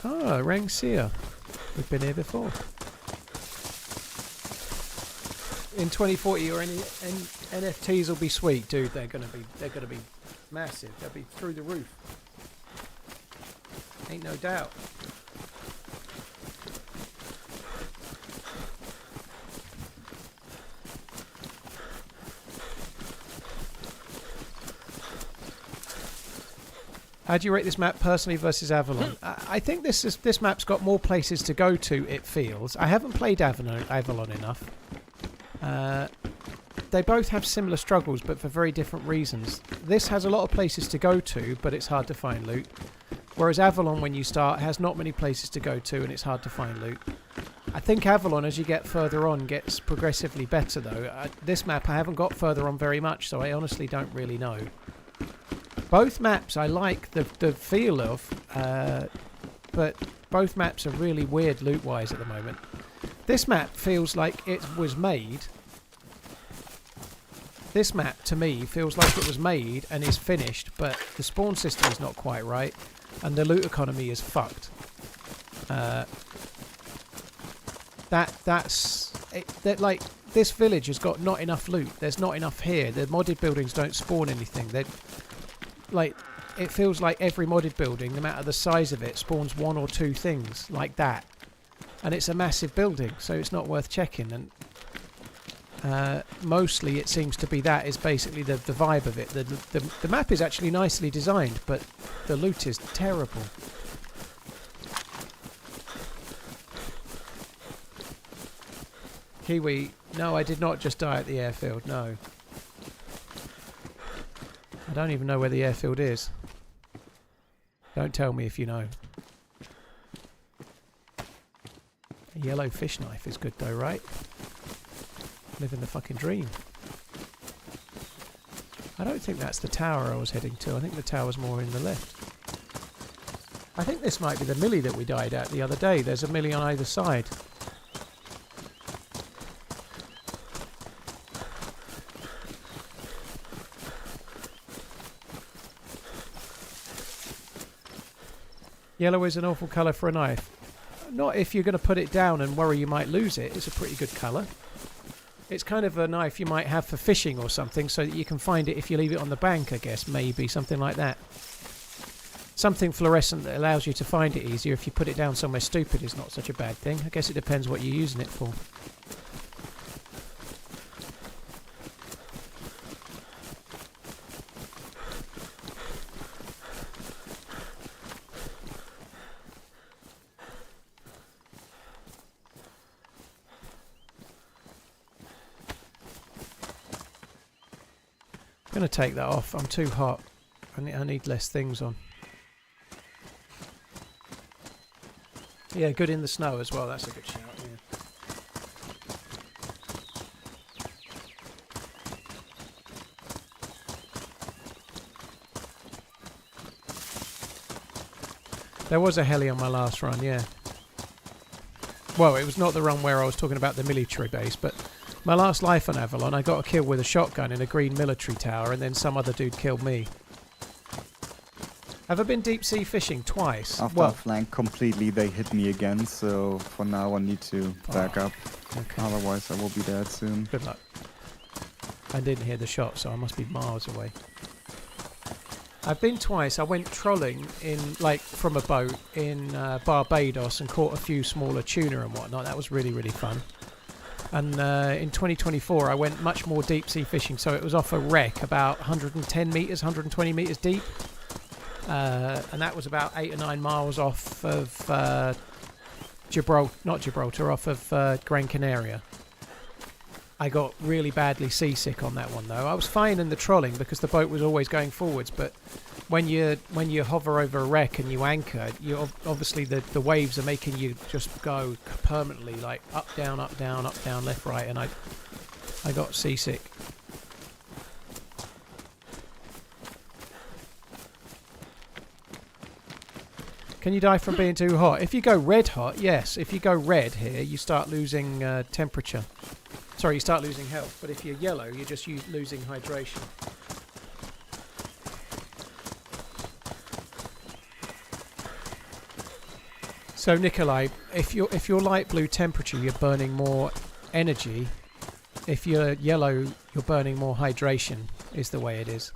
Ah, Rangsia. We've been here before. In 2040, or any NFTs will be sweet, dude. They're gonna be massive. They'll be through the roof. Ain't no doubt. How do you rate this map personally versus Avalon? I think this map's got more places to go to, it feels. I haven't played Avalon enough. They both have similar struggles, but for very different reasons. This has a lot of places to go to, but it's hard to find loot. Whereas Avalon, when you start, has not many places to go to, and it's hard to find loot. I think Avalon, as you get further on, gets progressively better, though. This map, I haven't got further on very much, so I honestly don't really know. Both maps I like the feel of, but both maps are really weird loot-wise at the moment. This map feels like it was made. This map, to me, feels like it was made and is finished, but the spawn system is not quite right, and the loot economy is fucked. Like, this village has got not enough loot. There's not enough here. The modded buildings don't spawn anything. Like, it feels like every modded building, no matter the size of it, spawns one or two things like that, and it's a massive building, so it's not worth checking. And mostly it seems to be that is basically the vibe of it. The map is actually nicely designed, but the loot is terrible. Kiwi, no, I did not just die at the airfield, no. I don't even know where the airfield is. Don't tell me if you know. A yellow fish knife is good though, right? Living the fucking dream. I don't think that's the tower I was heading to. I think the tower's more in the left. I think this might be the millie that we died at the other day. There's a millie on either side. Yellow is an awful colour for a knife. Not if you're going to put it down and worry you might lose it. It's a pretty good colour. It's kind of a knife you might have for fishing or something, so that you can find it if you leave it on the bank, I guess. Maybe something like that. Something fluorescent that allows you to find it easier if you put it down somewhere stupid is not such a bad thing. I guess it depends what you're using it for. I'm going to take that off. I'm too hot. I need less things on. Yeah, good in the snow as well. That's a good shout. Yeah. There was a heli on my last run, yeah. Well, it was not the run where I was talking about the military base, but my last life on Avalon, I got a kill with a shotgun in a green military tower, and then some other dude killed me. Have I been deep sea fishing twice? After I flanked completely, they hit me again, so for now I need to back up. Okay. Otherwise I will be dead soon. Good luck. I didn't hear the shot, so I must be miles away. I've been twice. I went trolling in, like, from a boat in Barbados and caught a few smaller tuna and whatnot. That was really, really fun. And in 2024 I went much more deep sea fishing, so it was off a wreck about 110 metres, 120 metres deep. And that was about 8 or 9 miles off of Gibraltar, not Gibraltar, off of Gran Canaria. I got really badly seasick on that one though. I was fine in the trolling because the boat was always going forwards, but when you hover over a wreck and you anchor, you obviously the waves are making you just go permanently like up down, left, right, and I got seasick. Can you die from being too hot? If you go red hot, yes. If you go red here, you start losing temperature. Sorry, you start losing health. But if you're yellow, you're just losing hydration. So Nikolai, if you're light blue temperature, you're burning more energy. If you're yellow, you're burning more hydration. Is the way it is.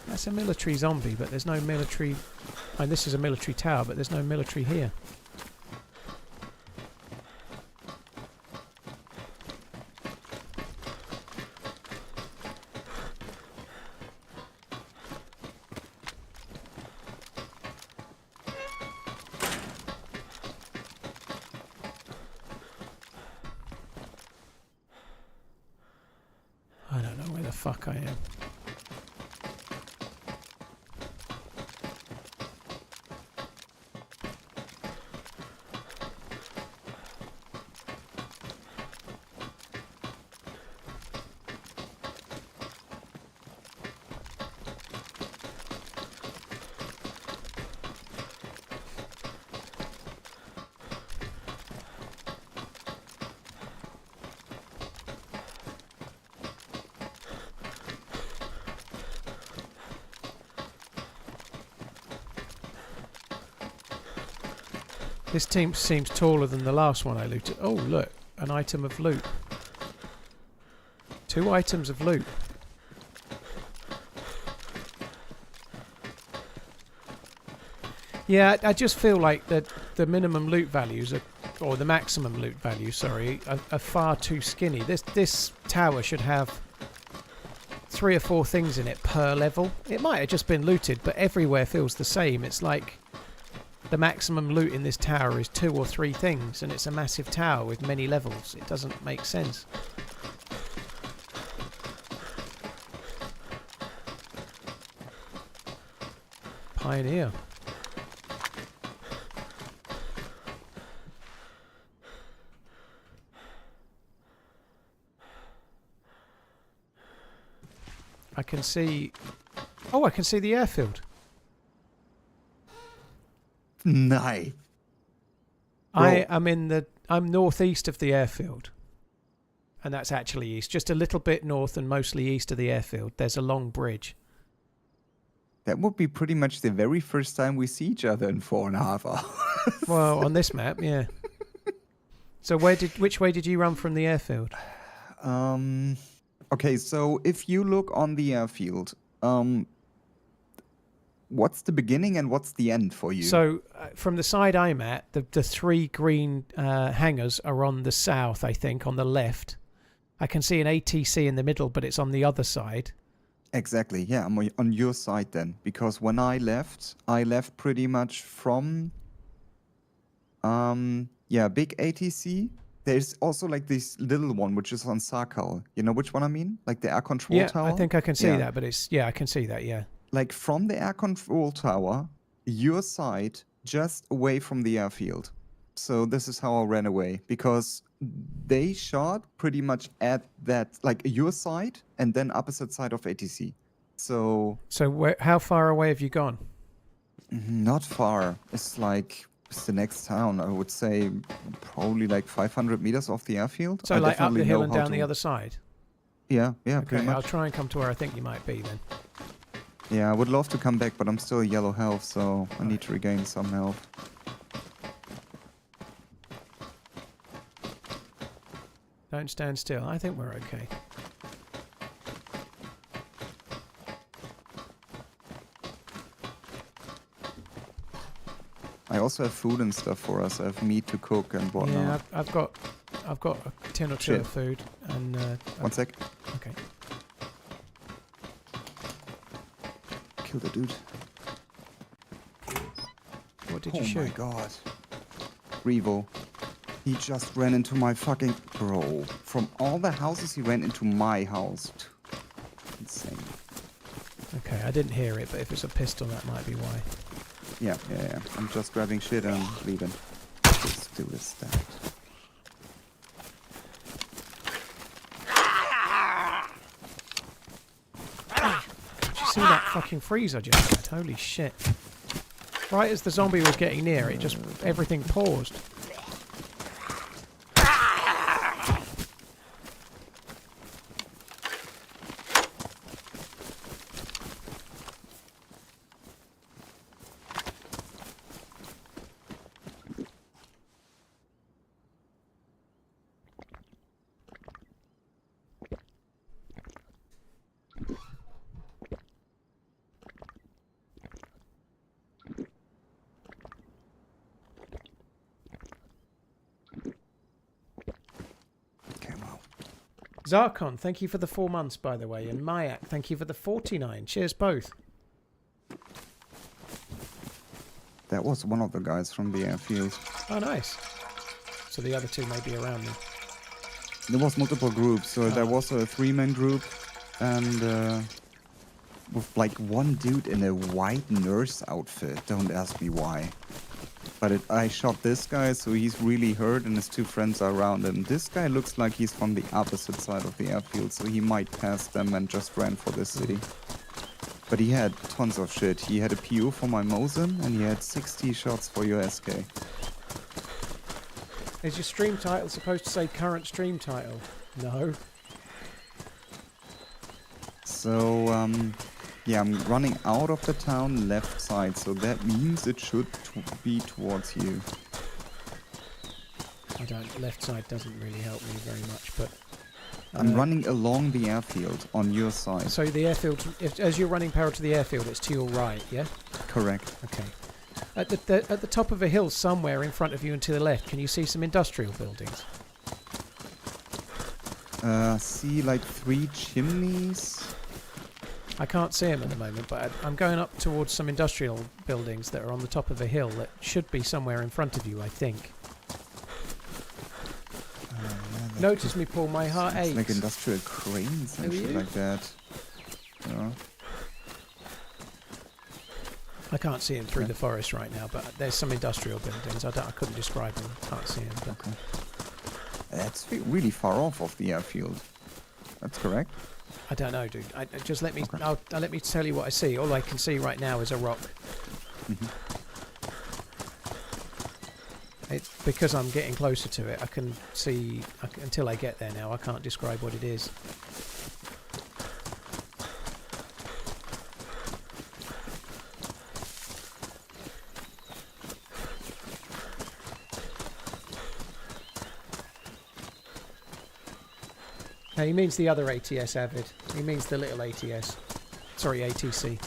That's a military zombie, but there's no military. And this is a military tower, but there's no military here. I don't know where the fuck I am. This team seems taller than the last one I looted. Oh, look. An item of loot. 2 items of loot. Yeah, I just feel like that the minimum loot values, or the maximum loot value, sorry, are far too skinny. This tower should have 3 or 4 things in it per level. It might have just been looted, but everywhere feels the same. It's like the maximum loot in this tower is 2 or 3 things, and it's a massive tower with many levels. It doesn't make sense. Pioneer. I can see... Oh, I can see the airfield. Nice. I'm northeast of the airfield. And that's actually east. Just a little bit north and mostly east of the airfield. There's a long bridge. That would be pretty much the very first time we see each other in 4.5 hours. Well, on this map, yeah. So which way did you run from the airfield? Okay, so if you look on the airfield, what's the beginning and what's the end for you? So from the side I'm at, the 3 green hangars are on the south, I think, on the left. I can see an ATC in the middle, but it's on the other side. Exactly, yeah, I'm on your side then. Because when I left pretty much from, big ATC. There's also like this little one, which is on Sarkal. You know which one I mean? Like the air control tower? Yeah, I think I can see that, but I can see that, yeah. Like from the air control tower, your side just away from the airfield. So this is how I ran away, because they shot pretty much at that, like your side and then opposite side of ATC. So how far away have you gone? Not far. It's like the next town. I would say probably like 500 meters off the airfield. So like up the hill and down the other side? Yeah, okay, pretty much. I'll try and come to where I think you might be then. Yeah, I would love to come back, but I'm still yellow health, so I need to regain some health. Don't stand still. I think we're okay. I also have food and stuff for us. I have meat to cook and whatnot. Yeah, I've got a tin or two Shit. of food and. 1 sec. Okay. Kill the dude. What did you Oh shoot? my god. Revo. He just ran into my fucking... Bro. From all the houses, he ran into my house. Insane. Okay, I didn't hear it, but if it's a pistol, that might be why. Yeah. I'm just grabbing shit and leaving. This dude is stacked. Did you see that fucking freeze I just had? Holy shit. Right as the zombie was getting near, it just... everything paused. Zarkon, thank you for the 4 months, by the way. And Mayak, thank you for the 49. Cheers, both. That was one of the guys from the airfield. Oh, nice. So the other two may be around me. There was multiple groups, so there was a 3-man group, and with like one dude in a white nurse outfit. Don't ask me why. But I shot this guy, so he's really hurt, and his 2 friends are around him. This guy looks like he's from the opposite side of the airfield, so he might pass them and just ran for this city. But he had tons of shit. He had a PU for my Mosin, and he had 60 shots for your SK. Is your stream title supposed to say current stream title? No. So, yeah, I'm running out of the town left side, so that means it should be towards you. Left side doesn't really help me very much, but... I'm running along the airfield on your side. So the airfield, as you're running parallel to the airfield, it's to your right, yeah? Correct. Okay. At the top of a hill somewhere in front of you and to the left, can you see some industrial buildings? See like 3 chimneys? I can't see them at the moment, but I'm going up towards some industrial buildings that are on the top of a hill that should be somewhere in front of you, I think. Notice me, Paul, my heart aches. Like industrial cranes and shit like that. Yeah. I can't see them through the forest right now, but there's some industrial buildings. I couldn't describe them. Can't see them. But okay. That's really far off of the airfield. That's correct. I don't know, dude. Just let me. Okay. Let me tell you what I see. All I can see right now is a rock. Because I'm getting closer to it, I can see until I get there. Now I can't describe what it is. No, he means the other ATS, Avid. He means the little ATS. Sorry, ATC.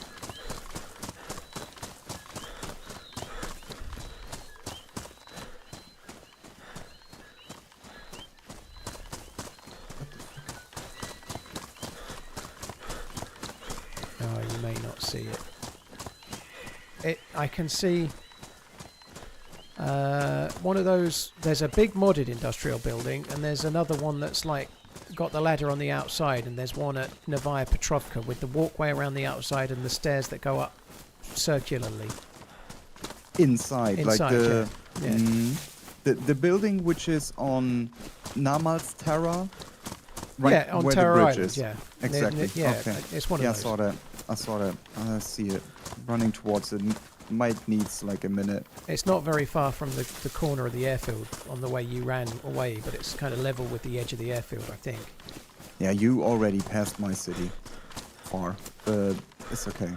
Oh, you may not see it. I can see one of those. There's a big modded industrial building, and there's another one that's like got the ladder on the outside, and there's one at Novaya Petrovka with the walkway around the outside and the stairs that go up circularly. Inside like the the building which is on Namal's Terra, right? Yeah, on where Terra the bridge Island, is. yeah. Exactly. Yeah, okay. it's one of those. I saw that. I see it. Running towards it. Might needs like a minute. It's not very far from the corner of the airfield on the way you ran away, but it's kind of level with the edge of the airfield, I think. Yeah, you already passed my city. Far. But it's okay.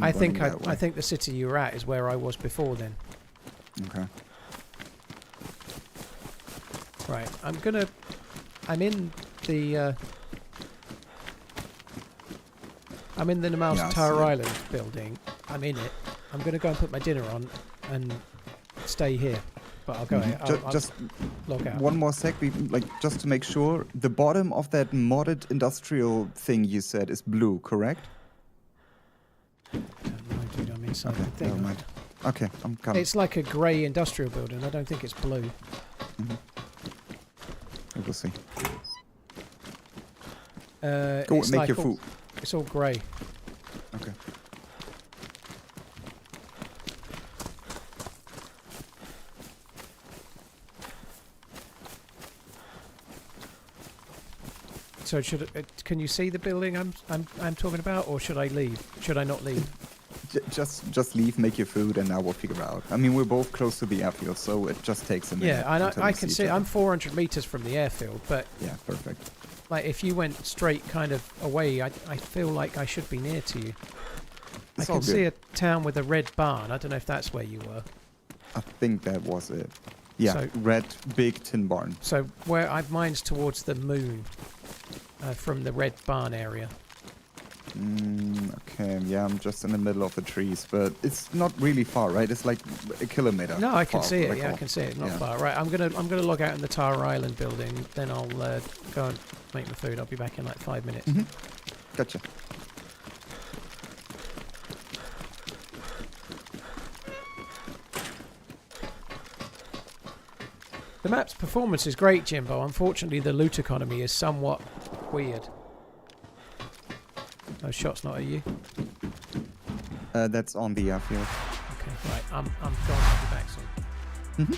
I think the city you were at is where I was before then. Okay. Right. I'm in the Namal's Tower Island building. I'm in it. I'm going to go and put my dinner on and stay here. but I'll go ahead. I'll just log out. one more sec, just to make sure. The bottom of that modded industrial thing you said is blue, correct? No, dude, I'm inside Okay, the thing. never mind. Okay, I'm coming. It's like a grey industrial building. I don't think it's blue. We'll see. Go and make your food. It's all grey. Okay. So can you see the building I'm talking about, or should I leave? Should I not leave? Just leave, make your food, and now we'll figure out. I mean, we're both close to the airfield, so it just takes a minute. Yeah, I can see. I'm 400 meters from the airfield, but yeah, perfect. Like if you went straight kind of away, I feel like I should be near to you. I can see a town with a red barn. I don't know if that's where you were. I think that was it. Yeah, So- red big tin barn. So mine's towards the moon, from the red barn area. Okay, yeah, I'm just in the middle of the trees, but it's not really far, right? It's like a kilometer. No, I can far, see it. what Yeah, I call. can see it. Not Yeah. far. Right, I'm gonna log out in the Tower Island building. Then I'll go and make my food. I'll be back in like 5 minutes. Gotcha. The map's performance is great, Jimbo. Unfortunately, the loot economy is somewhat weird. Those shots not at you. That's on the airfield. Okay, right. I'm gone. I'll be back soon.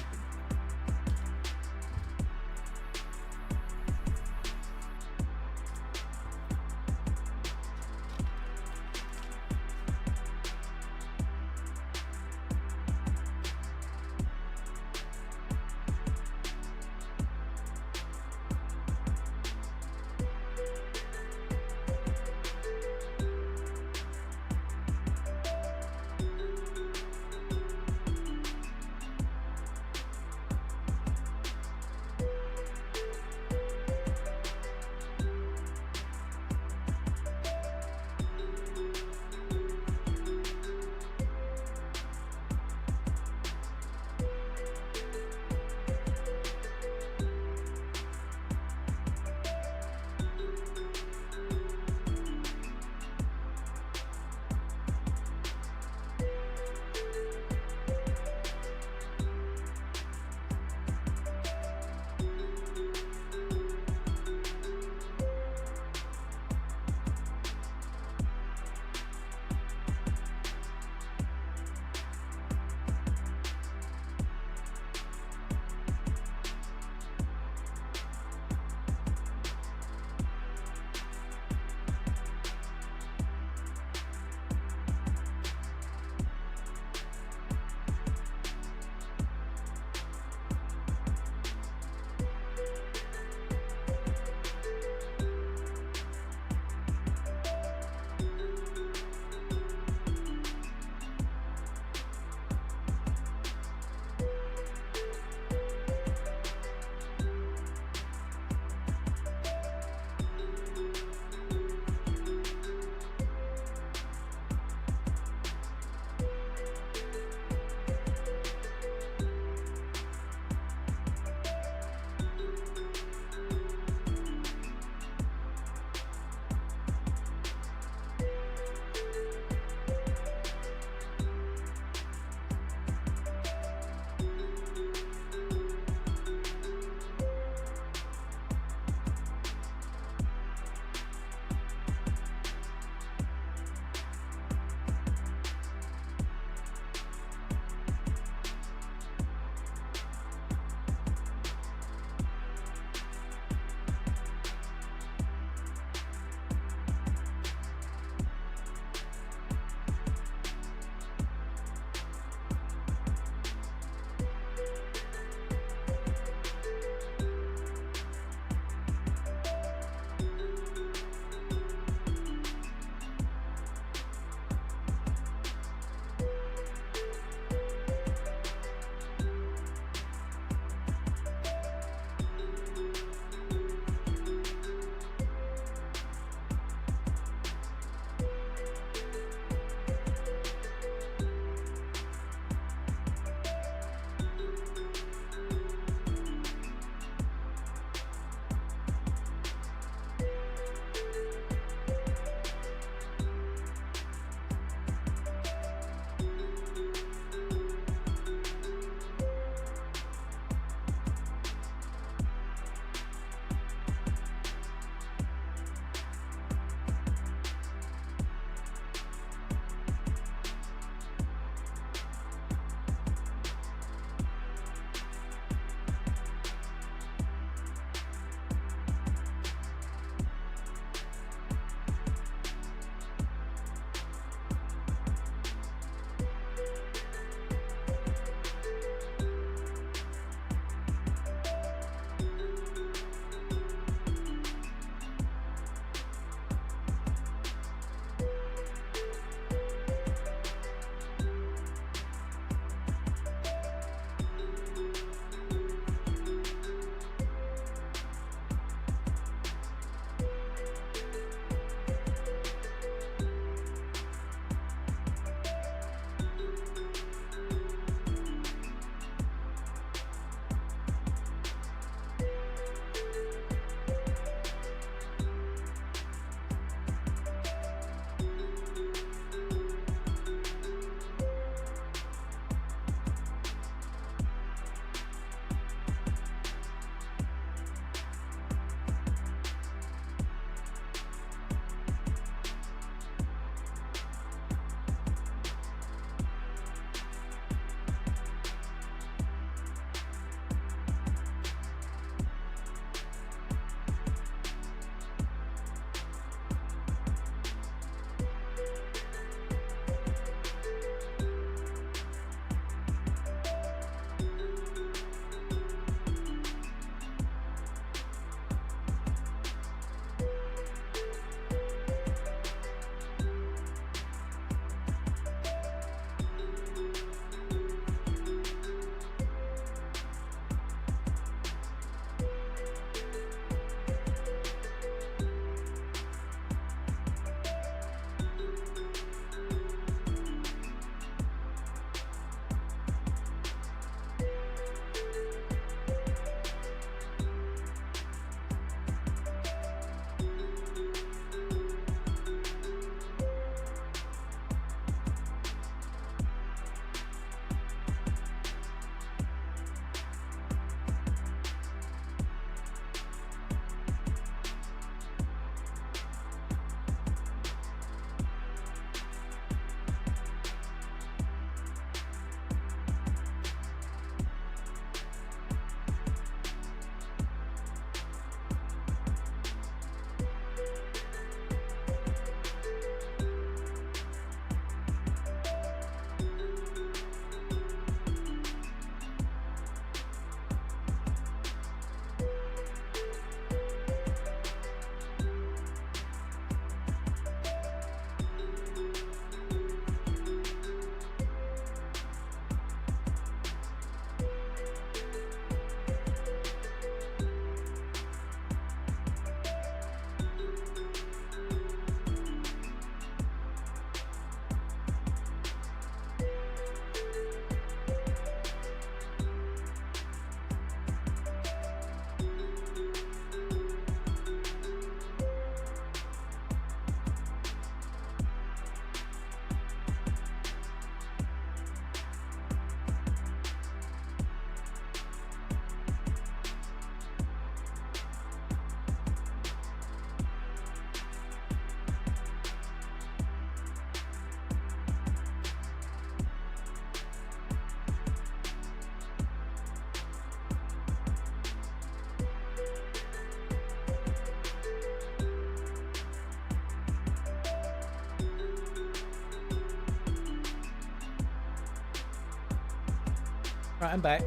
Right, I'm back.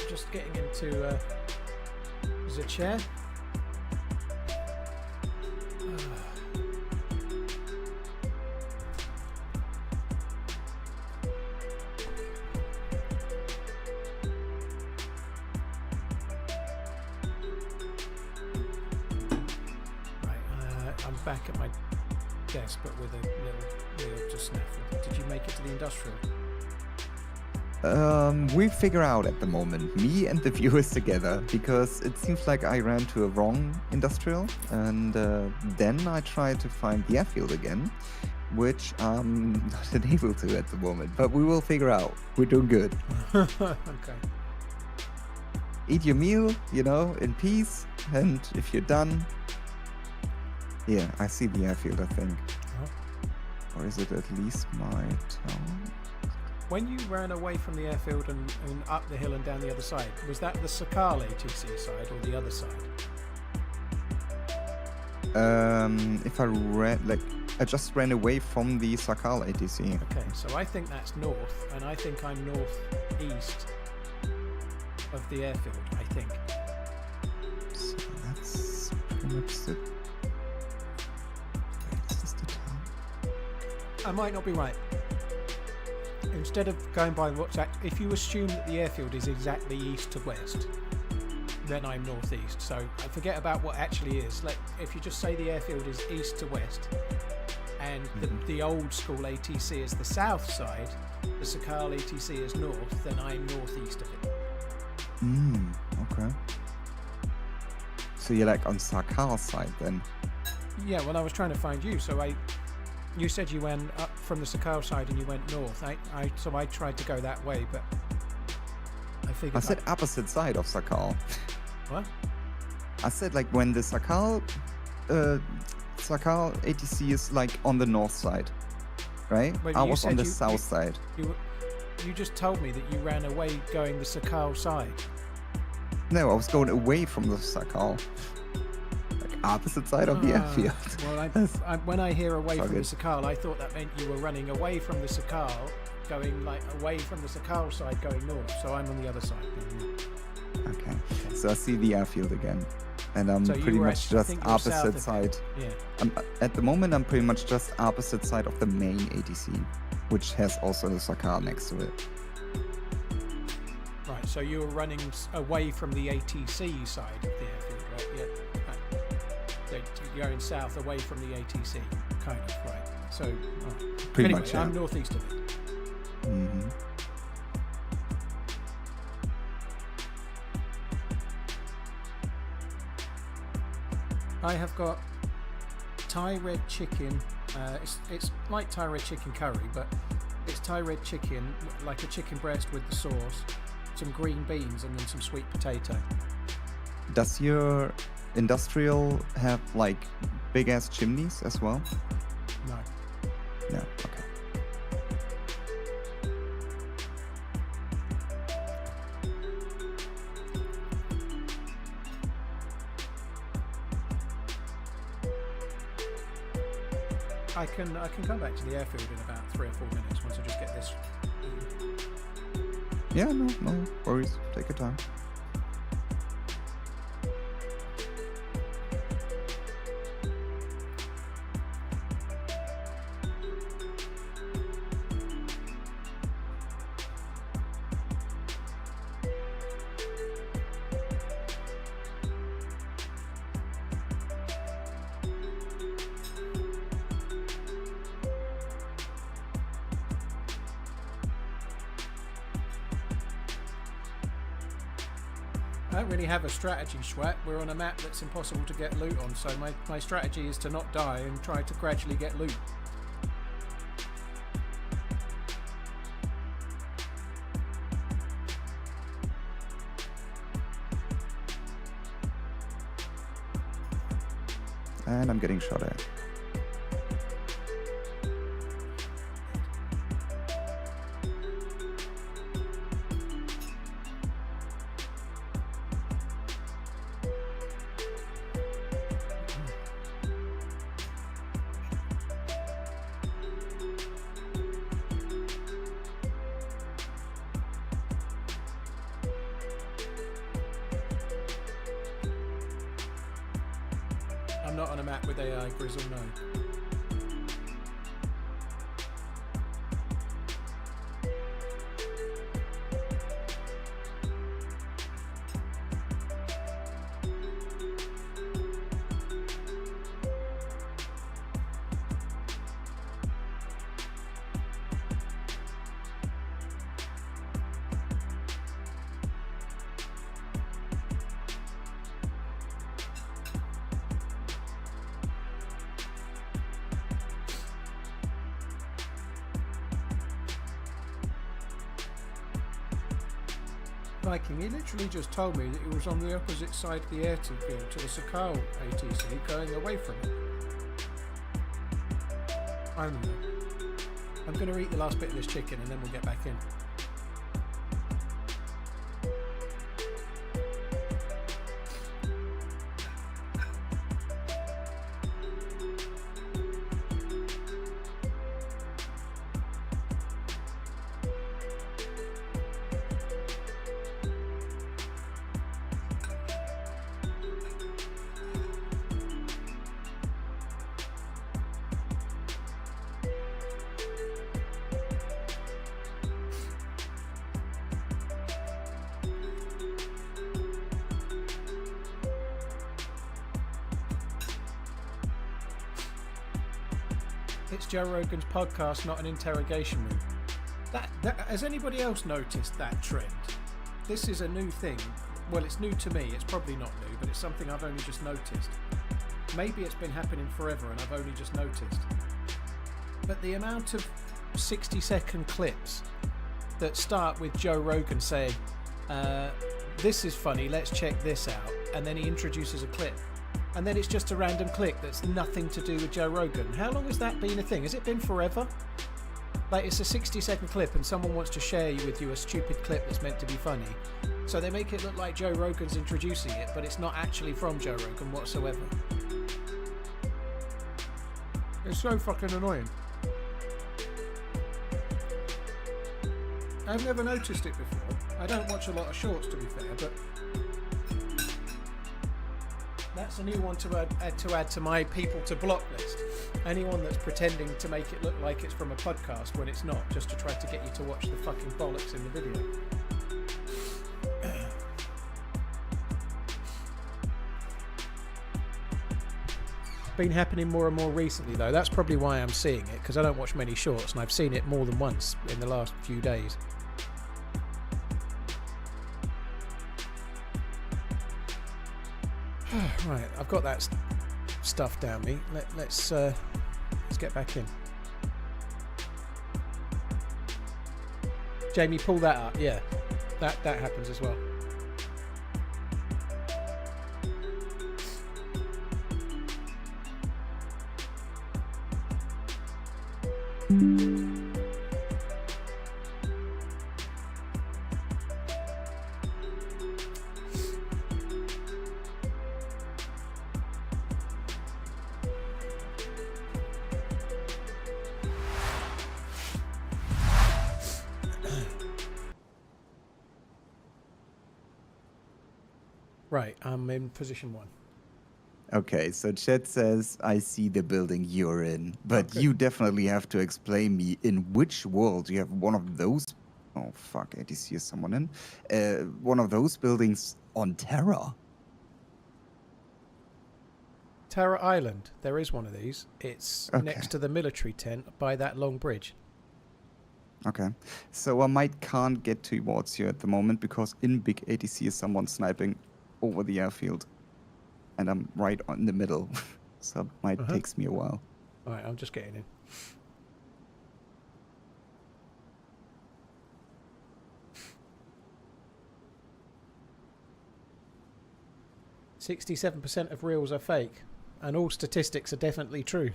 Just getting into the chair. I'm back at my desk, but with a little just snafu. Did you make it to the industrial? We figure out at the moment, me and the viewers together, because it seems like I ran to a wrong industrial, and then I tried to find the airfield again, which I'm not able to at the moment, but we will figure out. We're doing good. Okay. Eat your meal, you know, in peace, and if you're done... Yeah, I see the airfield, I think. Oh. Or is it at least my town? When you ran away from the airfield and up the hill and down the other side, was that the Sakal ATC side or the other side? If I I just ran away from the Sakal ATC. Okay, so I think that's north, and I think I'm northeast of the airfield, I think. So that's pretty much the... Wait, is this the town? I might not be right. Instead of going by what's if you assume that the airfield is exactly east to west, then I'm northeast. So I forget about what actually is. Like if you just say the airfield is east to west, and the old school ATC is the south side, the Sakal ATC is north, then I'm northeast of it. Okay. So you're like on Sakal's side then? Yeah, well I was trying to find you, so you said you went up from the Sakal side and you went north. So I tried to go that way, but I figured... I said opposite side of Sakal. What? I said like when the Sakal ATC is like on the north side, right? Wait, I was on the south side. You just told me that you ran away going the Sakal side. No, I was going away from the Sakal. Opposite side of the airfield. Well, when I hear away from the Sakal, I thought that meant you were running away from the Sakal, going like away from the Sakal side, going north. So I'm on the other side. Okay. So I see the airfield again, and I'm So pretty much just opposite side. Yeah. At the moment, I'm pretty much just opposite side of the main ATC, which has also the Sakal next to it. Right. So you were running away from the ATC side of the airfield, right? Yeah. You're going south away from the ATC, kind of, right? So, pretty anyway, much, yeah. I'm northeast of it. Mm-hmm. I have got Thai red chicken. It's like Thai red chicken curry, but it's Thai red chicken, like a chicken breast with the sauce, some green beans, and then some sweet potato. Does your industrial have like big ass chimneys as well? No. No, okay. I can come back to the airfield in about 3 or 4 minutes once I just get this. Yeah, no worries. Take your time. I don't really have a strategy, Schwat. We're on a map that's impossible to get loot on, so my strategy is to not die and try to gradually get loot. And I'm getting shot at. I'm not on a map with AI, Grizzle, no. Viking, he literally just told me that he was on the opposite side of the airfield to the Sakal ATC, going away from it. I don't know. I'm going to eat the last bit of this chicken and then we'll get back in. It's Joe Rogan's podcast, not an interrogation room. Has anybody else noticed that trend? This is a new thing. Well, it's new to me. It's probably not new, but it's something I've only just noticed. Maybe it's been happening forever and I've only just noticed. But the amount of 60-second clips that start with Joe Rogan saying, this is funny, let's check this out, and then he introduces a clip. And then it's just a random clip that's nothing to do with Joe Rogan. How long has that been a thing? Has it been forever? Like, it's a 60-second clip and someone wants to share with you a stupid clip that's meant to be funny. So they make it look like Joe Rogan's introducing it, but it's not actually from Joe Rogan whatsoever. It's so fucking annoying. I've never noticed it before. I don't watch a lot of shorts, to be fair, but that's a new one to add to my people to block list. Anyone that's pretending to make it look like it's from a podcast when it's not, just to try to get you to watch the fucking bollocks in the video. Been happening more and more recently though. That's probably why I'm seeing it, because I don't watch many shorts and I've seen it more than once in the last few days. Right, I've got that stuff down me. Let's get back in. Jamie, pull that up. Yeah, that happens as well. Right, I'm in position 1. Okay, so chat says, I see the building you're in, but you definitely have to explain me in which world you have one of those... Oh, fuck, ATC is someone in. One of those buildings on Terra. Terra Island, there is one of these. It's next to the military tent by that long bridge. Okay, so I can't get towards you at the moment because in big ATC is someone sniping over the airfield. And I'm right in the middle, so it might takes me a while. Alright, I'm just getting in. 67% of reels are fake, and all statistics are definitely true.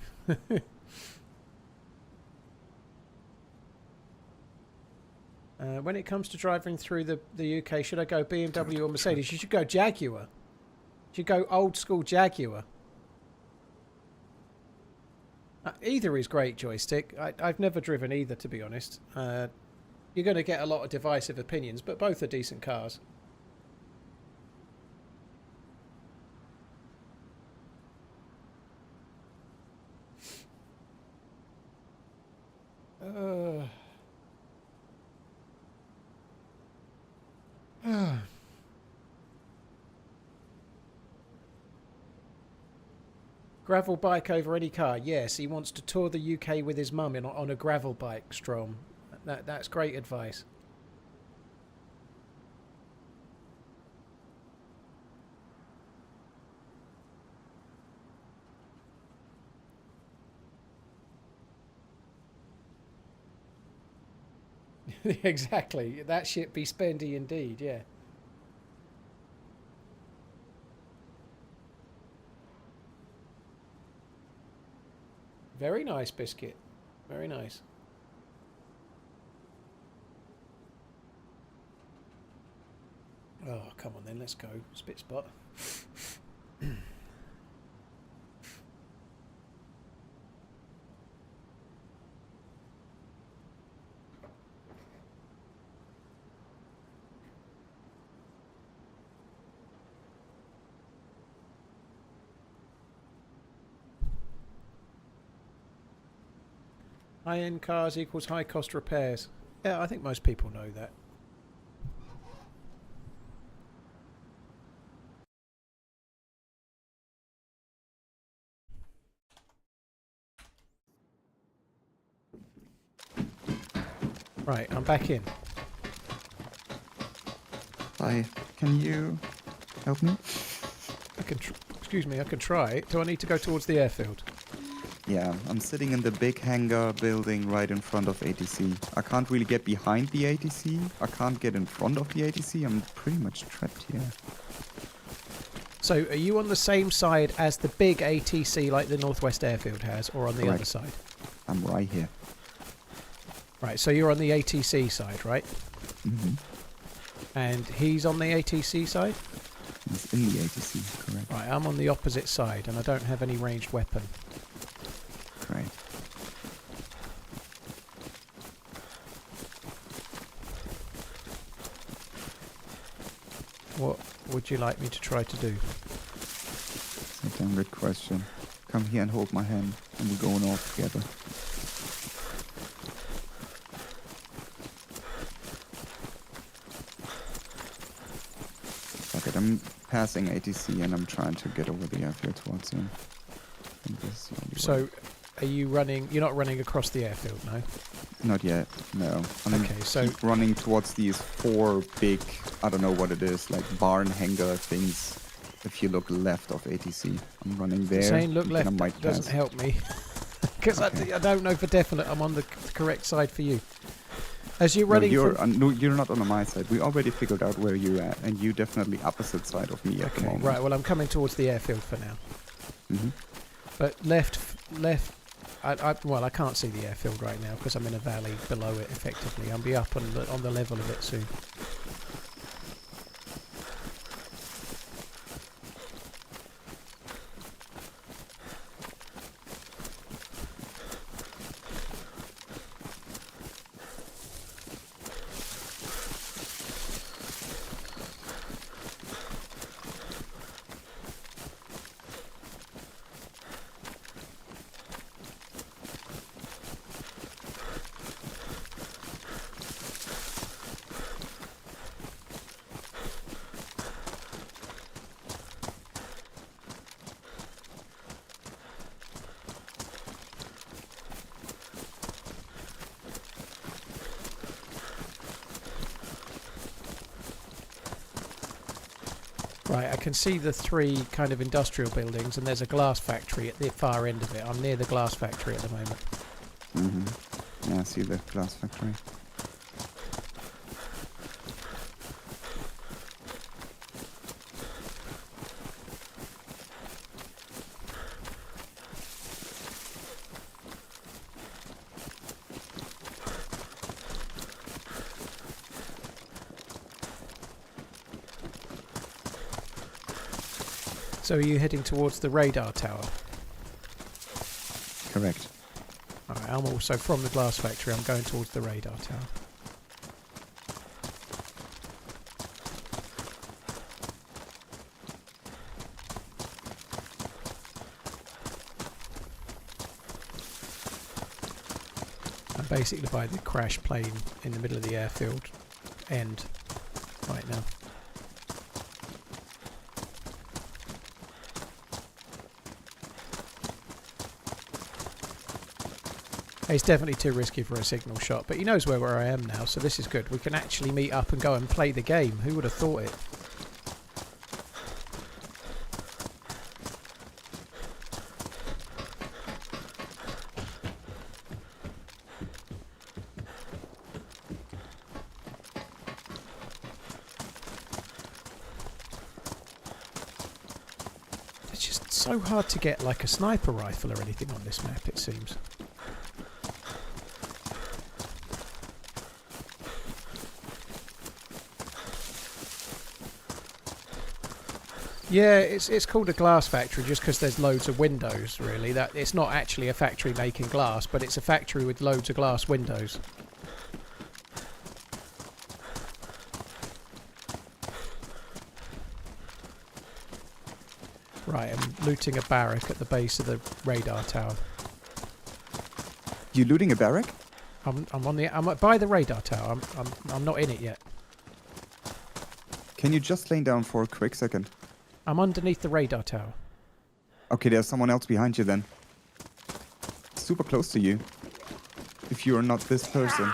When it comes to driving through the UK, should I go BMW or Mercedes? You should go Jaguar. You should go old school Jaguar. Either is great, Joystick. I've never driven either, to be honest. You're going to get a lot of divisive opinions, but both are decent cars. Gravel bike over any car. Yes, he wants to tour the UK with his mum on a gravel bike, Strom. That's great advice. Exactly. That shit be spendy indeed, yeah. Very nice, Biscuit. Very nice. Oh, come on then, let's go. Spit spot. High-end cars equals high-cost repairs. Yeah, I think most people know that. Right, I'm back in. Hi, can you help me? I can. Excuse me, I can try. Do I need to go towards the airfield? Yeah, I'm sitting in the big hangar building right in front of ATC. I can't really get behind the ATC. I can't get in front of the ATC. I'm pretty much trapped here. So, are you on the same side as the big ATC like the Northwest Airfield has, or on the other side? I'm right here. Right, so you're on the ATC side, right? Mm-hmm. And he's on the ATC side? He's in the ATC, correct. Right, I'm on the opposite side, and I don't have any ranged weapon. Right. What would you like me to try to do? That's a damn good question. Come here and hold my hand, and we're going off together. Fuck it, I'm passing ATC and I'm trying to get over the airfield towards him. So, are you running? You're not running across the airfield, no? Not yet, no. I'm keep running towards these 4 big, I don't know what it is, like barn hangar things. If you look left of ATC, I'm running there. Saying look left doesn't help me. Because I don't know for definite I'm on the correct side for you. As you're running no, you're not on my side. We already figured out where you're at, and you're definitely opposite side of me at the moment. Right, well I'm coming towards the airfield for now. Mm-hmm. But left, well, I can't see the airfield right now because I'm in a valley below it. Effectively, I'll be up on the level of it soon. Right, I can see the 3 kind of industrial buildings, and there's a glass factory at the far end of it. I'm near the glass factory at the moment. Mm-hmm. Yeah, I see the glass factory. So are you heading towards the radar tower? Correct. Alright, I'm also from the glass factory. I'm going towards the radar tower. I'm basically by the crash plane in the middle of the airfield end. firefight now. It's definitely too risky for a signal shot, but he knows where I am now, so this is good. We can actually meet up and go and play the game. Who would have thought it? It's just so hard to get like a sniper rifle or anything on this map, it seems. Yeah, it's called a glass factory just because there's loads of windows, really. That it's not actually a factory making glass, but it's a factory with loads of glass windows. Right, I'm looting a barrack at the base of the radar tower. You looting a barrack? I'm by the radar tower. I'm not in it yet. Can you just lay down for a quick second? I'm underneath the radar tower. Okay, there's someone else behind you then. Super close to you. If you are not this person.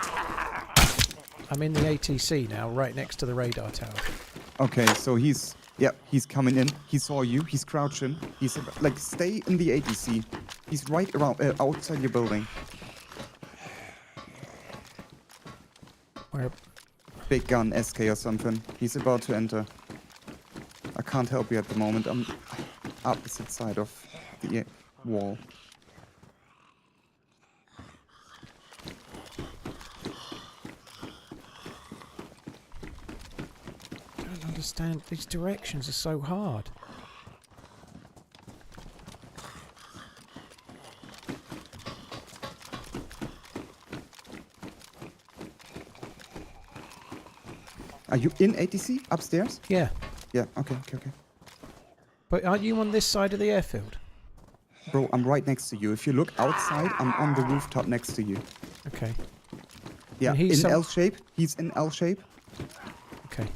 I'm in the ATC now, right next to the radar tower. Okay, so he's coming in. He saw you. He's crouching. He's like, stay in the ATC. He's right around outside your building. Where? Big gun SK or something. He's about to enter. I can't help you at the moment. I'm opposite side of the wall. I don't understand. These directions are so hard. Are you in ATC upstairs? Yeah. Yeah, okay. But aren't you on this side of the airfield? Bro, I'm right next to you. If you look outside, I'm on the rooftop next to you. Okay. Yeah, in L shape. He's in L shape. Okay.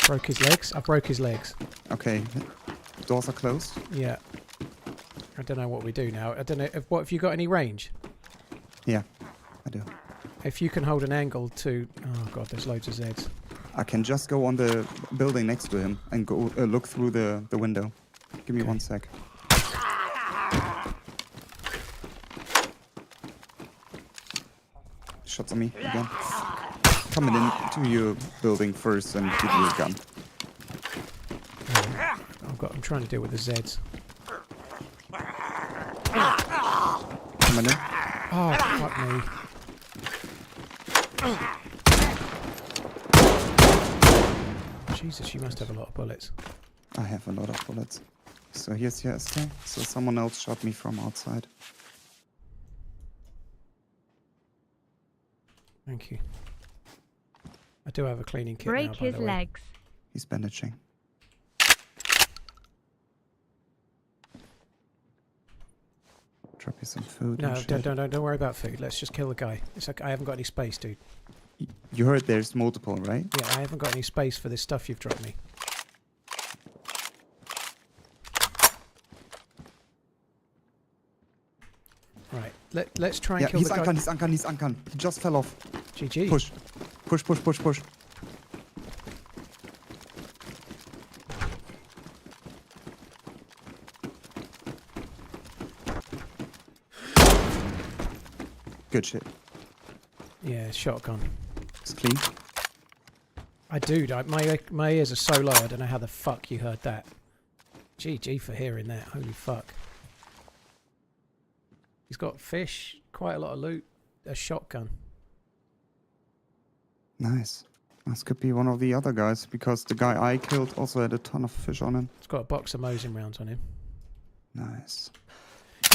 Broke his legs? I broke his legs. Okay. Doors are closed? Yeah. I don't know what we do now. I don't know. What have you got any range? Yeah, I do. If you can hold an angle to... Oh god, there's loads of Zeds. I can just go on the building next to him and go look through the window. Give me 1 sec. Shots on me again. Coming into your building first and give you a gun. I'm trying to deal with the Zeds. Coming in. Oh, fuck me. Jesus, you must have a lot of bullets. I have a lot of bullets. So here's your SK. So someone else shot me from outside. Thank you. I do have a cleaning kit Break now, by his the way. legs. He's bandaging. Drop you some food. No, don't worry about food. Let's just kill the guy. It's like I haven't got any space, dude. You heard there's multiple, right? Yeah, I haven't got any space for this stuff you've dropped me. Right, let's try and kill the guy. He's uncon. He just fell off. GG. Push. Good shit. Yeah, shotgun. It's clean. My ears are so low, I don't know how the fuck you heard that. GG for hearing that, holy fuck. He's got fish, quite a lot of loot, a shotgun. Nice. This could be one of the other guys, because the guy I killed also had a ton of fish on him. He's got a box of Mosin rounds on him. Nice.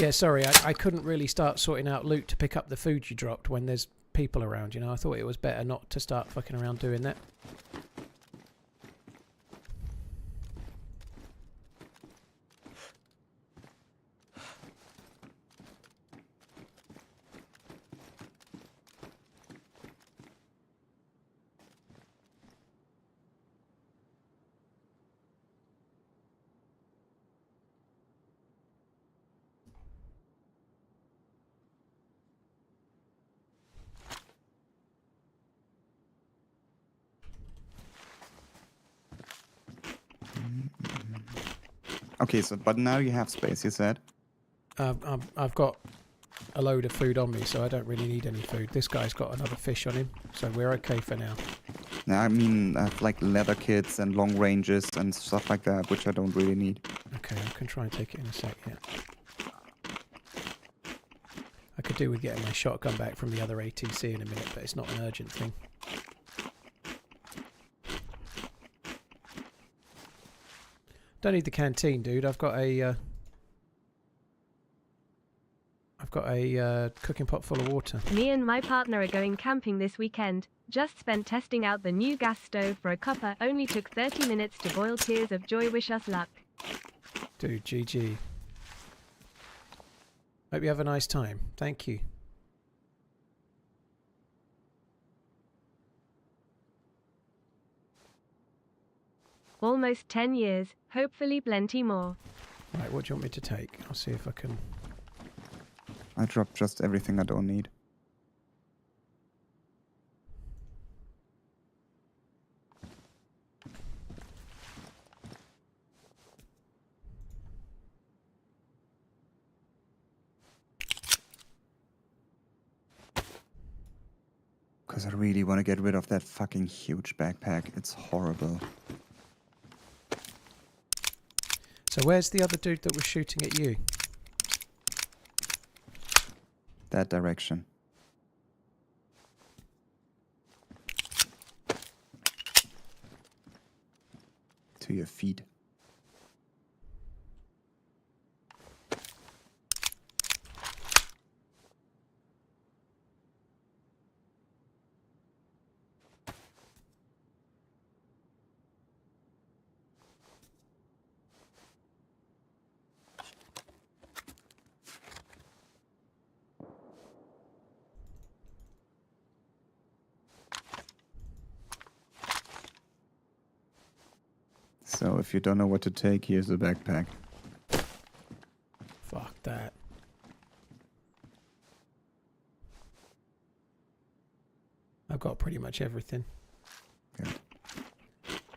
Yeah, sorry, I couldn't really start sorting out loot to pick up the food you dropped when there's people around, you know. I thought it was better not to start fucking around doing that. Okay, so but now you have space, you said? I've got a load of food on me, so I don't really need any food. This guy's got another fish on him, so we're okay for now. Now, I mean, I have like leather kits and long ranges and stuff like that, which I don't really need. Okay, I can try and take it in a sec, yeah. I could do with getting my shotgun back from the other ATC in a minute, but it's not an urgent thing. Don't need the canteen, dude. I've got a cooking pot full of water. Me and my partner are going camping this weekend. Just spent testing out the new gas stove for a cuppa. Only took 30 minutes to boil. Tears of joy. Wish us luck. Dude, GG. Hope you have a nice time. Thank you. Almost 10 years. Hopefully plenty more. Right, what do you want me to take? I'll see if I can... I dropped just everything I don't need. Because I really want to get rid of that fucking huge backpack. It's horrible. So where's the other dude that was shooting at you? That direction. To your feet. So if you don't know what to take, here's a backpack. Fuck that. I've got pretty much everything. Good.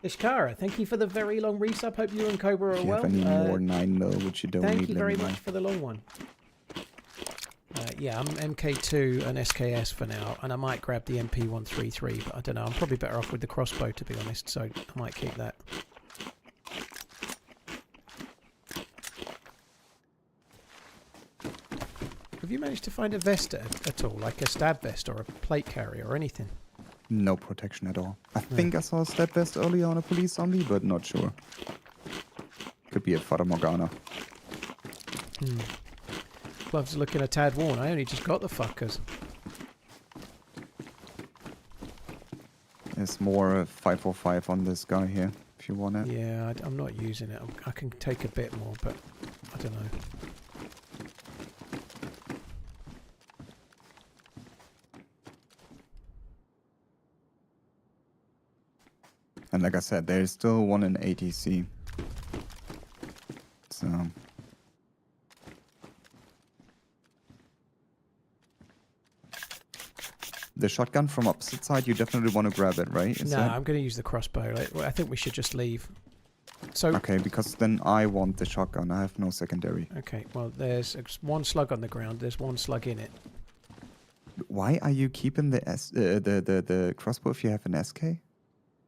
Ishkara, thank you for the very long resub. Hope you and Cobra are If you well. have any more 9mm, which you don't need, thank you very let me know. much for the long one. Yeah, I'm MK2 and SKS for now, and I might grab the MP133, but I don't know. I'm probably better off with the crossbow, to be honest, so I might keep that. Have you managed to find a vest at all, like a stab vest or a plate carrier or anything? No protection at all. I think I saw a step vest earlier on a police zombie, but not sure. Could be a Fata Morgana. Gloves are looking a tad worn. I only just got the fuckers. There's more 545 on this guy here, if you want it. Yeah, I'm not using it. I can take a bit more, but I don't know. And like I said, there's still one in ATC. So... The shotgun from opposite side, you definitely want to grab it, right? No, I'm going to use the crossbow. I think we should just leave. So okay, because then I want the shotgun. I have no secondary. Okay, well, there's one slug on the ground. There's one slug in it. Why are you keeping the crossbow if you have an SK?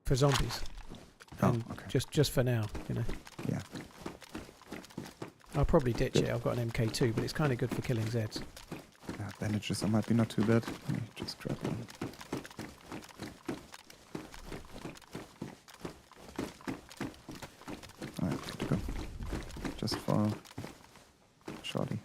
For zombies. And okay. Just for now, you know. Yeah. I'll probably ditch it. I've got an MK2, but it's kind of good for killing Zeds. Bandages, I might be not too bad. Let me just grab one. Alright, good to go. Just for shorty.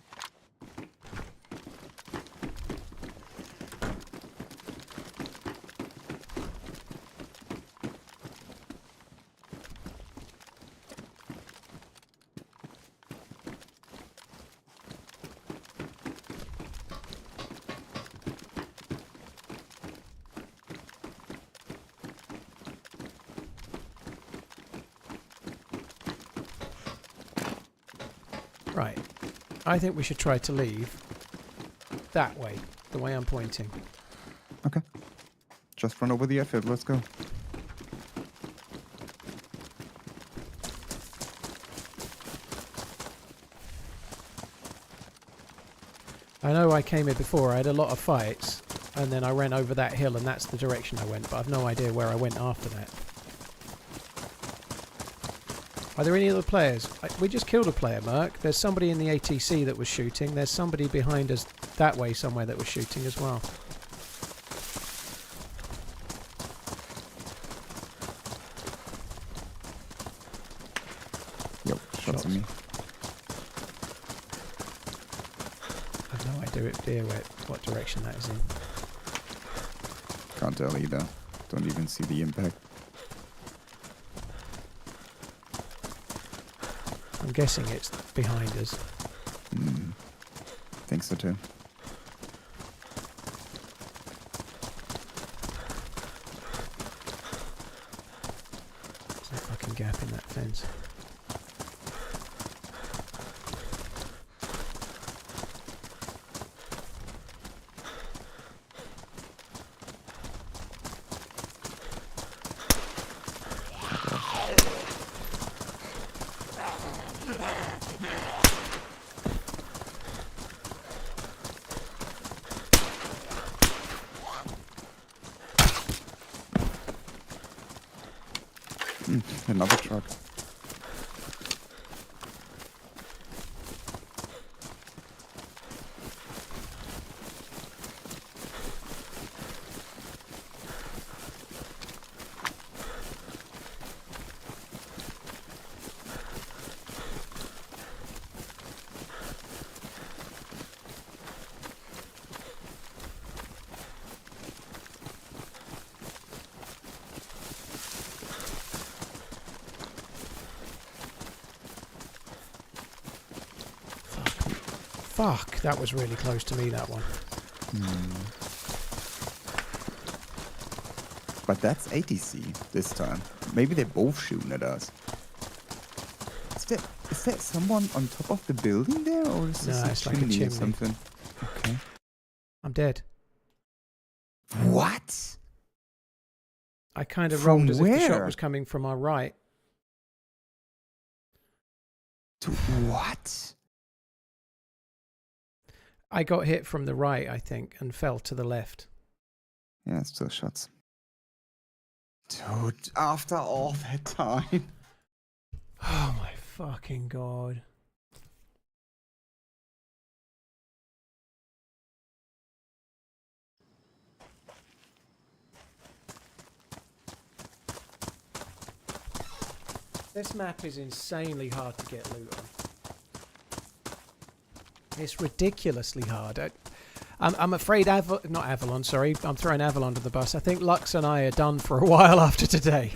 Right. I think we should try to leave that way, the way I'm pointing. Okay. Just run over the airfield, let's go. I know I came here before, I had a lot of fights, and then I ran over that hill and that's the direction I went, but I've no idea where I went after that. Are there any other players? We just killed a player, Merc. There's somebody in the ATC that was shooting. There's somebody behind us that way somewhere that was shooting as well. Yep, shots at me. I've no idea what direction that is in. Can't tell either. Don't even see the impact. I'm guessing it's behind us. Think so too. There's a fucking gap in that fence. Another truck. Fuck, that was really close to me, that one. But that's ATC this time. Maybe they're both shooting at us. Is there someone on top of the building there, or is this it's like a chimney or something? Okay. I'm dead. What? I kind of From rolled as if the shot where? was coming from our right. To what? I got hit from the right, I think, and fell to the left. Yeah, still shots. Dude, after all that time. Oh my fucking god. This map is insanely hard to get loot on. It's ridiculously hard. I'm afraid not Avalon, sorry. I'm throwing Avalon to the bus. I think Lux and I are done for a while after today.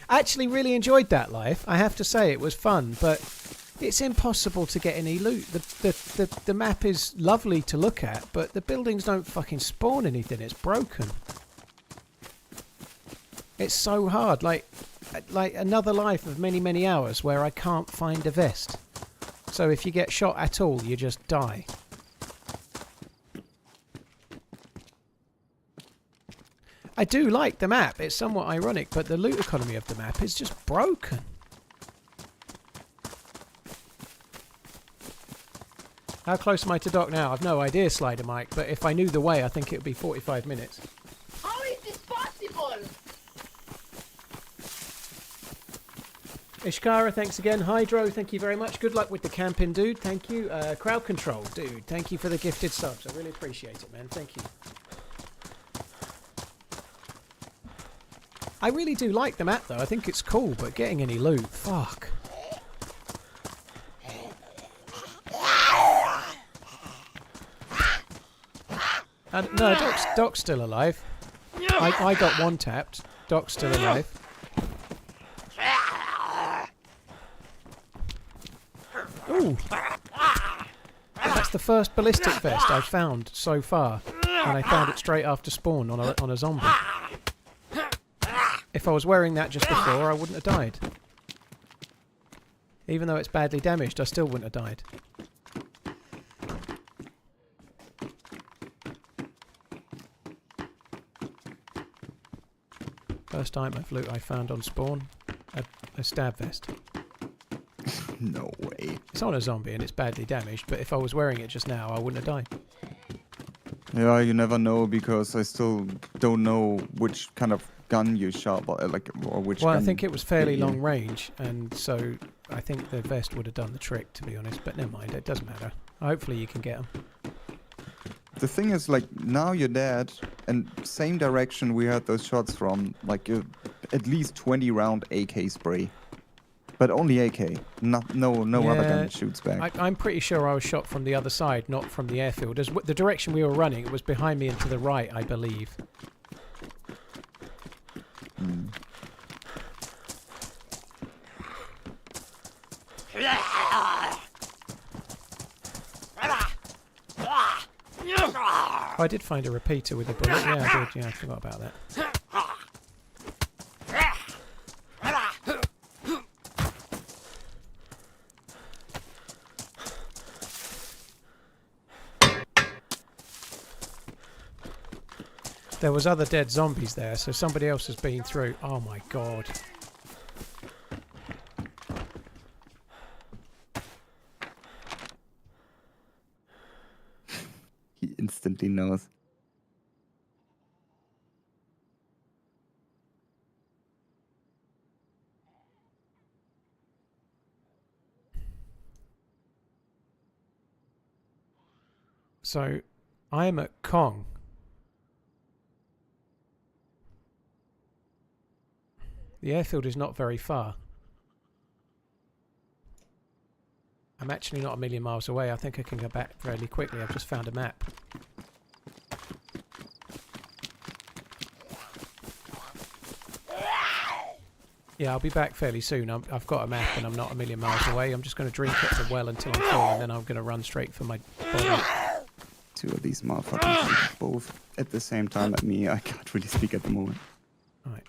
I actually really enjoyed that life. I have to say it was fun, but it's impossible to get any loot. The map is lovely to look at, but the buildings don't fucking spawn anything. It's broken. It's so hard. Like another life of many, many hours where I can't find a vest. So if you get shot at all, you just die. I do like the map. It's somewhat ironic, but the loot economy of the map is just broken. How close am I to dock now? I've no idea, Slider Mike, but if I knew the way, I think it would be 45 minutes. How is this possible? Ishkara, thanks again. Hydro, thank you very much. Good luck with the camping, dude. Thank you. Crowd Control, dude. Thank you for the gifted subs. I really appreciate it, man. Thank you. I really do like the map, though. I think it's cool, but getting any loot, fuck. No, Doc's still alive. I got one tapped. Doc's still alive. Ooh. That's the first ballistic vest I've found so far, and I found it straight after spawn on a zombie. If I was wearing that just before, I wouldn't have died. Even though it's badly damaged, I still wouldn't have died. First item of loot I found on spawn, a stab vest. No way. It's on a zombie and it's badly damaged, but if I was wearing it just now, I wouldn't have died. Yeah, you never know because I still don't know which kind of gun you shot, like, or which. Well, I gun think it was fairly hit you. long range, and so I think the vest would have done the trick, to be honest. But never mind, it doesn't matter. Hopefully you can get them. The thing is, like, now you're dead, and same direction we heard those shots from, like, at least 20 round AK spray. But only AK, no other gun shoots back. I'm pretty sure I was shot from the other side, not from the airfield. As the direction we were running, it was behind me and to the right, I believe. I did find a repeater with a bullet. Yeah, I did. Yeah, I forgot about that. There was other dead zombies there, so somebody else has been through. Oh my god. He instantly knows. So, I am at Kong. The airfield is not very far. I'm actually not a million miles away. I think I can go back fairly quickly. I've just found a map. Yeah, I'll be back fairly soon. I've got a map and I'm not a million miles away. I'm just going to drink at the well until I'm full, and then I'm going to run straight for my body. Two of these motherfuckers both at the same time at me. I can't really speak at the moment. Alright.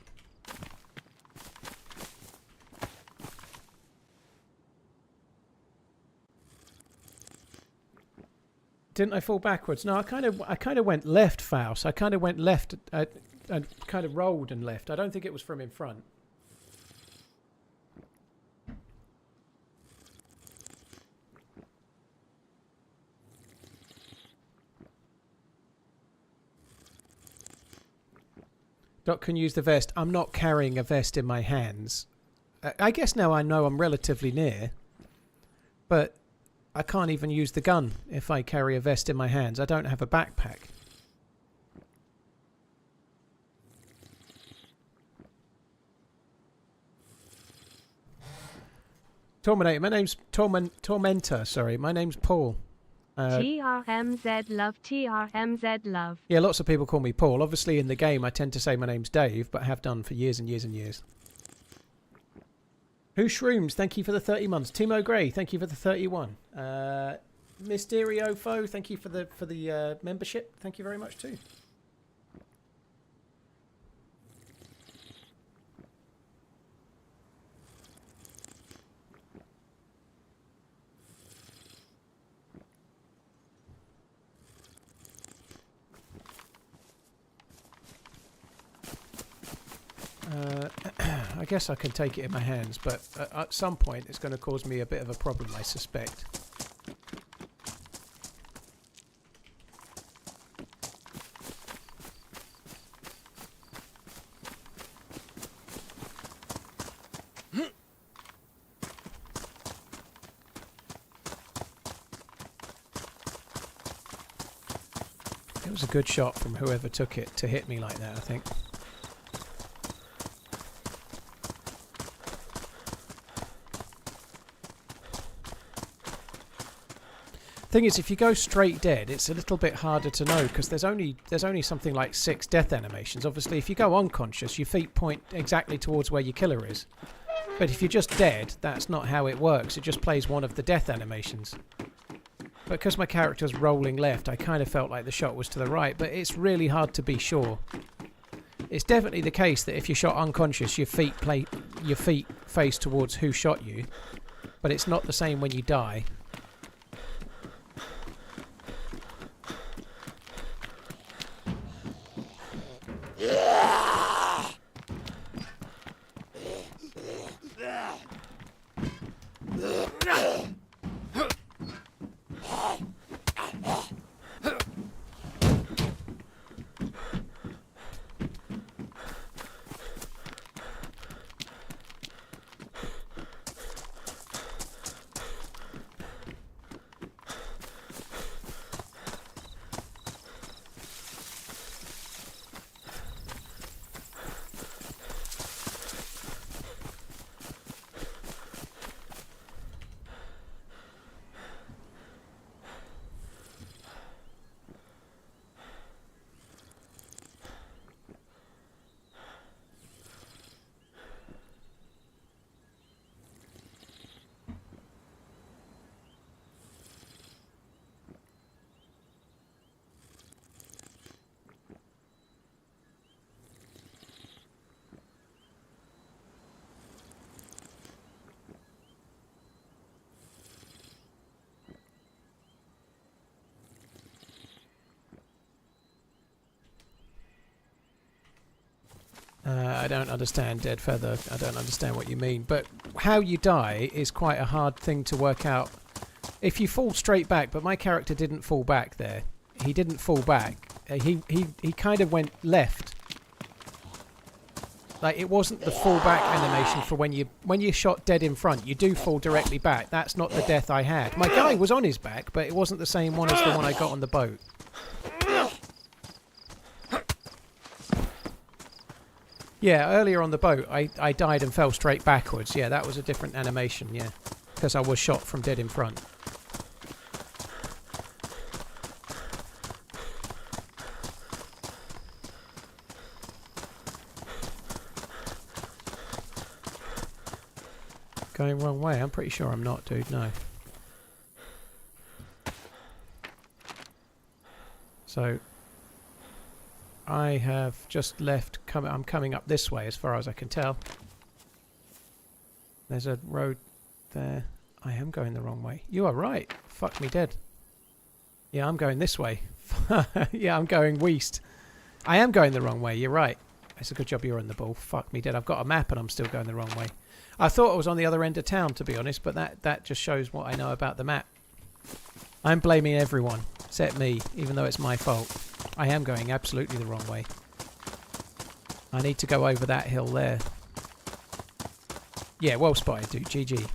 Didn't I fall backwards? No, I kind of went left, Faust. I kind of went left and kind of rolled and left. I don't think it was from in front. Doc can use the vest. I'm not carrying a vest in my hands. I guess now I know I'm relatively near, but I can't even use the gun if I carry a vest in my hands. I don't have a backpack. Tormentor. My name's Tormentor. Sorry, my name's Paul. TRMZ love, TRMZ love. Yeah, lots of people call me Paul. Obviously, in the game, I tend to say my name's Dave, but have done for years and years and years. Who Shrooms? Thank you for the 30 months. Timo Gray, thank you for the 31. Mysteriofo, thank you for the membership. Thank you very much too. I guess I can take it in my hands, but at some point it's going to cause me a bit of a problem, I suspect. It was a good shot from whoever took it to hit me like that, I think. Thing is, if you go straight dead, it's a little bit harder to know because there's only something like 6 death animations. Obviously, if you go unconscious, your feet point exactly towards where your killer is. But if you're just dead, that's not how it works. It just plays one of the death animations. But because my character's rolling left, I kind of felt like the shot was to the right, but it's really hard to be sure. It's definitely the case that if you're shot unconscious, your feet face towards who shot you, but it's not the same when you die. I don't understand, Dead Feather. I don't understand what you mean. But how you die is quite a hard thing to work out. If you fall straight back, but my character didn't fall back there. He didn't fall back. He kind of went left. Like, it wasn't the fall back animation for when you shot dead in front. You do fall directly back. That's not the death I had. My guy was on his back, but it wasn't the same one as the one I got on the boat. Yeah, earlier on the boat, I died and fell straight backwards. Yeah, that was a different animation, yeah. Because I was shot from dead in front. Going wrong way? I'm pretty sure I'm not, dude. No. So I have just left. I'm coming up this way, as far as I can tell. There's a road there. I am going the wrong way. You are right. Fuck me dead. Yeah, I'm going this way. Yeah, I'm going west. I am going the wrong way. You're right. It's a good job you're on the ball. Fuck me dead. I've got a map and I'm still going the wrong way. I thought I was on the other end of town, to be honest, but that just shows what I know about the map. I'm blaming everyone, except me, even though it's my fault. I am going absolutely the wrong way. I need to go over that hill there. Yeah, well spotted, dude. GG.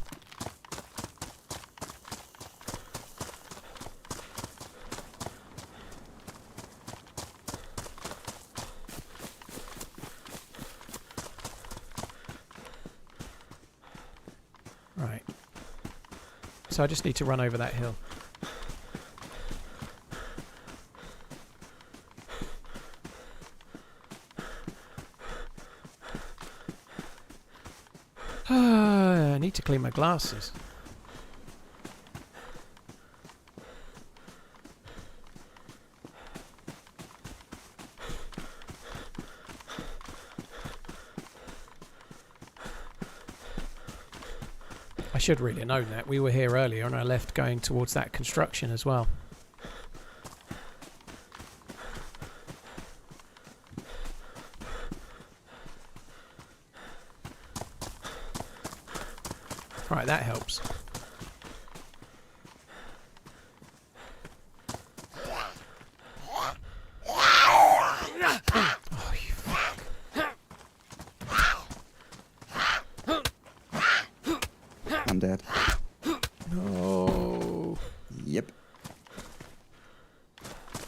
Right. So I just need to run over that hill. I need to clean my glasses. I should really have known that. We were here earlier and I left going towards that construction as well. Right, that helps. Oh, you fuck. I'm dead. No. Yep.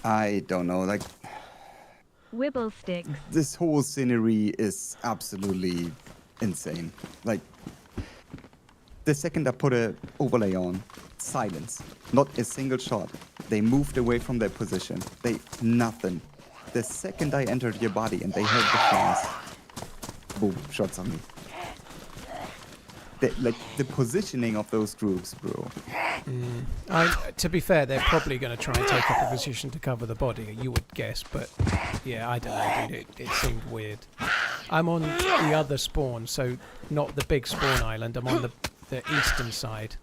I don't know, like... Wibble sticks. This whole scenery is absolutely insane. Like... The second I put a overlay on, silence. Not a single shot. They moved away from their position. Nothing. The second I entered your body and they held the flames, boom, shots on me. The positioning of those groups, bro. To be fair, they're probably going to try and take up a position to cover the body, you would guess, but yeah, I don't know, dude, it seemed weird. I'm on the other spawn, so not the big spawn island, I'm on the eastern side.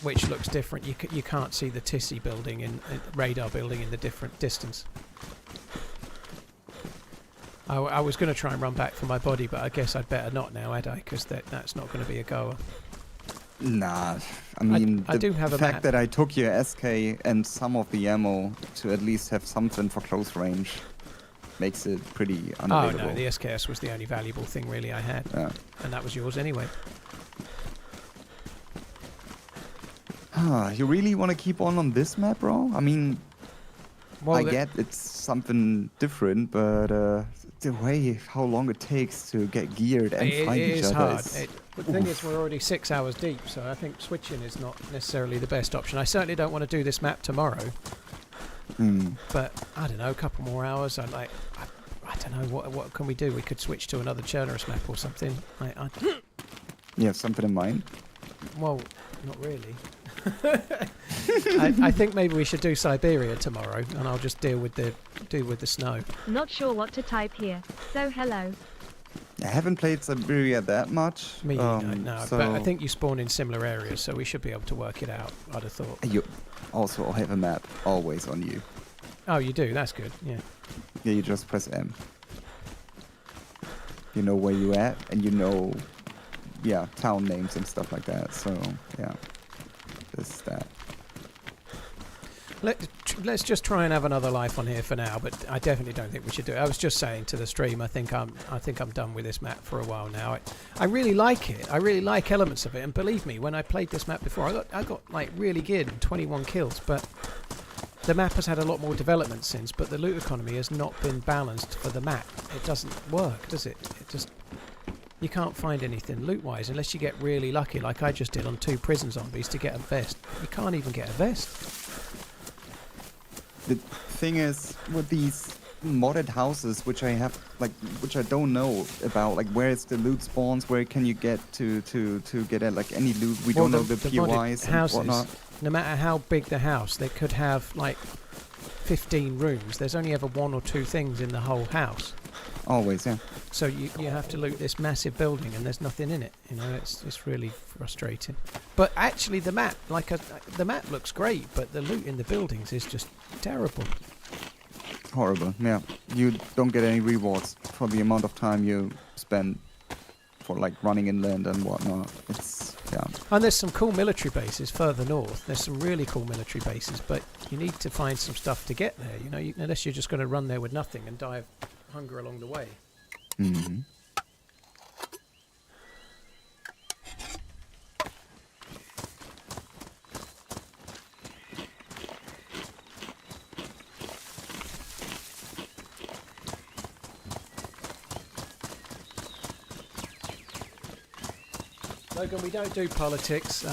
Which looks different. You can't see the Tissy building and radar building in the different distance. I was going to try and run back for my body, but I guess I'd better not now, had I? Because that's not going to be a goer. Nah, I mean, I do have a map. fact that I took your SK and some of the ammo to at least have something for close range makes it pretty unbelievable. Oh no, the SKS was the only valuable thing really I had. Yeah. And that was yours anyway. You really want to keep on this map, bro? I mean, well, I get it's something different, but the way how long it takes to get geared and find each other hard. is... The thing is, we're already 6 hours deep, so I think switching is not necessarily the best option. I certainly don't want to do this map tomorrow. But I don't know, a couple more hours. I don't know, what can we do? We could switch to another Chernarus map or something. You have something in mind? Well, not really. I think maybe we should do Siberia tomorrow, and I'll just deal with the snow. Not sure what to type here. So hello. I haven't played Siberia that much. Me neither, no. So But I think you spawn in similar areas, so we should be able to work it out, I'd have thought. you also have a map always on you. Oh, you do? That's good, yeah. Yeah, you just press M. You know where you at, and you know, yeah, town names and stuff like that. So, yeah, this, that. Let's just try and have another life on here for now, but I definitely don't think we should do it. I was just saying to the stream, I think I'm done with this map for a while now. I really like it. I really like elements of it, and believe me, when I played this map before, I got like really good and 21 kills, but the map has had a lot more development since, but the loot economy has not been balanced for the map. It doesn't work, does it? It just... You can't find anything loot-wise unless you get really lucky, like I just did on 2 prison zombies to get a vest. You can't even get a vest. The thing is, with these modded houses, which I have, like, which I don't know about, like, where is the loot spawns, where can you get to get at, like, any loot? We don't know the POIs and whatnot. No matter how big the house, they could have, like, 15 rooms. There's only ever 1 or 2 things in the whole house. Always, yeah. So you have to loot this massive building and there's nothing in it. You know, it's really frustrating. But actually the map, the map looks great, but the loot in the buildings is just terrible. Horrible, yeah. You don't get any rewards for the amount of time you spend for like running inland and whatnot. It's, yeah. And there's some cool military bases further north. There's some really cool military bases, but you need to find some stuff to get there. You know, unless you're just going to run there with nothing and die of hunger along the way. Mm-hmm. Logan, we don't do politics.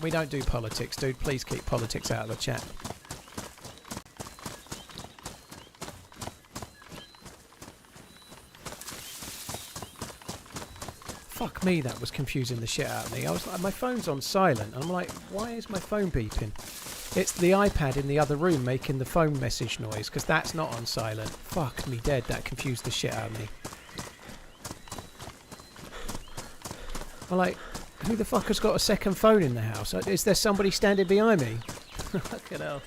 We don't do politics, dude. Please keep politics out of the chat. Fuck me, that was confusing the shit out of me. I was like, my phone's on silent. I'm like, why is my phone beeping? It's the iPad in the other room making the phone message noise, because that's not on silent. Fuck me dead, that confused the shit out of me. I'm like, who the fuck has got a second phone in the house? Is there somebody standing behind me? Fucking hell.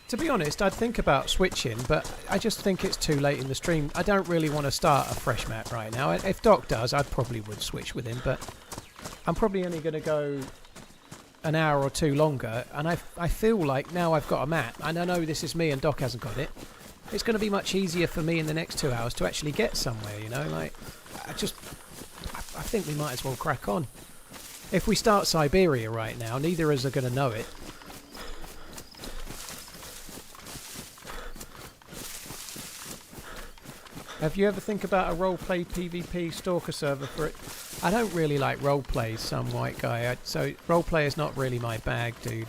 To be honest, I'd think about switching, but I just think it's too late in the stream. I don't really want to start a fresh map right now. If Doc does, I probably would switch with him, but I'm probably only going to go an hour or 2 longer, and I feel like now I've got a map, and I know this is me and Doc hasn't got it. It's going to be much easier for me in the next 2 hours to actually get somewhere, you know? Like, I think we might as well crack on. If we start Siberia right now, neither of us are going to know it. Have you ever think about a roleplay PvP stalker server for it? I don't really like roleplays, some white guy. So roleplay is not really my bag, dude.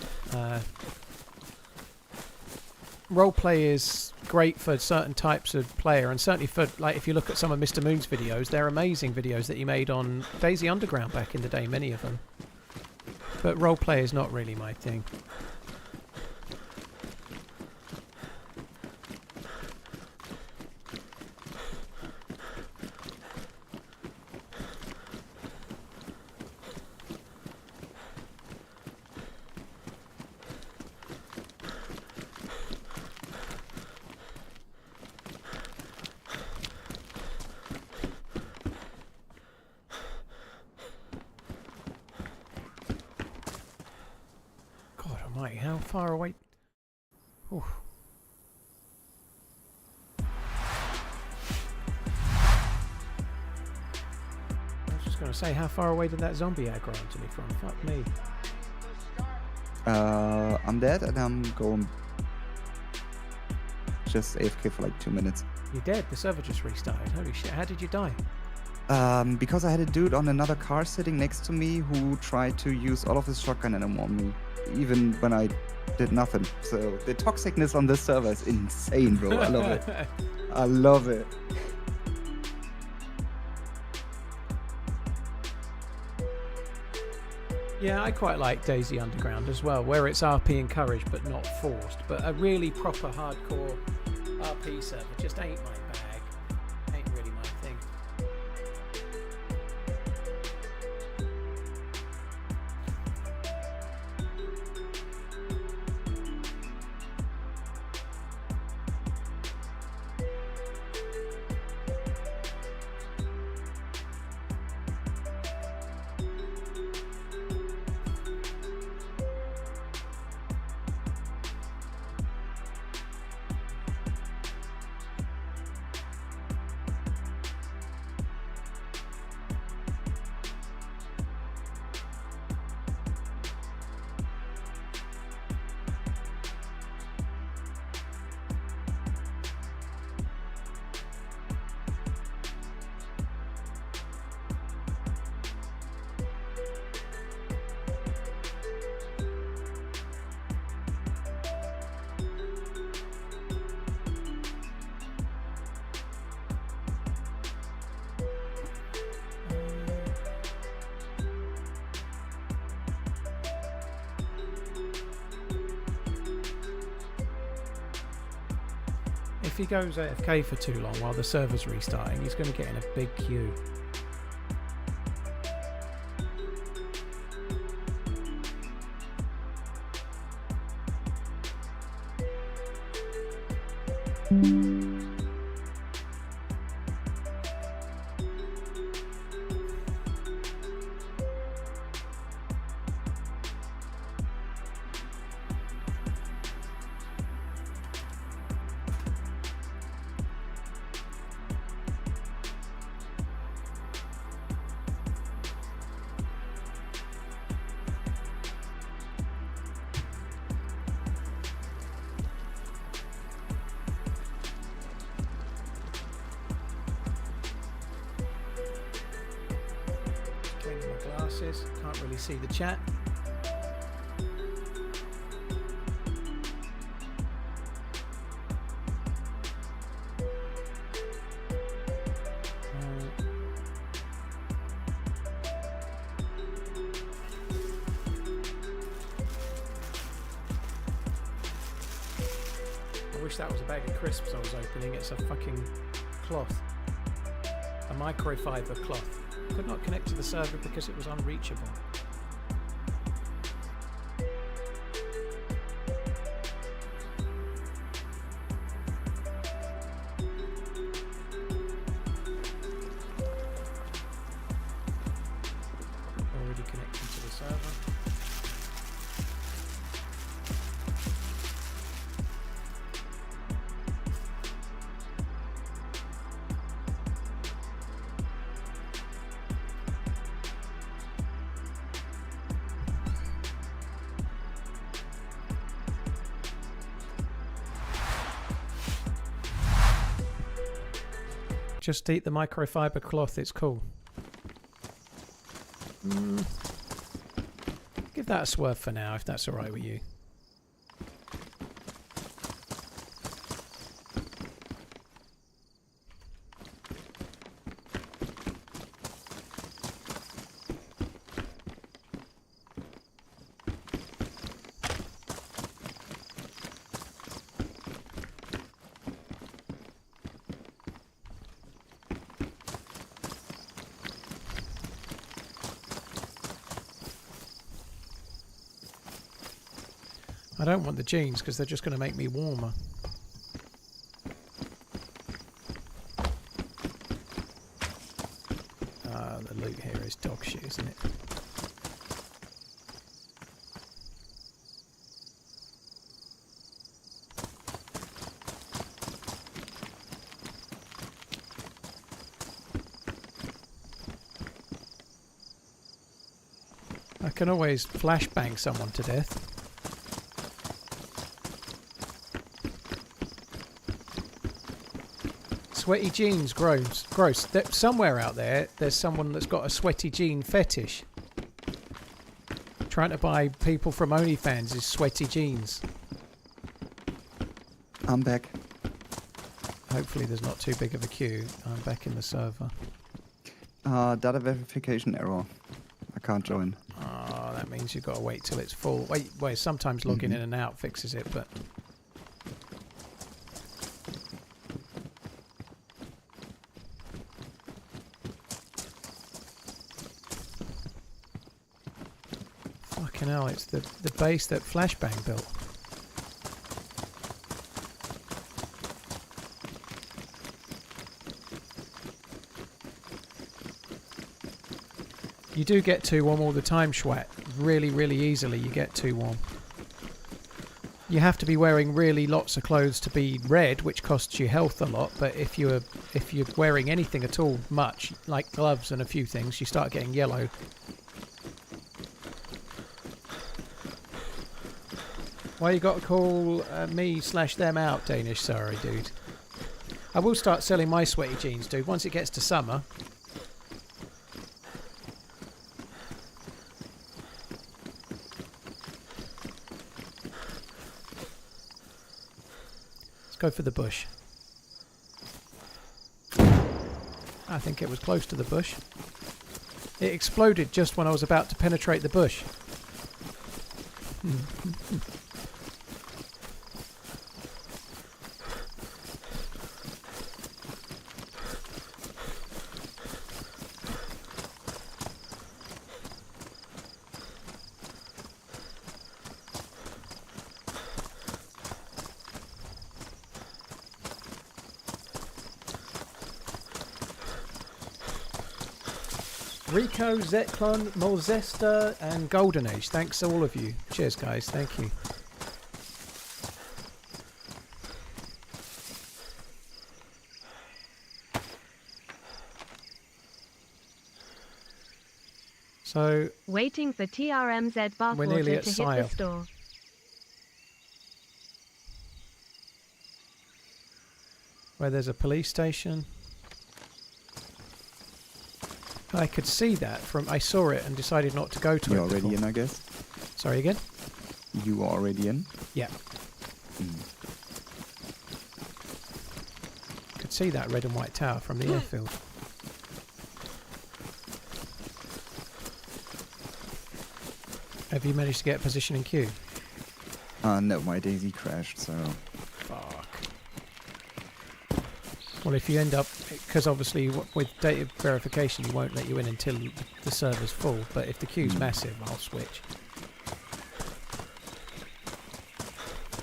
Roleplay is great for certain types of player, and certainly for, like, if you look at some of Mr. Moon's videos, they're amazing videos that he made on DayZ Underground back in the day, many of them. But roleplay is not really my thing. How far away? Ooh. I was just going to say, how far away did that zombie aggro onto me from? Fuck me. I'm dead and I'm going just AFK for like 2 minutes. You're dead? The server just restarted. Holy shit, how did you die? Because I had a dude on another car sitting next to me who tried to use all of his shotgun ammo on me, even when I did nothing. So the toxicness on this server is insane, bro. I love it. I love it. Yeah, I quite like DayZ Underground as well, where it's RP encouraged but not forced. But a really proper hardcore RP server just ain't my bag. Ain't really my thing. If he goes AFK for too long while the server's restarting, he's going to get in a big queue. Can't really see the chat. I wish that was a bag of crisps I was opening. It's a fucking cloth. A microfiber cloth. Could not connect to the server because it was unreachable. Already connecting to the server. Just eat the microfiber cloth, it's cool. Give that a swerve for now, if that's alright with you. I don't want the jeans because they're just going to make me warmer. The loot here is dog shit, isn't it? I can always flashbang someone to death. Sweaty jeans, gross. Somewhere out there, there's someone that's got a sweaty jean fetish. Trying to buy people from OnlyFans is sweaty jeans. I'm back. Hopefully there's not too big of a queue. I'm back in the server. Data verification error. I can't join. Oh, that means means you've got to wait till it's full. Wait, sometimes logging in and out fixes it, but... Fucking hell, it's the base that Flashbang built. You do get 2 warm all the time, Schwat. Really, really easily you get 2 warm. You have to be wearing really lots of clothes to be red, which costs you health a lot, but if you're wearing anything at all much, like gloves and a few things, you start getting yellow. Why you got to call me/them out, Danish? Sorry, dude. I will start selling my sweaty jeans, dude, once it gets to summer. Go for the bush. I think it was close to the bush. It exploded just when I was about to penetrate the bush. Rico, Zetlon, Molzesta, and Golden Age. Thanks to all of you. Cheers, guys. Thank you. So waiting for TRMZ we're nearly bathwater at to hit Sile. the store. Where there's a police station. I could see that from... I saw it and decided not to go to it. You're already before. in, I guess? Sorry, again? You are already in? Yeah. Could see that red and white tower from the airfield. Have you managed to get a position in queue? No, my DayZ crashed, so... Fuck. Well, if you end up... Because obviously with data verification you won't let you in until the server's full, but if the queue's massive, I'll switch.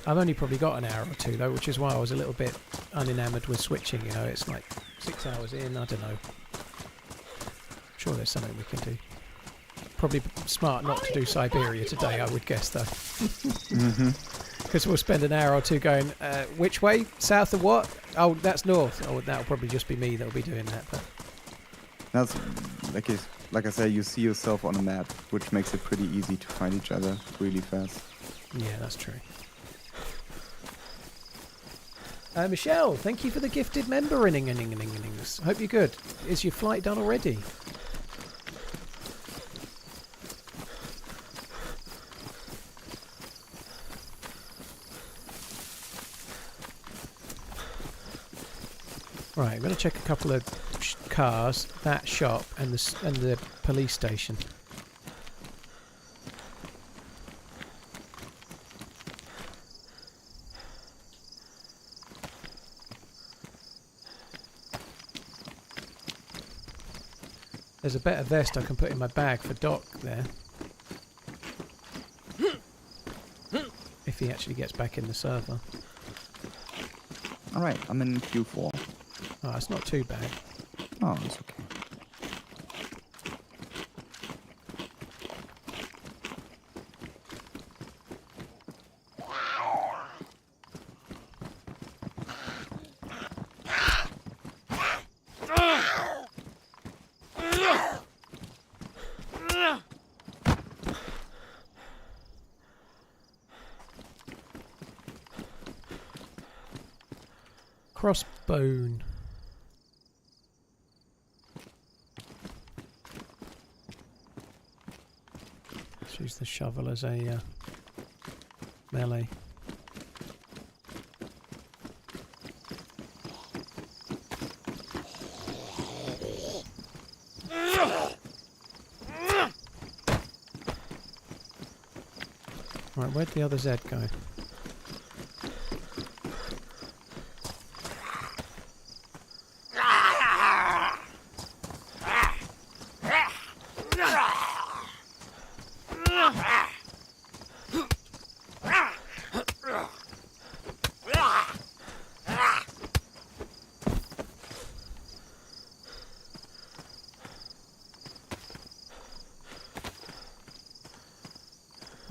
I've only probably got an hour or two though, which is why I was a little bit unenamoured with switching, you know, it's like 6 hours in, I don't know. I'm sure there's something we can do. Probably smart not to do Siberia today, I would guess though. Because we'll spend an hour or two going, which way? South of what? Oh, that's north. Oh, that'll probably just be me that'll be doing that. But that's like I say, you see yourself on a map, which makes it pretty easy to find each other really fast. Yeah, that's true. Michelle, thank you for the gifted member. Hope you're good. Is your flight done already? Right, I'm going to check a couple of cars, that shop, and the police station. There's a better vest I can put in my bag for Doc there. If he actually gets back in the server. Alright, I'm in Q4. Oh, it's not too bad. Oh, it's okay. Crossbone. Let's use the shovel as a melee. Right, where'd the other Z go?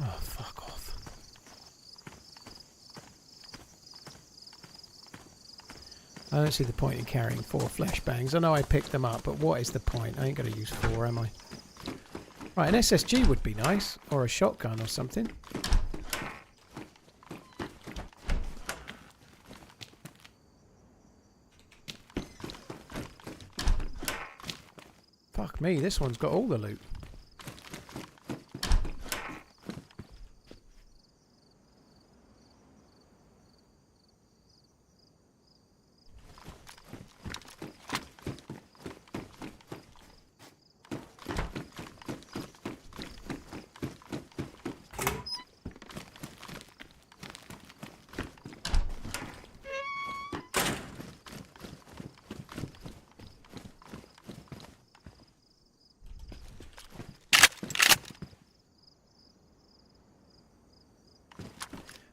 Oh, fuck off. I don't see the point in carrying 4 flashbangs. I know I picked them up, but what is the point? I ain't going to use 4, am I? Right, an SSG would be nice. Or a shotgun or something. Fuck me, this one's got all the loot.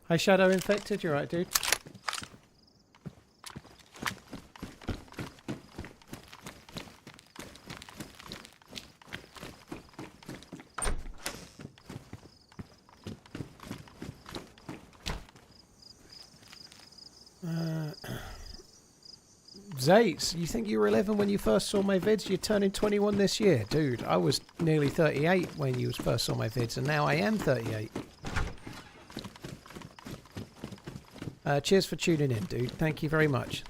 Hi Shadow Infected, you're right, dude. Zates, you think you were 11 when you first saw my vids? You're turning 21 this year. Dude, I was nearly 38 when you first saw my vids, and now I am 38. Cheers for tuning in, dude. Thank you very much.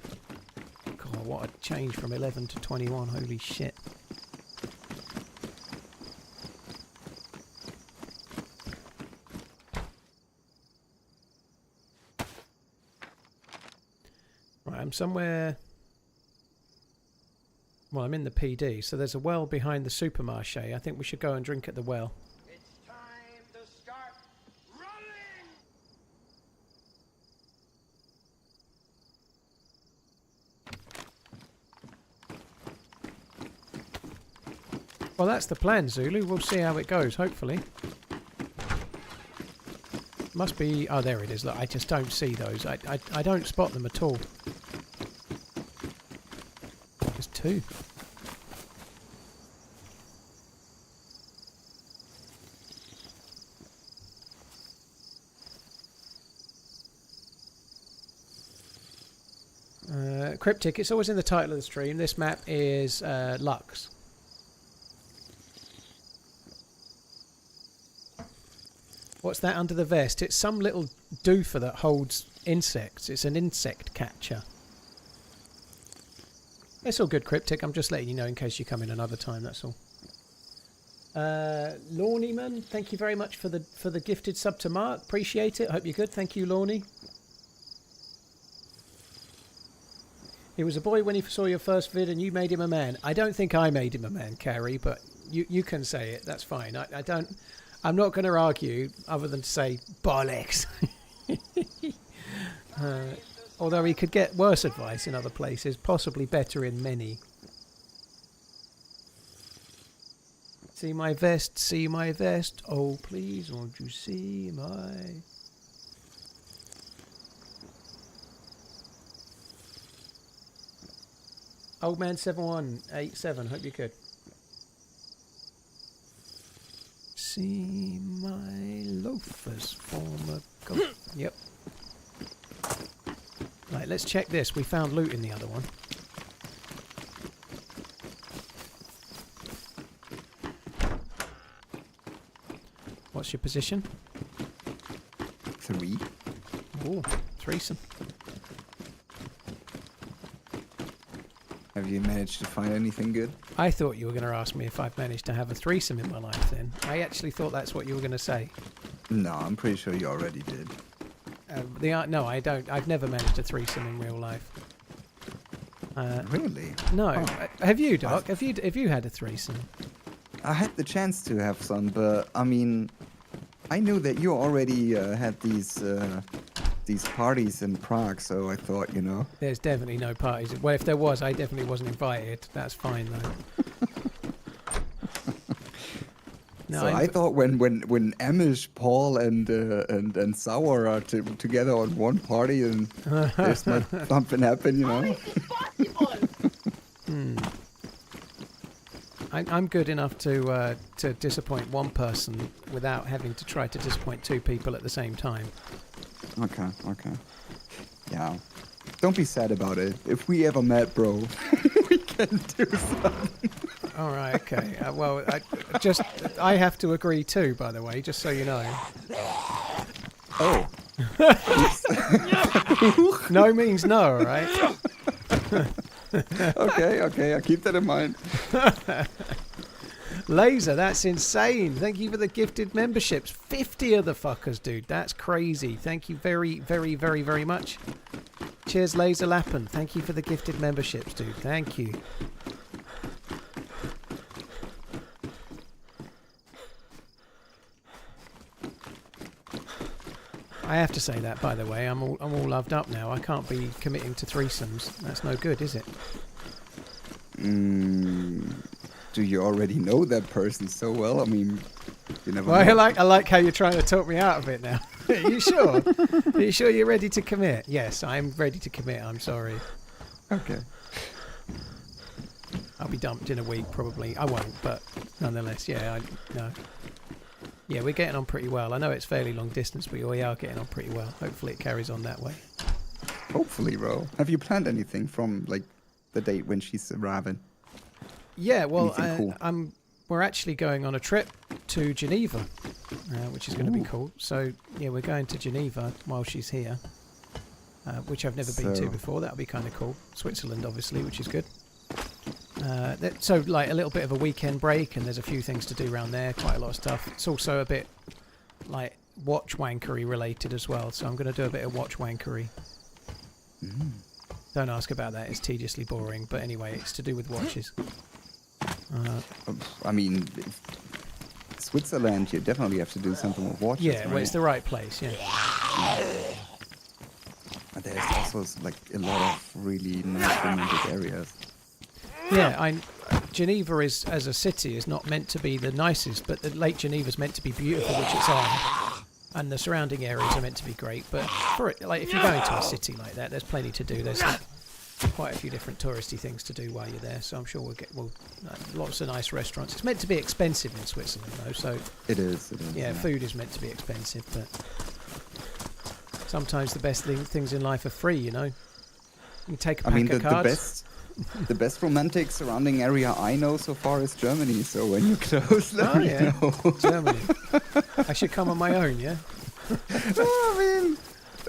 God, what a change from 11 to 21. Holy shit. Right, I'm somewhere... Well, I'm in the PD, so there's a well behind the supermarché. I think we should go and drink at the well. Well, that's the plan, Zulu. We'll see how it goes, hopefully. Must be... Oh, there it is. Look, I just don't see those. I don't spot them at all. There's 2. Cryptic, it's always in the title of the stream. This map is Lux. What's that under the vest? It's some little doofer that holds insects. It's an insect catcher. It's all good, Cryptic. I'm just letting you know in case you come in another time, that's all. LawnyMan, thank you very much for the gifted sub to Mark. Appreciate it. Hope you're good. Thank you, Lawny. He was a boy when he saw your first vid and you made him a man. I don't think I made him a man, Carrie, but you can say it. That's fine. I'm not going to argue other than to say bollocks. Although he could get worse advice in other places, possibly better in many. See my vest, see my vest. Oh, please, won't you see my... Old man 7187, hope you're good. See my loafers form a goat. Yep. Right, let's check this. We found loot in the other one. What's your position? 3. Oh, threesome. Have you managed to find anything good? I thought you were going to ask me if I've managed to have a threesome in my life then. I actually thought that's what you were going to say. No, I'm pretty sure you already did. No, I don't. I've never managed a threesome in real life. Really? No. Oh. Have you, Doc? Have you had a threesome? I had the chance to have some, but I mean, I knew that you already had these parties in Prague, so I thought, you know. There's definitely no parties. Well, if there was, I definitely wasn't invited. That's fine though. No, So I thought when Amish, Paul, and Sauer are together on one party, and there's something happen, you know. I'm good enough to disappoint one person without having to try to disappoint two people at the same time. Okay. Yeah. Don't be sad about it. If we ever met, bro, we can do something. All right, okay. Well, I have to agree too, by the way, just so you know. Oh. No means no, all right? Okay, I'll keep that in mind. Laser, that's insane. Thank you for the gifted memberships. 50 of the fuckers, dude. That's crazy. Thank you very, very, very, very much. Cheers, Laser Lappen. Thank you for the gifted memberships, dude. Thank you. I have to say that, by the way. I'm all loved up now. I can't be committing to threesomes. That's no good, is it? Do you already know that person so well? I mean, you never. Well, know. I like how you're trying to talk me out of it now. Are you sure? Are you sure you're ready to commit? Yes, I'm ready to commit. I'm sorry. Okay. I'll be dumped in a week, probably. I won't, but nonetheless, yeah, no. Yeah, we're getting on pretty well. I know it's fairly long distance, but we are getting on pretty well. Hopefully it carries on that way. Hopefully, bro. Have you planned anything from, like, the date when she's arriving? Yeah, well, cool? We're actually going on a trip to Geneva, which is going to be cool. So, yeah, we're going to Geneva while she's here, which I've never been to before. That'll be kind of cool. Switzerland, obviously, which is good. So, like, a little bit of a weekend break, and there's a few things to do around there, quite a lot of stuff. It's also a bit, like, watch wankery related as well, so I'm going to do a bit of watch wankery. Don't ask about that, it's tediously boring, but anyway, it's to do with watches. I mean, Switzerland, you definitely have to do something with watches, Yeah, right? well, it's the right place, yeah. But there's also, like, a lot of really nice romantic areas. Yeah, Geneva is, as a city, is not meant to be the nicest, but the Lake Geneva is meant to be beautiful, which it's on, and the surrounding areas are meant to be great. But for it, like, if you're going to a city like that, there's plenty to do. There's like, quite a few different touristy things to do while you're there, so I'm sure we'll get lots of nice restaurants. It's meant to be expensive in Switzerland, though, so It is. yeah, food is meant to be expensive, but sometimes the best things in life are free. You know, you can take a pack of cards. The best romantic surrounding area I know so far is Germany, so when you close, let me know. Germany. I should come on my own, yeah? I mean,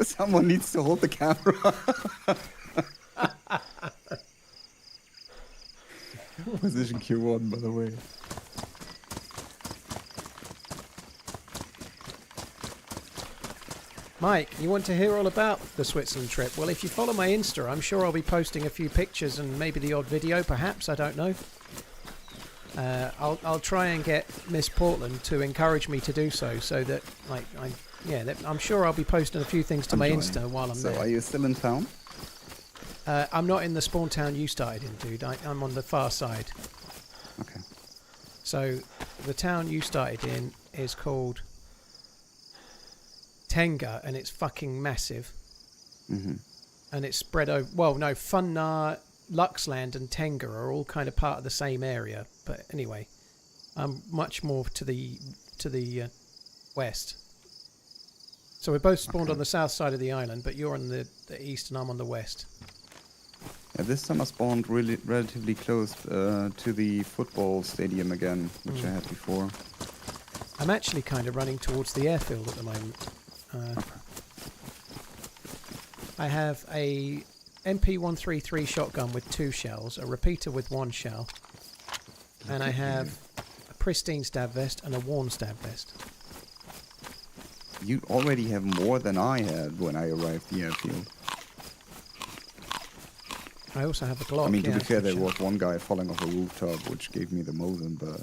someone needs to hold the camera. Position Q1, by the way. Mike, you want to hear all about the Switzerland trip? Well, if you follow my Insta, I'm sure I'll be posting a few pictures and maybe the odd video, perhaps, I don't know. I'll try and get Miss Portland to encourage me to do so that, like, I'm sure I'll be posting a few things to my Insta while I'm there. So, are you still in town? I'm not in the spawn town you started in, dude. I'm on the far side. Okay. So, the town you started in is called Tenga, and it's fucking massive. And it's spread over. Well, no, Funnar, Luxland, and Tenga are all kind of part of the same area. But anyway, I'm much more to the west. So we're both spawned on the south side of the island, but you're on the east and I'm on the west. Yeah, this time I spawned relatively close to the football stadium again, which I had before. I'm actually kind of running towards the airfield at the moment. I have a MP133 shotgun with 2 shells, a repeater with 1 shell, and I have a pristine stab vest and a worn stab vest. You already have more than I had when I arrived at the airfield. I also have a Glock. I mean, to be fair, there was one guy falling off a rooftop, which gave me the Mosin, but...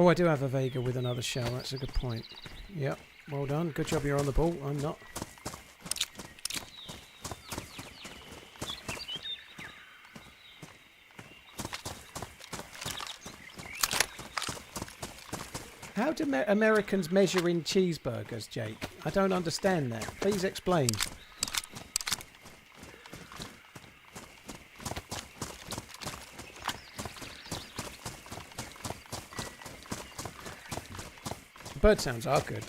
Oh, I do have a Vega with another shell. That's a good point. Yep. Well done. Good job you're on the ball. I'm not. How do Americans measure in cheeseburgers, Jake? I don't understand that. Please explain. Bird sounds are good.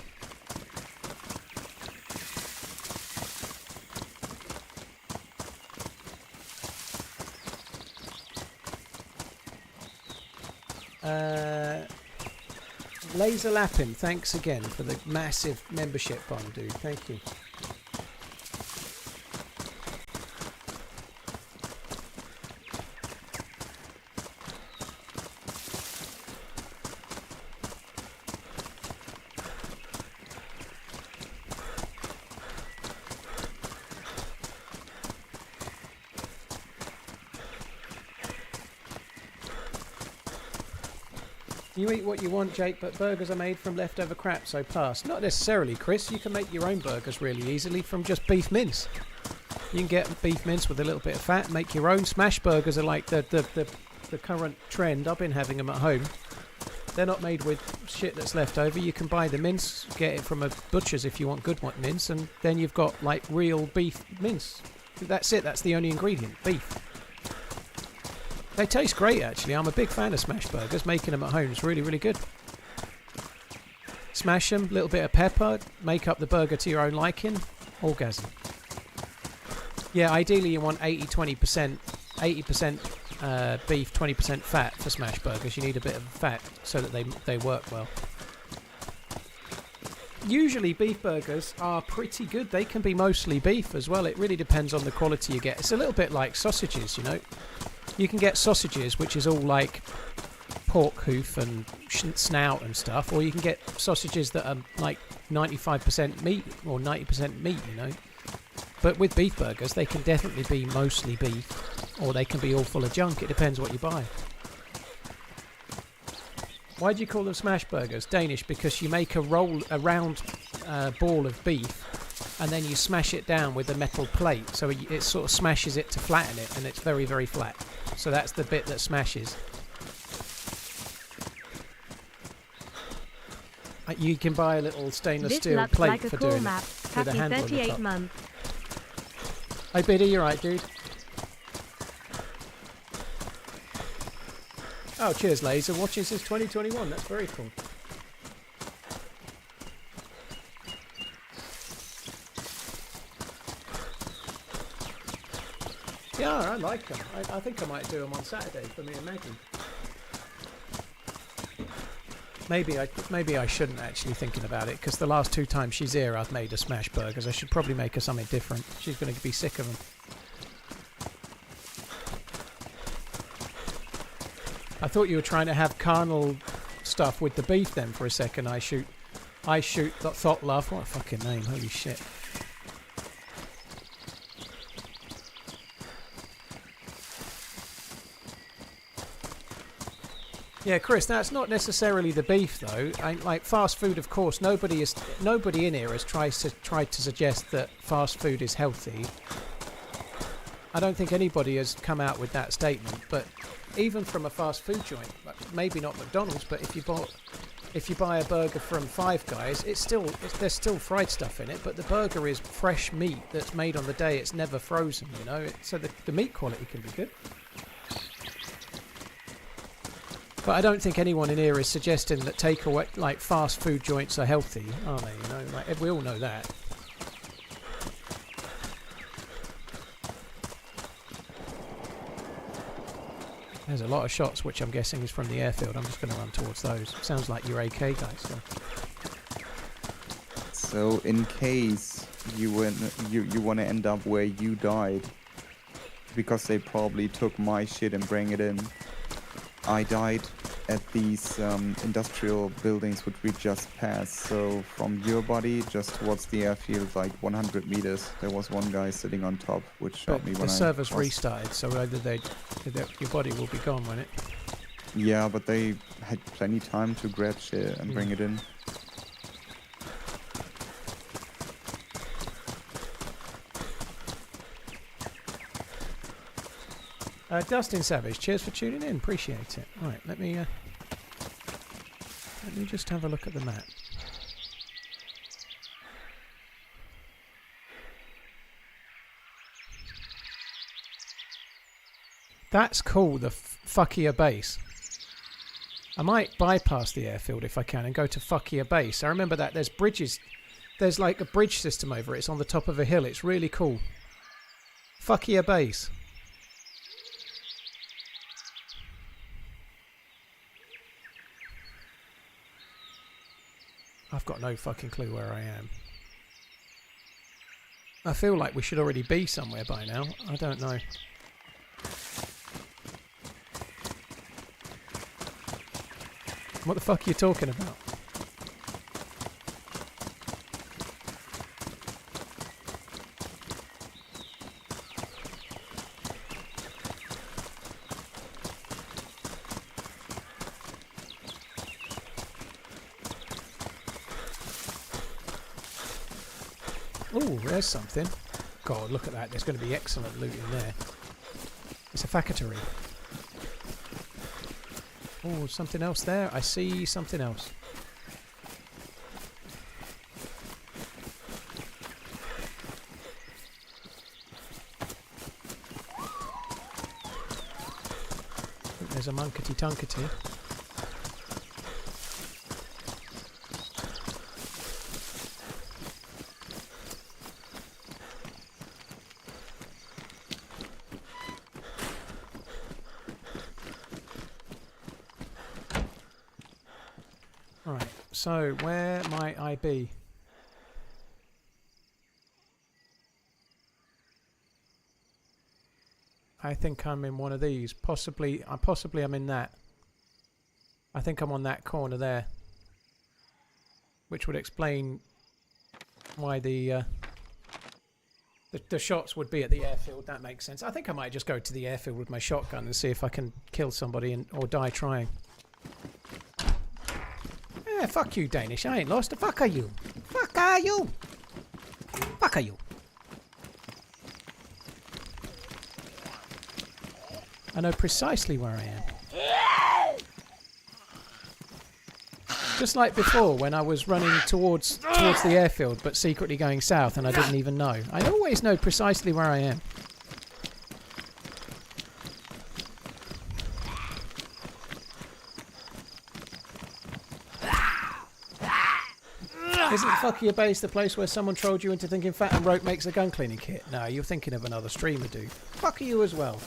Laser Lappin, thanks again for the massive membership bond, dude. Thank you. You eat what you want, Jake, but burgers are made from leftover crap, so pass. Not necessarily, Chris. You can make your own burgers really easily from just beef mince. You can get beef mince with a little bit of fat, make your own. Smash burgers are like the current trend. I've been having them at home. They're not made with shit that's left over. You can buy the mince, get it from a butcher's if you want good mince, and then you've got like real beef mince. That's it. That's the only ingredient, beef. They taste great, actually. I'm a big fan of smash burgers. Making them at home is really, really good. Smash them, a little bit of pepper, make up the burger to your own liking. Orgasm. Yeah, ideally you want 80% beef, 20% fat for smash burgers. You need a bit of fat so that they work well. Usually beef burgers are pretty good. They can be mostly beef as well. It really depends on the quality you get. It's a little bit like sausages, you know. You can get sausages, which is all like pork hoof and snout and stuff, or you can get sausages that are like 95% meat or 90% meat, you know. But with beef burgers, they can definitely be mostly beef, or they can be all full of junk. It depends what you buy. Why do you call them smash burgers? Danish, because you make a round ball of beef, and then you smash it down with a metal plate, so it sort of smashes it to flatten it, and it's very, very flat. So that's the bit that smashes. You can buy a little stainless steel plate like for cool doing map. it with a Happy handle on the 38 top. months. Hey Biddy, you're right, dude. Oh, cheers, Laser. Watching since 2021. That's very cool. Yeah, I like them. I think I might do them on Saturday for me and Maggie. Maybe I shouldn't actually, thinking about it, because the last 2 times she's here I've made her smash burgers. I should probably make her something different. She's going to be sick of them. I thought you were trying to have carnal stuff with the beef then for a second. I shoot Thought Love. What a fucking name, holy shit. Yeah, Chris, that's not necessarily the beef though. Like fast food, of course, nobody in here has tried to suggest that fast food is healthy. I don't think anybody has come out with that statement, but even from a fast food joint, maybe not McDonald's, but if you buy a burger from Five Guys, there's still fried stuff in it, but the burger is fresh meat that's made on the day. It's never frozen, you know. So the meat quality can be good. But I don't think anyone in here is suggesting that takeaway, like fast food joints, are healthy, are they? You know, like we all know that. There's a lot of shots, which I'm guessing is from the airfield. I'm just going to run towards those. Sounds like you're AK guys. So in case you want to end up where you died, because they probably took my shit and bring it in. I died at these industrial buildings which we just passed. So from your body just towards the airfield, like 100 meters, there was one guy sitting on top, which shot me when I the server's was... restarted, so either your body will be gone, won't it? Yeah, but they had plenty time to grab shit and bring it in. Dustin Savage, cheers for tuning in. Appreciate it. Right, let me just have a look at the map. That's cool, the fuckier base. I might bypass the airfield if I can and go to fuckier base. I remember that there's bridges. There's like a bridge system over it. It's on the top of a hill. It's really cool. Fuckier base. I've got no fucking clue where I am. I feel like we should already be somewhere by now. I don't know. What the fuck are you talking about? Oh, there's something. God, look at that. There's going to be excellent loot in there. It's a factory. Oh, something else there. I see something else. I think there's a munkety tunkety. So, where might I be? I think I'm in one of these. Possibly I'm in that. I think I'm on that corner there. Which would explain why the shots would be at the airfield. That makes sense. I think I might just go to the airfield with my shotgun and see if I can kill somebody or die trying. Yeah, fuck you, Danish. I ain't lost. The fuck are you? Fuck are you? Fuck are you? I know precisely where I am. Just like before when I was running towards the airfield but secretly going south and I didn't even know. I always know precisely where I am. Isn't Fuckier Base the place where someone trolled you into thinking Fat and Rope makes a gun cleaning kit? No, you're thinking of another streamer, dude. Fuck you as well.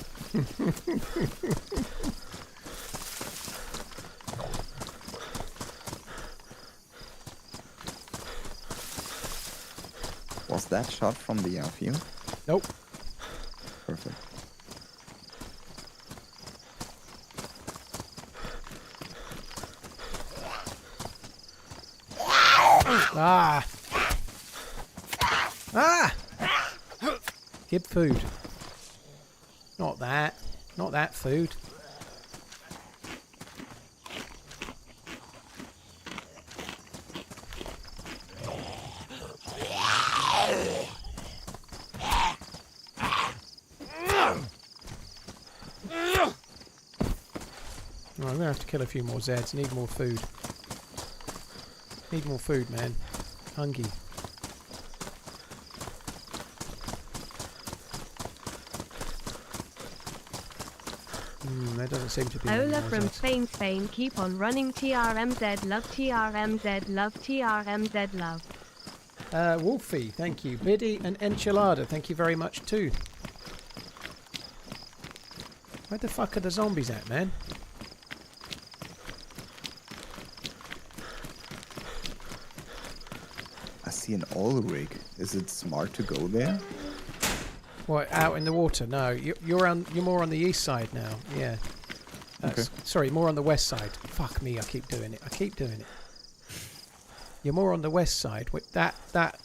Was that shot from the airfield? Nope. Perfect. Ah! Ah! Give food. Not that. Not that food. Oh, I'm gonna have to kill a few more Zeds. Need more food. Need more food, man. Hungry. There doesn't seem to be. Ola from Spain, keep on running TRMZ, love TRMZ, love TRMZ, love. Wolfie, thank you. Biddy and Enchilada, thank you very much too. Where the fuck are the zombies at, man? I see an oil rig. Is it smart to go there? What, out in the water? No, you're more on the east side now. Yeah. Okay. Sorry, more on the west side. Fuck me, I keep doing it. You're more on the west side. That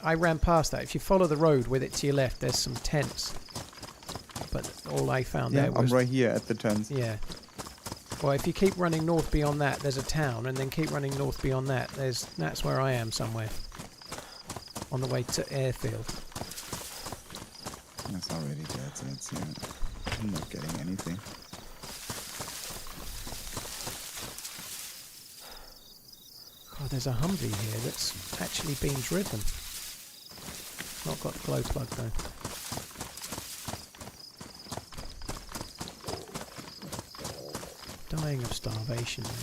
I ran past that. If you follow the road with it to your left, there's some tents. But all I found there was... I'm right here at the tents. Yeah. Well, if you keep running north beyond that, there's a town, and then keep running north beyond that, that's where I am somewhere. On the way to airfield. That's already dead, so it's, I'm not getting anything. God, there's a Humvee here that's actually been driven. Not got the glow plug though. Dying of starvation, man.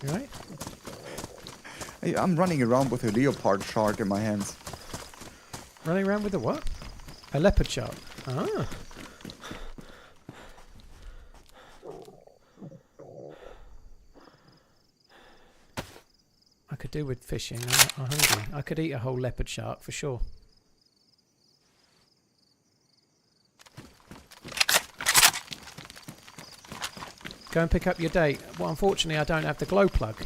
You right? Hey, I'm running around with a leopard shark in my hands. Running around with a what? A leopard shark. Ah. I could do with fishing. I'm hungry. I could eat a whole leopard shark for sure. Go and pick up your date. Well, unfortunately, I don't have the glow plug.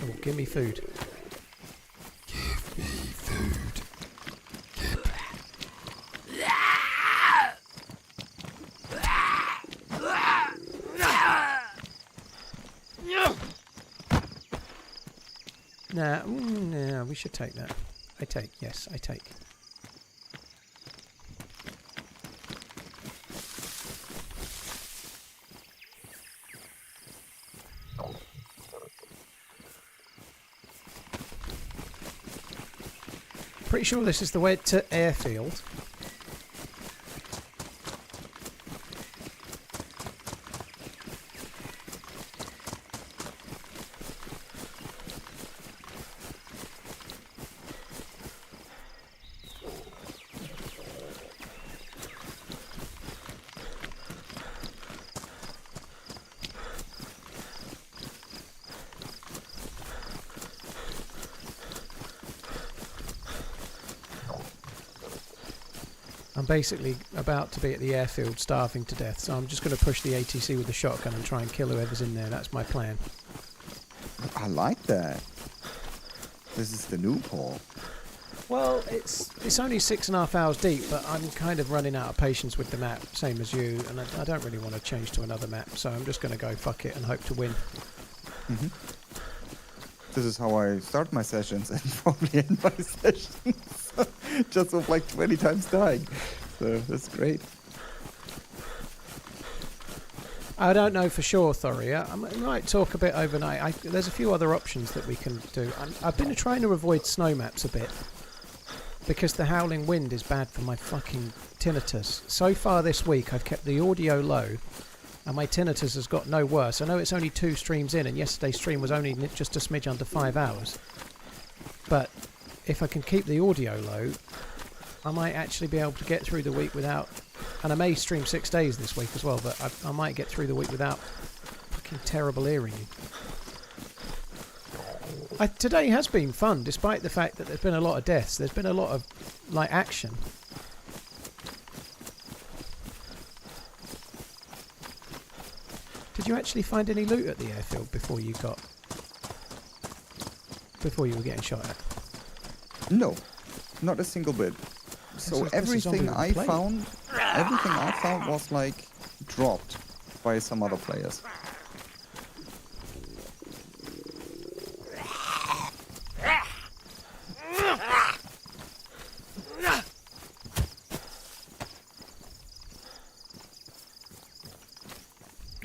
Oh, give me food. Give me food. Nah, nah, we should take that. I take, yes, I take. Pretty sure this is the way to airfield. I'm basically about to be at the airfield starving to death, so I'm just going to push the ATC with the shotgun and try and kill whoever's in there. That's my plan. I like that. This is the new Paul. Well, it's only 6.5 hours deep, but I'm kind of running out of patience with the map, same as you, and I don't really want to change to another map, so I'm just going to go fuck it and hope to win. Mm-hmm. This is how I start my sessions and probably end my sessions. Just with like 20 times dying. So that's great. I don't know for sure, Thoria. I might talk a bit overnight. There's a few other options that we can do. I've been trying to avoid snow maps a bit because the howling wind is bad for my fucking tinnitus. So far this week I've kept the audio low and my tinnitus has got no worse. I know it's only 2 streams in and yesterday's stream was only just a smidge under 5 hours. But if I can keep the audio low, I might actually be able to get through the week without... And I may stream 6 days this week as well, but I might get through the week without fucking terrible earring. Today has been fun, despite the fact that there's been a lot of deaths. There's been a lot of, like, action. Did you actually find any loot at the airfield before you were getting shot at? No, not a single bit. So everything I found was like dropped by some other players.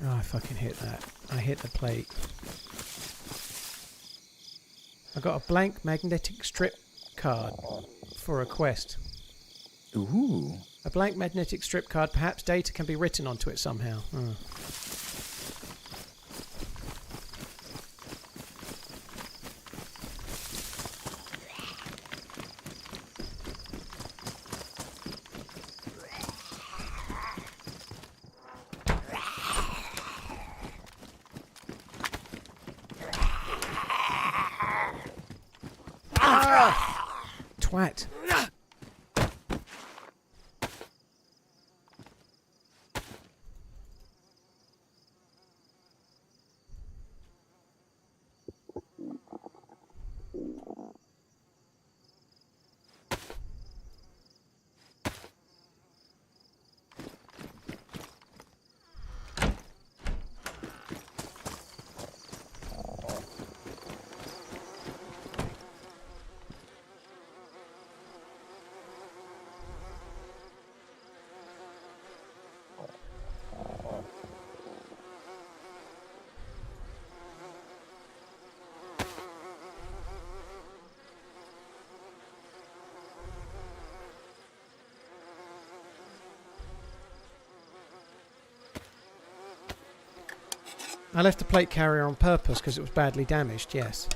Oh, I fucking hit that. I hit the plate. I got a blank magnetic strip card for a quest. Ooh. A blank magnetic strip card. Perhaps data can be written onto it somehow. Oh. Twat. I left the plate carrier on purpose because it was badly damaged, yes.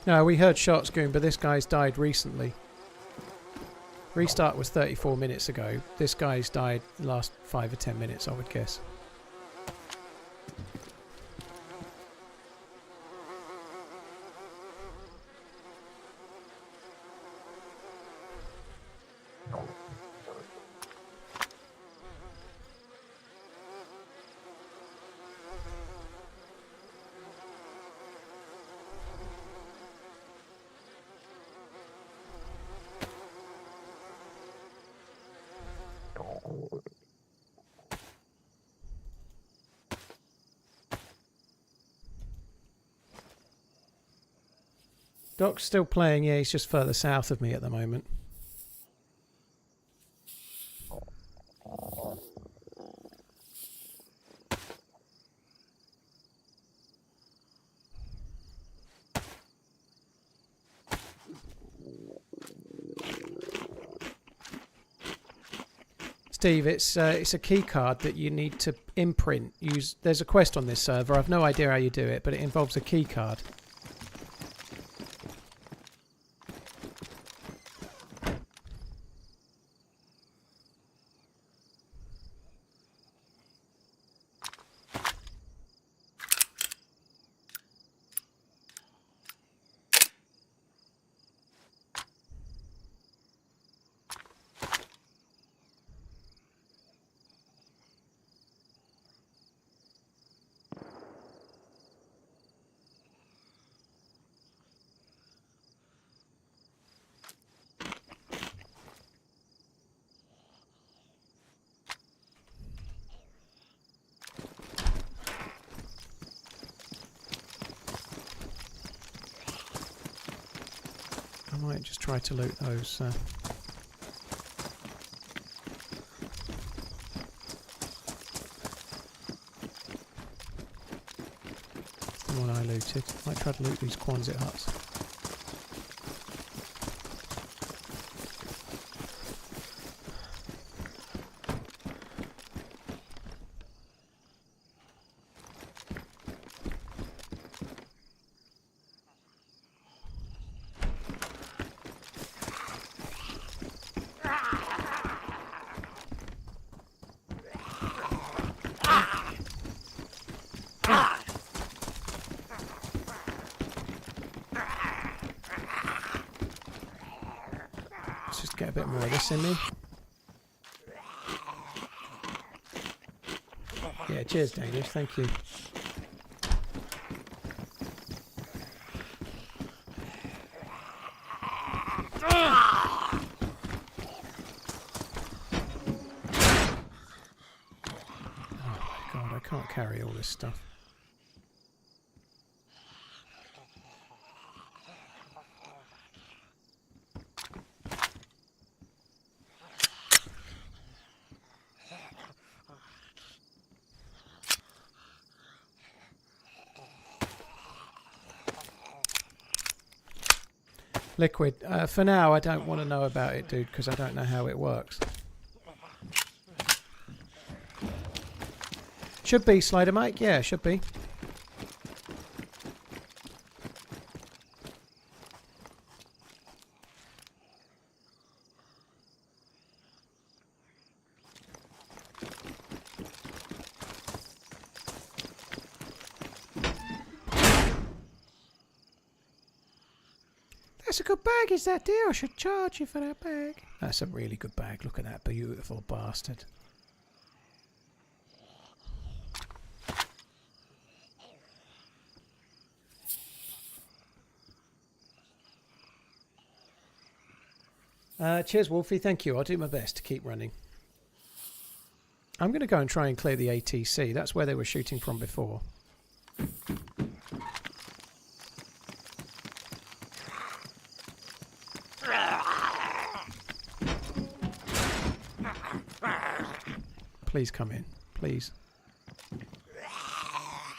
No, we heard shots going, but this guy's died recently. Restart was 34 minutes ago. This guy's died the last 5 or 10 minutes, I would guess. Doc's still playing, yeah, he's just further south of me at the moment. Steve, it's a key card that you need to imprint. There's a quest on this server. I've no idea how you do it, but it involves a key card. I might just try to loot those. The one I looted. Might try to loot these Quonset huts. Get a bit more of this in me. Yeah, cheers, Danish. Thank you. Oh my god, I can't carry all this stuff. Liquid. For now, I don't want to know about it, dude, because I don't know how it works. Should be, Slider Mike. Yeah, should be. That's a good bag, is that, dear? I should charge you for that bag. That's a really good bag. Look at that beautiful bastard. Cheers, Wolfie. Thank you. I'll do my best to keep running. I'm going to go and try and clear the ATC. That's where they were shooting from before. Please come in. Please.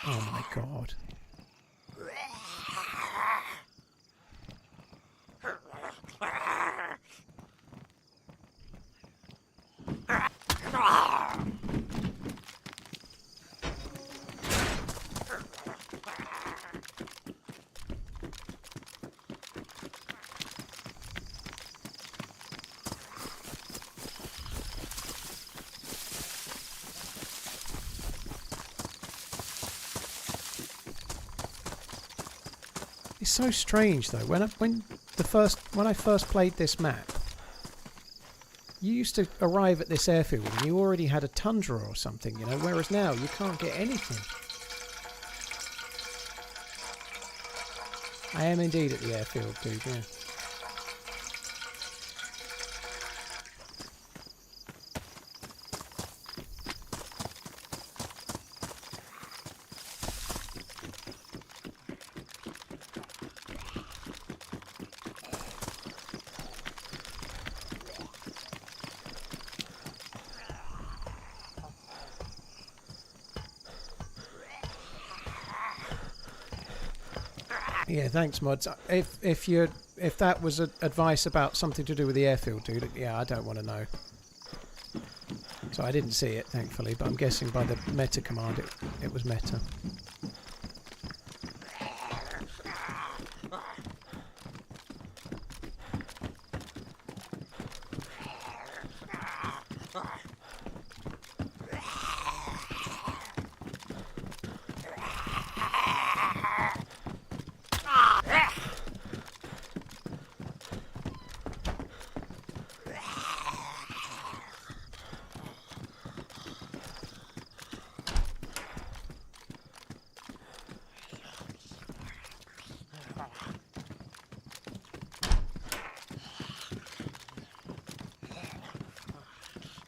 Oh my god. It's so strange though. When I first played this map, you used to arrive at this airfield and you already had a tundra or something, you know. Whereas now you can't get anything. I am indeed at the airfield, dude. Yeah. Yeah, thanks, mods. If that was advice about something to do with the airfield, dude, yeah, I don't want to know. So I didn't see it, thankfully, but I'm guessing by the meta command it was meta.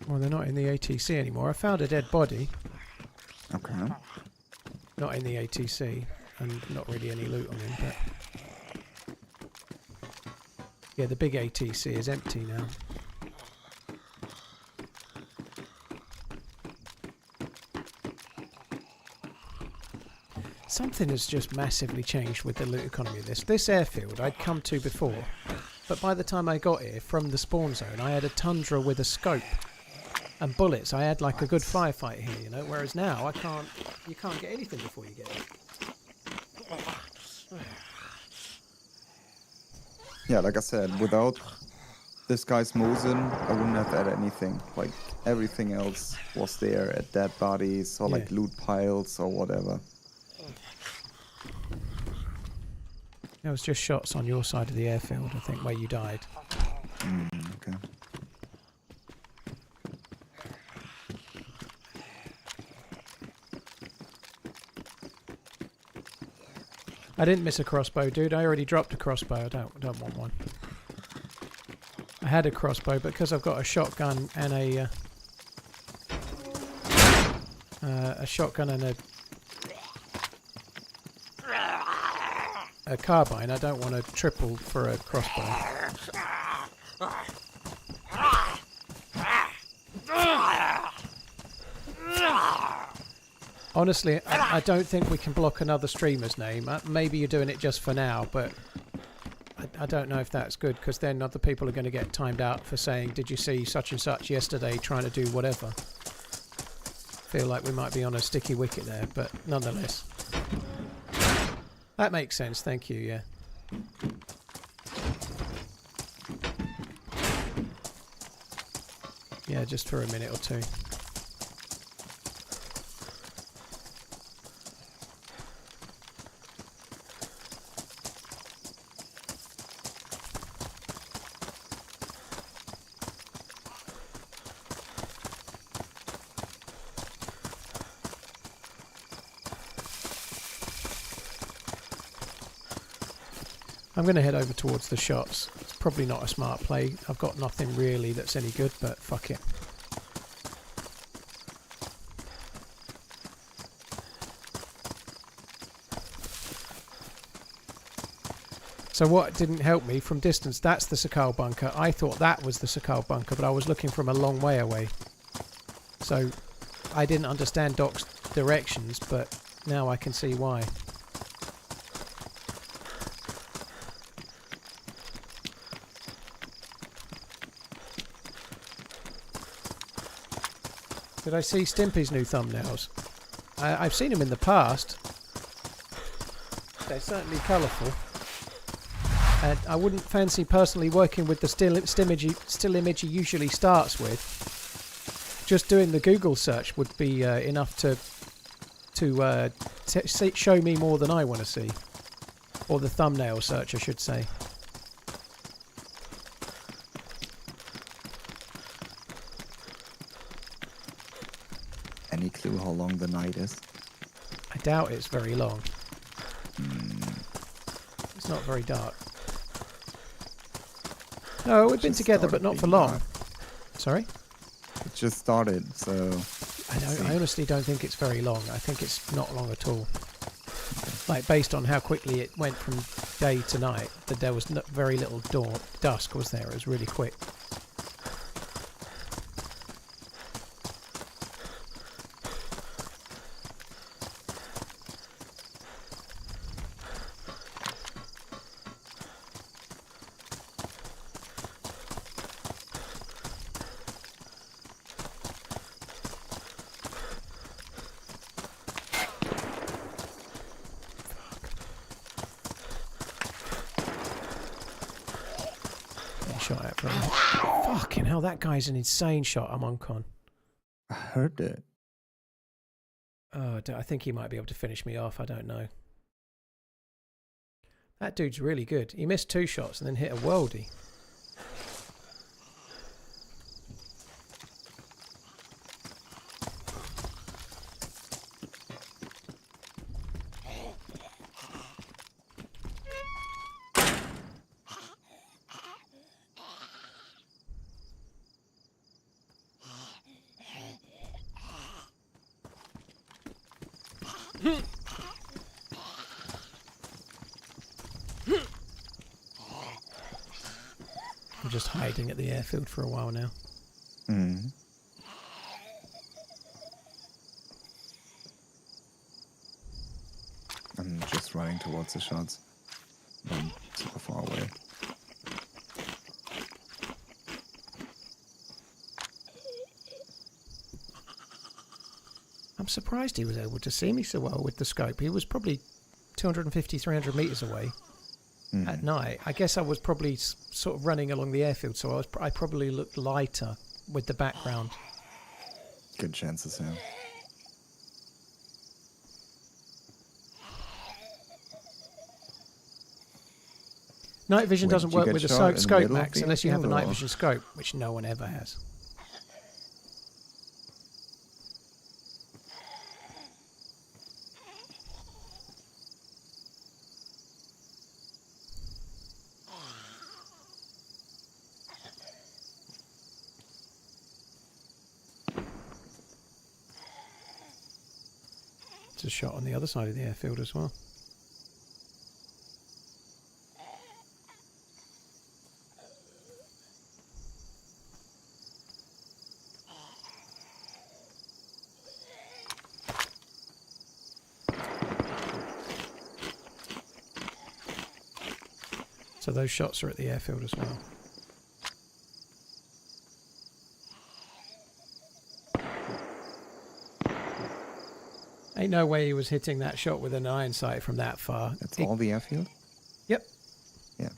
Well, they're not in the ATC anymore. I found a dead body. Okay. Not in the ATC, and not really any loot on him, but... Yeah, the big ATC is empty now. Something has just massively changed with the loot economy of this. This airfield I'd come to before, but by the time I got here from the spawn zone, I had a tundra with a scope. And bullets. I had like a good firefight here, you know, whereas now you can't get anything before you get it. Yeah, like I said, without this guy's Mosin, I wouldn't have had anything. Like, everything else was there at dead bodies or like loot piles or whatever. There was just shots on your side of the airfield, I think, where you died. Okay. I didn't miss a crossbow, dude. I already dropped a crossbow. I don't want one. I had a crossbow, but because I've got a shotgun and a shotgun and a carbine, I don't want a triple for a crossbow. Honestly, I don't think we can block another streamer's name. Maybe you're doing it just for now, but I don't know if that's good, because then other people are going to get timed out for saying, did you see such and such yesterday trying to do whatever? Feel like we might be on a sticky wicket there, but nonetheless. That makes sense, thank you, yeah. Yeah, just for a minute or two. I'm going to head over towards the shots. It's probably not a smart play. I've got nothing really that's any good, but fuck it. So what didn't help me from distance, that's the Sakal bunker. I thought that was the Sakal bunker, but I was looking from a long way away. So I didn't understand Doc's directions, but now I can see why. Did I see Stimpy's new thumbnails? I've seen them in the past. They're certainly colourful. And I wouldn't fancy personally working with the still image he usually starts with. Just doing the Google search would be enough to show me more than I want to see. Or the thumbnail search, I should say. Any clue how long the night is? I doubt it's very long. It's not very dark. No, we've been together, but not for long. Dark. Sorry? It just started, so... I honestly don't think it's very long. I think it's not long at all. Like, based on how quickly it went from day to night, that there was very little dusk, was there? It was really quick. Shot at from fucking hell, that guy's an insane shot. I'm on con. I heard it. Oh, I think he might be able to finish me off. I don't know. That dude's really good. He missed 2 shots and then hit a worldie. I'm just hiding at the airfield for a while now. Mm. I'm just running towards the shots. I'm super far away. I'm surprised he was able to see me so well with the scope. He was probably 250, 300 metres away at night. I guess I was probably sort of running along the airfield, so I probably looked lighter with the background. Good chances, yeah. Night vision doesn't work with the scope max unless you have a night or? vision scope, which no one ever has. It's a shot on the other side of the airfield as well. So those shots are at the airfield as well. Ain't no way he was hitting that shot with an iron sight from that far. That's all the airfield? Yep. Yeah.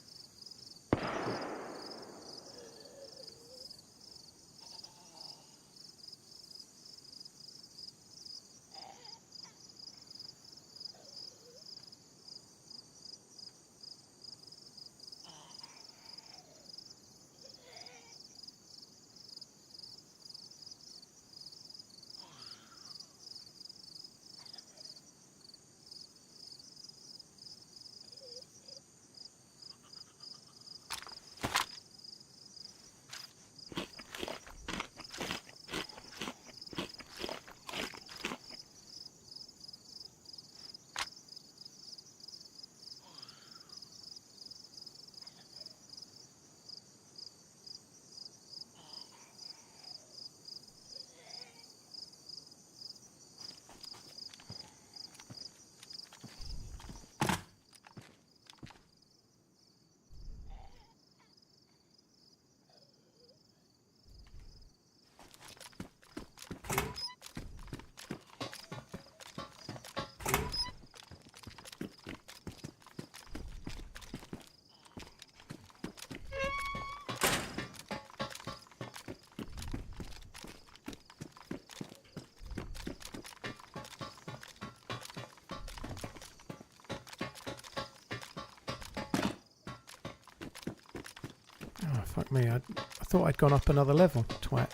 Fuck me, I thought I'd gone up another level, twat.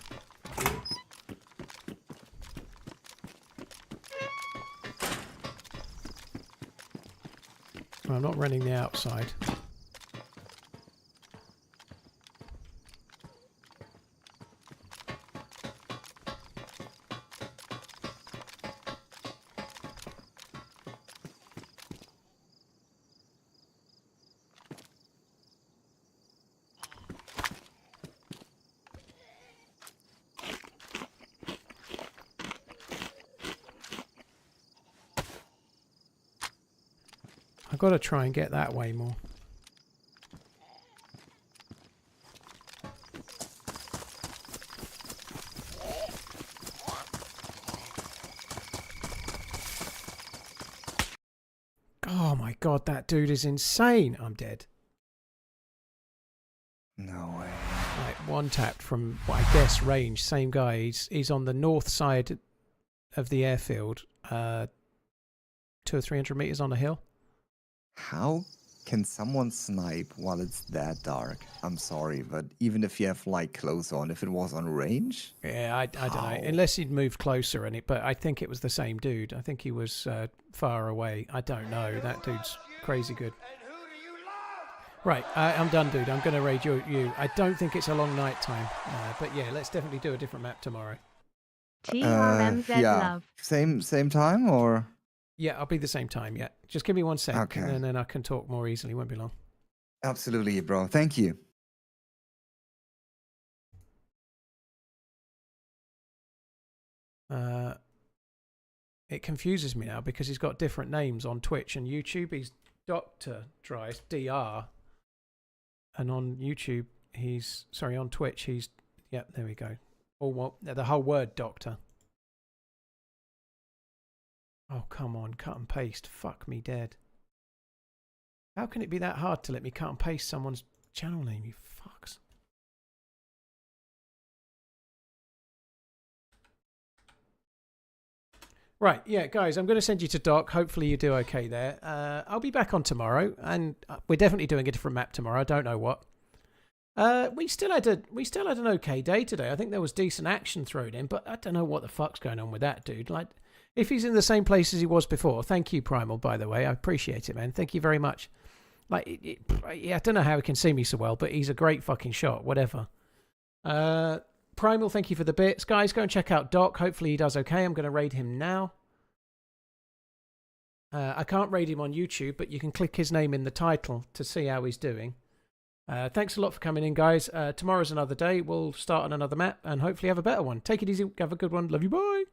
Well, I'm not running the outside. I've got to try and get that way more. Oh my god, that dude is insane. I'm dead. No way. Right, one tapped from, well, I guess, range. Same guy. He's on the north side of the airfield. 200 or 300 meters on a hill. How can someone snipe while it's that dark? I'm sorry, but even if you have light clothes on, if it was on range? Yeah, I don't know. Unless he'd moved closer in it, but I think it was the same dude. I think he was far away. I don't know. That dude's crazy good. Right, I'm done, dude. I'm going to raid you. I don't think it's a long night time. But yeah, let's definitely do a different map tomorrow. TRMZ love. Same time, or? Yeah, I'll be the same time, yeah. Just give me 1 sec, Okay. and then I can talk more easily. Won't be long. Absolutely, bro. Thank you. It confuses me now because he's got different names on Twitch and YouTube. He's Dr. Dries, DR. And on YouTube, on Twitch, he's, yep, there we go. The whole word Doctor. Oh, come on, cut and paste. Fuck me dead. How can it be that hard to let me cut and paste someone's channel name, you fucks? Right, yeah, guys, I'm going to send you to Doc. Hopefully you do okay there. I'll be back on tomorrow, and we're definitely doing a different map tomorrow. I don't know what. We still had an okay day today. I think there was decent action thrown in, but I don't know what the fuck's going on with that dude. Like, if he's in the same place as he was before, thank you, Primal, by the way. I appreciate it, man. Thank you very much. Like, I don't know how he can see me so well, but he's a great fucking shot. Whatever. Primal, thank you for the bits. Guys, go and check out Doc. Hopefully he does okay. I'm going to raid him now. I can't raid him on YouTube, but you can click his name in the title to see how he's doing. Thanks a lot for coming in, guys. Tomorrow's another day. We'll start on another map and hopefully have a better one. Take it easy. Have a good one. Love you. Bye.